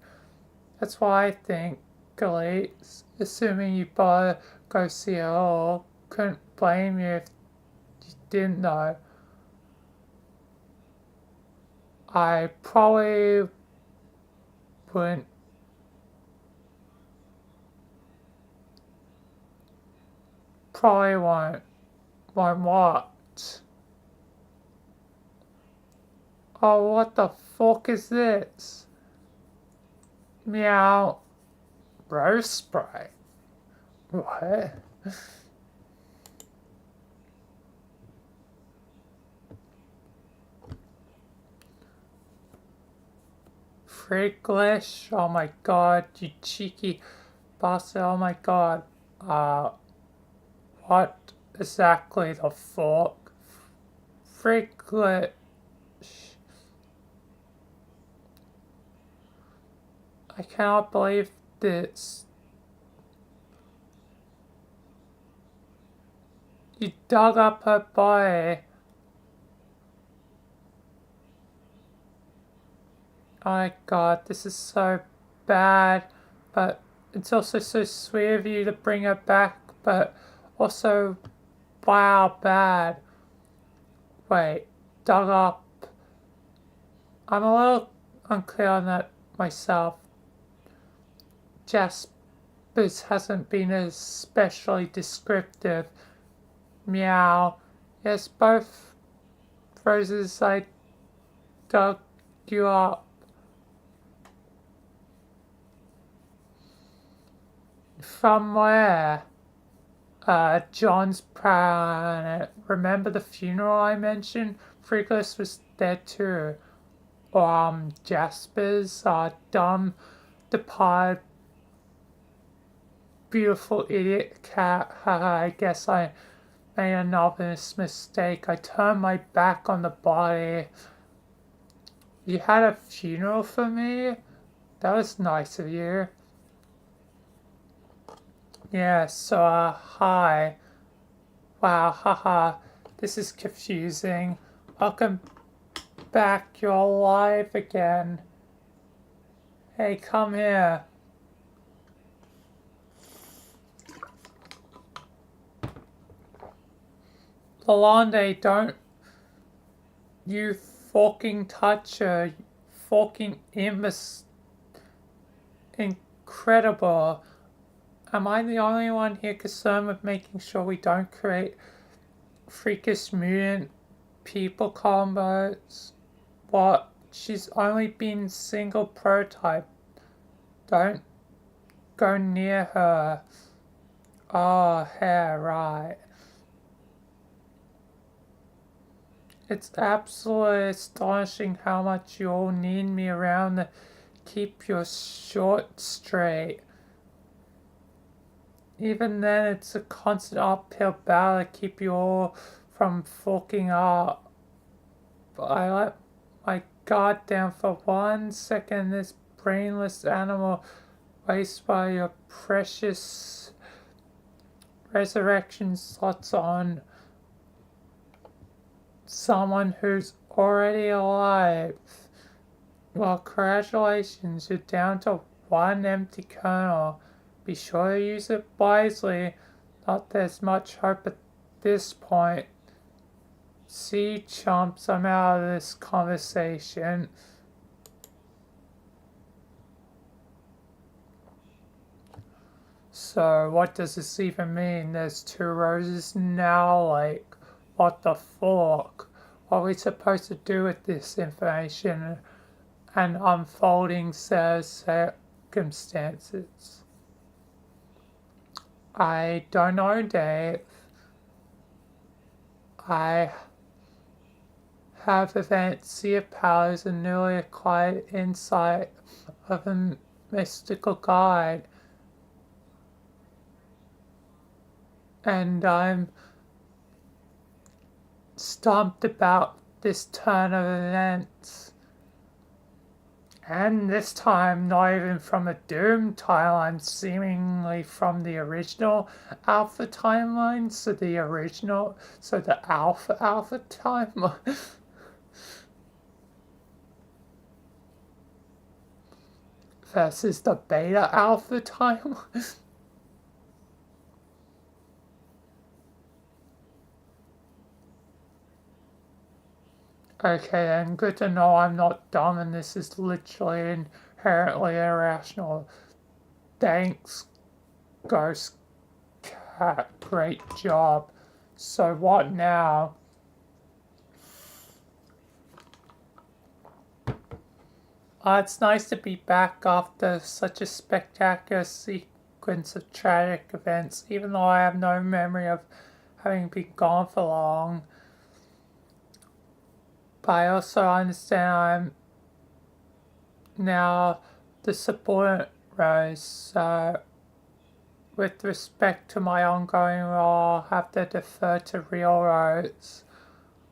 S2: That's what I think, Galate. Assuming you bother go see it all. Couldn't blame you if you didn't know. I probably wouldn't. Probably won't. Won't what? Oh, what the fuck is this? Meow. Rose spray. What? Freaklish. Oh my god, you cheeky bastard. Oh my god. What exactly the fuck? Freaklish. I cannot believe this. You dug up her body. Oh my god, this is so bad. But it's also so sweet of you to bring her back. But also, wow, bad. Wait, dug up. I'm a little unclear on that myself. Jasper's hasn't been especially descriptive. Meow. Yes, both Roses, I dug you up. From where? John's planet. Remember the funeral I mentioned? Freakless was there too. Or, Jasper's, dumb, departed, beautiful idiot cat. I guess I made an obvious mistake. I turned my back on the body. You had a funeral for me? That was nice of you. Yeah, so, hi. Wow, haha. This is confusing. Welcome back. You're alive again. Hey, come here. Lalonde, don't you fucking touch her. Fucking incredible. Am I the only one here concerned with making sure we don't create freakish mutant people combos? What? She's only been single prototype. Don't go near her. Oh, yeah, right. It's absolutely astonishing how much you all need me around to keep your short straight. Even then, it's a constant uphill battle to keep you all from forking up. But I let my guard down for 1 second. This brainless animal wastes by your precious resurrection slots on someone who's already alive. Well, congratulations, you're down to one empty kernel. Be sure to use it wisely. Not there's much hope at this point. See, chumps, I'm out of this conversation. So, what does this even mean? There's 2 roses now, like, what the fuck? What are we supposed to do with this information and unfolding set of circumstances? I don't know, Dave. I have Avancia powers and newly acquired insight of a mystical guide. And I'm stumped about this turn of events. And this time, not even from a doomed timeline, seemingly from the original Alpha timeline, so the Alpha timeline. Versus the Beta Alpha timeline. Okay, and good to know I'm not dumb and this is literally inherently irrational. Thanks, Ghost Cat. Great job. So what now? It's nice to be back after such a spectacular sequence of tragic events, even though I have no memory of having been gone for long. But I also understand I'm now the subordinate Rose, so with respect to my ongoing role, I'll have to defer to real Rose.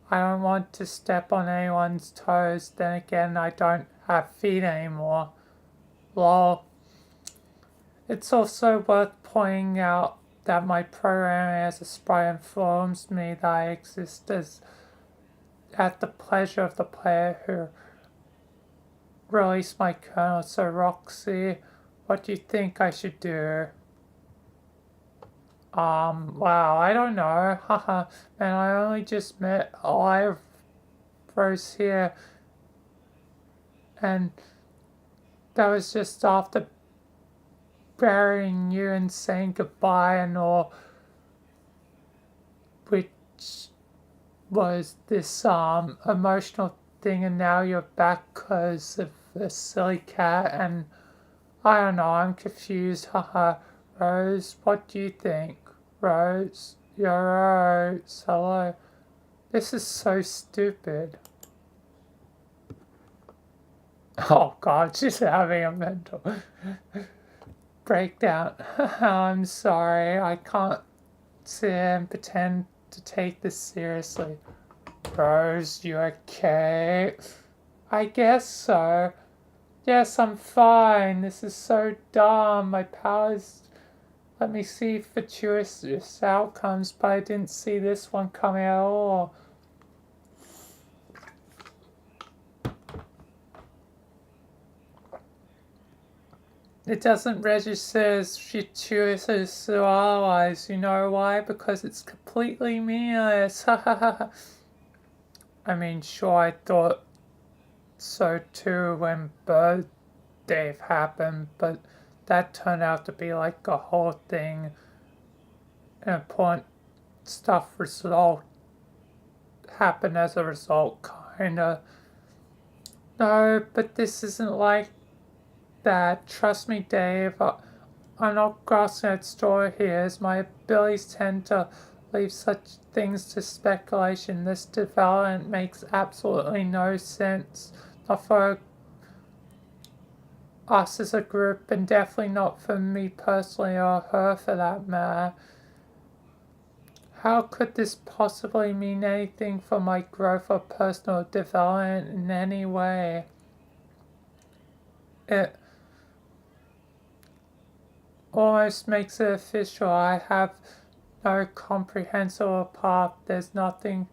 S2: I don't want to step on anyone's toes, then again, I don't have feet anymore. Lol. It's also worth pointing out that my programming as a sprite informs me that I exist as at the pleasure of the player who released my kernel. So Roxy, what do you think I should do? Wow, I don't know. Haha, man, I only just met Live Rose here, and that was just after burying you and saying goodbye and all, which was this emotional thing, and now you're back because of a silly cat, and I don't know, I'm confused. Haha. Rose, what do you think? Rose, you're Rose, hello. This is so stupid. Oh god, she's having a mental breakdown. I'm sorry, I can't sit and pretend to take this seriously. Rose, you okay? I guess so. Yes, I'm fine. This is so dumb. My powers let me see fortuitous outcomes, but I didn't see this one coming at all. It doesn't register as fortuitous or otherwise. You know why? Because it's completely meaningless. I mean, sure, I thought so too when Bird Dave happened, but that turned out to be like a whole thing. Important stuff happened as a result, kinda. No, but this isn't like that. Trust me, Dave. I'm not grasping at straw here, as my abilities tend to leave such things to speculation. This development makes absolutely no sense. Not for us as a group, and definitely not for me personally or her for that matter. How could this possibly mean anything for my growth or personal development in any way? It almost makes it official. I have no comprehensible path. There's nothing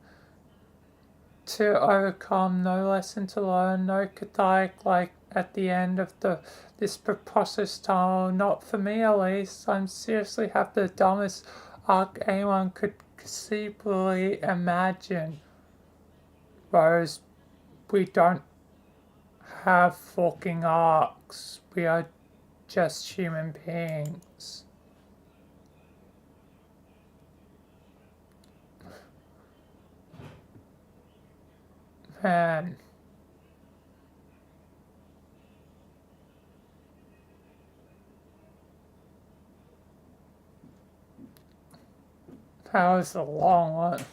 S2: to overcome, no lesson to learn, no cathartic like at the end of this preposterous tunnel. Not for me, at least. I'm seriously have the dumbest arc anyone could conceivably imagine. Rose, we don't have forking arcs. We are just human beings. Man. That was a long one.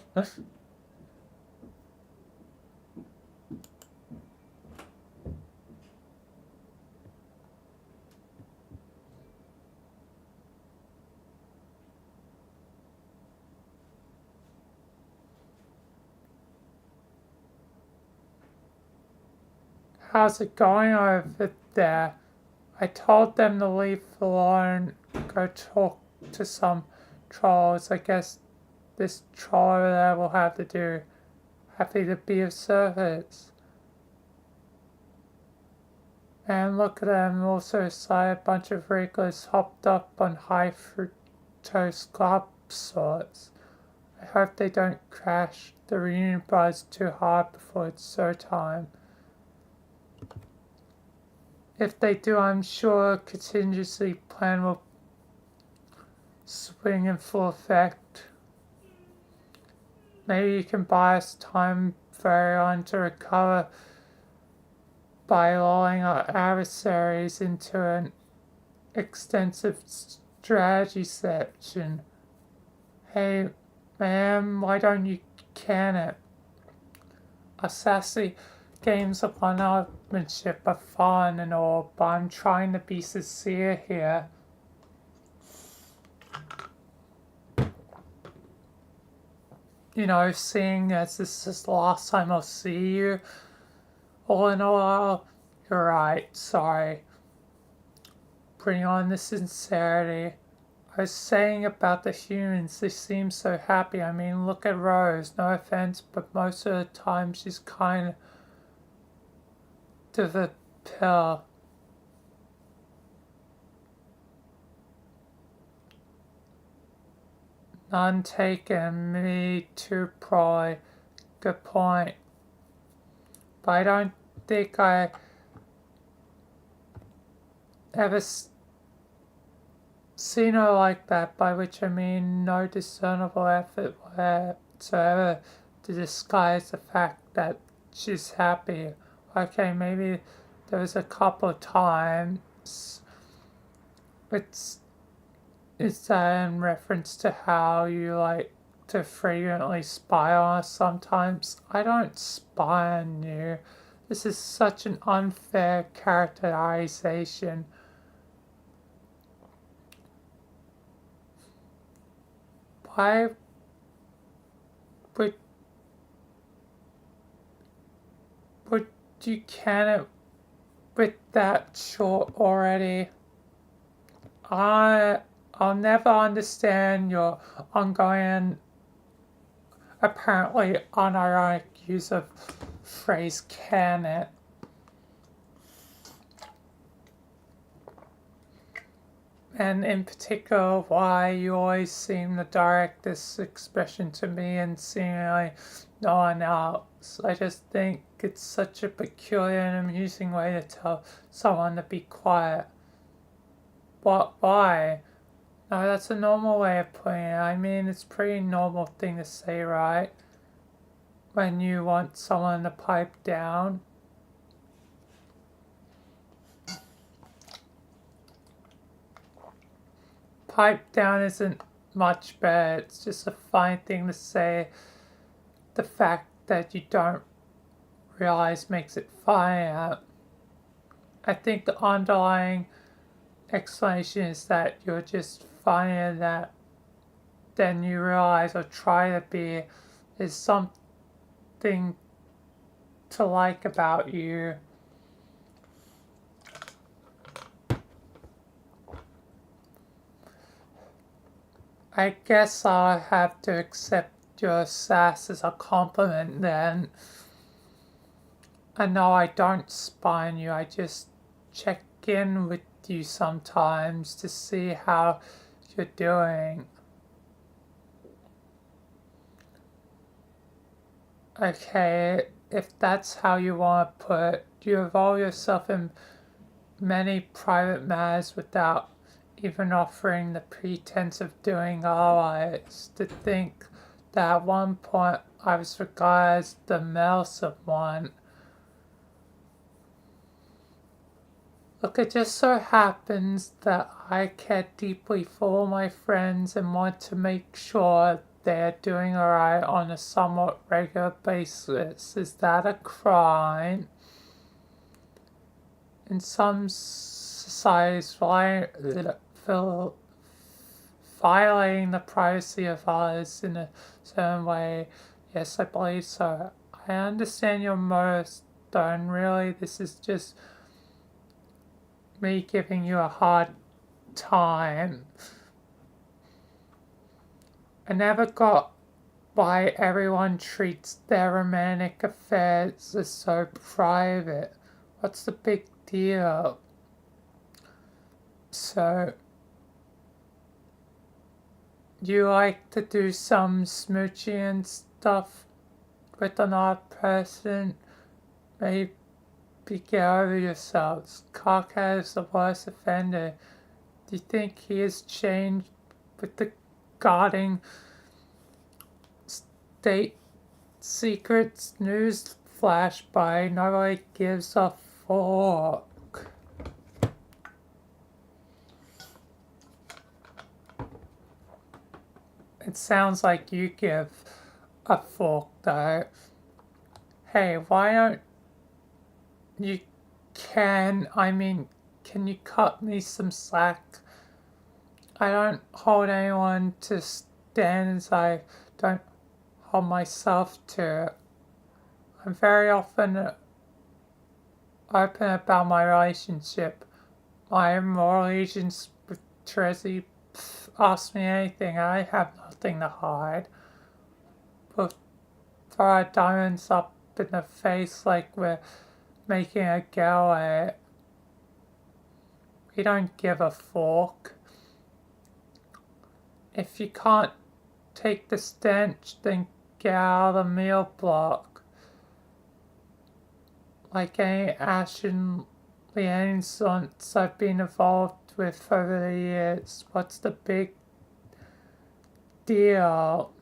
S2: How's it going over there? I told them to leave alone, go talk to some trolls. I guess this troll over there will have to do. Happy to be of service. And look at them, also a bunch of regulars hopped up on high fructose club sorts. I hope they don't crash the reunion buzz too hard before it's show time. If they do, I'm sure a contingency plan will swing in full effect. Maybe you can buy us time very on to recover by lulling our adversaries into an extensive strategy section. Hey, ma'am, why don't you can it? Our sassy games of one-upmanship are fun and all, but I'm trying to be sincere here. You know, seeing as this is the last time I'll see you, all in all, you're right, sorry. Bring on the sincerity. I was saying about the humans, they seem so happy. I mean, look at Rose, no offense, but most of the time she's kind of a pill. None taken, me too, probably. Good point. But I don't think I ever seen her like that, by which I mean no discernible effort whatsoever to disguise the fact that she's happy. Okay, maybe there was a couple of times. It's that in reference to how you like to frequently spy on us sometimes. I don't spy on you. This is such an unfair characterization. Why would would you can it with that short already? I'll never understand your ongoing, apparently unironic use of phrase can it. And in particular, why you always seem to direct this expression to me and seemingly no one else. I just think it's such a peculiar and amusing way to tell someone to be quiet. What? Why? No, that's a normal way of putting it. I mean, it's a pretty normal thing to say, right? When you want someone to pipe down. pipe down isn't much better. It's just a fine thing to say. The fact that you don't realize makes it funny. I think the underlying explanation is that you're just funnier than you realize or try to be. Is something to like about you. I guess I'll have to accept your sass as a compliment then. I know I don't spy on you, I just check in with you sometimes to see how you're doing. Okay, if that's how you want to put it, you involve yourself in many private matters without even offering the pretense of doing otherwise. To think that at one point I was regarded as the meddlesome one. Look, it just so happens that I care deeply for all my friends and want to make sure they're doing alright on a somewhat regular basis. Is that a crime? In some societies, violating the privacy of others in a certain way, yes, I believe so. I understand your motives, though, and really this is just me giving you a hard time. I never got why everyone treats their romantic affairs as so private. What's the big deal? So, you like to do some smooching and stuff with another person? Maybe get over yourselves. Cockhead is the worst offender. Do you think he has changed with the guarding state secrets news flash by? Nobody gives a fuck. It sounds like you give a fuck though. Hey, why don't you can you cut me some slack? I don't hold anyone to standards I don't hold myself to. I'm very often open about my relationship. My moral allegiance with Tracy. Ask me anything, I have nothing to hide. But throw our diamonds up in the face like we're making a go at it. We don't give a fork. If you can't take the stench, then get out of the meal block. Like any ashen liaisons I've been involved with over the years, what's the big deal?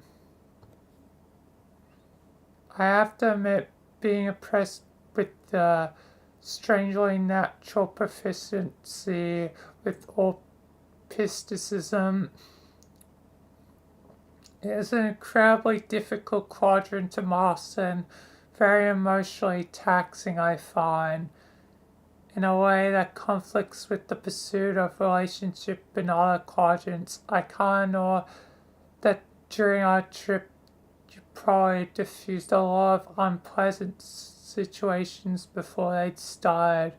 S2: I have to admit, being impressed with the strangely natural proficiency with autism is an incredibly difficult quadrant to master and very emotionally taxing, I find, in a way that conflicts with the pursuit of relationship in other quadrants. I kinda know that during our trip you probably diffused a lot of unpleasant situations before they'd started.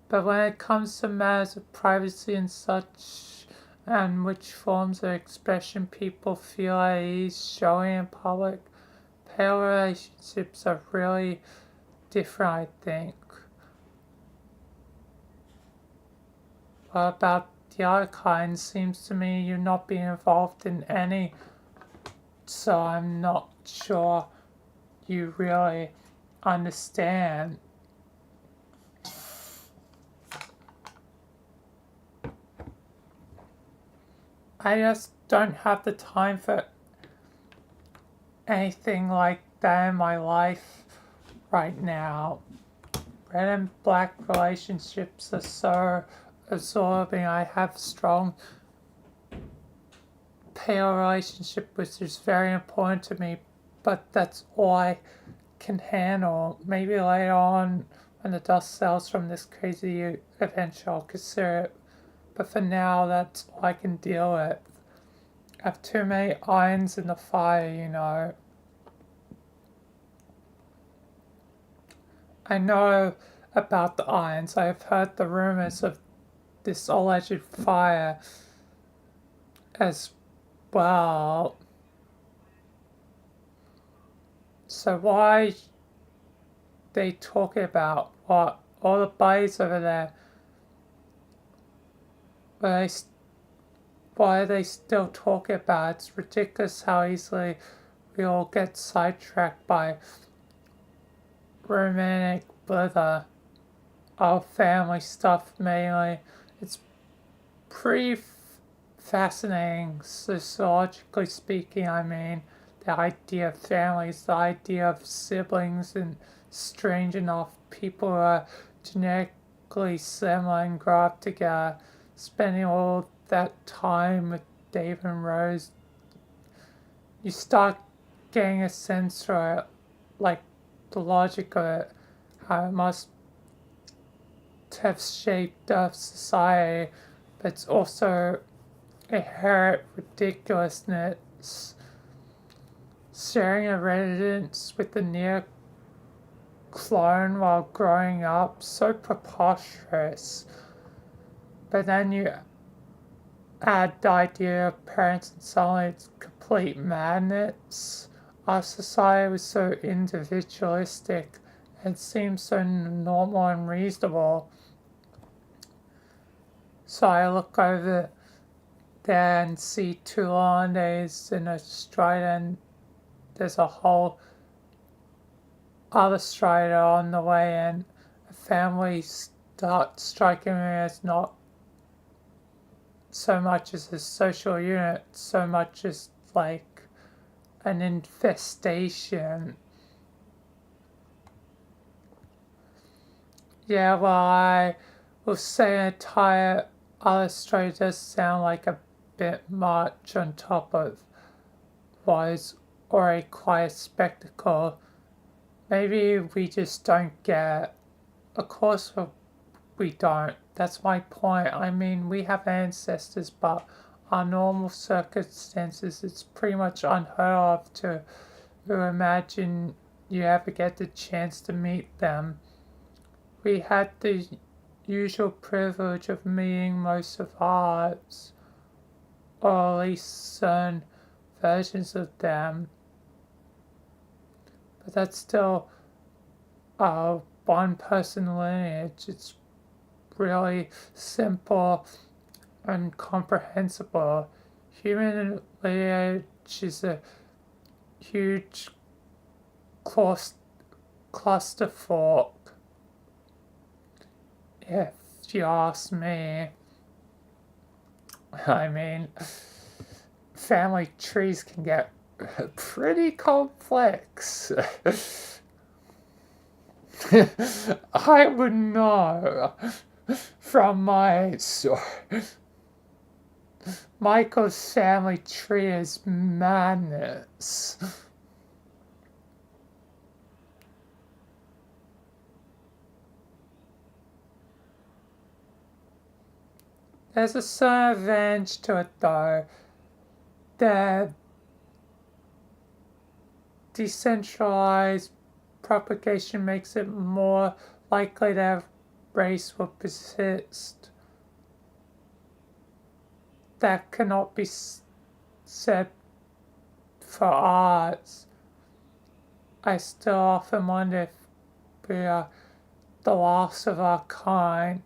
S2: But when it comes to matters of privacy and such, and which forms of expression people feel at ease showing in public, pale relationships are really different, I think. What about the other kind? Seems to me you're not being involved in any, so I'm not sure you really understand. I just don't have the time for anything like that in my life right now. Red and black relationships are so absorbing. I have strong pair relationship, which is very important to me, but that's all I can handle. Maybe later on, when the dust settles from this crazy adventure, I'll consider it. But for now, that's all I can deal with. I have too many irons in the fire, you know. I know about the irons. I have heard the rumors of this alleged fire as well. So why they talking about what all the bodies over there? Why are they still talking about it? It's ridiculous how easily we all get sidetracked by romantic bother. Our family stuff mainly. It's pretty fascinating, sociologically speaking. I mean, the idea of families, the idea of siblings, and strange enough, people who are genetically similar and grow up together, spending all that time with Dave and Rose. You start getting a sense for it, like the logic of it, how it must have shaped our society, but it's also inherent ridiculousness. Sharing a residence with a near clone while growing up, so preposterous. But then you add the idea of parents and suddenly it's complete madness. Our society was so individualistic and seems so normal and reasonable. So I look over there and see two Hollandaise in a strider, and there's a whole other strider on the way, and a family starts striking me as not so much as a social unit, so much as like an infestation. Yeah, well, I will say an entire other story does sound like a bit much on top of what is already quite a spectacle. Maybe we just don't get it. Of course we don't. That's my point. I mean, we have ancestors, but our normal circumstances, it's pretty much unheard of to imagine you ever get the chance to meet them. We had the usual privilege of meeting most of ours, or at least certain versions of them. But that's still a one person lineage. It's really simple and comprehensible. Human lineage is a huge clusterfuck, if you ask me. I mean, family trees can get pretty complex. I would know from my source. Michael's family tree is madness. There's a certain advantage to it though. The decentralized propagation makes it more likely that race will persist. That cannot be said for arts. I still often wonder if we are the last of our kind.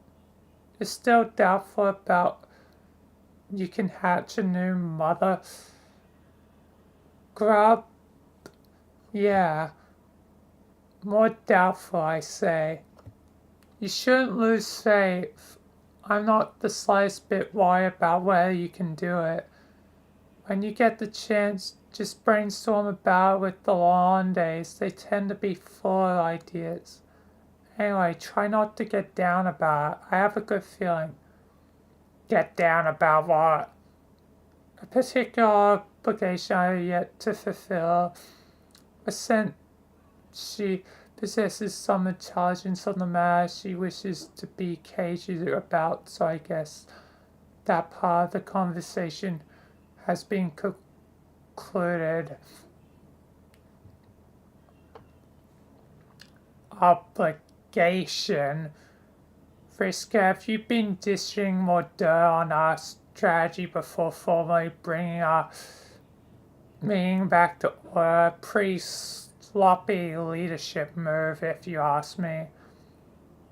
S2: It's still doubtful about you can hatch a new mother. Grub? Yeah. More doubtful, I say. You shouldn't lose faith. I'm not the slightest bit worried about whether you can do it. When you get the chance, just brainstorm about it with the Hollandaise. They tend to be full of ideas. Anyway, try not to get down about it. I have a good feeling. get down about what a particular obligation I have yet to fulfill. A sense she possesses some intelligence on the matter she wishes to be cagey about, so I guess that part of the conversation has been concluded. Obligation. Frisker, have you been dishing more dirt on our strategy before formally bringing our meeting back to order? Pretty sloppy leadership move, if you ask me.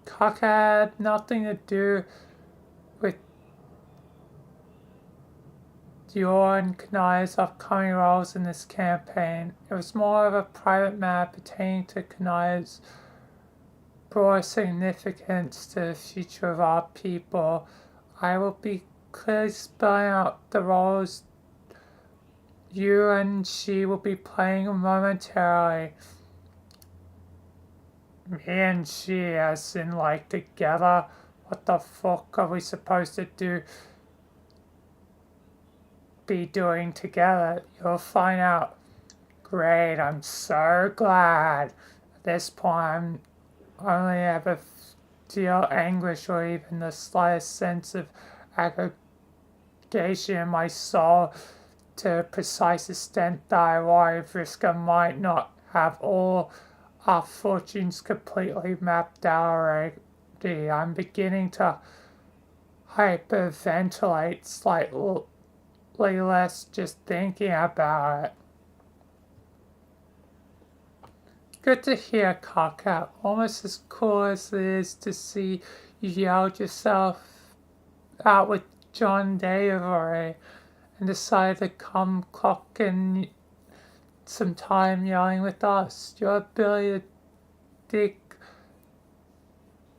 S2: Cock had nothing to do with your and Kanai's upcoming roles in this campaign. It was more of a private matter pertaining to Kanai's broad significance to the future of our people. I will be clearly spelling out the roles you and she will be playing momentarily. Me and she, as in like together? What the fuck are we supposed to be doing together? You'll find out. Great, I'm so glad. At this point, I'm only ever feel anguish or even the slightest sense of aggregation in my soul to a precise extent that I worry Vriska might not have all our fortunes completely mapped out already. I'm beginning to hyperventilate slightly less just thinking about it. Good to hear, Kaka. Almost as cool as it is to see you yelled yourself out with John Dave and decided to come clock in some time yelling with us. Your ability to dig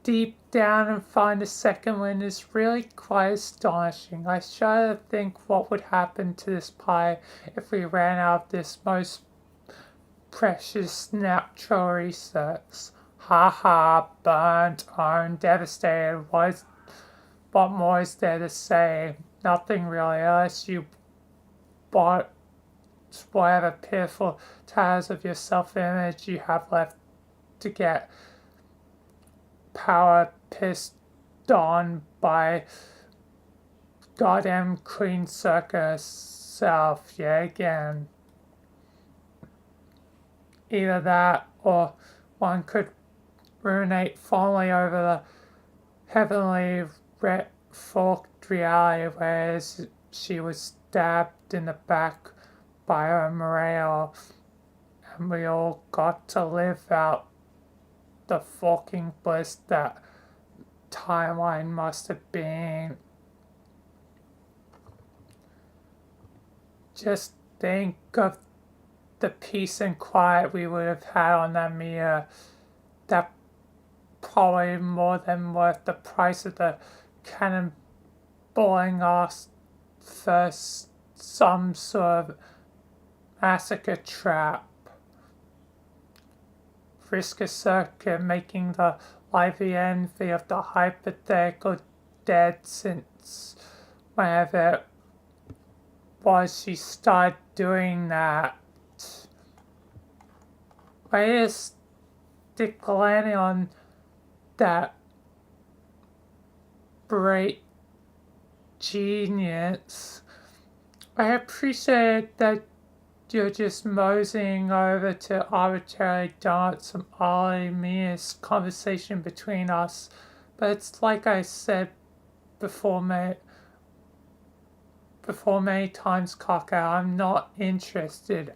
S2: deep down and find a second wind is really quite astonishing. I shudder to think what would happen to this pie if we ran out of this most precious natural resource. Ha ha, burnt, owned, devastated. What more is there to say? Nothing really, unless you bought whatever pitiful tatters of your self-image you have left to get power pissed on by goddamn Queen Circus self yet again. Either that or one could ruminate fondly over the heavenly forked reality whereas she was stabbed in the back by a Moreo and we all got to live out the fucking bliss that timeline must have been. Just think of the peace and quiet we would have had on that mirror. That probably more than worth the price of the cannonballing us first some sort of massacre trap. Frisker Circuit making the lively envy of the hypothetical dead since whenever it was she started doing that. I just stick landing on that great genius. I appreciate that you're just moseying over to arbitrarily dart some oddly meaningless conversation between us, but it's like I said before many times, Cocker, I'm not interested.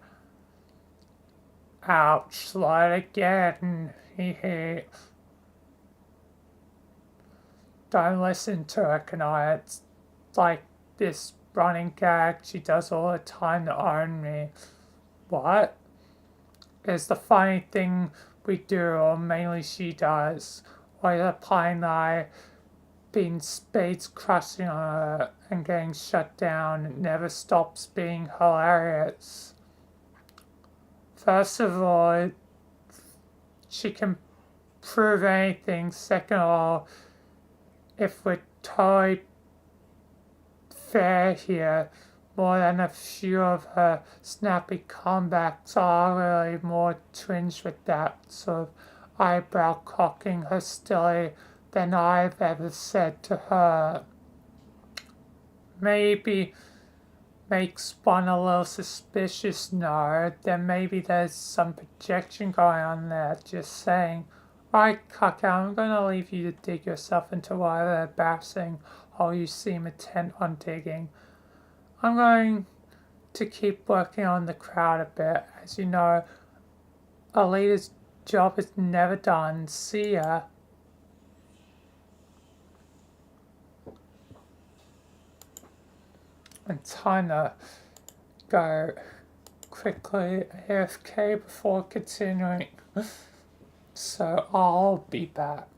S2: Ouch, slide again, hee. Don't listen to her, Kanai. It's like this running gag she does all the time to own me. What? It's the funny thing we do, or mainly she does. While applying that I've been spades crushing on her and getting shut down. It never stops being hilarious. First of all, she can prove anything. Second of all, if we're totally fair here. More than a few of her snappy comebacks are really more tinged with that sort of eyebrow cocking hostility than I've ever said to her. Maybe makes one a little suspicious, no. Then maybe there's some projection going on there, just saying. Alright, Cucker, I'm gonna leave you to dig yourself into whatever embarrassing hole you seem intent on digging. I'm going to keep working on the crowd a bit. As you know, a leader's job is never done. See ya. And time to go quickly AFK before continuing. So I'll be back.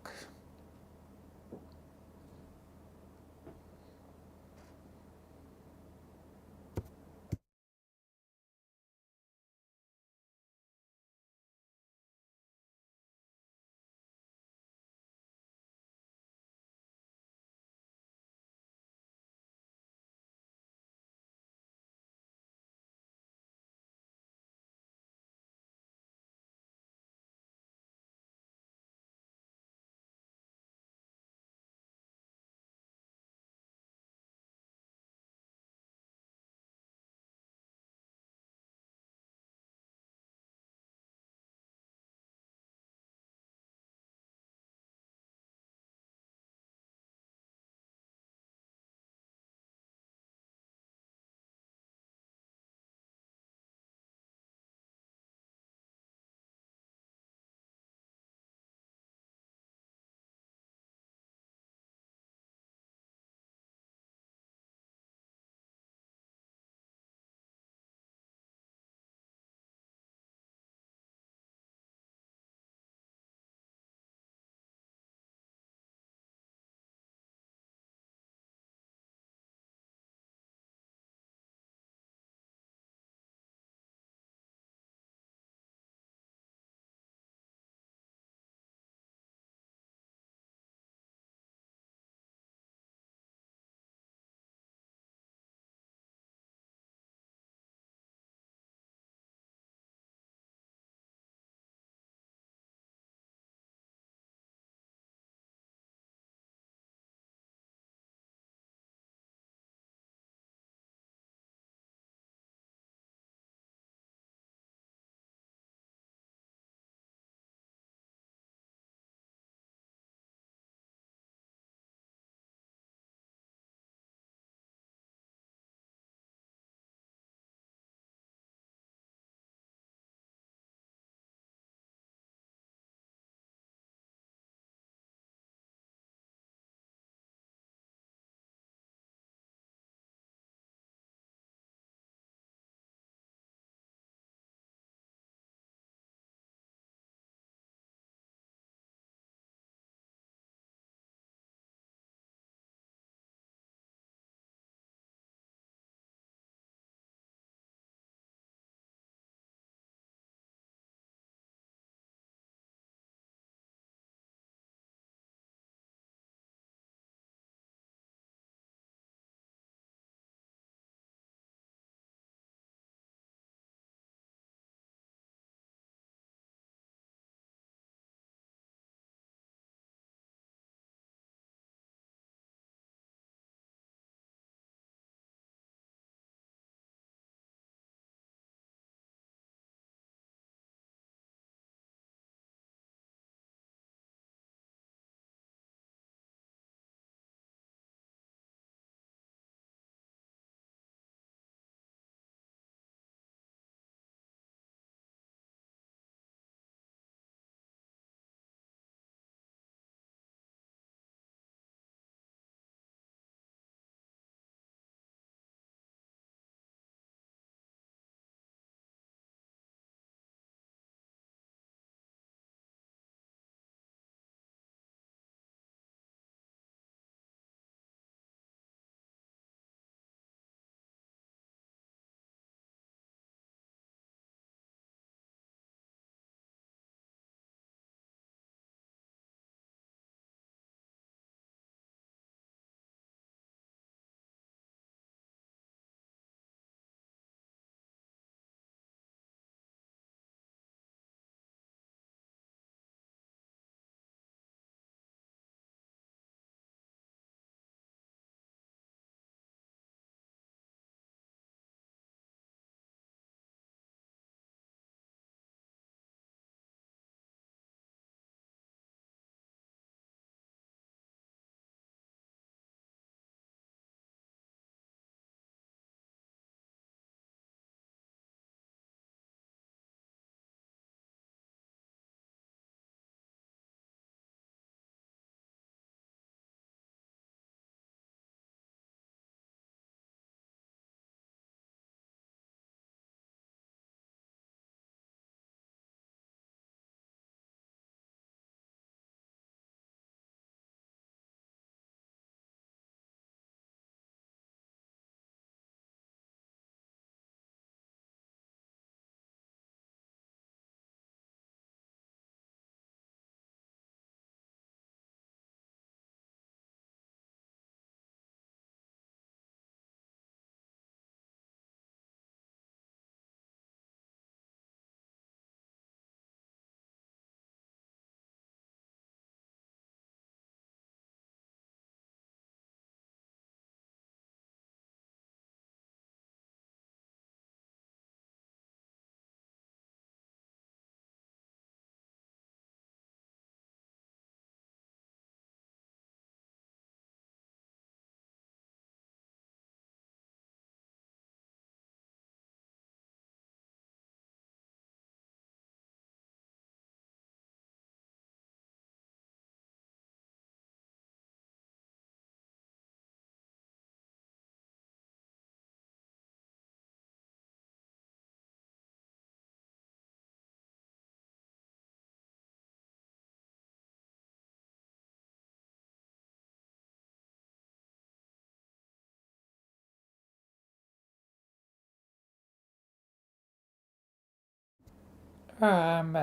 S2: Um,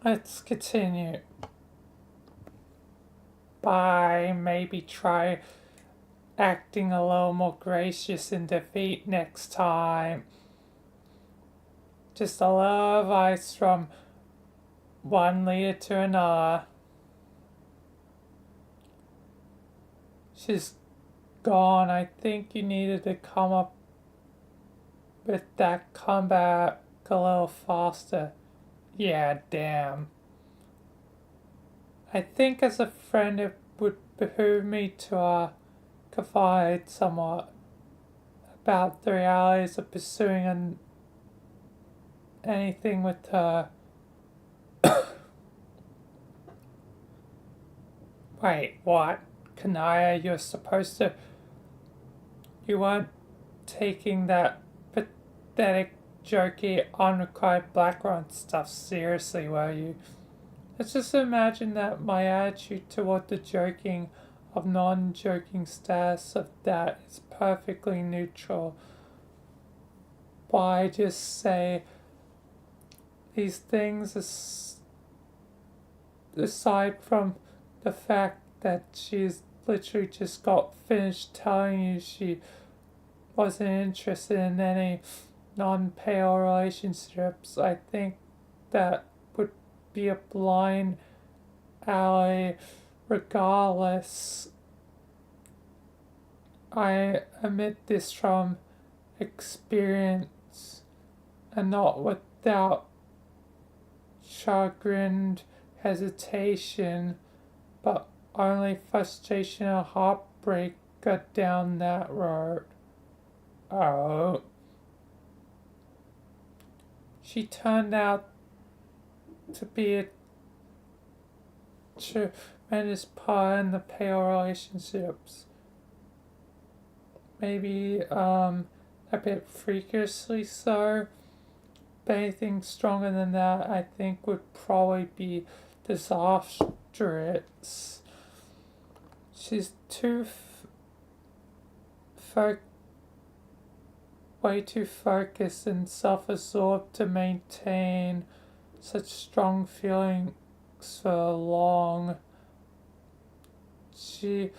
S2: let's continue by maybe try acting a little more gracious in defeat next time. Just a little advice from one leader to another. She's gone. I think you needed to come up with that comeback a little faster. Yeah, damn. I think as a friend it would behoove me to confide somewhat about the realities of pursuing anything with her. Wait, what? Kanaya, you're supposed to. You weren't taking that pathetic, jokey, unrequired background stuff seriously, were you? Let's just imagine that my attitude toward the joking of non joking status of that is perfectly neutral. Why just say these things aside from the fact that she's literally just got finished telling you she wasn't interested in any non-pale relationships? I think that would be a blind alley regardless. I admit this from experience and not without chagrined hesitation, but only frustration and heartbreak got down that road. Oh. She turned out to be a tremendous part in the pale relationships. Maybe a bit freakishly so. But anything stronger than that, I think, would probably be disastrous. She's way too focused and self-absorbed to maintain such strong feelings for long. She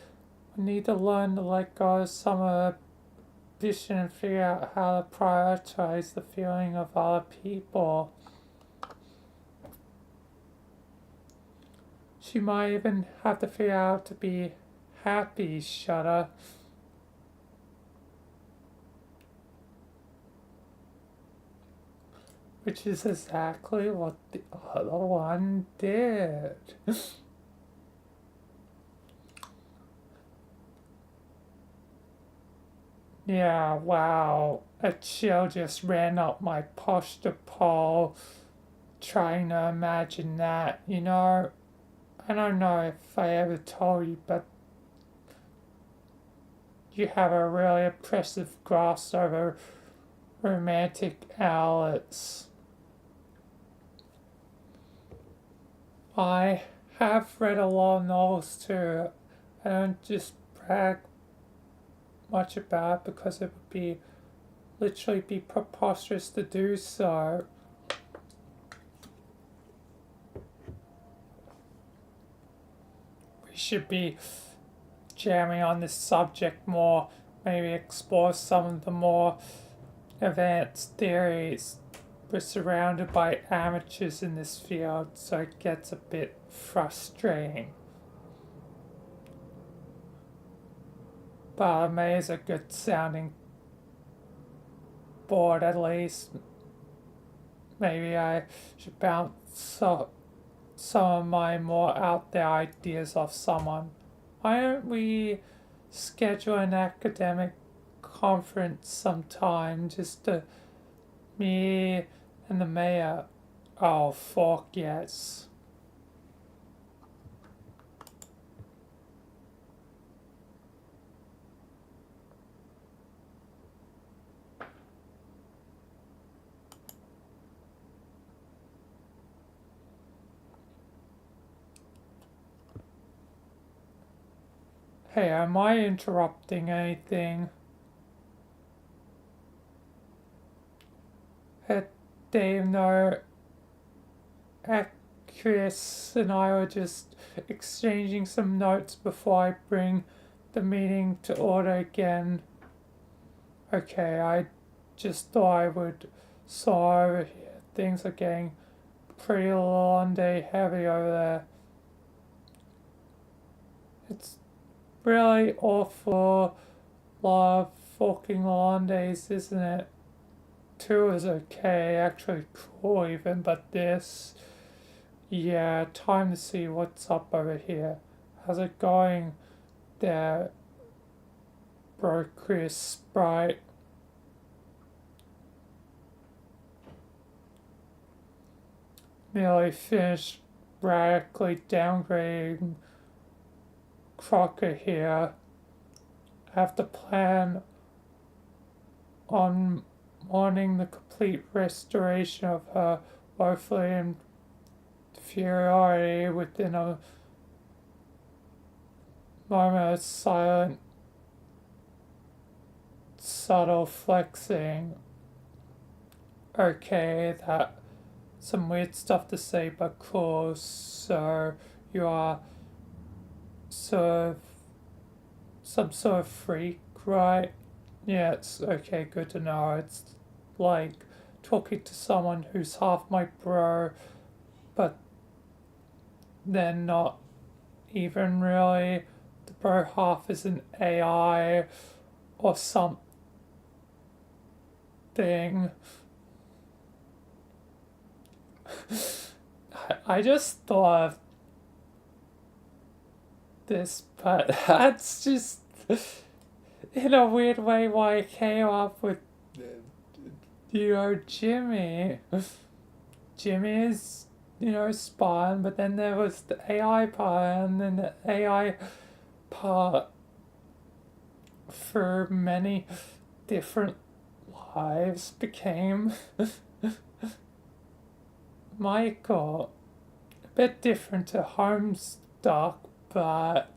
S2: would need to learn to let go of some of her vision and figure out how to prioritize the feeling of other people. She might even have to figure out to be happy, Shudder. Which is exactly what the other one did. Yeah, wow. A chill just ran up my posture pole trying to imagine that. I don't know if I ever told you, but you have a really impressive grasp over romantic outlets. I have read a lot of novels too. I don't just brag much about it because it would be literally be preposterous to do so. We should be jamming on this subject more, maybe explore some of the more advanced theories. We're surrounded by amateurs in this field, so it gets a bit frustrating. But May is a good sounding board at least. Maybe I should bounce some of my more out there ideas off someone. Why don't we schedule an academic conference sometime, just me and the mayor? Oh, fuck yes. Hey, am I interrupting anything? Dave, no, Chris and I were just exchanging some notes before I bring the meeting to order again. Okay, I just thought I would saw over here. Things are getting pretty Londe heavy over there. It's really awful lot of fucking Londes, isn't it? Two is okay, actually cool even, but this, yeah, time to see what's up over here. How's it going there, bro Chris Sprite? Nearly finished radically downgrading Crocker here. I have to plan on wanting the complete restoration of her woefully inferiority within a moment of silent, subtle flexing. Okay, that some weird stuff to say, but cool. So you are sort of some sort of freak, right? Yeah, it's okay, good to know. It's like talking to someone who's half my bro, but then not even really. The bro half is an AI or something. I just thought of this, but that's just in a weird way why I came up with, Jimmy. Jimmy is, Spawn, but then there was the AI part, and then the AI part for many different lives became Michael. A bit different to Homestuck, but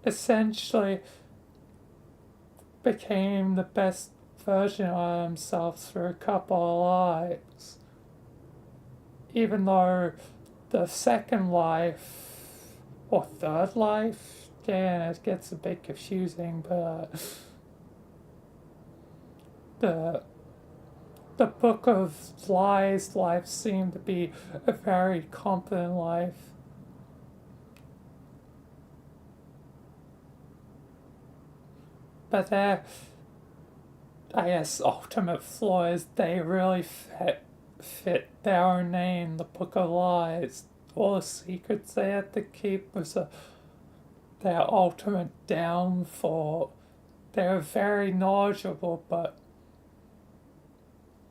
S2: essentially became the best version of themselves for a couple of lives. Even though the second life, or third life, yeah, it gets a bit confusing, but the Book of Lies life seemed to be a very competent life. But their, I guess, ultimate flaw is they really fit their own name, the Book of Lies. All the secrets they had to keep was their ultimate downfall. They were very knowledgeable, but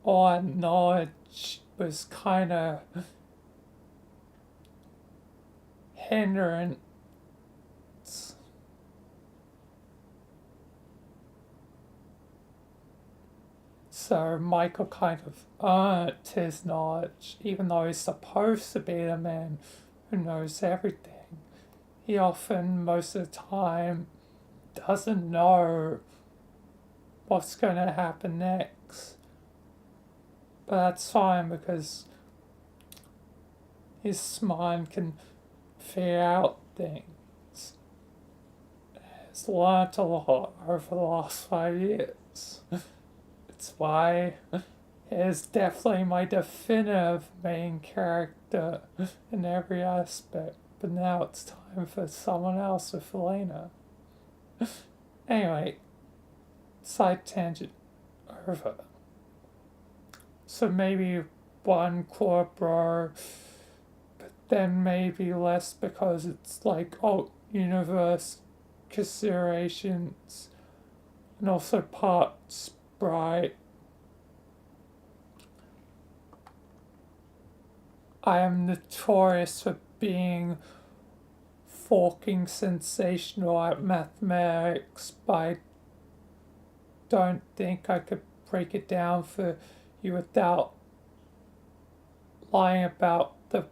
S2: all that knowledge was kind of hindrance. So Michael kind of earned his knowledge, even though he's supposed to be the man who knows everything. He often, most of the time, doesn't know what's going to happen next. But that's fine because his mind can figure out things. He's learnt a lot over the last 5 years. It's why he is definitely my definitive main character in every aspect. But now it's time for someone else with Vilayna. Anyway, side tangent over. So maybe one core bro, but then maybe less because it's like alt universe considerations and also part Sprite. I am notorious for being fucking sensational at mathematics, but I don't think I could break it down for you without lying about the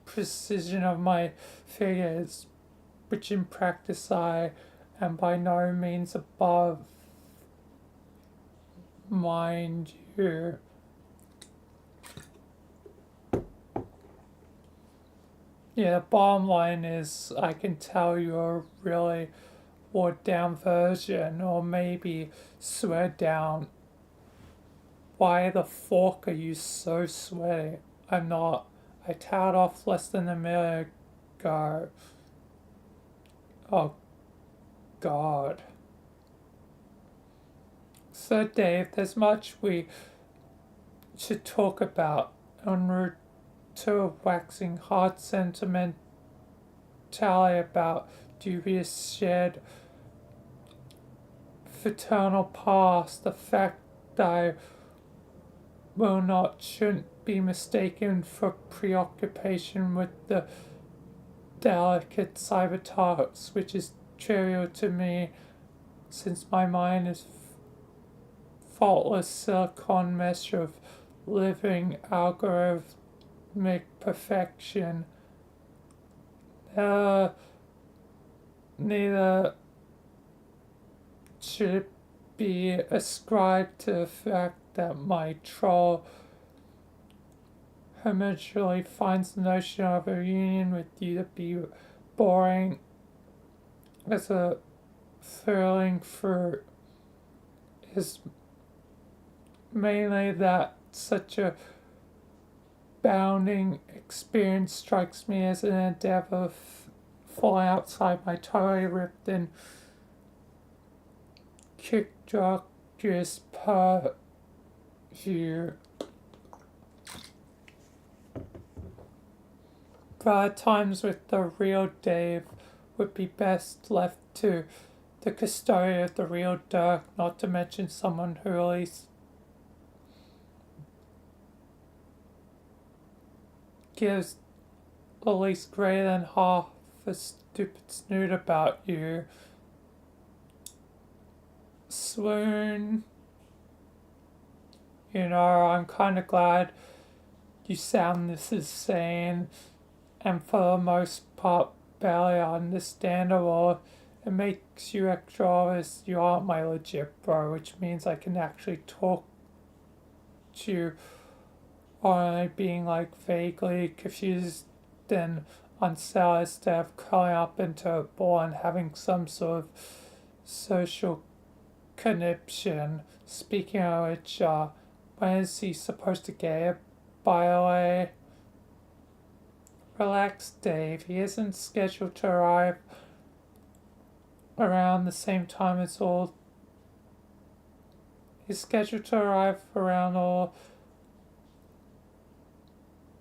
S2: precision of my figures, which in practice I am by no means above mind you. Yeah, the bottom line is I can tell you're a really watered down version, or maybe sweat down. Why the fuck are you so sweaty? I'm not. I towed off less than a minute ago. Oh, God. So, Dave, there's much we should talk about en route to a waxing hot sentimentality about dubious shared fraternal past, the fact that I will not, shouldn't be mistaken for preoccupation with the delicate cyber talks, which is trivial to me since my mind is faultless silicon mesh of living algorithmic perfection. Neither should it be ascribed to the fact that my troll habitually finds the notion of a union with you to be boring as a thrilling fruit is mainly that such a bounding experience strikes me as an endeavor falling outside my totally ripped and kick-jockers purview. But at times with the real Dave would be best left to the custodian of the real Dirk, not to mention someone who at least gives at least greater than half a stupid snoot about you. Swoon. You know, I'm kinda glad you sound this insane, and for the most part barely understandable. It makes you extra obvious you aren't my legit bro, which means I can actually talk to you only being like vaguely confused and unsettled instead of curling up into a ball and having some sort of social conniption. Speaking of which, when is he supposed to get it, by the way? Relax, Dave. He isn't scheduled to arrive around the same time as all. He's scheduled to arrive around all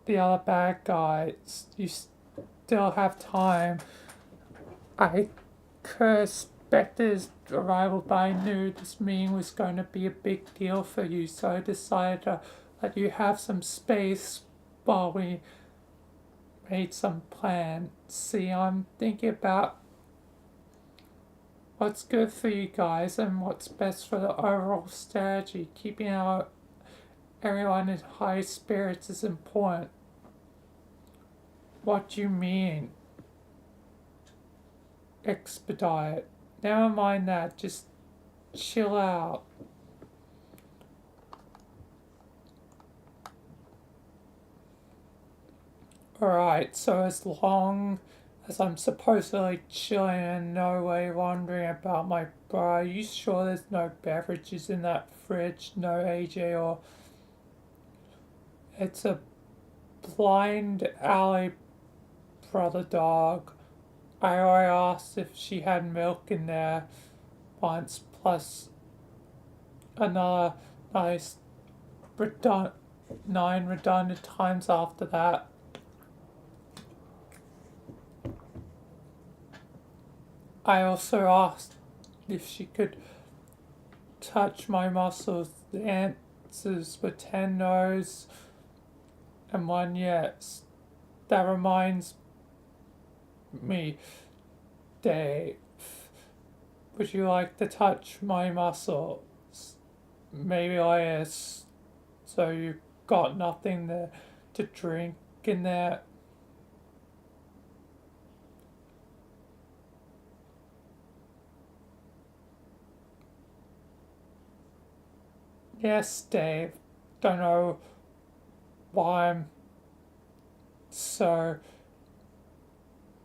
S2: the other bad guys. You still have time. I could expect his arrival, but I knew this meeting was going to be a big deal for you, so I decided to let you have some space while we made some plans. See, I'm thinking about what's good for you guys and what's best for the overall strategy. Keeping everyone in high spirits is important. What do you mean? Expedite. Never mind that, just chill out. Alright, so as long as I'm supposedly chilling and no way wondering about my bra, are you sure there's no beverages in that fridge? No, AJ, or it's a blind alley brother dog. I already asked if she had milk in there once, plus another nice 9 redundant times after that. I also asked if she could touch my muscles. The answers were 10 no's and 1 yes. That reminds me, Dave, would you like to touch my muscles? Maybe later, so you got nothing to drink in there. Yes, Dave. Don't know why I'm so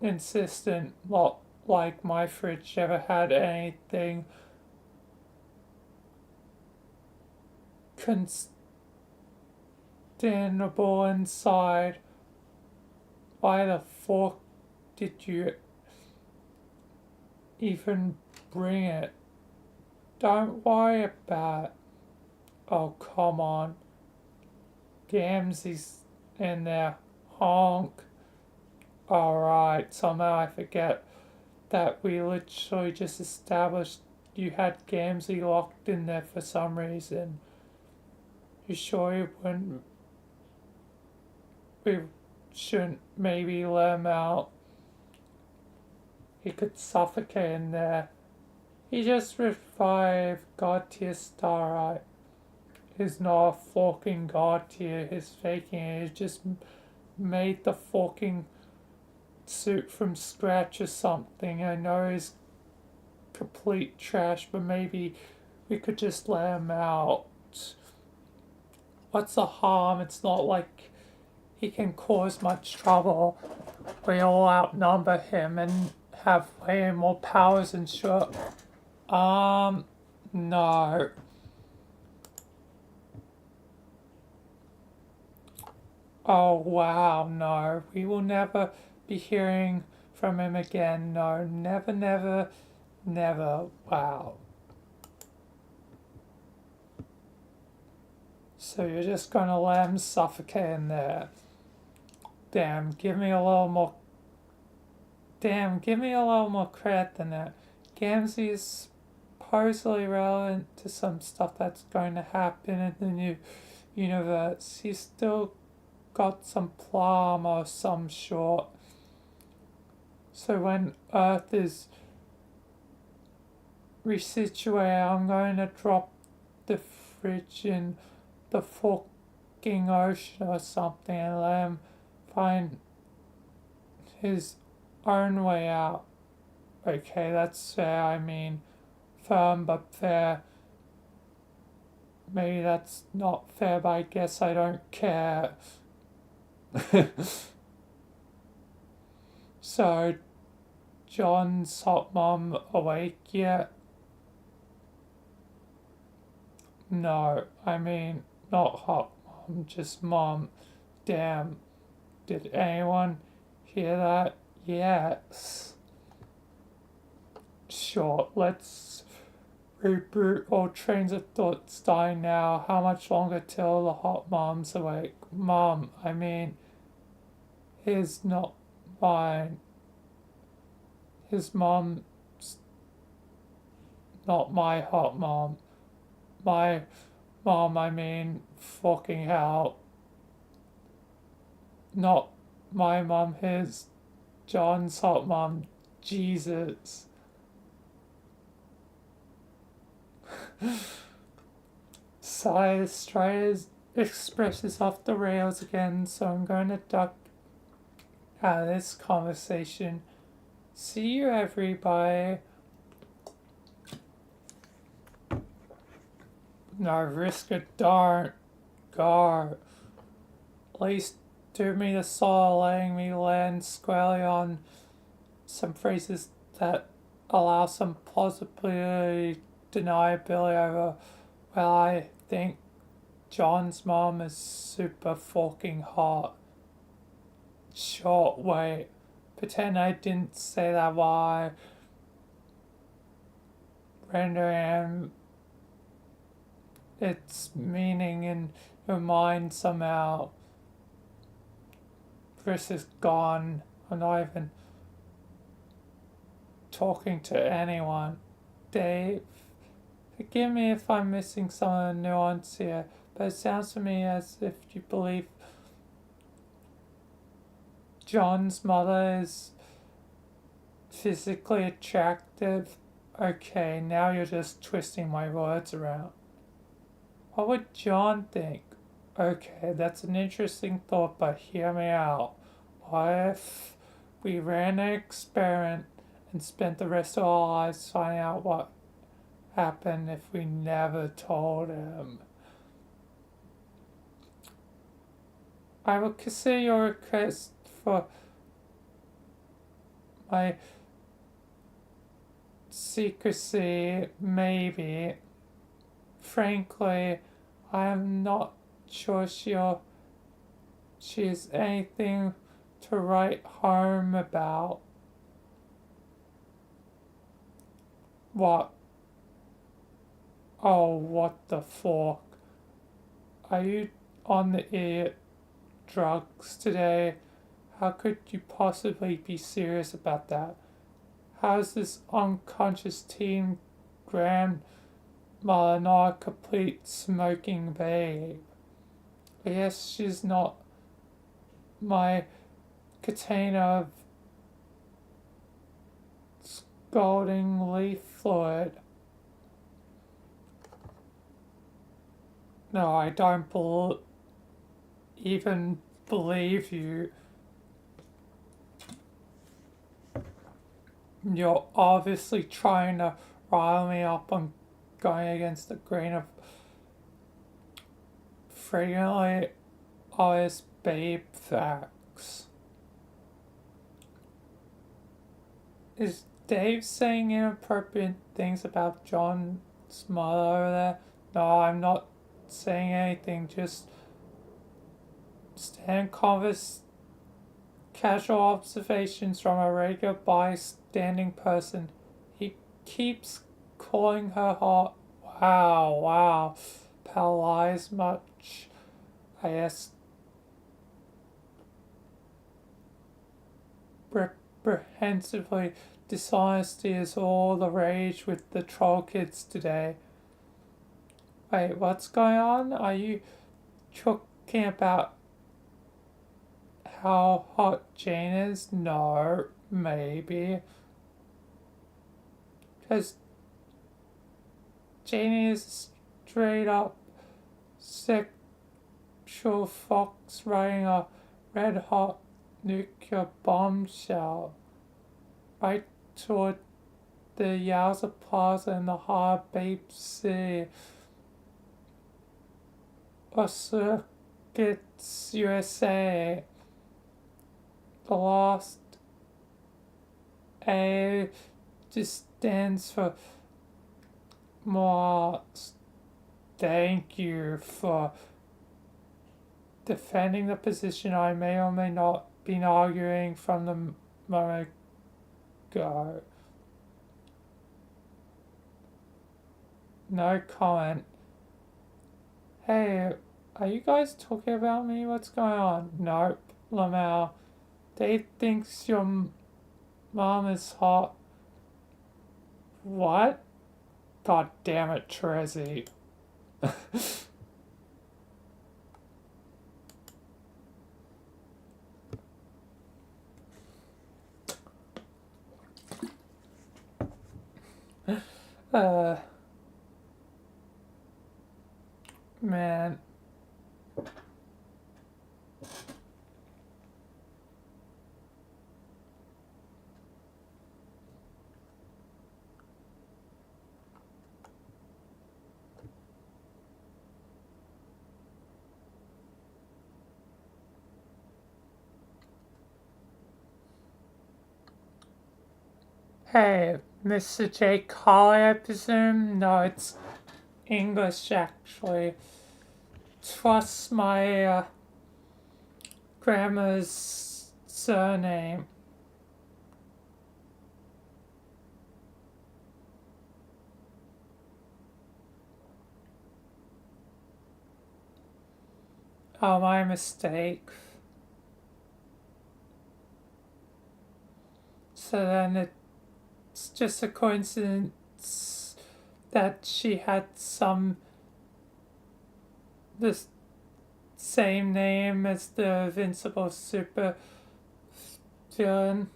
S2: insistent. Not like my fridge ever had anything containable inside. Why the fuck did you even bring it? Don't worry about it. Oh, come on. Gamsy's in there. Honk. Alright, somehow I forget that we literally just established you had Gamsy locked in there for some reason. You sure you wouldn't? We shouldn't maybe let him out. He could suffocate in there. He just revived God tier Starlight. He's not a fucking God tier, he's faking it. He just made the fucking suit from scratch or something. I know he's complete trash, but maybe we could just let him out. What's the harm? It's not like he can cause much trouble. We all outnumber him and have way more powers and shit. No. Oh, wow, no. We will never be hearing from him again. No, never, never, never. Wow. So you're just gonna let him suffocate in there. Damn, give me a little more. Damn, give me a little more credit than that. Gamzee is supposedly relevant to some stuff that's going to happen in the new universe. He's still got some plum or some sort. So when Earth is resituated, I'm going to drop the fridge in the fucking ocean or something and let him find his own way out. Okay, that's fair. I mean, firm but fair. Maybe that's not fair, but I guess I don't care. So, John's hot mom awake yet? No, I mean, not hot mom, just mom. Damn, did anyone hear that? Yes. Sure, let's reboot all trains of thoughts dying now. How much longer till the hot mom's awake? Mom, I mean, is not mine. His mom's not my hot mom. My mom, I mean, fucking hell. Not my mom, his. John's hot mom. Jesus. Side Australia's Express is off the rails again, so I'm going to duck out of this conversation. See you, everybody. No risk a darn gar. At least do me the solid letting me land squarely on some phrases that allow some plausibility deniability over, well, I think John's mom is super fucking hot. Short wait. Pretend I didn't say that while rendering its meaning in your mind somehow. Chris is gone. I'm not even talking to anyone. Dave, forgive me if I'm missing some of the nuance here, but it sounds to me as if you believe John's mother is physically attractive. Okay, now you're just twisting my words around. What would John think? Okay, that's an interesting thought, but hear me out. What if we ran an experiment and spent the rest of our lives finding out what happened if we never told him? I will consider your request for my secrecy, maybe. Frankly, I am not sure she's anything to write home about. What? Oh, what the fuck? Are you on the idiot drugs today? How could you possibly be serious about that? How's this unconscious teen grandmother not a complete smoking babe? I guess she's not my container of scalding leaf fluid. No, I don't even believe you. You're obviously trying to rile me up on going against the grain of frequently honest babe facts. Is Dave saying inappropriate things about John's mother over there? No, I'm not saying anything, just casual observations from a regular bystanding person. He keeps calling her hot. Wow. Pal lies much. I guess reprehensively dishonesty is all the rage with the troll kids today. Wait, what's going on? Are you talking about how hot Jane is? No, maybe. Because Jane is straight up sexual fox riding a red hot nuclear bombshell right toward the Yowza Plaza in the Hard Babe City. Or Circuits USA. The last A just stands for more. Thank you for defending the position I may or may not been arguing from the moment ago. No comment. Hey, are you guys talking about me? What's going on? Nope, Lamau. Dave thinks your mom is hot. What? God damn it, Trezzy. Man. Hey, Mr. J. Colley, I presume? No, it's English, actually. Trust my grandma's surname. Oh, my mistake. So then it's just a coincidence that she had the same name as the invincible super villain.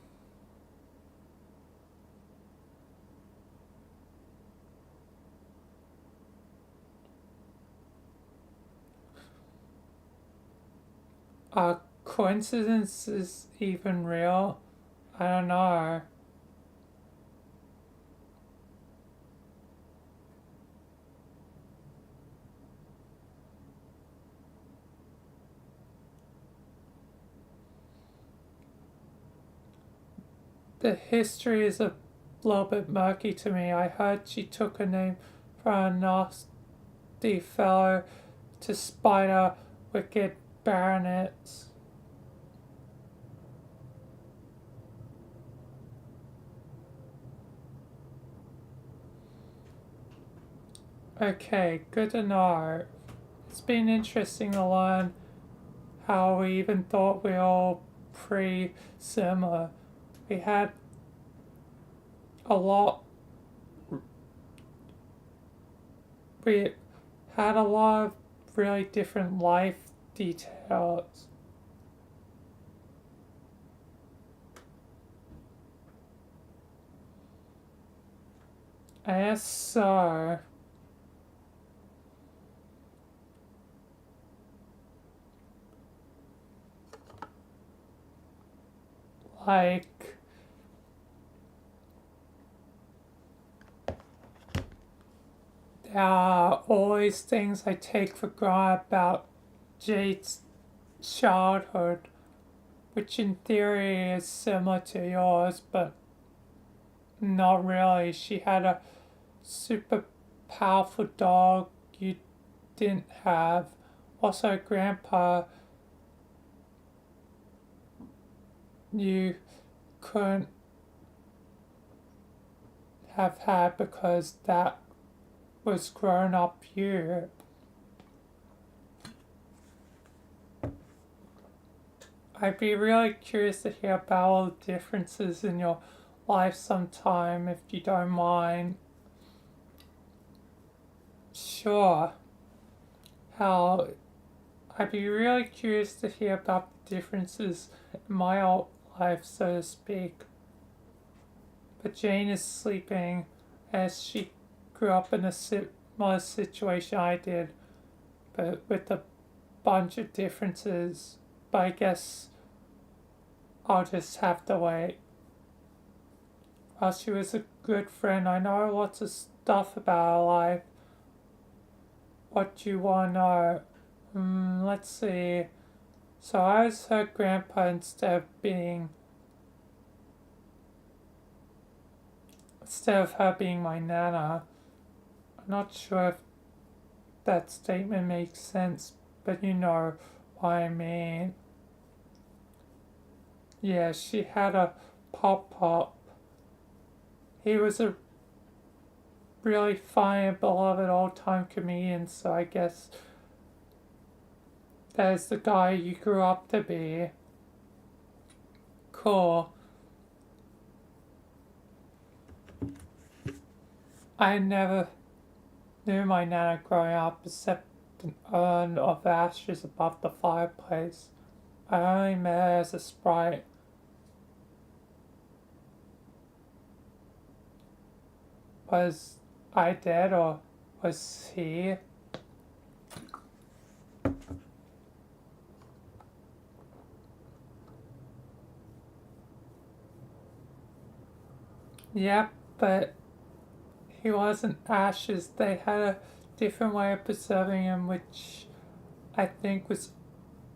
S2: Are coincidences even real? I don't know. the history is a little bit murky to me. I heard she took her name from a nasty fellow to spider wicked baronets. Okay, good to know. It's been interesting to learn how we even thought we were all pretty similar. We had a lot. We had a lot of really different life details. I guess so. Like, there are always things I take for granted about Jade's childhood, which in theory is similar to yours, but not really. She had a super powerful dog you didn't have. Also, Grandpa, you couldn't have had because that was grown up you. I'd be really curious to hear about all the differences in your life sometime, if you don't mind. Sure. How I'd be really curious to hear about the differences in my old life, so to speak. But Jane is sleeping as she grew up in a similar situation I did, but with a bunch of differences. But I guess I'll just have to wait. While she was a good friend, I know lots of stuff about her life. What do you want to know? Let's see. So I was her grandpa instead of her being my nana. I'm not sure if that statement makes sense, but you know what I mean. Yeah, she had a pop. He was a really funny and beloved old-time comedian, so I guess that's the guy you grew up to be. Cool. I never knew my nana growing up except an urn of ashes above the fireplace. I only met her as a sprite. Was I dead or was he? Yep, but he wasn't ashes. They had a different way of preserving him, which I think was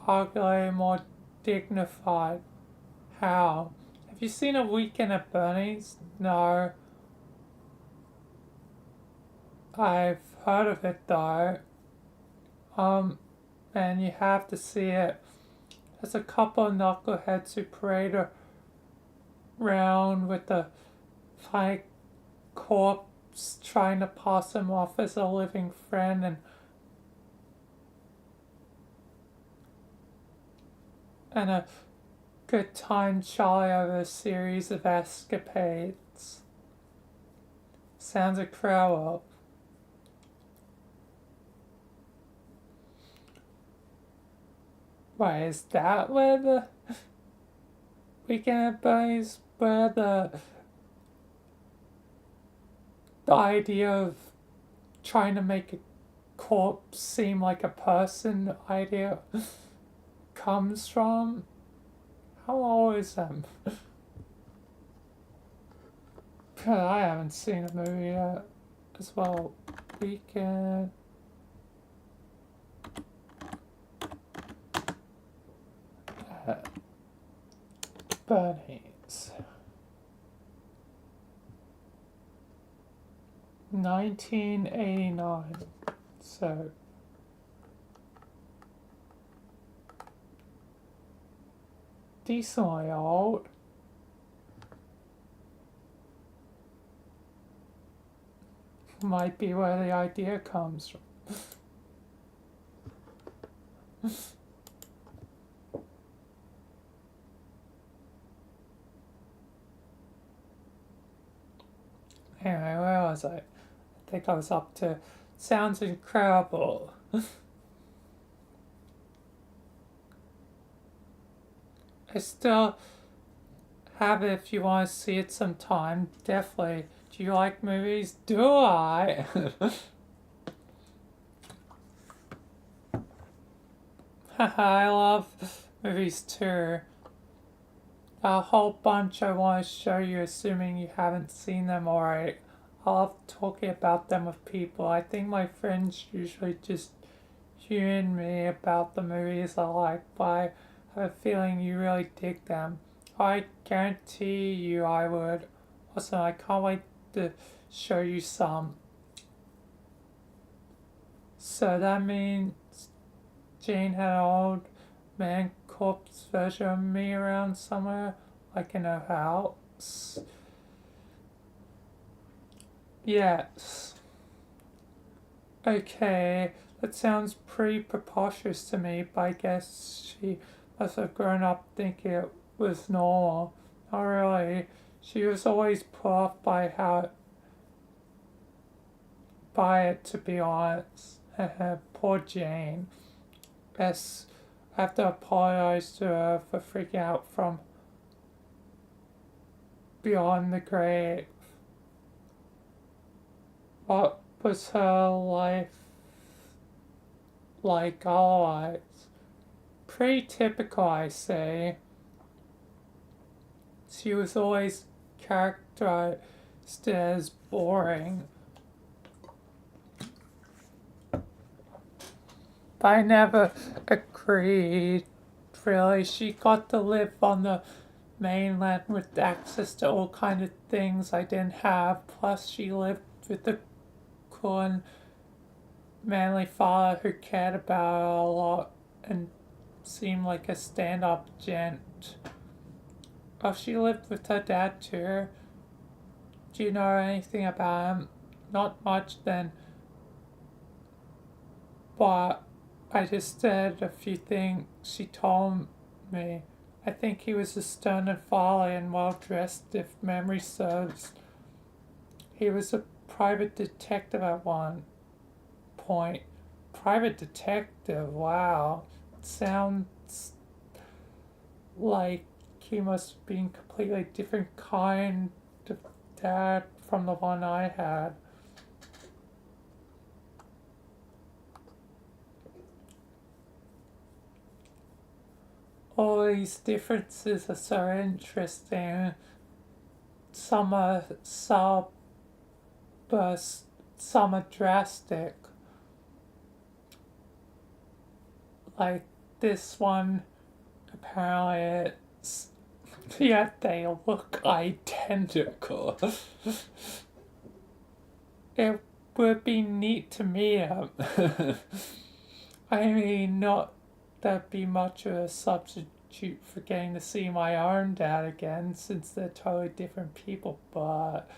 S2: arguably more dignified. How? Have you seen A Weekend at Bernie's? No. I've heard of it though. And you have to see it. There's a couple of knuckleheads who parade around with a fight corpse trying to pass him off as a living friend, and a good time jolly over a series of escapades. Sounds incredible. Why, is that where the Weekend at Bernie's, where the idea of trying to make a corpse seem like a person idea comes from? How old is them? I haven't seen the movie yet as well. Weekend at Bernie's. 1989. So, decently old. Might be where the idea comes from. Anyway, where was I? I think I was up to sounds incredible. I still have it if you want to see it sometime. Definitely. Do you like movies? Do I? I love movies too. A whole bunch I want to show you, assuming you haven't seen them already. I love talking about them with people. I think my friends usually just tune me about the movies I like, but I have a feeling you really dig them. I guarantee you I would. Also, I can't wait to show you some. So that means Jane had an old man corpse version of me around somewhere, like in her house. Yes. Okay, that sounds pretty preposterous to me, but I guess she must have grown up thinking it was normal. Not really. She was always put off by it, to be honest. Poor Jane. Guess I have to apologize to her for freaking out from beyond the grave. What was her life like otherwise? Pretty typical, I say. She was always characterized as boring. But I never agreed, really. She got to live on the mainland with access to all kind of things I didn't have. Plus, she lived with a cool and manly father who cared about her a lot and seemed like a stand-up gent. Oh, she lived with her dad too. Do you know anything about him? Not much then, but I just said a few things she told me. I think he was a stern and fatherly and well dressed, if memory serves. He was a private detective at one point. Private detective, wow. Sounds like he must have been completely different kind of dad from the one I had. All these differences are so interesting. Some are subtle, but some are drastic. Like this one, apparently it's, yet they look identical. It would be neat to meet him. I mean, not that'd be much of a substitute for getting to see my own dad again, since they're totally different people, but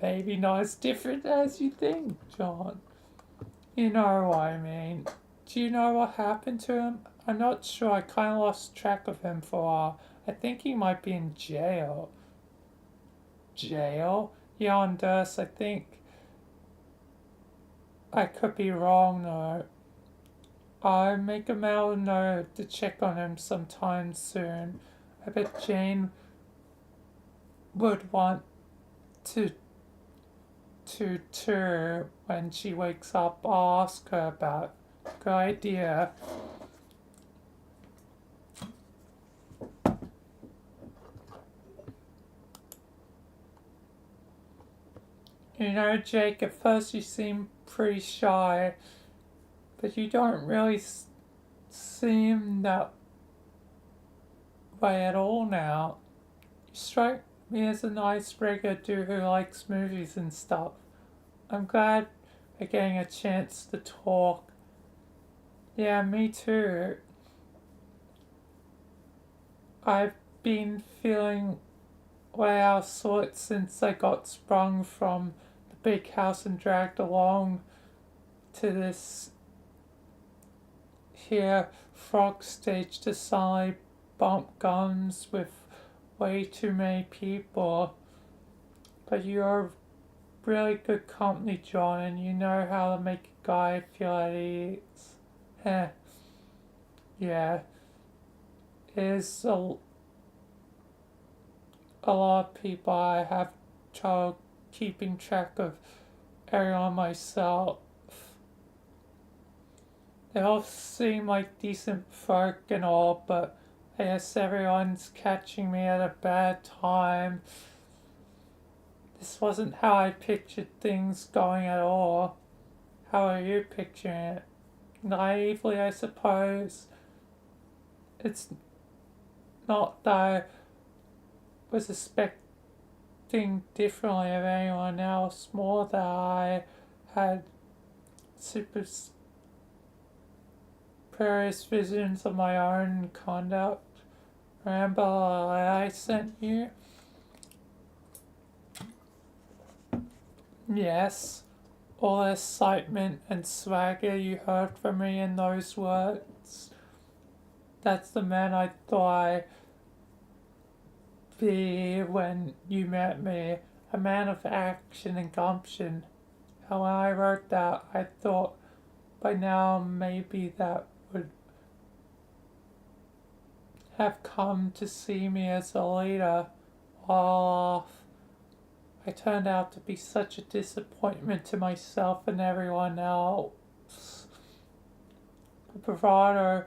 S2: maybe not as different as you think, John. You know what I mean. Do you know what happened to him? I'm not sure. I kind of lost track of him for a while. I think he might be in jail. Jail? Yeah, on Durst, I think. I could be wrong though. I'll make a mental note to check on him sometime soon. I bet Jane would want to tour when she wakes up. I'll ask her about it. Good idea. You know, Jake, at first you seem pretty shy, but you don't really seem that way at all now. You strike me as a nice regular dude who likes movies and stuff. I'm glad we're getting a chance to talk. Yeah, me too. I've been feeling way out of sorts since I got sprung from the big house and dragged along to this here frog stage to suddenly bump guns with way too many people. But you're really good company, John, and you know how to make a guy feel at ease. Eh, yeah, there's a lot of people I have trouble keeping track of everyone myself. They all seem like decent folk and all, but I guess everyone's catching me at a bad time. This wasn't how I pictured things going at all. How are you picturing it? Naively, I suppose. It's not that I was expecting differently of anyone else, more that I had super various visions of my own conduct. Remember I sent you? Yes. All the excitement and swagger you heard from me in those words. That's the man I thought I'd be when you met me. A man of action and gumption. And when I wrote that, I thought by now maybe that would have come to see me as a leader. Off. I turned out to be such a disappointment to myself and everyone else. The bravado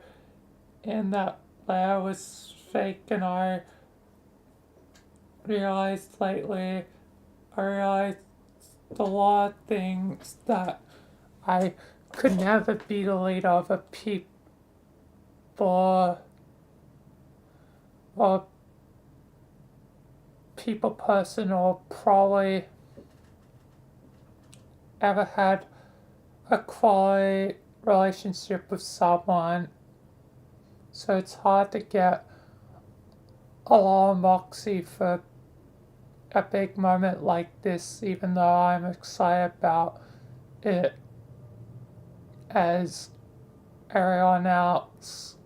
S2: in that letter was fake, and I realized lately, I realized a lot of things that I could never be the leader of a people or people person or probably ever had a quality relationship with someone. So it's hard to get a lot of moxie for a big moment like this, even though I'm excited about it as everyone else.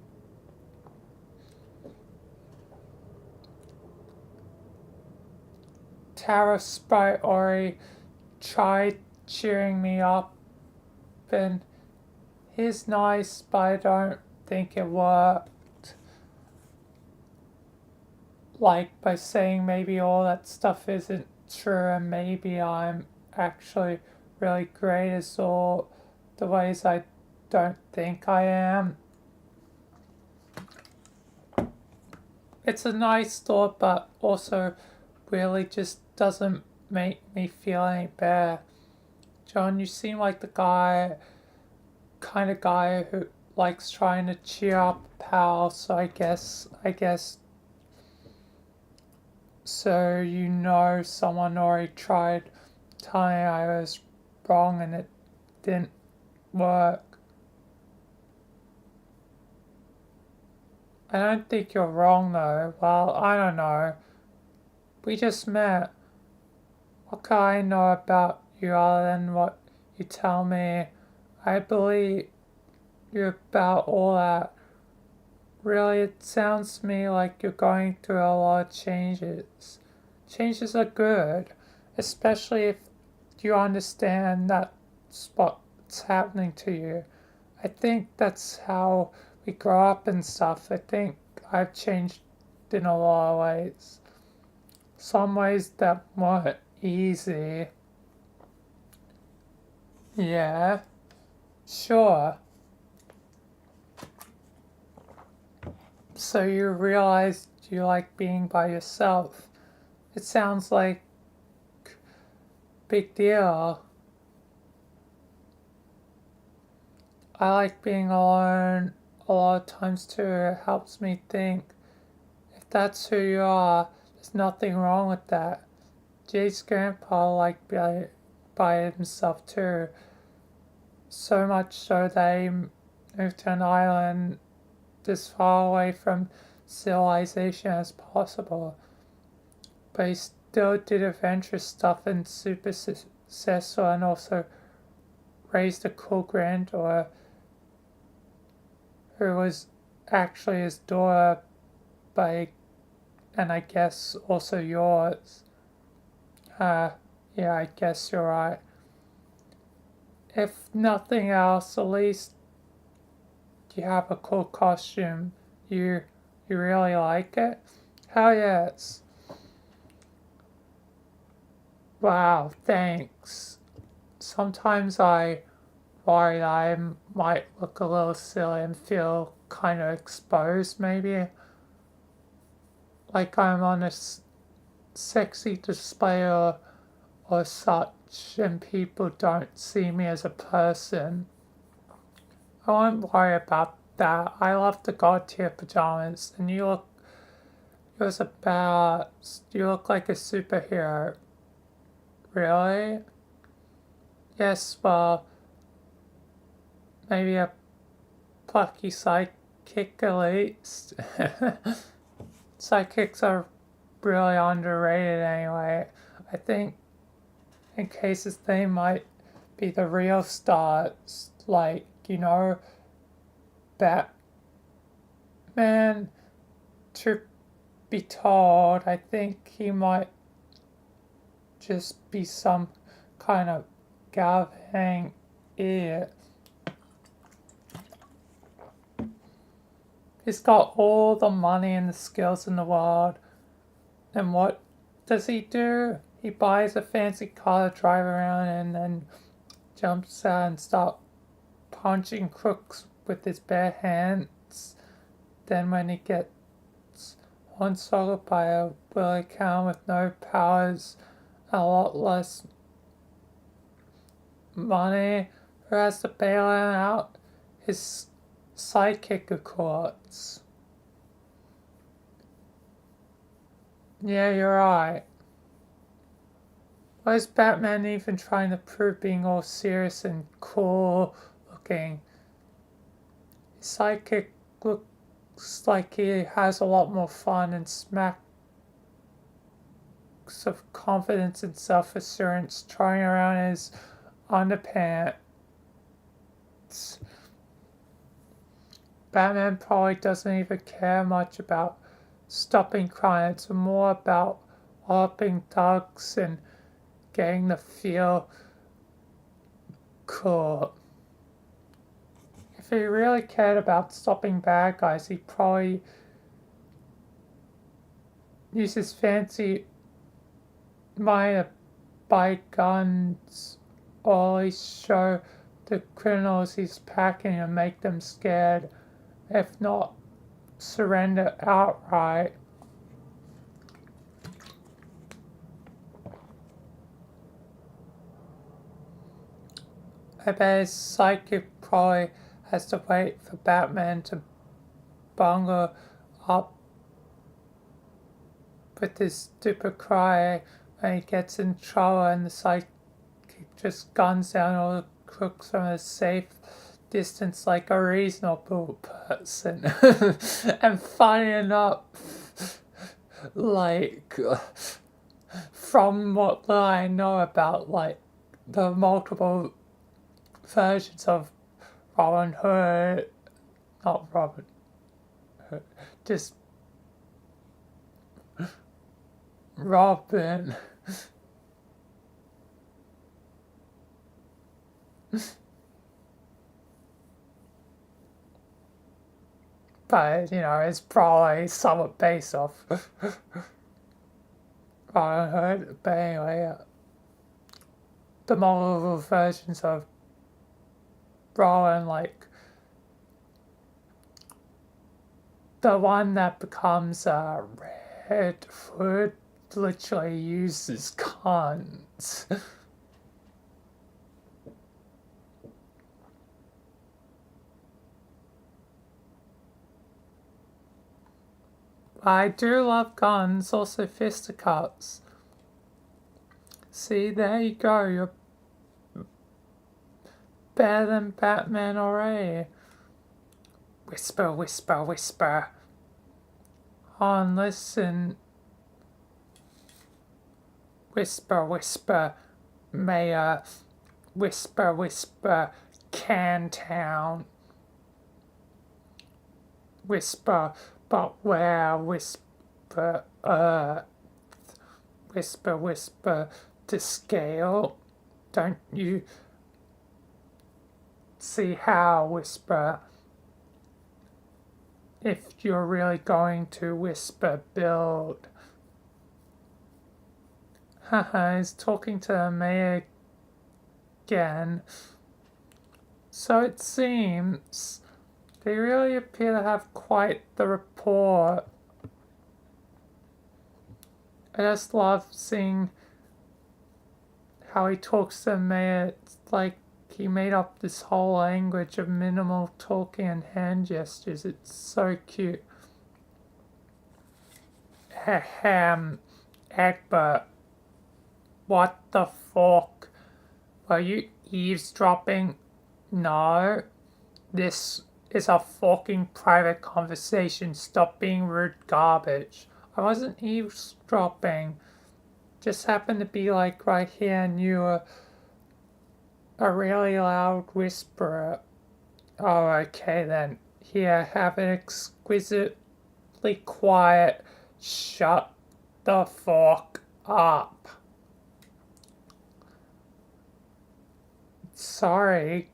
S2: Tara Sprite already tried cheering me up, and he's nice, but I don't think it worked. Like by saying maybe all that stuff isn't true and maybe I'm actually really great as all the ways I don't think I am. It's a nice thought, but also really just doesn't make me feel any better. John, you seem like the kind of guy who likes trying to cheer up pal, so I guess, so you know someone already tried telling me I was wrong and it didn't work. I don't think you're wrong though. Well, I don't know. We just met. What can I know about you other than what you tell me? I believe you about all that. Really, it sounds to me like you're going through a lot of changes. Changes are good, especially if you understand that's what's happening to you. I think that's how we grow up and stuff. I think I've changed in a lot of ways. Some ways that weren't easy. Yeah, sure. So you realized you like being by yourself. It sounds like a big deal. I like being alone a lot of times too. It helps me think. If that's who you are, there's nothing wrong with that. Jay's grandpa liked by himself too. So much so that he moved to an island as far away from civilization as possible. But he still did adventurous stuff and super successful, and also raised a cool granddaughter who was actually his daughter, and I guess also yours. Yeah, I guess you're right. If nothing else, at least you have a cool costume. You really like it? Hell yes. Wow, thanks. Sometimes I worry that I might look a little silly and feel kind of exposed, maybe. Like I'm on a sexy display or such, and people don't see me as a person. I won't worry about that. I love the god tier pajamas, and you look you look like a superhero. Really? Yes, well, maybe a plucky sidekick at least. Sidekicks are really underrated anyway. I think in cases they might be the real stars, like, Batman. To be told, I think he might just be some kind of gallivanting idiot. He's got all the money and the skills in the world, and what does he do? He buys a fancy car to drive around and then jumps out and starts punching crooks with his bare hands. Then when he gets hornswoggled by a willy cow with no powers, a lot less money, who has to bail him out? His sidekick, of course. Yeah, you're right. Why is Batman even trying to prove being all serious and cool looking? His sidekick looks like he has a lot more fun and smacks of confidence and self-assurance trying around in his underpants. Batman probably doesn't even care much about stopping crime. It's more about walloping thugs and getting the feel cool. If he really cared about stopping bad guys, he'd probably use his fancy money to buy guns, or at least show the criminals he's packing and make them scared, if not surrender outright. I bet his sidekick probably has to wait for Batman to bungle up with his stupid cry when he gets in trouble, and the sidekick just guns down all the crooks from a safe distance like a reasonable person. And funny enough, like, from what I know about, like, the multiple versions of Robin Hood, not Robin Hood, just Robin. But, it's probably somewhat based off Robin Hood. But anyway, the multiple versions of Robin, like the one that becomes Red Hood, literally uses guns. I do love guns, also fisticuffs. See, there you go, you're better than Batman already. Whisper, whisper, whisper. On, listen. Whisper, whisper, Mayor. Whisper, whisper, Cantown. Whisper, but where? Whisper, Earth. Whisper, whisper, to scale. Don't you see how? Whisper. If you're really going to whisper, build. Haha, he's talking to the mayor again. So it seems they really appear to have quite the rapport. I just love seeing how he talks to the mayor. It's like he made up this whole language of minimal talking and hand gestures. It's so cute. Ahem, Egbert. What the fuck? Were you eavesdropping? No. This is a fucking private conversation. Stop being rude garbage. I wasn't eavesdropping. Just happened to be like right here and you were a really loud whisperer. Oh, okay then. Here, have it exquisitely quiet. Shut the fuck up. Sorry.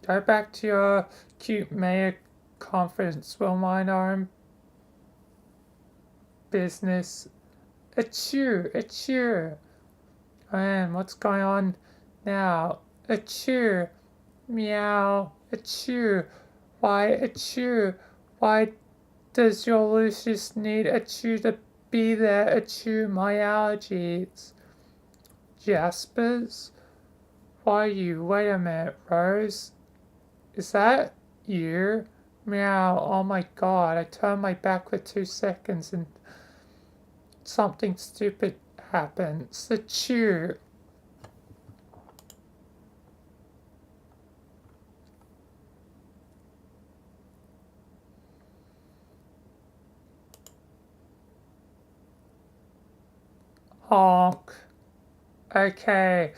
S2: Go back to your cute mayor conference. We'll mind our own business. Achoo, achoo. Man, what's going on now? Achoo. Meow. Achoo. Why achoo? Why does your Lucius need achoo to be there? Achoo, my allergies. Jaspers? Why you? Wait a minute, Rose. Is that you? Meow. Oh my god, I turned my back for 2 seconds and something stupid happens. The chew. Honk. Okay.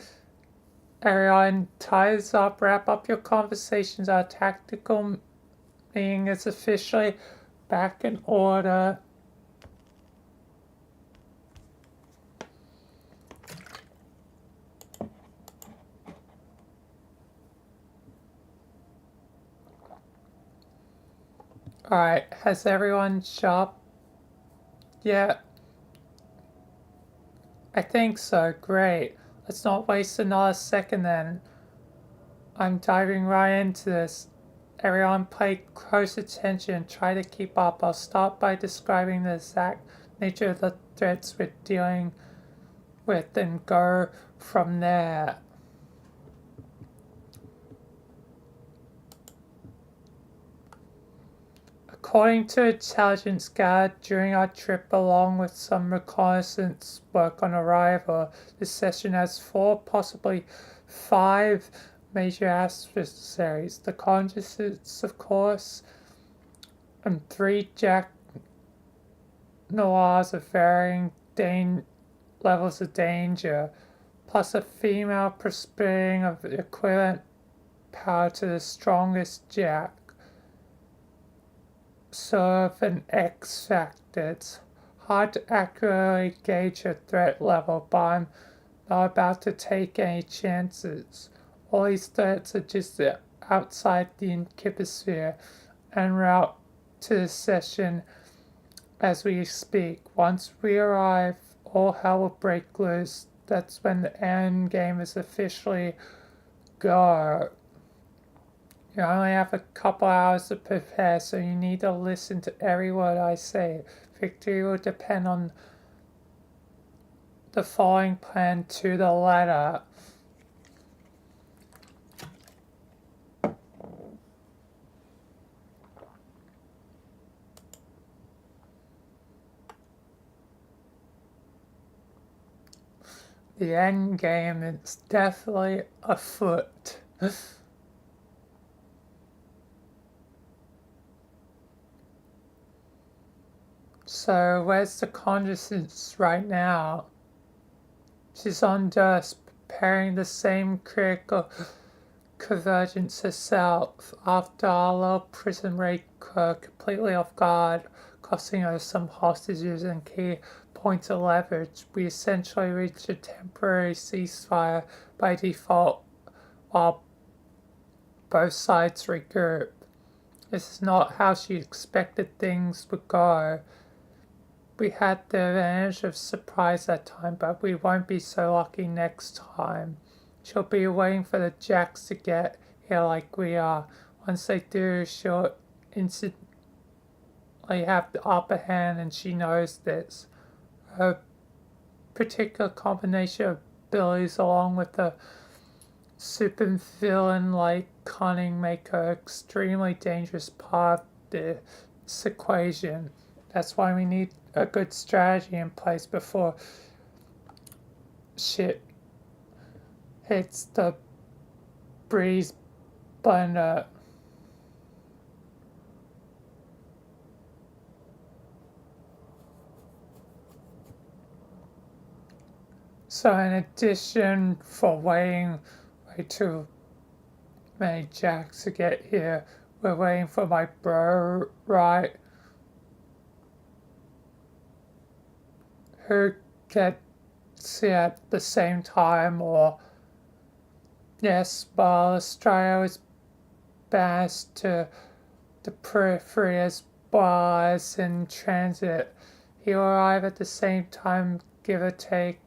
S2: Everyone, ties up, wrap up your conversations. Our tactical meeting is officially back in order. Alright, has everyone shopped yet? I think so, great. Let's not waste another second then. I'm diving right into this. Everyone pay close attention and try to keep up. I'll start by describing the exact nature of the threats we're dealing with and go from there. According to intelligence gathered during our trip, along with some reconnaissance work on arrival, this session has 4, possibly 5 major adversaries. The conscious, of course, and 3 Jack Noirs of varying levels of danger, plus a female prospering of equivalent power to the strongest Jack. Serve an X factor. It's hard to accurately gauge her threat level, but I'm not about to take any chances. All these threats are just outside the incubosphere en route to the session as we speak. Once we arrive, all hell will break loose. That's when the end game is officially go. You only have a couple hours to prepare, so you need to listen to every word I say. Victory will depend on the following plan to the letter. The end game is definitely afoot. So, where's the consciousness right now? She's on dust, preparing the same critical convergence herself after our little prison raid her completely off guard, costing her some hostages and key points of leverage. We essentially reached a temporary ceasefire by default while both sides regroup. This is not how she expected things would go. We had the advantage of surprise that time, but we won't be so lucky next time. She'll be waiting for the Jacks to get here like we are. Once they do, she'll instantly have the upper hand, and she knows this. Her particular combination of abilities, along with the super villain-like cunning, make her extremely dangerous part of this equation. That's why we need a good strategy in place before shit hits the breeze blender. So in addition for waiting way too many Jacks to get here, we're waiting for my bro, right? Who gets here at the same time, or yes, while Australia is best to the periphery as well as in transit. He will arrive at the same time, give or take,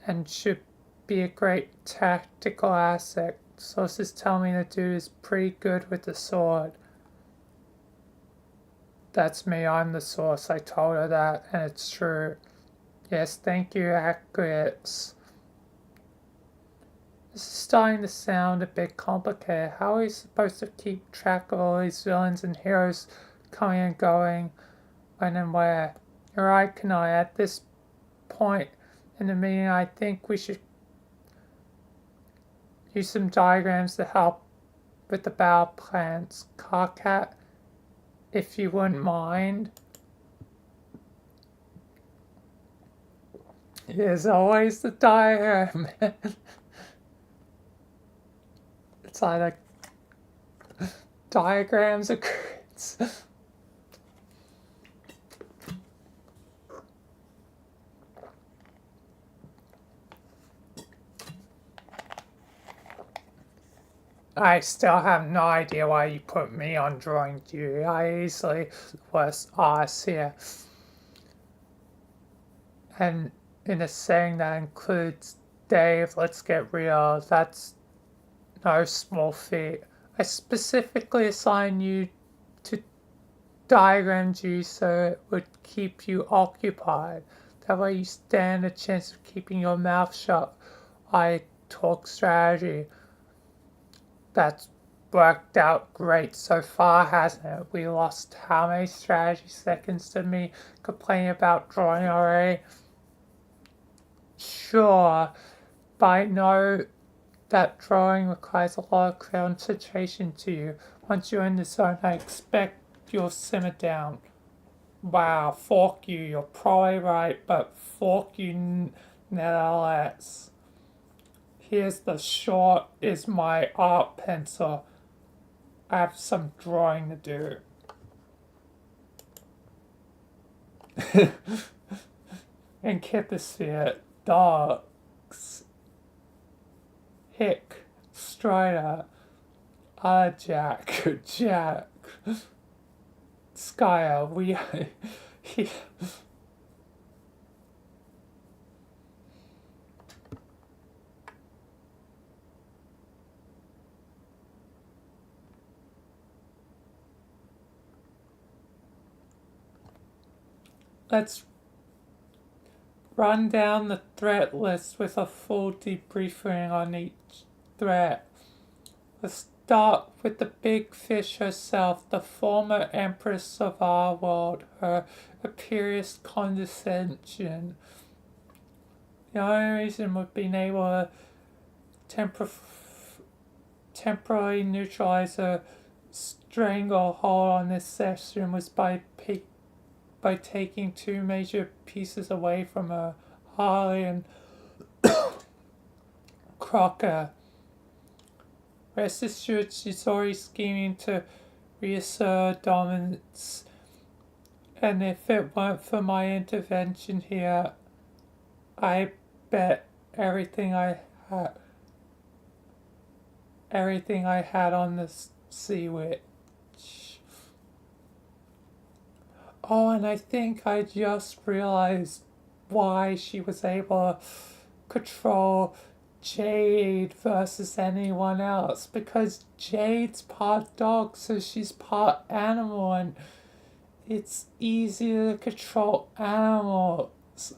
S2: and should be a great tactical asset. Sources tell me the dude is pretty good with the sword. That's me, I'm the source. I told her that, and it's true. Yes, thank you, accurates. This is starting to sound a bit complicated. How are we supposed to keep track of all these villains and heroes coming and going, when and where? You're right, Kanai. At this point in the meeting, I think we should use some diagrams to help with the battle plans. Carcat, if you wouldn't mind. There's always the diagram. It's either diagrams or grids. I still have no idea why you put me on drawing duty. I easily was asked here. And in a saying that includes Dave, let's get real, that's no small feat. I specifically assigned you to diagram duty so it would keep you occupied. That way you stand a chance of keeping your mouth shut. I talk strategy. That's worked out great so far, hasn't it? We lost how many strategy seconds to me complaining about drawing already? Sure, but I know that drawing requires a lot of concentration to you. Once you're in the zone, I expect you'll simmer down. Wow, fork you, you're probably right, but fork you nevertheless. Here's the short is my art pencil. I have some drawing to do. Encyclopedia, dogs, hick, strider, Jack, Jack, Skyer, we, he, let's run down the threat list with a full debriefing on each threat. Let's start with the big fish herself, the former empress of our world, her imperious condescension. The only reason we've been able to temporarily neutralize a stranglehold on this section was by taking two major pieces away from her, Harley and Crocker. Rest assured, she's already scheming to reassert dominance, and if it weren't for my intervention here, I bet everything I had on this sea witch. Oh, and I think I just realized why she was able to control Jade versus anyone else, because Jade's part dog, so she's part animal, and it's easier to control animals.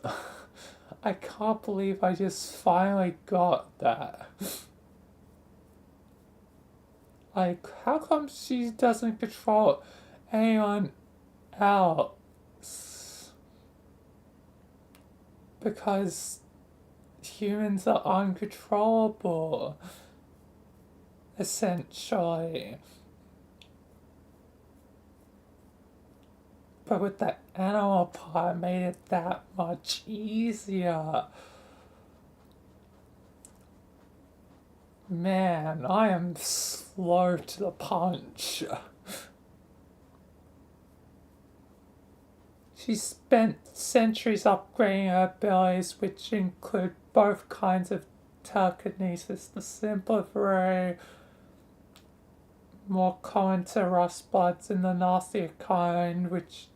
S2: I can't believe I just finally got that. Like, how come she doesn't control anyone else? Because humans are uncontrollable, essentially. But with that animal part, it made it that much easier. Man, I am slow to the punch. She spent centuries upgrading her abilities, which include both kinds of telekinesis, the simpler variety, more common to rustbloods, and the nastier kind, which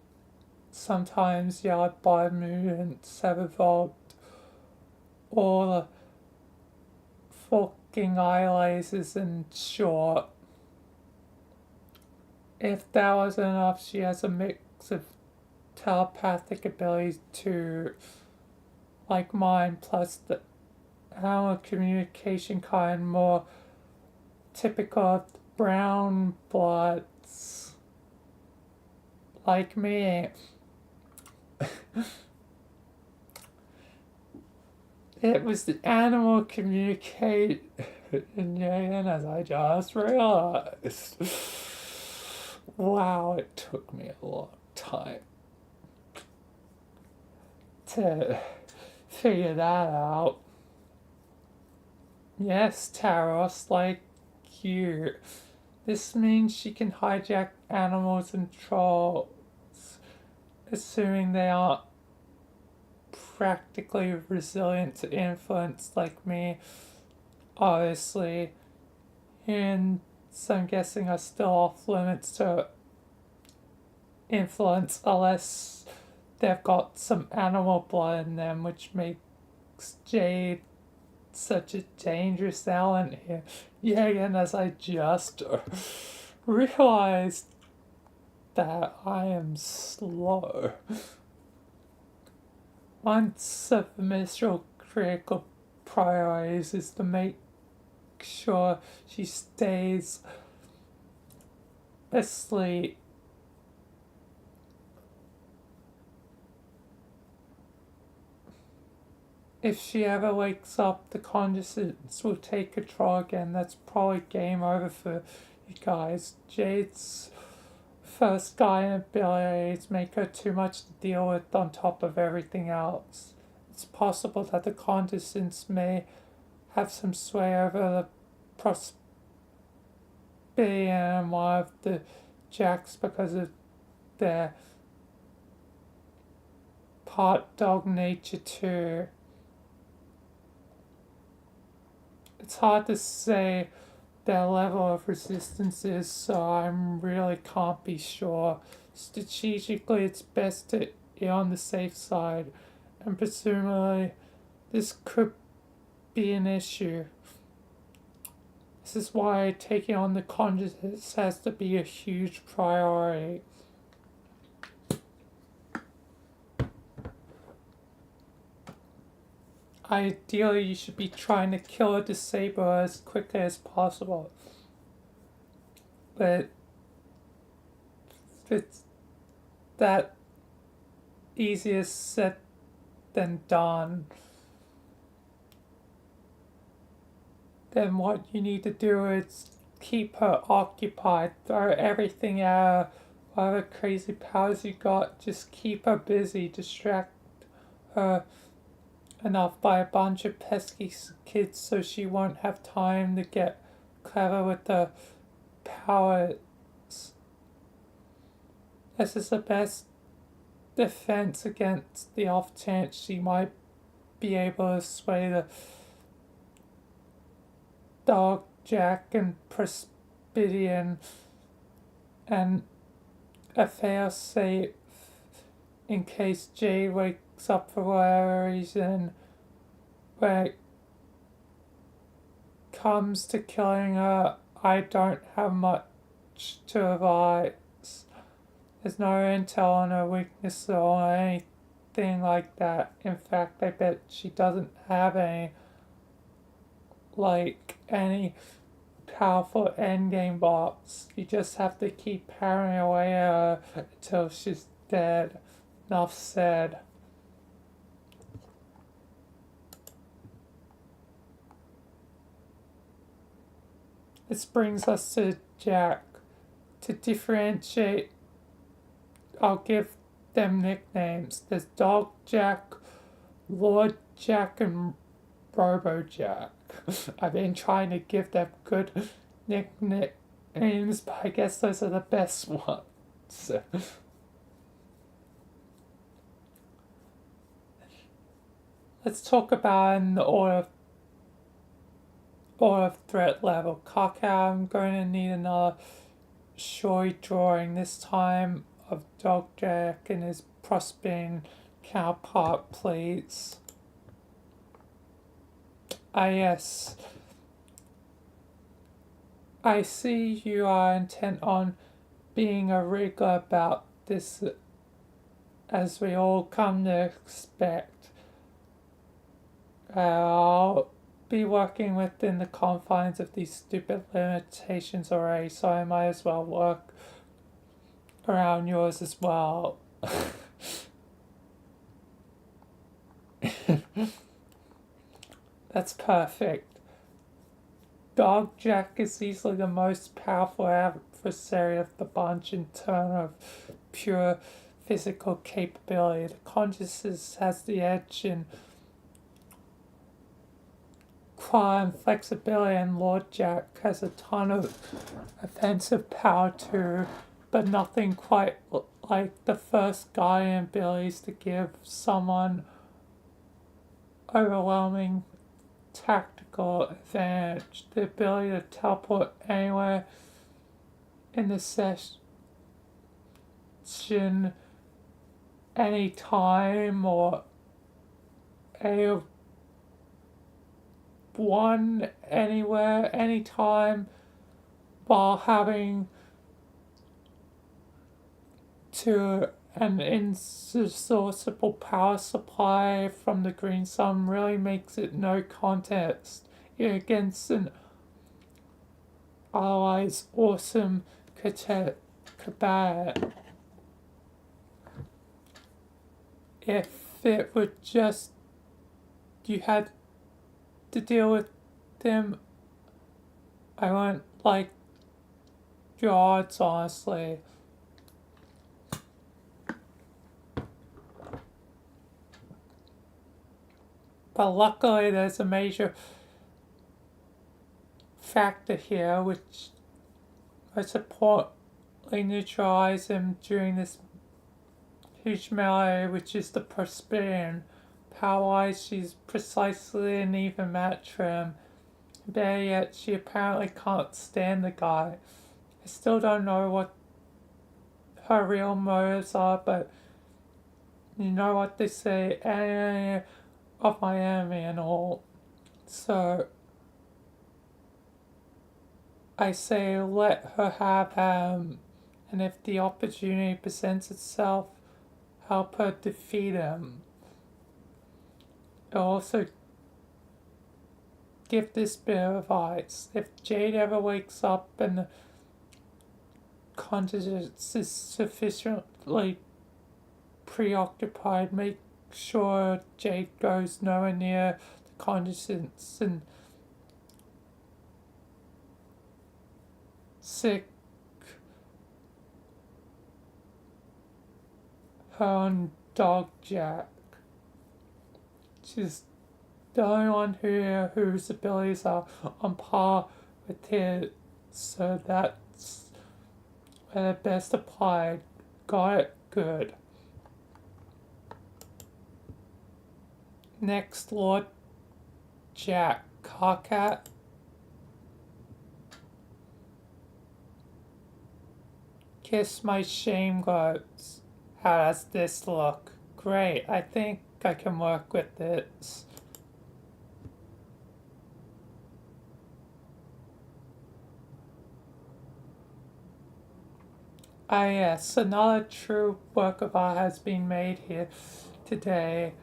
S2: sometimes yelled by mutants have evolved. All the forking eye lasers in short. If that wasn't enough, she has a mix of telepathic abilities too, like mine, plus the animal communication kind, more typical of brown bloods like me. It was the animal communication, as I just realized. Wow, it took me a long time to figure that out. Yes, Taros, like you. This means she can hijack animals and trolls, assuming they aren't practically resilient to influence like me, obviously. And so I'm guessing are still off limits to influence unless they've got some animal blood in them, which makes Jade such a dangerous element here. Yeah, again, as I just realized that I am slow. One of the initial critical priorities is to make sure she stays asleep. If she ever wakes up, the consciousness will take control again. That's probably game over for you guys. Jade's first guiding abilities make her too much to deal with on top of everything else. It's possible that the consciousness may have some sway over the prosperity and one of the Jacks because of their part dog nature too. It's hard to say their level of resistance is, so I really can't be sure. Strategically, it's best to be on the safe side, and presumably this could be an issue. This is why taking on the consciousness has to be a huge priority. Ideally, you should be trying to kill or disable her as quickly as possible. But it's that easier said than done. then what you need to do is keep her occupied, throw everything at her, whatever crazy powers you got, just keep her busy, distract her enough by a bunch of pesky kids so she won't have time to get clever with the powers. This is the best defense against the off chance she might be able to sway the dog Jack and Presbyterian and a fail safe in case Jade wakes up for whatever reason. When it comes to killing her, I don't have much to advise. There's no intel on her weakness or anything like that. In fact, I bet she doesn't have any powerful endgame bots. You just have to keep hammering away at her until she's dead. Enough said. This brings us to Jack. To differentiate, I'll give them nicknames. There's Dog Jack, Lord Jack, and Robo Jack. I've been trying to give them good nicknames, but I guess those are the best ones. Let's talk about in the order of threat level. Kaka, I'm going to need another showy drawing, this time of Dog Jack and his prospering counterpart, please. Yes. I see you are intent on being a wriggler about this, as we all come to expect. I'll be working within the confines of these stupid limitations already, so I might as well work around yours as well. That's perfect. Dog Jack is easily the most powerful adversary of the bunch in terms of pure physical capability. The consciousness has the edge in crime, flexibility, and Lord Jack has a ton of offensive power too, but nothing quite like the first guardian abilities to give someone overwhelming tactical advantage. The ability to teleport anywhere in the session, anytime, or one anywhere, anytime, while having to an insourceable power supply from the green sun really makes it no contest against an otherwise awesome combat. If it were just you had to deal with them, I wouldn't like your odds, honestly. But luckily there's a major factor here which I supportly neutralize him during this huge melee, which is the Prosperian. Power-wise, she's precisely an even match for him. Better yet, she apparently can't stand the guy. I still don't know what her real motives are, but you know what they say, enemy of my enemy and all. So I say let her have him, and if the opportunity presents itself, help her defeat him. I'll also give this bit of advice. If Jade ever wakes up and the consciousness is sufficiently preoccupied, make sure Jade goes nowhere near the consciousness and sick her own dog Jack. She's the only one whose abilities are on par with his, so that's where they're best applied. Got it? Good. Next, Lord Jack Carcat. Kiss my shame gloves. How does this look? Great, I think I can work with this. Ah yes, another true work of art has been made here today.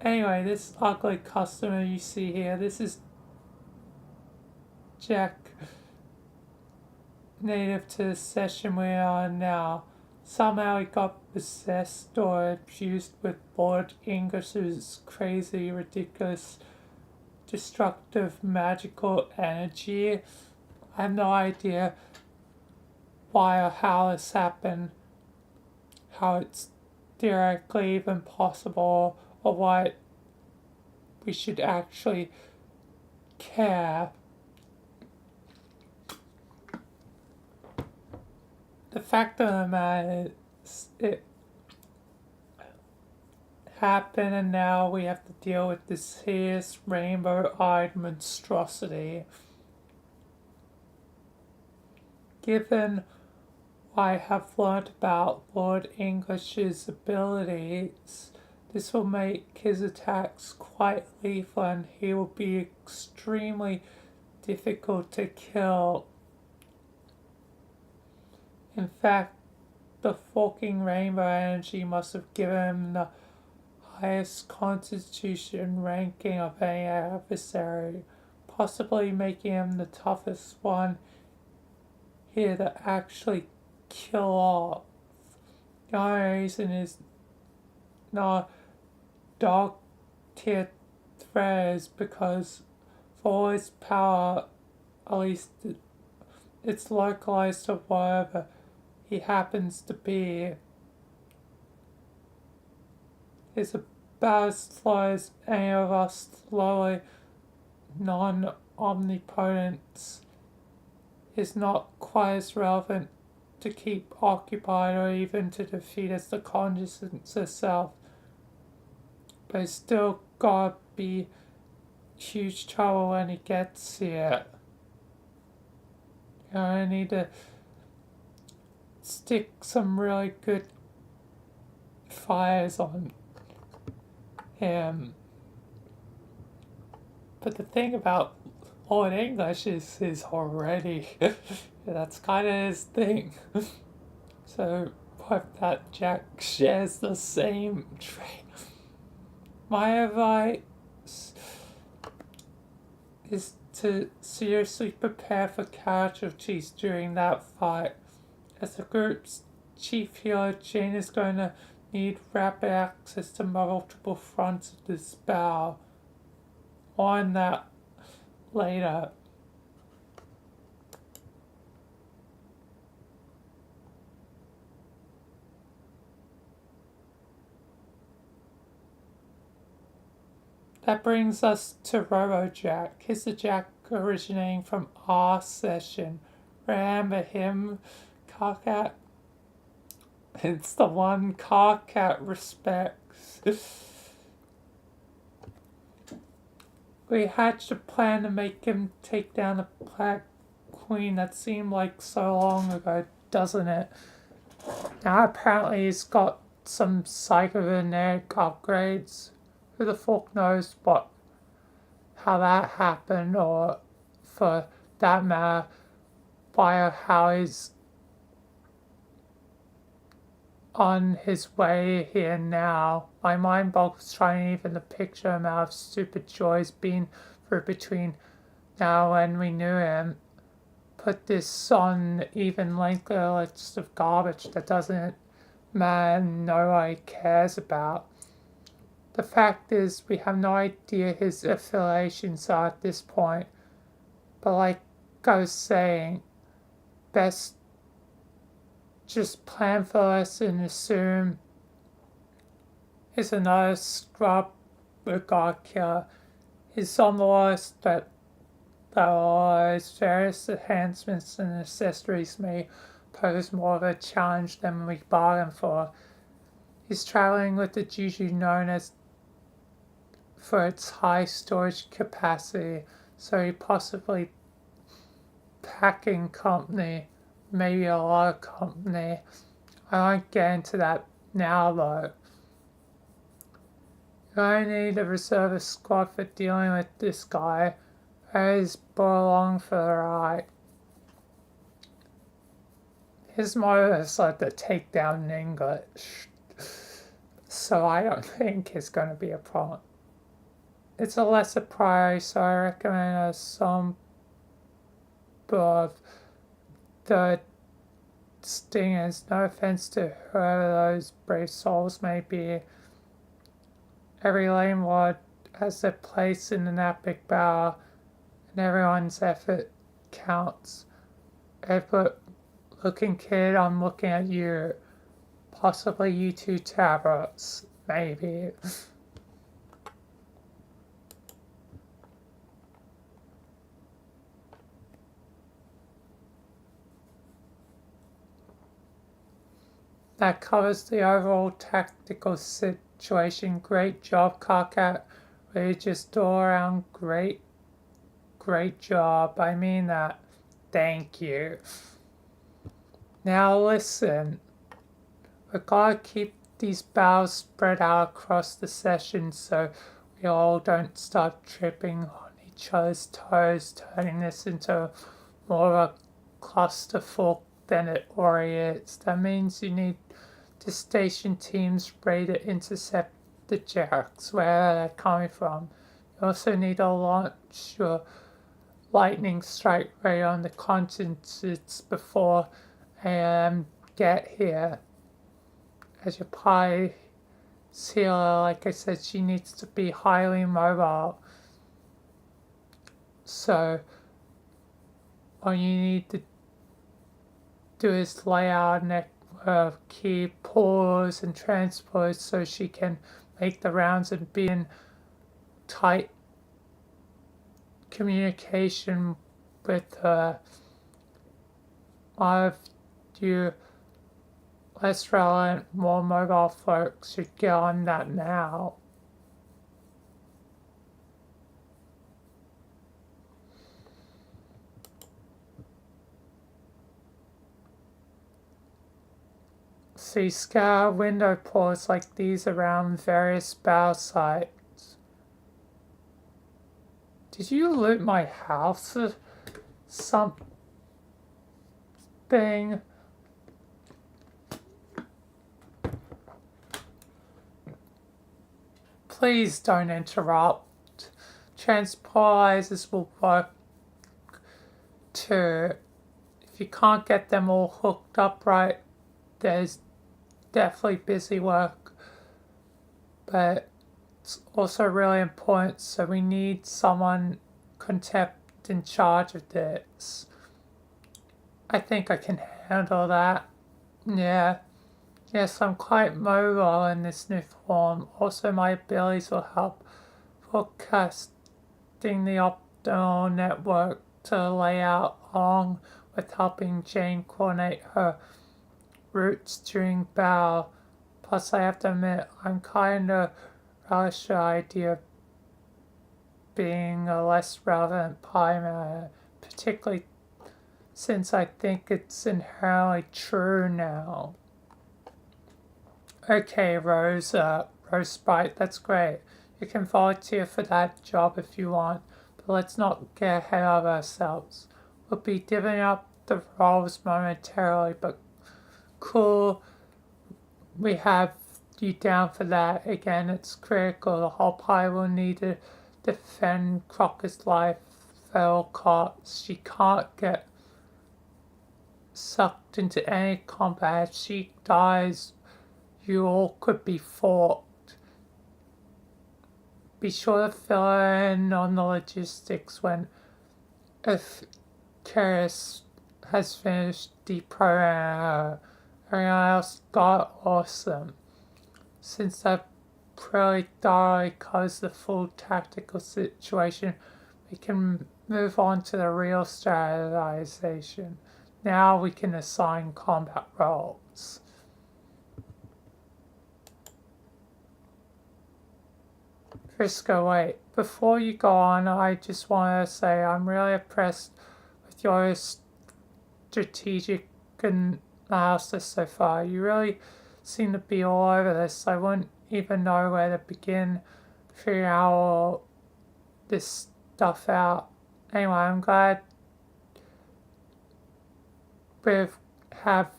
S2: Anyway, this ugly customer you see here, this is Jack, native to the session we are in now. Somehow he got possessed or infused with Lord Inglis's crazy, ridiculous, destructive, magical energy. I have no idea why or how this happened, how it's theoretically even possible, or why we should actually care. The fact of the matter is, it happened and now we have to deal with this hideous rainbow-eyed monstrosity. Given what I have learned about Lord English's abilities, this will make his attacks quite lethal and he will be extremely difficult to kill. In fact, the fucking rainbow energy must have given him the highest constitution ranking of any adversary, possibly making him the toughest one here to actually kill off. The only reason is not dog tier threat is because for all his power, at least it's localized to wherever he happens to be. Is about as slow as any of us slowly non-omnipotents. Is not quite as relevant to keep occupied or even to defeat as the consciousness itself. But it's still gotta be huge trouble when he gets here. You know, I need to stick some really good fires on him. But the thing about Lord English is already that's kind of his thing. So what if that Jack shares the same trait? My advice is to seriously prepare for casualties during that fight. As the group's chief healer, Jane is going to need rapid access to multiple fronts of this battle. More on that later. That brings us to RoboJack. He's the Jack originating from our session. Remember him, Carcat? It's the one Carcat respects. We hatched a plan to make him take down the Black Queen that seemed like so long ago, doesn't it? Now apparently he's got some psychokinetic upgrades. Who the fuck knows how that happened, or for that matter, how he's on his way here now. My mind boggles trying even to picture him out of stupid joys being through between now and we knew him. Put this on even lengthier list of garbage that doesn't matter and nobody cares about. The fact is, we have no idea his affiliations are at this point. But like I was saying, best just plan for us and assume is another scrub regard killer. He's on the list, but those various enhancements and accessories may pose more of a challenge than we bargained for. He's traveling with the Juju known as for its high storage capacity, so he possibly packing company, maybe a lot of company. I won't get into that now though. You only need to reserve a squad for dealing with this guy. He's brought along for the ride. His motto is like to take down in English, so I don't think it's going to be a problem. It's a lesser priority, so I recommend some of the stingers. No offense to whoever those brave souls may be. Every lame lord has their place in an epic battle, and everyone's effort counts. Every looking kid, I'm looking at you. Possibly you two tablets, maybe. That covers the overall tactical situation. Great job, Carcat. We just all around great job. I mean that. Thank you. Now listen. We gotta keep these battles spread out across the session so we all don't start tripping on each other's toes, turning this into more of a clusterfuck than it already is. That means you need to station teams ready to intercept the jerks, wherever they're coming from. You also need to launch your lightning strike ready on the continents before AM get here. As your pie sealer, like I said, she needs to be highly mobile. So all you need to do is lay out a network of key pulls and transports so she can make the rounds and be in tight communication with her. Of you less relevant, more mobile folks should get on that now. See, scour window ports like these around various battle sites. Did you loot my house or something? Please don't interrupt. Transporters will work too. If you can't get them all hooked up right, there's definitely busy work. But it's also really important, so we need someone contempt in charge of this. I think I can handle that. Yeah. Yes, I'm quite mobile in this new form. Also, my abilities will help forecasting the optimal network to lay out along with helping Jane coordinate her routes during battle. Plus, I have to admit, I'm kind of relish the idea of being a less relevant pie matter, particularly since I think it's inherently true now. Okay, Rose Sprite, that's great. You can volunteer for that job if you want, but let's not get ahead of ourselves. We'll be divvying up the roles momentarily, but cool, we have you down for that. Again, it's critical. The whole pie will need to defend Crocker's life at all costs. She can't get sucked into any combat. If she dies, you all could be forked. Be sure to fill in on the logistics when if Karis has finished deprogramming her. Everyone else got awesome. Since I've pretty thoroughly covers the full tactical situation, we can move on to the real strategization. Now we can assign combat roles. Frisco, wait, before you go on, I just want to say I'm really impressed with your strategic analysis so far. You really seem to be all over this. I wouldn't even know where to begin figuring out all this stuff out. Anyway, I'm glad we have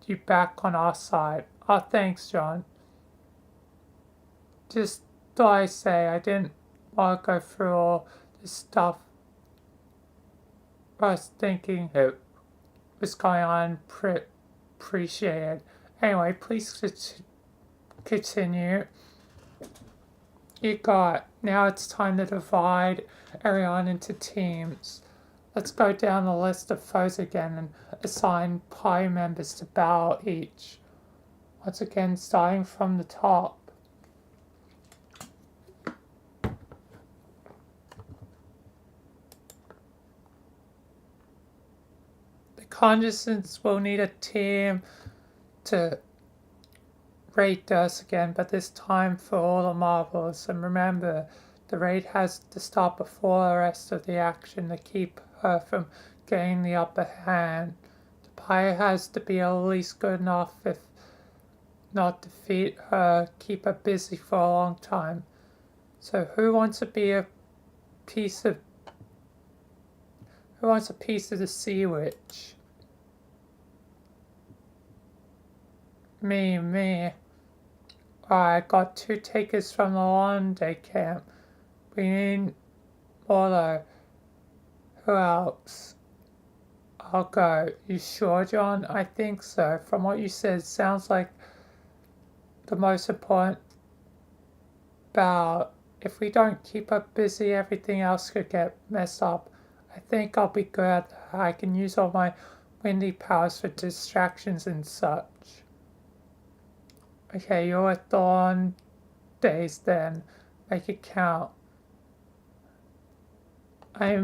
S2: you back on our side. Oh, thanks, John. Just thought I say I didn't want to go through all this stuff. I was thinking it was going on appreciated. Anyway, please continue. You got it. Now it's time to divide everyone into teams. Let's go down the list of foes again and assign party members to battle each. Once again, starting from the top. The contestants will need a team to raid us again, but this time for all the marbles. And remember, the raid has to start before the rest of the action to keep her from getting the upper hand. The player has to be at least good enough, if not defeat her, keep her busy for a long time. So who wants to be a piece of the sea witch? Me. I got 2 takers from the Londe camp. We need more though. Who else? I'll go. You sure, John? I think so. From what you said, sounds like the most important battle. If we don't keep her busy, everything else could get messed up. I think I'll be good at that. I can use all my windy powers for distractions and such. Okay, you're at dawn days then. Make it count. I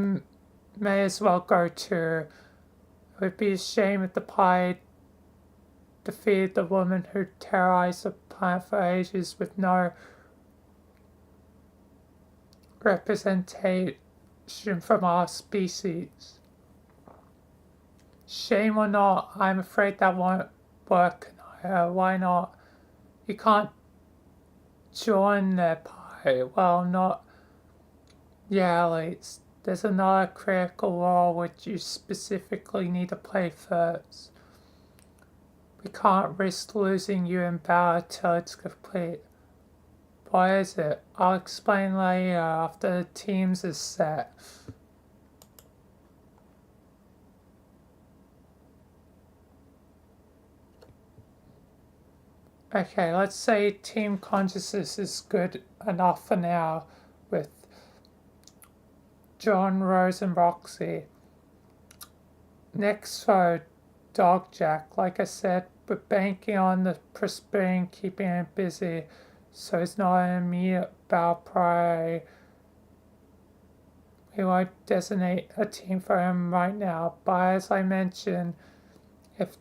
S2: may as well go too. It would be a shame if the pie defeated the woman who terrorized the planet for ages with no representation from our species. Shame or not, I'm afraid that won't work. Why not? You can't join their party. Well, not elites. There's another critical role which you specifically need to play first. We can't risk losing you in battle till it's complete. What is it? I'll explain later after the teams is set. Okay, let's say team consciousness is good enough for now with John, Rose, and Roxy. Next for Dog Jack. Like I said, we're banking on the prospering, keeping him busy, so it's not an immediate battle priority. We won't designate a team for him right now, but as I mentioned, if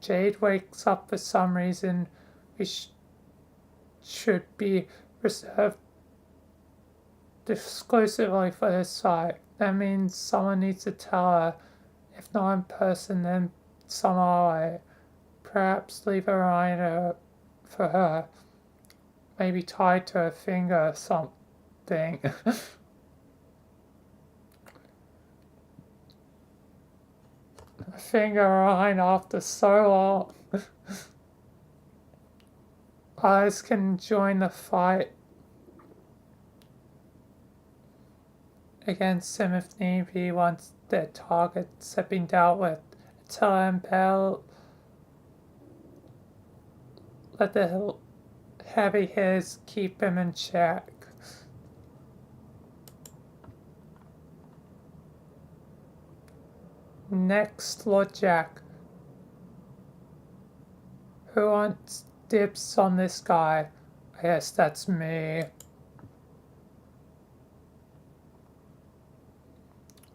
S2: Jade wakes up for some reason, we should be reserved exclusively for this site. That means someone needs to tell her, if not in person, then some other way. Perhaps leave a reminder for her, maybe tied to her finger or something. A finger right after so long. Others can join the fight against him if need be once their targets have been dealt with. Until then, let the heavy hitters keep him in check. Next, Lord Jack. Who wants dibs on this guy? I guess that's me.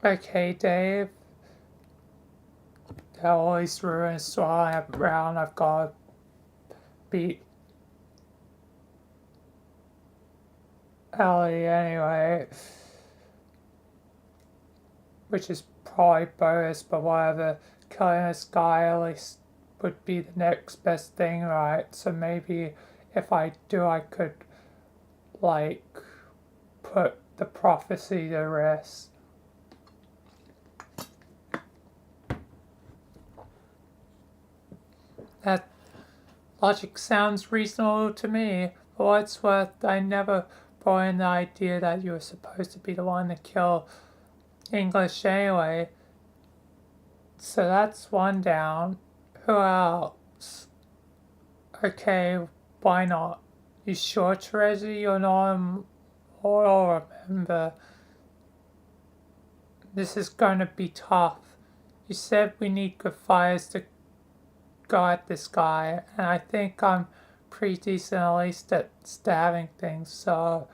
S2: Okay, Dave. There are all these ruins swirling around. I've got to beat Ellie anyway. Which is probably bonus, but whatever. Killing this guy at least would be the next best thing, right? So maybe if I do, I could, like, put the prophecy to rest. That logic sounds reasonable to me. For what it's worth, I never brought in the idea that you were supposed to be the one to kill English anyway. So that's one down. Who else? Okay, why not? You sure, Teresa? You're not a mortal, remember? This is going to be tough. You said we need good fires to go at this guy, and I think I'm pretty decent at least at stabbing things, so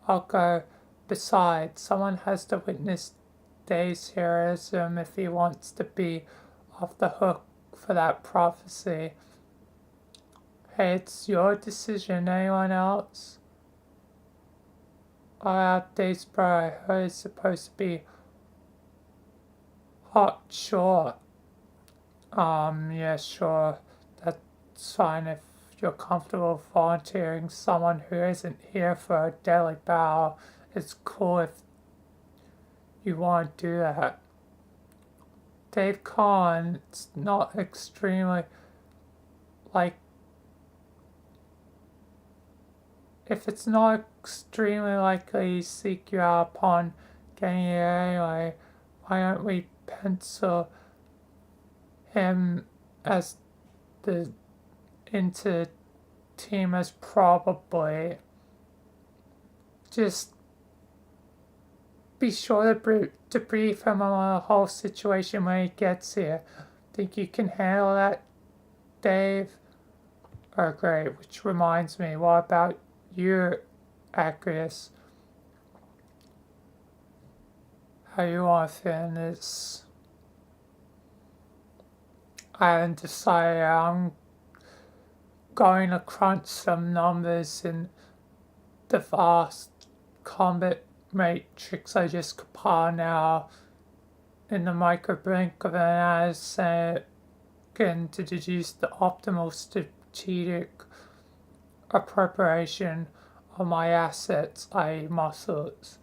S2: I'll go. Besides, someone has to witness Dave's heroism if he wants to be off the hook for that prophecy. Hey, it's your decision. Anyone else? Dave's bro. I heard it's supposed to be hot short. Yeah, sure. That's fine if you're comfortable volunteering someone who isn't here for a daily bow. It's cool if you want to do that. Dave Kahn, it's not extremely, like, if it's not extremely likely to seek you out upon getting here anyway, why don't we pencil him as into team as probably. Just be sure to brief him on the whole situation when he gets here. Think you can handle that, Dave? Oh, great. Which reminds me, what about you, Acreus? How you want to fit in this? I haven't decided. I'm going to crunch some numbers in the vast combat matrix I just compiled now in the micro blink of an second to deduce the optimal strategic appropriation of my assets, i.e. muscles.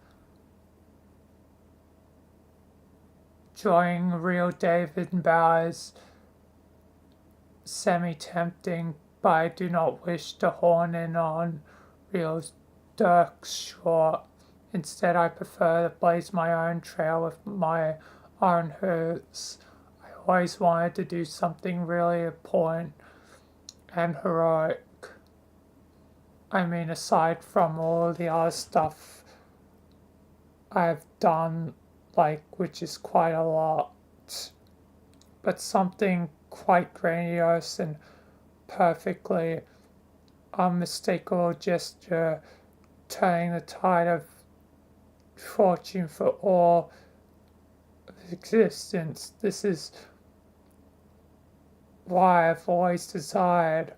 S2: Joining real David and Bowers semi-tempting, but I do not wish to horn in on real Dirk Short. Instead, I prefer to blaze my own trail with my own hooves. I always wanted to do something really important and heroic. I mean, aside from all the other stuff I've done, like, which is quite a lot, but something quite grandiose and perfectly unmistakable gesture, turning the tide of fortune for all of existence. This is why I've always desired,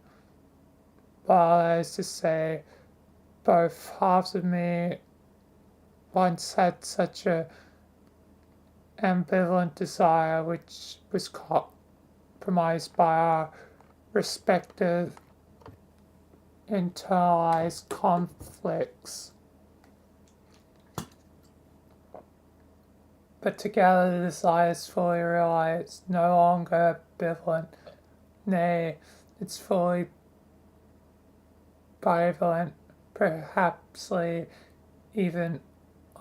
S2: well, as to say, both halves of me once had such a ambivalent desire which was compromised by our respective internalized conflicts. But together the desire is fully realized, no longer ambivalent. Nay, it's fully bivalent, perhaps even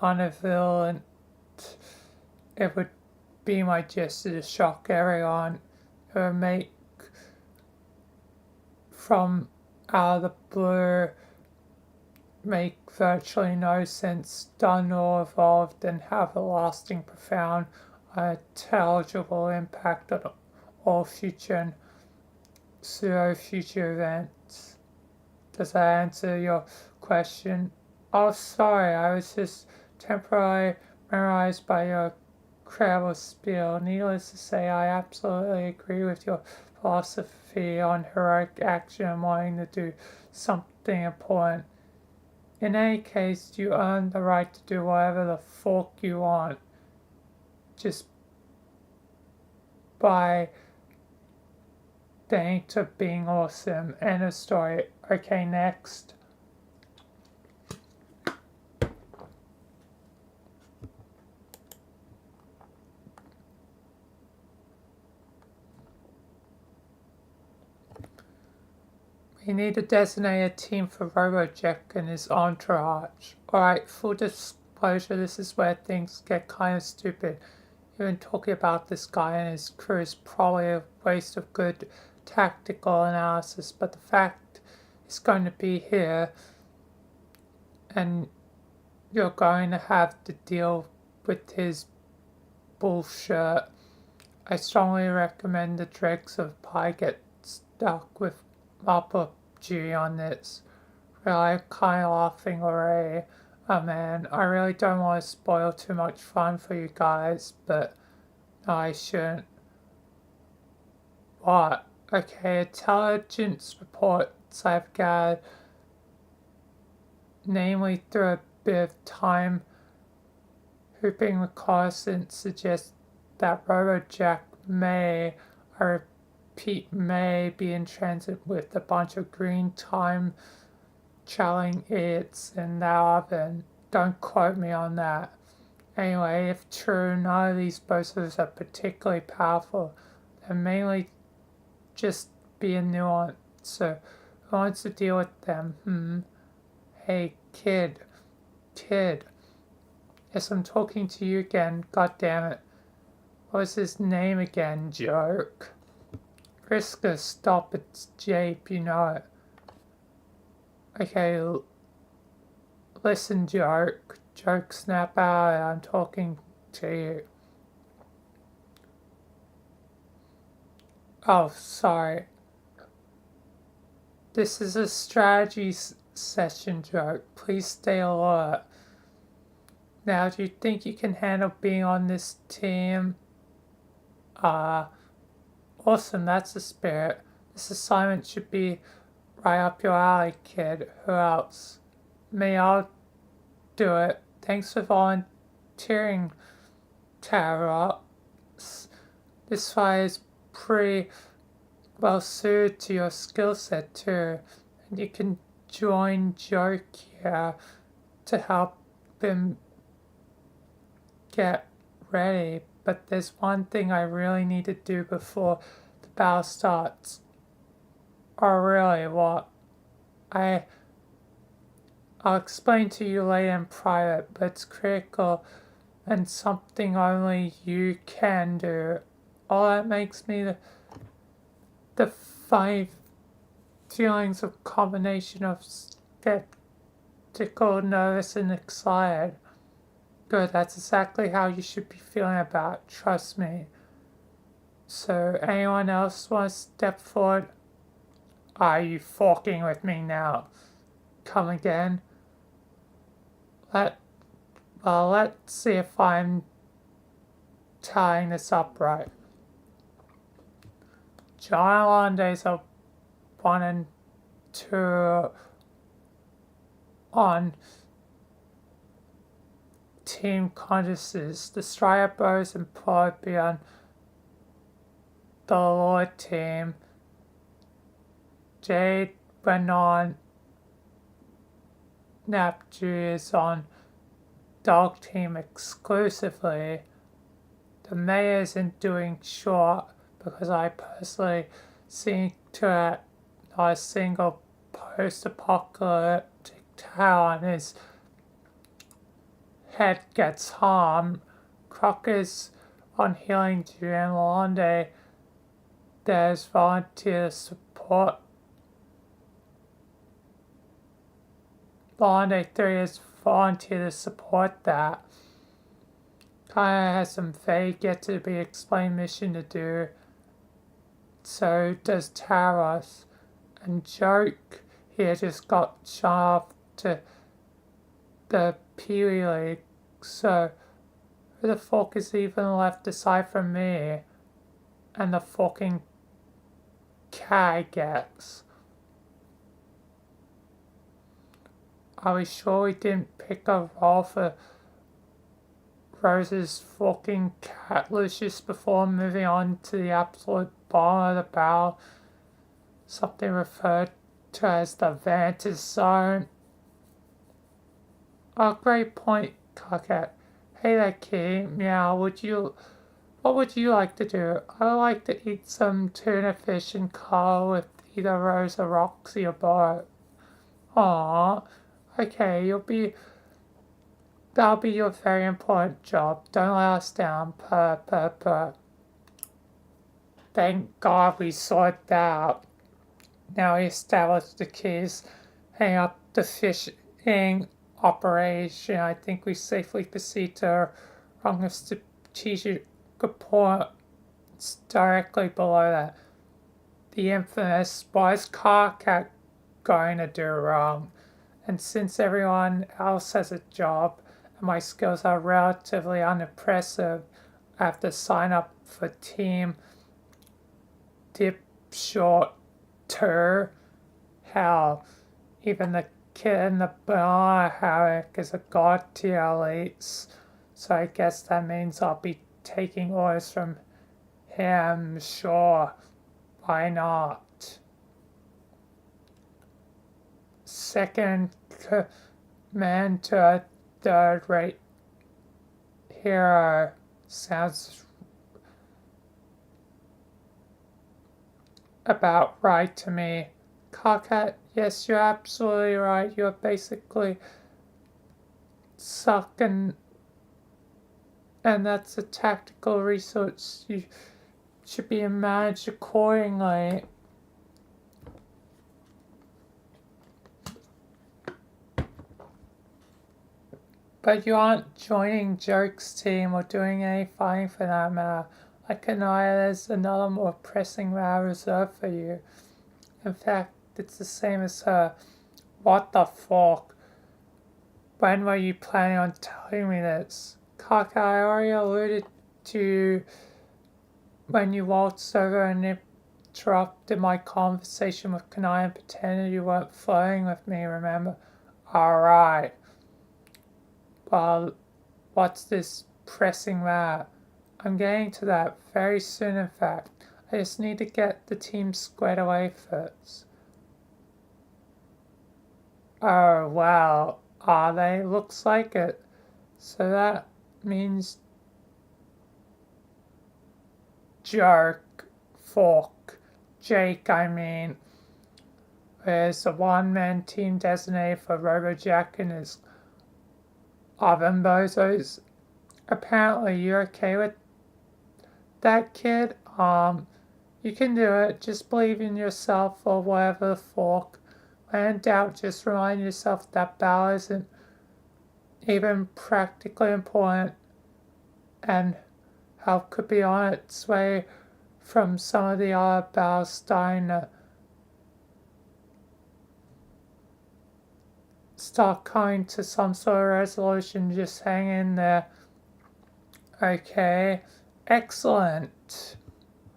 S2: unambivalent. It would be my gesture to shock everyone. It would make from out of the blue make virtually no sense, done or evolved, and have a lasting, profound intelligible impact on all future and pseudo-future events. Does that answer your question? Oh, sorry, I was just temporarily memorized by your incredible spiel. Needless to say, I absolutely agree with your philosophy on heroic action and wanting to do something important. In any case, you earn the right to do whatever the fuck you want. Just by the act of being awesome. End of story. Okay, next. We need to designate a team for RoboJack and his entourage. Alright, full disclosure, this is where things get kind of stupid. Even talking about this guy and his crew is probably a waste of good tactical analysis, but the fact is going to be here and you're going to have to deal with his bullshit. I strongly recommend the dregs of pie get stuck with mop-up duty on this. Really, I'm kind of laughing already. Oh man, I really don't want to spoil too much fun for you guys, but no, I shouldn't. What? Okay, intelligence reports I've gathered, namely through a bit of time hooping reconnaissance, suggest that RoboJack may, I repeat, may be in transit with a bunch of green time traveling idiots in that oven. Don't quote me on that. Anyway, if true, none of these boasters are particularly powerful. They're mainly just being nuanced. So, who wants to deal with them? Hey, kid. Yes, I'm talking to you again. God damn it. What was his name again, joke? Frisker, stop. It's Jape, you know it. Okay, listen, joke. Joke, snap out. I'm talking to you. Oh, sorry. This is a strategy session, joke. Please stay alert. Now, do you think you can handle being on this team? Awesome, that's the spirit. This assignment should be right up your alley, kid. Who else? Me, I'll do it. Thanks for volunteering, Tara. This fight is pretty well suited to your skill set too. And you can join Joke here to help him get ready. But there's one thing I really need to do before the battle starts. Oh really, what? I'll explain to you later in private, but it's critical and something only you can do. All that makes me the five feelings of combination of skeptical, nervous, and excited. Good, that's exactly how you should be feeling about it, trust me. So, anyone else want to step forward? Are you fucking with me now? Come again? Let's see if I'm tying this up right. John Hollandaise are 1 and 2 on Team Consciousness. The Strider Bros employed beyond the Lord team. Jade went on Napju is on Dog Team exclusively. The mayor isn't doing short because I personally see to it not a single post-apocalyptic tower on his head gets harmed. Crocker's on healing duty and Lalonde there's volunteer support. Lalonde 3 is volunteer to support that. Kaya has some vague yet to be explained mission to do. So does Taros. And Joke here just got shoved to the Pee-wee League. So who the fuck is even left aside from me and the fucking Kagax? Are we sure we didn't pick a role for Rose's fucking cat Lucius before moving on to the absolute bottom of the barrel? Something referred to as the Vantage Zone. Oh, great point, Cockette. Hey there, kitty. Meow, what would you like to do? I would like to eat some tuna fish and cuddle with either Rose or Roxy or both. Aww. Okay, that'll be your very important job. Don't let us down. Purr. Thank God we sorted that out. Now we established the keys, hang up the fishing operation. I think we safely proceed to our rung of strategic reports directly below that. The infamous what is Carcat going to do wrong? And since everyone else has a job and my skills are relatively unimpressive, I have to sign up for Team Dipshort Tour. Hell, even the kid in the banana hammock is a god tier elite, so I guess that means I'll be taking orders from him. Sure, why not? Second command to a third-rate hero sounds about right to me. Cockhead, yes, you're absolutely right. You're basically sucking, and that's a tactical resource. You should be managed accordingly. But you aren't joining Joke's team or doing any fighting for that matter. I can know there's another more pressing matter reserved for you. In fact, it's the same as her. What the fuck? When were you planning on telling me this? Kaka, I already alluded to when you waltzed over and interrupted my conversation with Kanai and pretended you weren't flirting with me, remember? Alright. Well, what's this pressing matter? I'm getting to that very soon, in fact. I just need to get the team squared away first. Oh, well, are they? Looks like it. So that means Jake, I mean. There's a one-man team designated for Robojack and his oven bozos. Apparently you're okay with that, kid? You can do it. Just believe in yourself or whatever the fuck. When in doubt, just remind yourself that battle isn't even practically important and help could be on its way from some of the other battles starting to start coming to some sort of resolution. Just hang in there. Okay, excellent.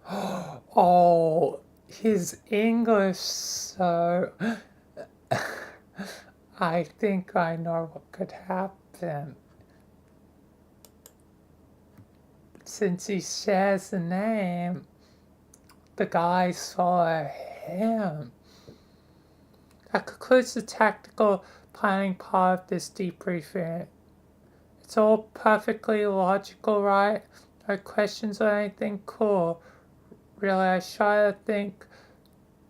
S2: Oh, his English, so I think I know what could happen. Since he shares the name, the guy saw him. That concludes the tactical planning part of this debriefing. It's all perfectly logical, right? No questions or anything cool. Really, I try to think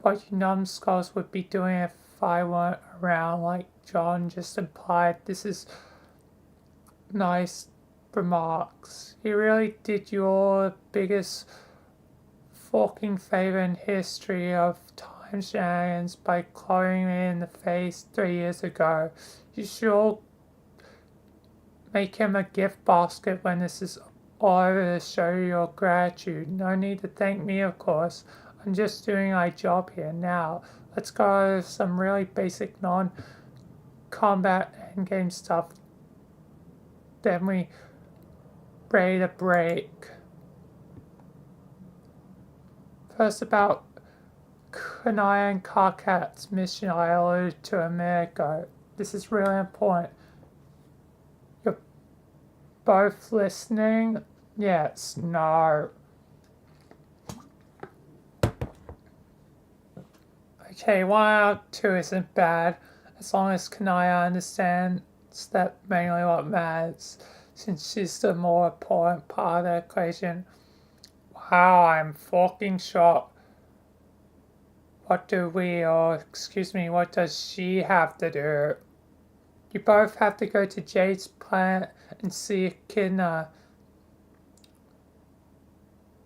S2: what you numbskulls would be doing if I weren't around, like John just implied. This is nice remarks. He really did you all the biggest fucking favor in history of time shenanigans by clawing me in the face 3 years ago. You should all make him a gift basket when this is all over to show your gratitude. No need to thank me, of course. I'm just doing my job here now. Let's go over some really basic non-combat endgame stuff. Then we ready to break. First about Kanaya and Karkat's mission I alluded to a minute ago. This is really important. You're both listening? Yes, no. Okay, 1 out of 2 isn't bad, as long as Kanaya understands that mainly what matters, since she's the more important part of the equation. Wow, I'm fucking shocked. What does she have to do? You both have to go to Jade's planet and see Echidna.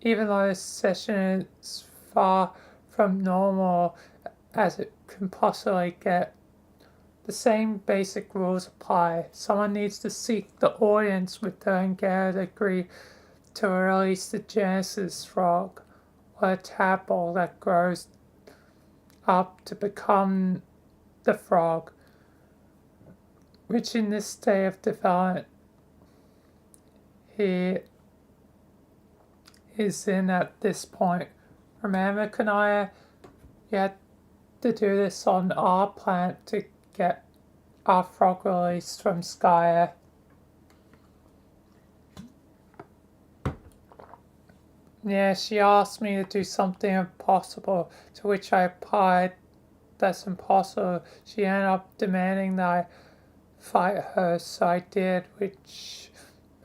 S2: Even though this session is far from normal as it can possibly get, the same basic rules apply. Someone needs to seek the audience with her and get her to agree to release the Genesis frog, or a tadpole that grows up to become the frog, which in this state of development he is in at this point. Remember, Kanaya, you had to do this on our planet to get our frog released from Skya. Yeah, she asked me to do something impossible, to which I replied, that's impossible. She ended up demanding that I fight her, so I did, which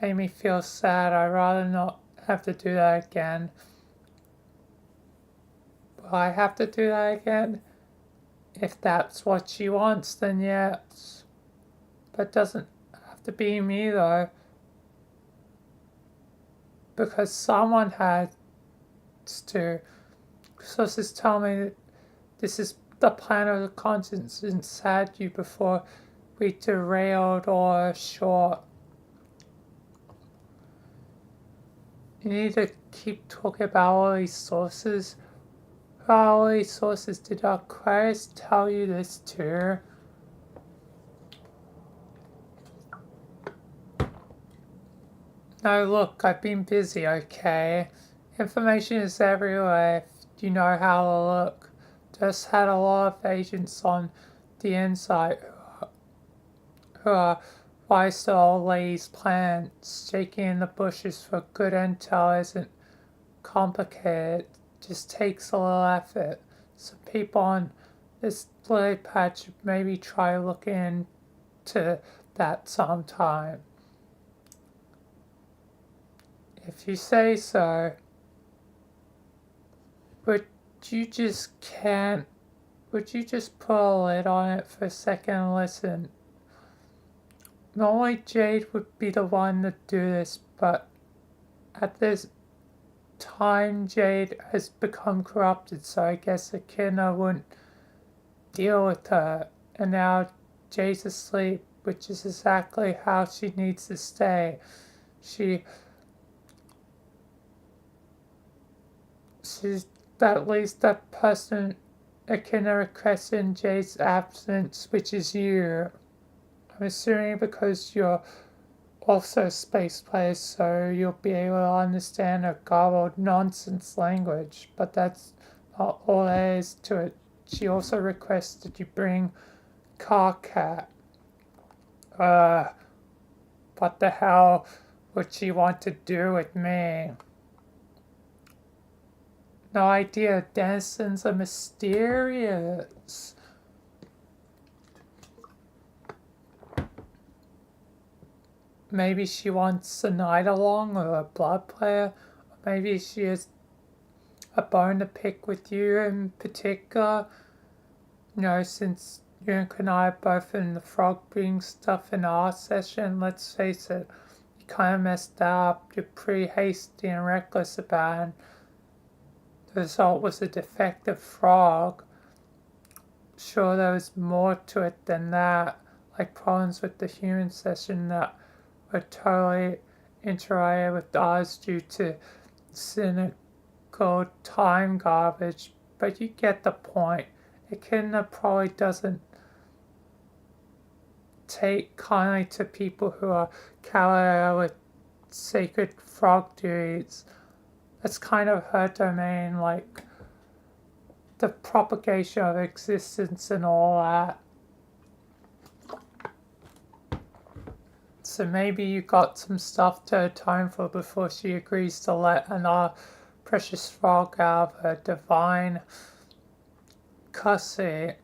S2: made me feel sad. I'd rather not have to do that again. Will I have to do that again? If that's what she wants, then yes. But it doesn't have to be me, though. Because someone has to. Sources tell me that this is the plan of the conscience inside you before we derailed or short. You need to keep talking about all these sources. All these sources, did Aquarius tell you this too? No, look, I've been busy, okay? Information is everywhere if you know how to look. Just had a lot of agents on the inside who are wise to old lady's plans. Shaking in the bushes for good intel isn't complicated. Just takes a little effort. Some people on this lily pad should maybe try looking into that sometime. If you say so. But you just can't. Would you just put a lid on it for a second and listen? Normally Jade would be the one to do this, but at this time Jade has become corrupted, so I guess Echidna wouldn't deal with her. And now Jade's asleep, which is exactly how she needs to stay. She's at least the person Echidna requests in Jade's absence, which is you. I'm assuming because you're also space players, so you'll be able to understand her garbled nonsense language, but that's not all there is to it. She also requests that you bring Carcat. What the hell would she want to do with me? No idea. Denizens are mysterious. Maybe she wants a night along or a blood player. Or maybe she has a bone to pick with you in particular. You know, since you and Kanai are both in the frog breeding stuff in our session, let's face it, you kind of messed up. You're pretty hasty and reckless about it. The result was a defective frog. Sure, there was more to it than that, like problems with the human session that were totally interrelated with ours due to cynical time garbage, but you get the point. Echidna probably doesn't take kindly to people who are cavalier with sacred frog duties. That's kind of her domain, like the propagation of existence and all that. So maybe you got some stuff to atone for before she agrees to let another precious frog out of her divine custody.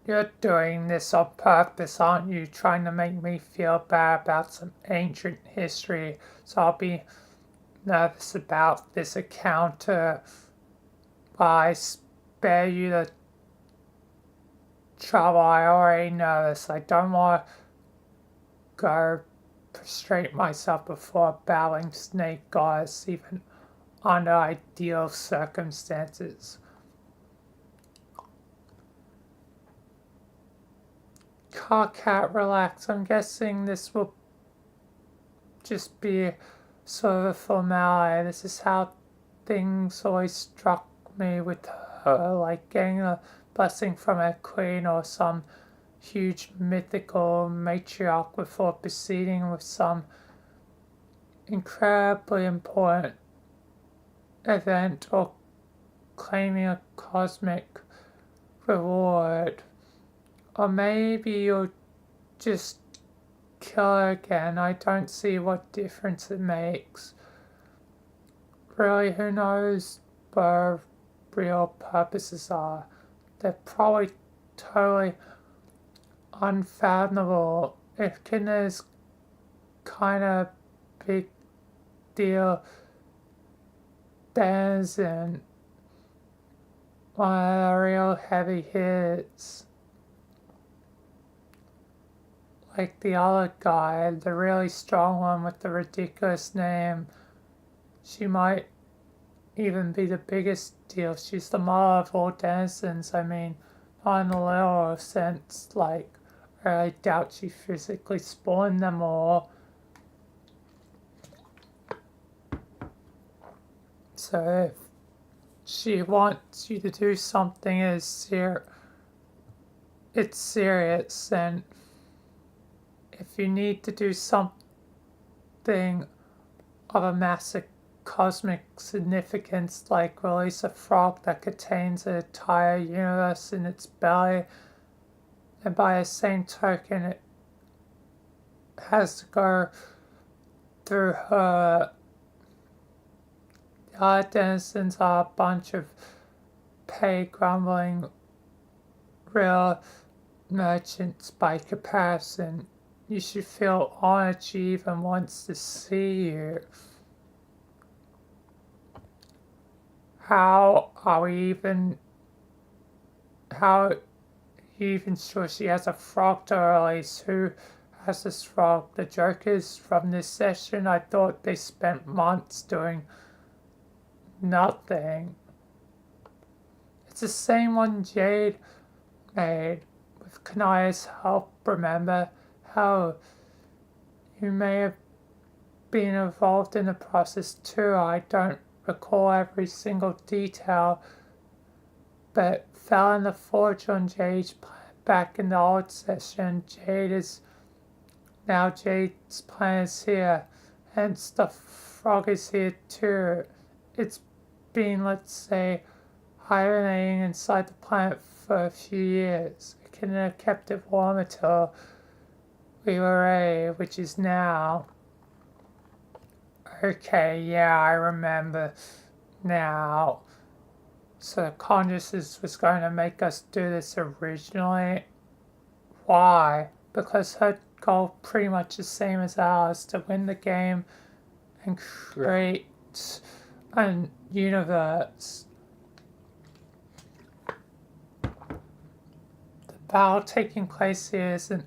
S2: You're doing this on purpose, aren't you? Trying to make me feel bad about some ancient history, so I'll be nervous about this encounter. But I spare you the trouble. I already nervous. I don't want to go prostrate myself before a battling snake goddess, even under ideal circumstances. Cat, relax. I'm guessing this will just be sort of a formality. This is how things always struck me with her, like getting a blessing from a queen or some huge mythical matriarch before proceeding with some incredibly important event or claiming a cosmic reward. Or maybe you'll just kill her again. I don't see what difference it makes. Really, who knows what her real purposes are? They're probably totally unfathomable. If Kidna's kind of big deal dancing, one of the real heavy hits. Like the other guy, the really strong one with the ridiculous name. She might even be the biggest deal. She's the mother of all dancers. I mean, not in a literal sense, like, I doubt she physically spawned them all. So if she wants you to do something it's serious, then if you need to do something of a massive cosmic significance, like release a frog that contains an entire universe in its belly, and by the same token it has to go through her. The other denizens are a bunch of paid grumbling real merchants by comparison. You should feel honored she even wants to see you. How are you even sure she has a frog to release? Who has this frog? The jokers from this session? I thought they spent months doing nothing. It's the same one Jade made with Kanaya's help, remember? How you may have been involved in the process too. I don't recall every single detail, but fell in the forge on Jade's plan back in the old session. Jade's plan is here, hence the frog is here too. It's been, let's say, hibernating inside the planet for a few years. It can have kept it warm until we were ready, which is now. Okay, yeah, I remember now. So consciousness was going to make us do this originally. Why? Because her goal pretty much the same as ours, to win the game and create a universe. The battle taking place here isn't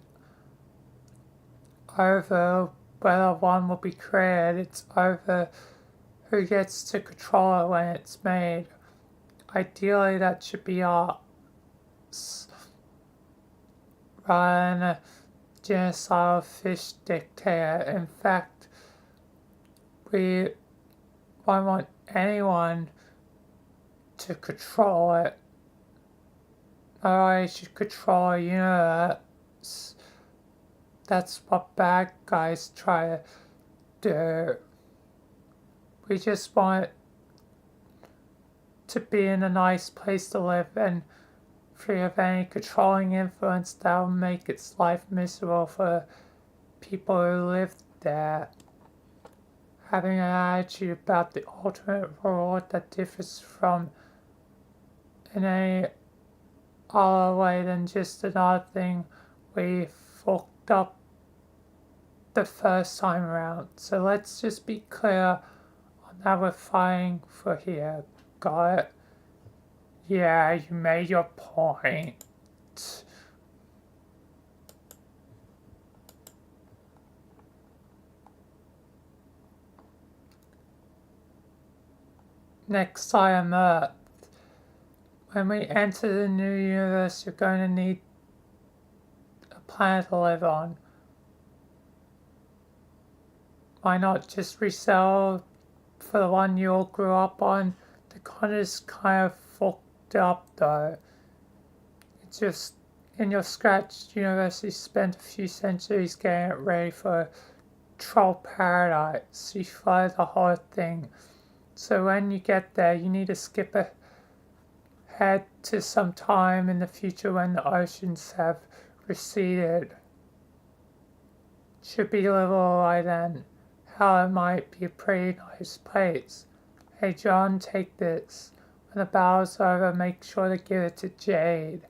S2: over whether one will be created, it's over who gets to control it when it's made. Ideally, that should be us, rather than a genocidal fish dictator. In fact, we won't want anyone to control it. Nobody should control the universe. That's what bad guys try to do. We just want it to be in a nice place to live and free of any controlling influence that will make its life miserable for people who live there. Having an attitude about the ultimate reward that differs from in any other way than just another thing we fucked up the first time around. So let's just be clear on that we're fighting for here. Got it? Yeah, you made your point. Next item Earth. When we enter the new universe, you're going to need a planet to live on. Why not just resell for the one you all grew up on? The continent's kind of fucked up though. It's just, in your scratched universe, you spent a few centuries getting it ready for troll paradise. You flooded the whole thing. So when you get there, you need to skip ahead to some time in the future when the oceans have receded. Should be livable by then. Hell, it might be a pretty nice place. Hey John, take this. When the battle's over, make sure to give it to Jade.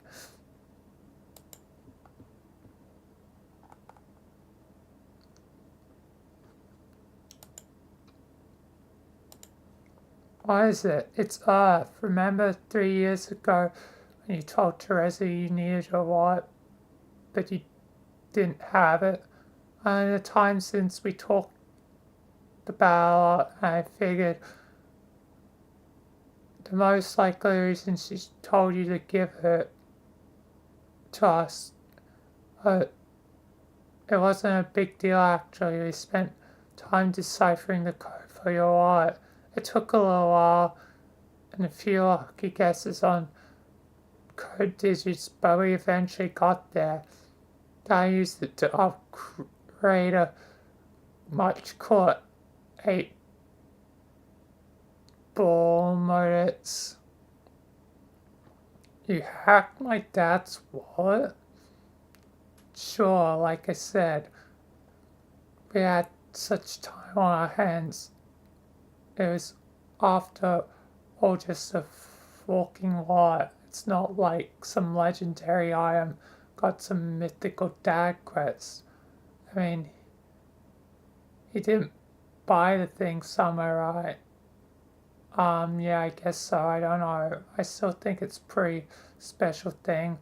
S2: What is it? It's Earth. Remember 3 years ago when you told Teresa you needed your wallet, but you didn't have it? And in the time since we talked about it, I figured the most likely reason she told you to give it to us, it wasn't a big deal actually. We spent time deciphering the code for your wallet. It took a little while and a few lucky guesses on code digits, but we eventually got there. I used it to upgrade a much cooler 8-ball modets. You hacked my dad's wallet? Sure, like I said, we had such time on our hands. It was after all just a walking wallet. It's not like some legendary item got some mythical dad quest. I mean, he didn't buy the thing somewhere, right? Yeah, I guess so. I don't know. I still think it's a pretty special thing.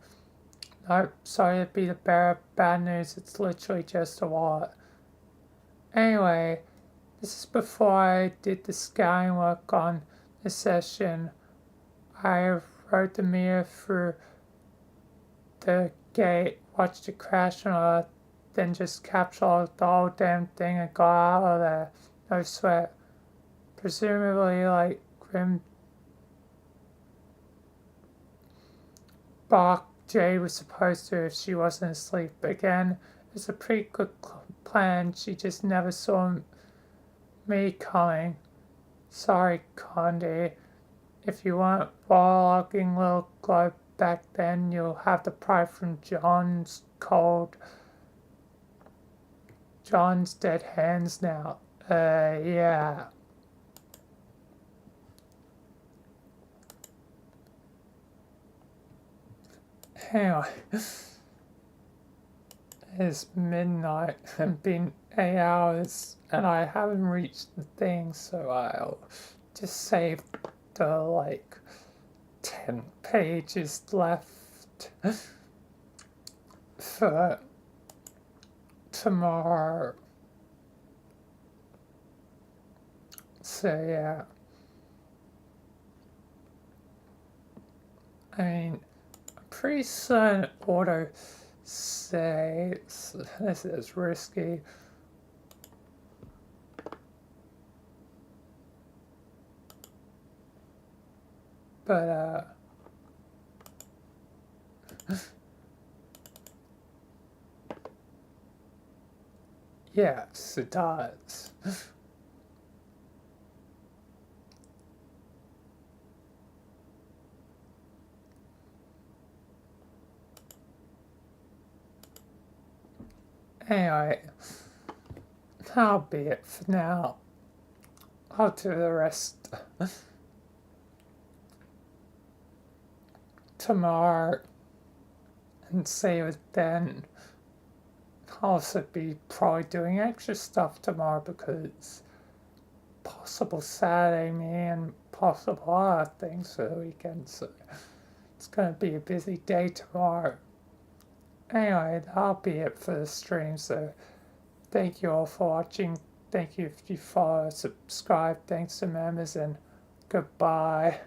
S2: Nope, sorry to be the bearer of bad news. It's literally just a wallet. Anyway, this is before I did the scouting work on this session. I rode the meter through the gate, watched it crash on Earth, then just captured the whole damn thing and got out of there. No sweat. Presumably, like, Grim Bark Jade was supposed to if she wasn't asleep. Again, it's a pretty good plan. She just never saw me coming. Sorry, Condi. If you weren't logging little globe back then, you'll have the pride from John's dead hands now. Yeah. Anyway, it's midnight and been 8 hours and I haven't reached the thing, so I'll just save the 10 pages left for tomorrow. So yeah. I mean, I'm pretty certain auto say this is risky. But yes, it does. Anyway, that'll be it for now. I'll do the rest tomorrow and see it then. I'll also be probably doing extra stuff tomorrow because possible Saturday me and possible other things for the weekend, so it's going to be a busy day tomorrow. Anyway, that'll be it for the stream, so thank you all for watching. Thank you if you follow, subscribe, thanks to members, and goodbye.